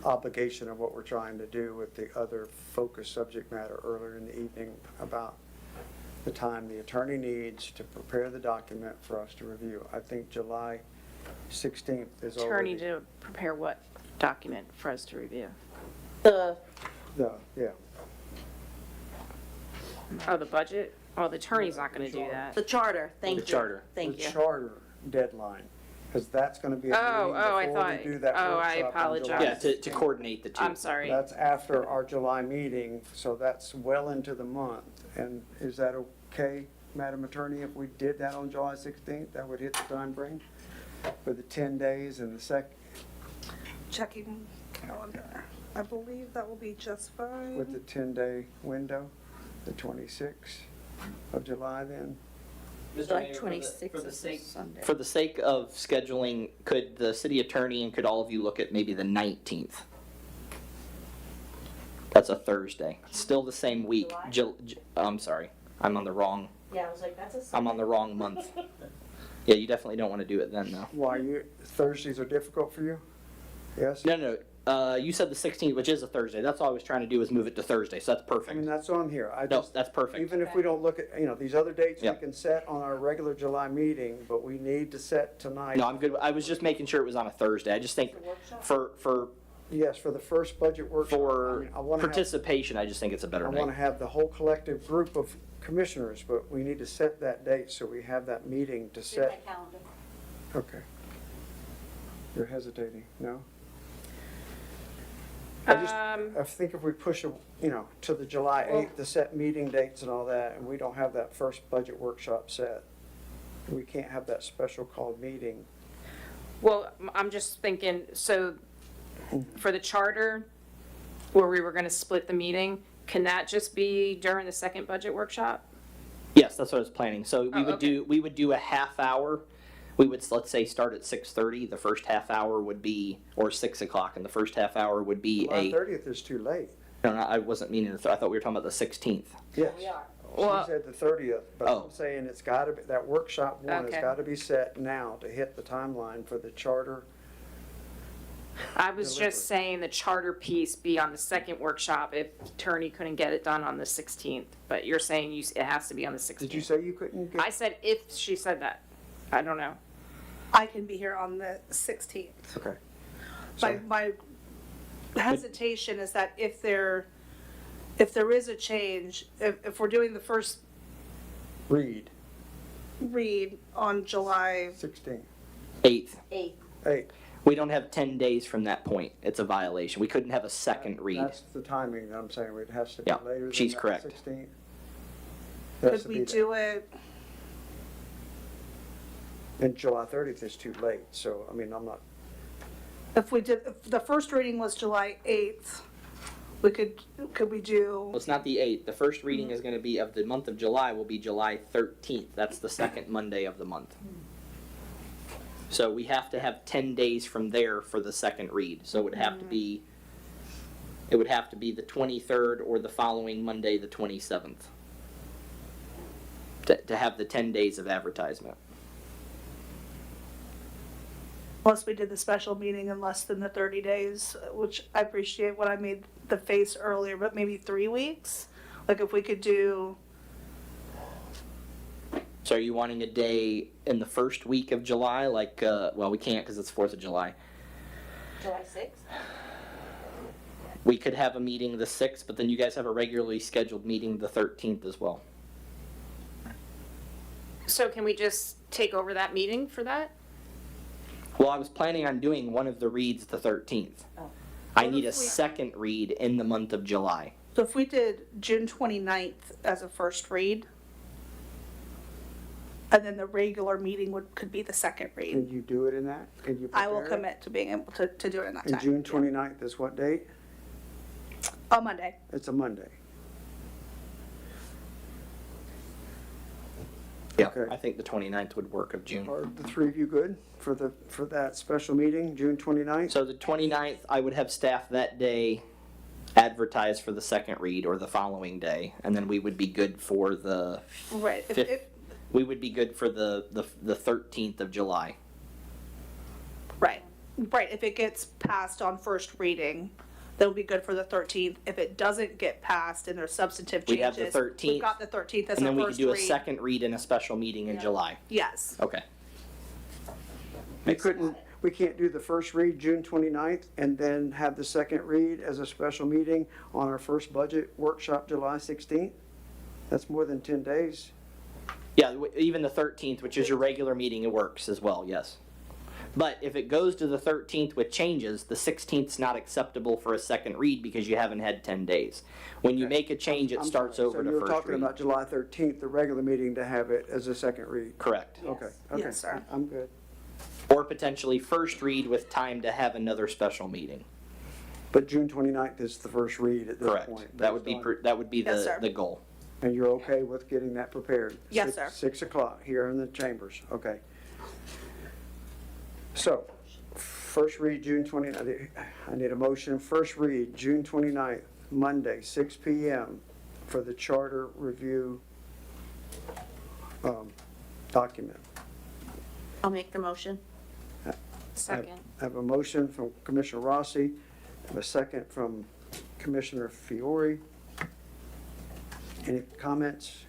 obligation of what we're trying to do with the other focus subject matter earlier in the evening about the time the attorney needs to prepare the document for us to review. I think July 16th is Attorney already. to prepare what document for us to review? The, Yeah. Oh, the budget? Oh, the attorney's not gonna do that. the charter, thank you. The charter. Thank The you. charter deadline, because that's going to be a meeting I before thought- we do that oh, I workshop on apologize. July Yeah, to coordinate the two. I'm sorry. That's after our July meeting, so that's well into the month. And is that okay, Madam Attorney, if we did that on July 16th? That would hit the time frame for the 10 days and the Checking calendar. I believe that will be just fine. with the 10-day window, the 26th of July then? July 26th is a Sunday. For the sake of scheduling, could the city attorney and could all of you look at maybe the 19th? That's a Thursday. Still the same week. I'm sorry. I'm on the wrong Yeah, I was like, that's a Sunday. I'm on the wrong month. Yeah, you definitely don't want to do it then, though. Why, Thursdays are difficult for you? Yes? No. You said the 16th, which is a Thursday. That's all I was trying to do is move it to Thursday, so that's I perfect. mean, that's on here. I No, just, that's perfect. even if we don't look at, these other dates we Yep. can set on our regular July meeting, but we need to set tonight. No, I'm good. I was just making sure it was on a Thursday. I just think for Yes, for the first budget workshop. for I wanna have- participation, I just think it's a better I night. want to have the whole collective group of commissioners, but we need to set that date so we have that meeting to set. calendar. Okay. You're hesitating, no? I think if we push, to the July 8th to set meeting dates and all that, and we don't have that first budget workshop set, we can't have that special called meeting. Well, I'm just thinking, so for the charter, where we were gonna split the meeting, can that just be during the second budget workshop? Yes, that's what I was planning. So we Oh, would okay. we would do a half hour. We would, let's say, start at 6:30. The first half hour would be, or 6 o'clock, and the first half hour would be July 30th is too late. No, I wasn't meaning I thought we were talking about the 16th. Yes. Well- She said the 30th, but Oh. I'm saying it's gotta be, that workshop one has Okay. gotta be set now to hit the timeline for the charter. I was Delivery. just saying the charter piece be on the second workshop if attorney couldn't get it done on the 16th, but you're saying it has to be on the 16th. Did you say you couldn't get? I said if she said that. I don't know. I can be here on the 16th. Okay. My hesitation is that if there is a change, if we're doing the first Read, read on July 16, 8th. 8. We don't have 10 days from that point. It's a violation. We couldn't have a second read. That's the timing that I'm saying, it has to be Yeah, later than she's that correct. 16th. Has could to we be that. do it? And July 30th is too late, so, I mean, I'm not, If the first reading was July 8th, could we do, Well, it's not the 8th. The first reading is going to be of the month of July will be July 13th. That's the second Monday of the month. So we have to have 10 days from there for the second read. So it would have to be the 23rd or the following Monday, the 27th. To have the 10 days of advertisement. unless we did the special meeting in less than the 30 days, which I appreciate when I made the face earlier, but maybe 3 weeks? Like if we could do, So are you wanting a day in the first week of July? Like, well, we can't because it's 4th of July. July 6th? We could have a meeting the 6th, but then you guys have a regularly scheduled meeting the 13th as well. So can we just take over that meeting for that? Well, I was planning on doing one of the reads the 13th. I What need a if we- second read in the month of July. so if we did June 29th as a first read, and then the regular meeting could be the second read. can you do it in that? Can you I will prepare it? commit to being able to do it in that And time. June 29th is what date? On Monday. It's a Monday. Yeah, Okay. I think the 29th would work of June. Are the three of you good for that special meeting, June 29th? So the 29th, I would have staff that day advertise for the second read or the following day, and then we would be good for the Right. fifth. We would be good for the 13th of July. Right. If it gets passed on first reading, that'll be good for the 13th. If it doesn't get passed and there's substantive We'd changes. have the 13th, We've got the 13th as And our then we could first do a read. second read in a special meeting in July. Yes. Okay. We can't do the first read June 29th and then have the second read as a special meeting on our first budget workshop July 16th? That's more than 10 days. Yeah, even the 13th, which is your regular meeting, it works as well, yes. But if it goes to the 13th with changes, the 16th's not acceptable for a second read because you haven't had 10 days. When you make a change, it I'm starts sorry. over to So you're first talking read. about July 13th, the regular meeting, to have it as a second read? Correct. Okay. Yes, sir. I'm good. Or potentially first read with time to have another special meeting. But June 29th is the first read at this Correct. point. That would be, based on- that would be Yes, sir. the goal. And you're okay with getting that prepared? Yes, sir. 6 o'clock here in the chambers, okay. So, first read June 29th, I need a motion, first read June 29th, Monday, 6 PM for the charter review document. I'll make the motion. Second. I have a motion from Commissioner Rossi, I have a second from Commissioner Fiore. Any comments?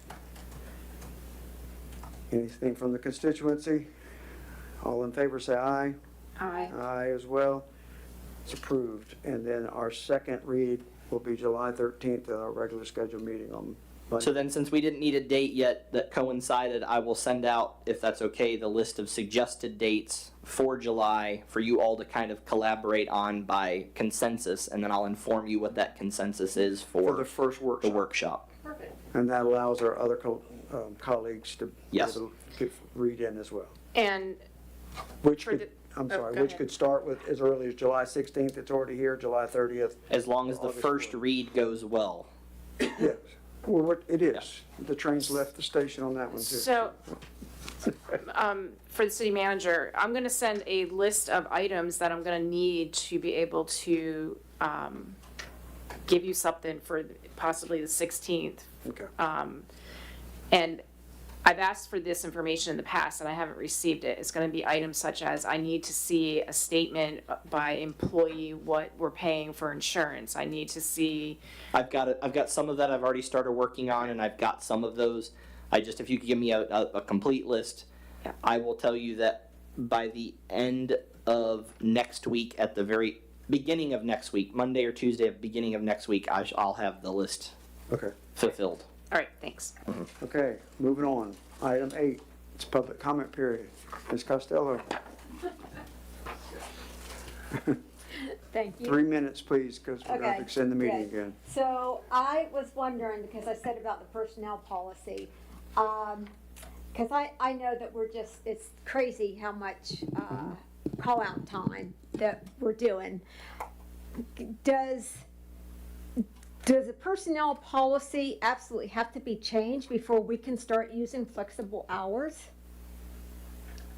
Anything from the constituency? All in favor, say aye. Aye. Aye as well. It's approved. And then our second read will be July 13th at our regular scheduled meeting on Monday. So then, since we didn't need a date yet that coincided, I will send out, if that's okay, the list of suggested dates for July for you all to kind of collaborate on by consensus, and then I'll inform you what that consensus is For the for first the workshop. workshop. And that allows our other colleagues to be Yes. able to read in as well. And Which For could, the- I'm oh, sorry, go which ahead. could start with as early as July 16th, it's already here, July 30th. As long as the August first 4th. read goes well. Yes, well, it is. The train's left the station on that one too. so, for the city manager, I'm gonna send a list of items that I'm gonna need to be able to, give you something for possibly the 16th. Okay. And I've asked for this information in the past and I haven't received it. It's gonna be items such as, I need to see a statement by employee what we're paying for insurance. I need to see, I've got some of that I've already started working on, and I've got some of those. If you could give me a complete list, Yeah. I will tell you that by the end of next week, at the very beginning of next week, Monday or Tuesday, at the beginning of next week, I'll have the list Okay. fulfilled. all right, thanks. Okay, moving on. Item 8, it's public comment period. Ms. Costello, Thank you. 3 minutes, please, because we're going to Okay, extend the meeting good. again. So I was wondering, because I said about the personnel policy, because I know that it's crazy how much call-out time that we're doing. Does the personnel policy absolutely have to be changed before we can start using flexible hours?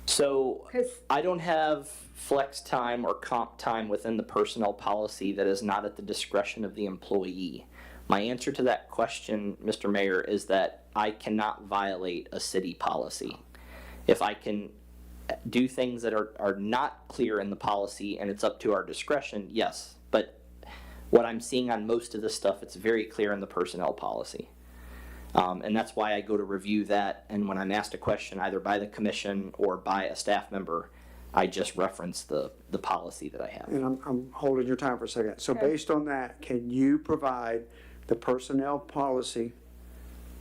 So 'Cause- I don't have flex time or comp time within the personnel policy that is not at the discretion of the employee. My answer to that question, Mr. Mayor, is that I cannot violate a city policy. If I can do things that are not clear in the policy and it's up to our discretion, yes. But what I'm seeing on most of this stuff, it's very clear in the personnel policy. And that's why I go to review that, and when I'm asked a question either by the commission or by a staff member, I just reference the policy that I have. And I'm holding your time for a second. So based on that, can you provide the personnel policy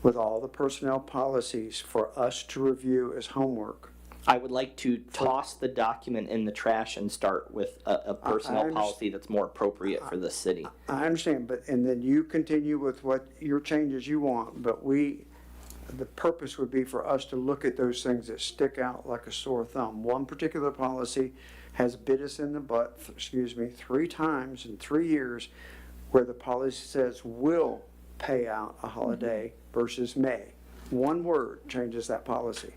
with all the personnel policies for us to review as homework? I would like to toss the document in the trash and start with a personnel policy that's more appropriate for this city. I understand, and then you continue with what your changes you want, but the purpose would be for us to look at those things that stick out like a sore thumb. One particular policy has bit us in the butt, 3 times in 3 years, where the policy says will pay out a holiday versus may. One word changes that policy.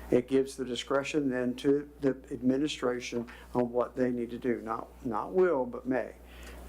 It gives the discretion then to the administration on what they need to do, not will, but may.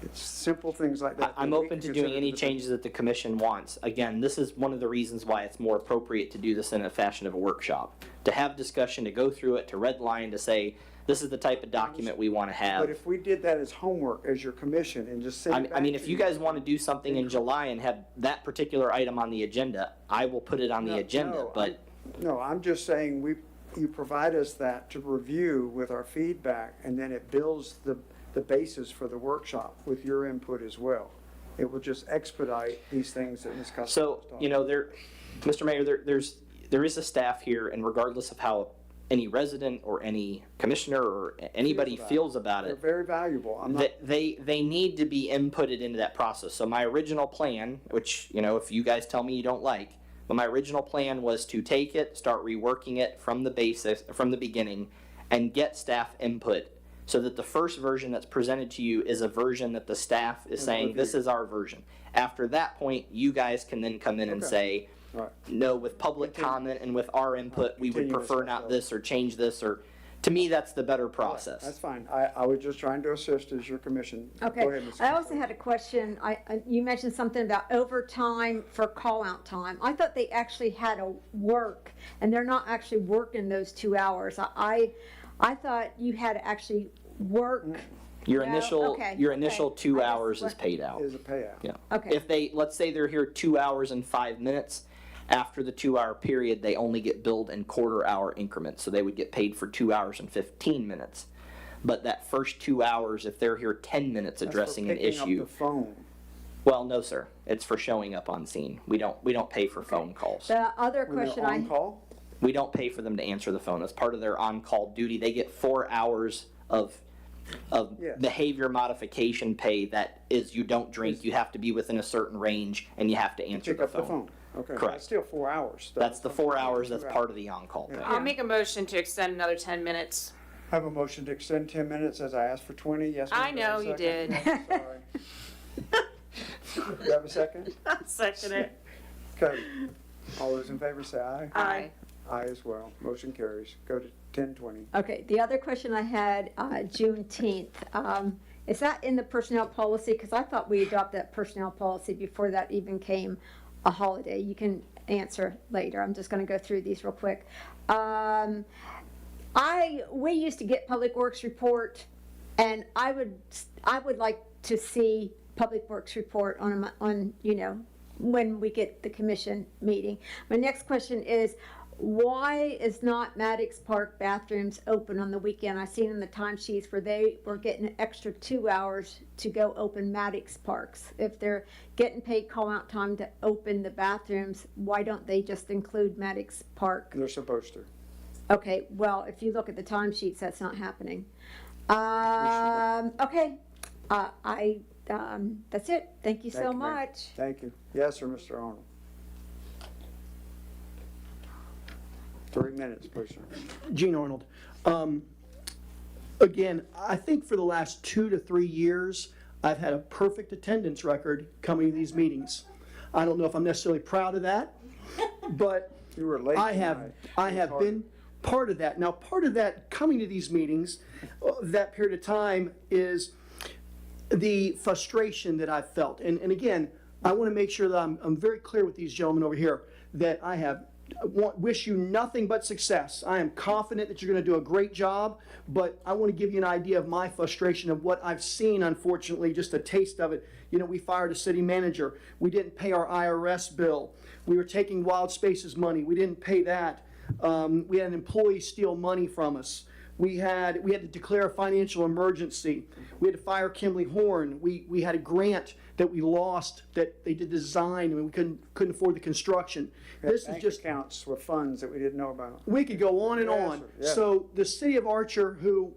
It's simple things like that. I'm that we open can to doing consider any the- changes that the commission wants. Again, this is one of the reasons why it's more appropriate to do this in a fashion of a workshop. To have discussion, to go through it, to red line, to say, this is the type of document we want to But have. if we did that as homework, as your commission, and just send it I mean, back if to you guys want to do something in July and have that particular item on the agenda, I will put it on the agenda, but No, I'm just saying, you provide us that to review with our feedback, and then it builds the basis for the workshop with your input as well. It will just expedite these things that Ms. Costello was so, talking Mr. Mayor, there is a staff here, and regardless of how any resident or any commissioner or anybody feels about They're it, very valuable. I'm not, they need to be inputted into that process. So my original plan, which, if you guys tell me you don't like, but my original plan was to take it, start reworking it from the basis, from the beginning, and get staff input so that the first version that's presented to you is a version that the staff is saying, this is our version. After that point, you guys can then come in and say, Right. no, with public comment and with our input, we would Continue, prefer Mr. not Costello. this or change this, or, to me, that's the better process. That's fine. I was just trying to assist as your commission. Okay, Go ahead, Ms. I also had a question, you mentioned something about overtime for call-out time. I thought they actually had to work, and they're not actually working those 2 hours. I thought you had to actually work. Your No? initial, Okay, your okay. initial 2 I just hours is want- paid out. Is a payout. Yeah. Okay. If let's say they're here 2 hours and 5 minutes, after the 2 hour period, they only get billed in quarter-hour increments, so they would get paid for 2 hours and 15 minutes. But that first 2 hours, if they're here 10 minutes That's for addressing an picking up issue, the phone. well, no, sir, it's for showing up on scene. We don't pay for phone calls. The other When question they're on call? We don't pay for them to answer the phone. That's part of their on-call duty. They get 4 hours of Yes. behavior modification pay. That is, you don't drink, you have to be within a certain range, and you have to answer Pick the up the phone. Okay, Correct. that's still 4 hours. That's the 4 hours, that's part of the on-call pay. I'll make a motion to extend another 10 minutes. I have a motion to extend 10 minutes as I asked for 20, yes? I ma'am, know do I have a you second? Sorry. Do you have a second? I'll second it. Okay. All those in favor say aye. Aye. Aye as well. Motion carries. Go to 10:20. Okay, the other question I had, Juneteenth, Is that in the personnel policy? Because I thought we adopted that personnel policy before that even came a holiday. You can answer later. I'm just going to go through these real quick. We used to get Public Works report, and I would like to see Public Works report on when we get the commission meeting. My next question is, why is not Maddox Park bathrooms open on the weekend? I seen in the timesheets where they were getting an extra 2 hours to go open Maddox Parks. If they're getting paid call-out time to open the bathrooms, why don't they just include Maddox Park? They're supposed to. Okay, well, if you look at the timesheets, that's not happening. Okay, that's it. Thank you so Thank you, ma'am. much. Thank you. Yes, sir, Mr. Arnold. 3 minutes, please, sir. Gene Arnold. Again, I think for the last 2 to 3 years, I've had a perfect attendance record coming to these meetings. I don't know if I'm necessarily proud of that, but You were late I tonight. have been part of that. Now, part of that coming to these meetings, that period of time, is the frustration that I've felt. And again, I want to make sure that I'm very clear with these gentlemen over here that wish you nothing but success. I am confident that you're going to do a great job, but I want to give you an idea of my frustration of what I've seen, unfortunately, just a taste of it. We fired a city manager. We didn't pay our IRS bill. We were taking Wild Spaces money. We didn't pay that. We had an employee steal money from us. We had to declare a financial emergency. We had to fire Kimley Horn. We had a grant that we lost that they did design and we couldn't afford the construction. This is Bank just accounts with funds that we didn't know about. we could go on and Yes, on. sir. Yes. So the city of Archer, who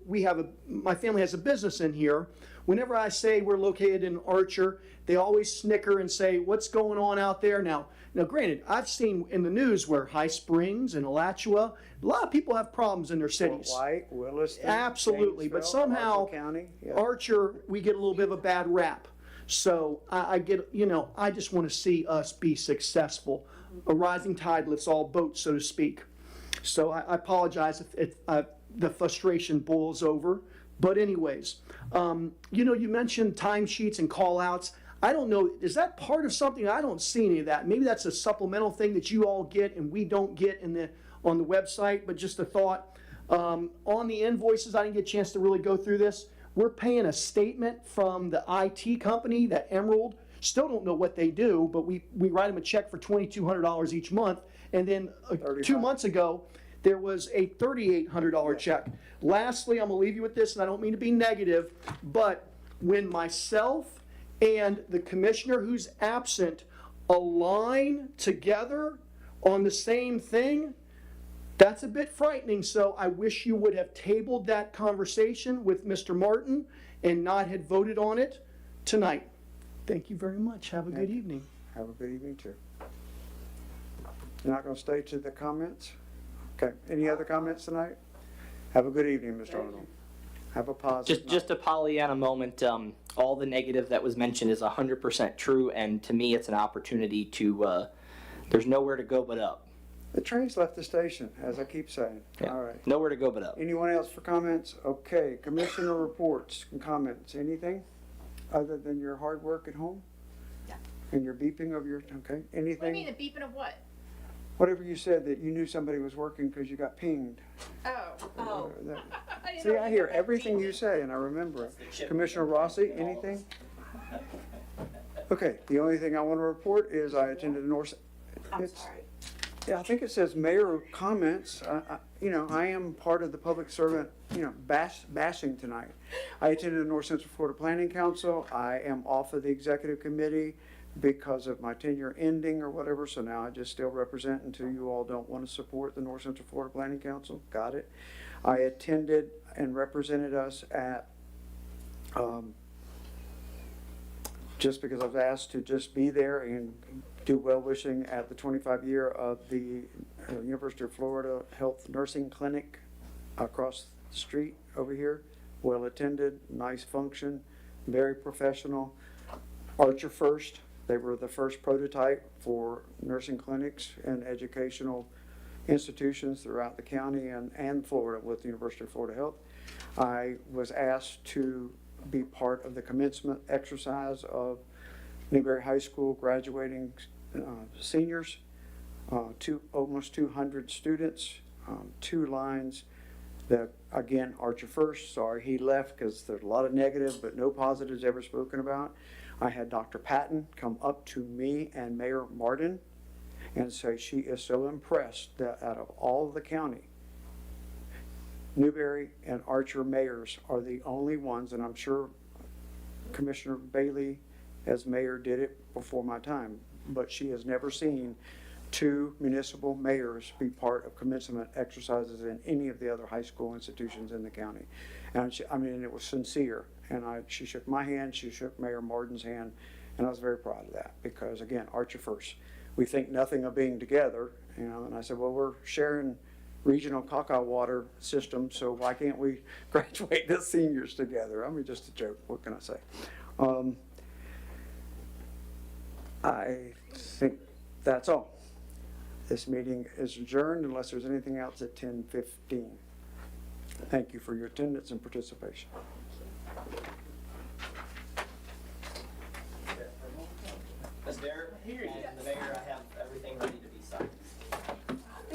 my family has a business in here, whenever I say we're located in Archer, they always snicker and say, what's going on out there now? Now, granted, I've seen in the news where High Springs and Alachua, a lot of people have problems in their cities. Fort White, Williston. Absolutely, but Zanesville, somehow Archer County. Yeah. Archer, we get a little bit of a bad rap. So I just want to see us be successful. A rising tide lifts all boats, so to speak. So I apologize if the frustration boils over. But anyways, you mentioned timesheets and call-outs. I don't know, is that part of something? I don't see any of that. Maybe that's a supplemental thing that you all get and we don't get on the website, but just a thought. On the invoices, I didn't get a chance to really go through this. We're paying a statement from the IT company, that Emerald. Still don't know what they do, but we write them a check for $2,200 each month. And then 2 months ago, there was a $3,800 check. Lastly, I'm gonna leave you with this, and I don't mean to be negative, but when myself and the commissioner who's absent align together on the same thing, that's a bit frightening. So I wish you would have tabled that conversation with Mr. Martin and not had voted on it tonight. Thank you very much. Have a good evening. Have a good evening, too. You're not going to stay to the comments? Okay. Any other comments tonight? Have a good evening, Mr. Arnold. Have a positive Just a Pollyanna moment. All the negative that was mentioned is 100% true, and to me, it's an opportunity to. There's nowhere to go but up. The train's left the station, as I keep saying. Yeah. All right. Nowhere to go but up. Anyone else for comments? Okay. Commissioner reports and comments. Anything other than your hard work at home? Yeah. And your beeping of your, okay. Anything? What do you mean, the beeping of what? Whatever you said that you knew somebody was working because you got pinged. Oh. See, I hear everything you say and I remember it. Commissioner Rossi, anything? Okay, the only thing I want to report is I attended the North. I'm sorry. Yeah, I think it says mayor comments. I am part of the public servant, bashing tonight. I attended the North Central Florida Planning Council. I am off of the executive committee because of my tenure ending or whatever, so now I just still represent until you all don't want to support the North Central Florida Planning Council. Got it. I attended and represented us at, just because I was asked to just be there and do well-wishing at the 25 year of the University of Florida Health Nursing Clinic across the street over here. Well attended, nice function, very professional. Archer First, they were the first prototype for nursing clinics and educational institutions throughout the county and Florida with the University of Florida Health. I was asked to be part of the commencement exercise of Newberry High School graduating seniors. Almost 200 students, 2 lines. Again, Archer First, sorry he left because there's a lot of negative, but no positives ever spoken about. I had Dr. Patton come up to me and Mayor Martin and say she is so impressed that out of all of the county, Newberry and Archer mayors are the only ones, and I'm sure Commissioner Bailey as mayor did it before my time, but she has never seen 2 municipal mayors be part of commencement exercises in any of the other high school institutions in the county. And she, I mean, it was sincere. And she shook my hand, she shook Mayor Martin's hand, and I was very proud of that because, again, Archer First. We think nothing of being together, you know, and I said, well, we're sharing regional caca water system, so why can't we graduate the seniors together? I mean, just a joke, what can I say? I think that's all. This meeting is adjourned unless there's anything else at 10:15. Thank you for your attendance and participation. Ms. Derrick and the mayor, I have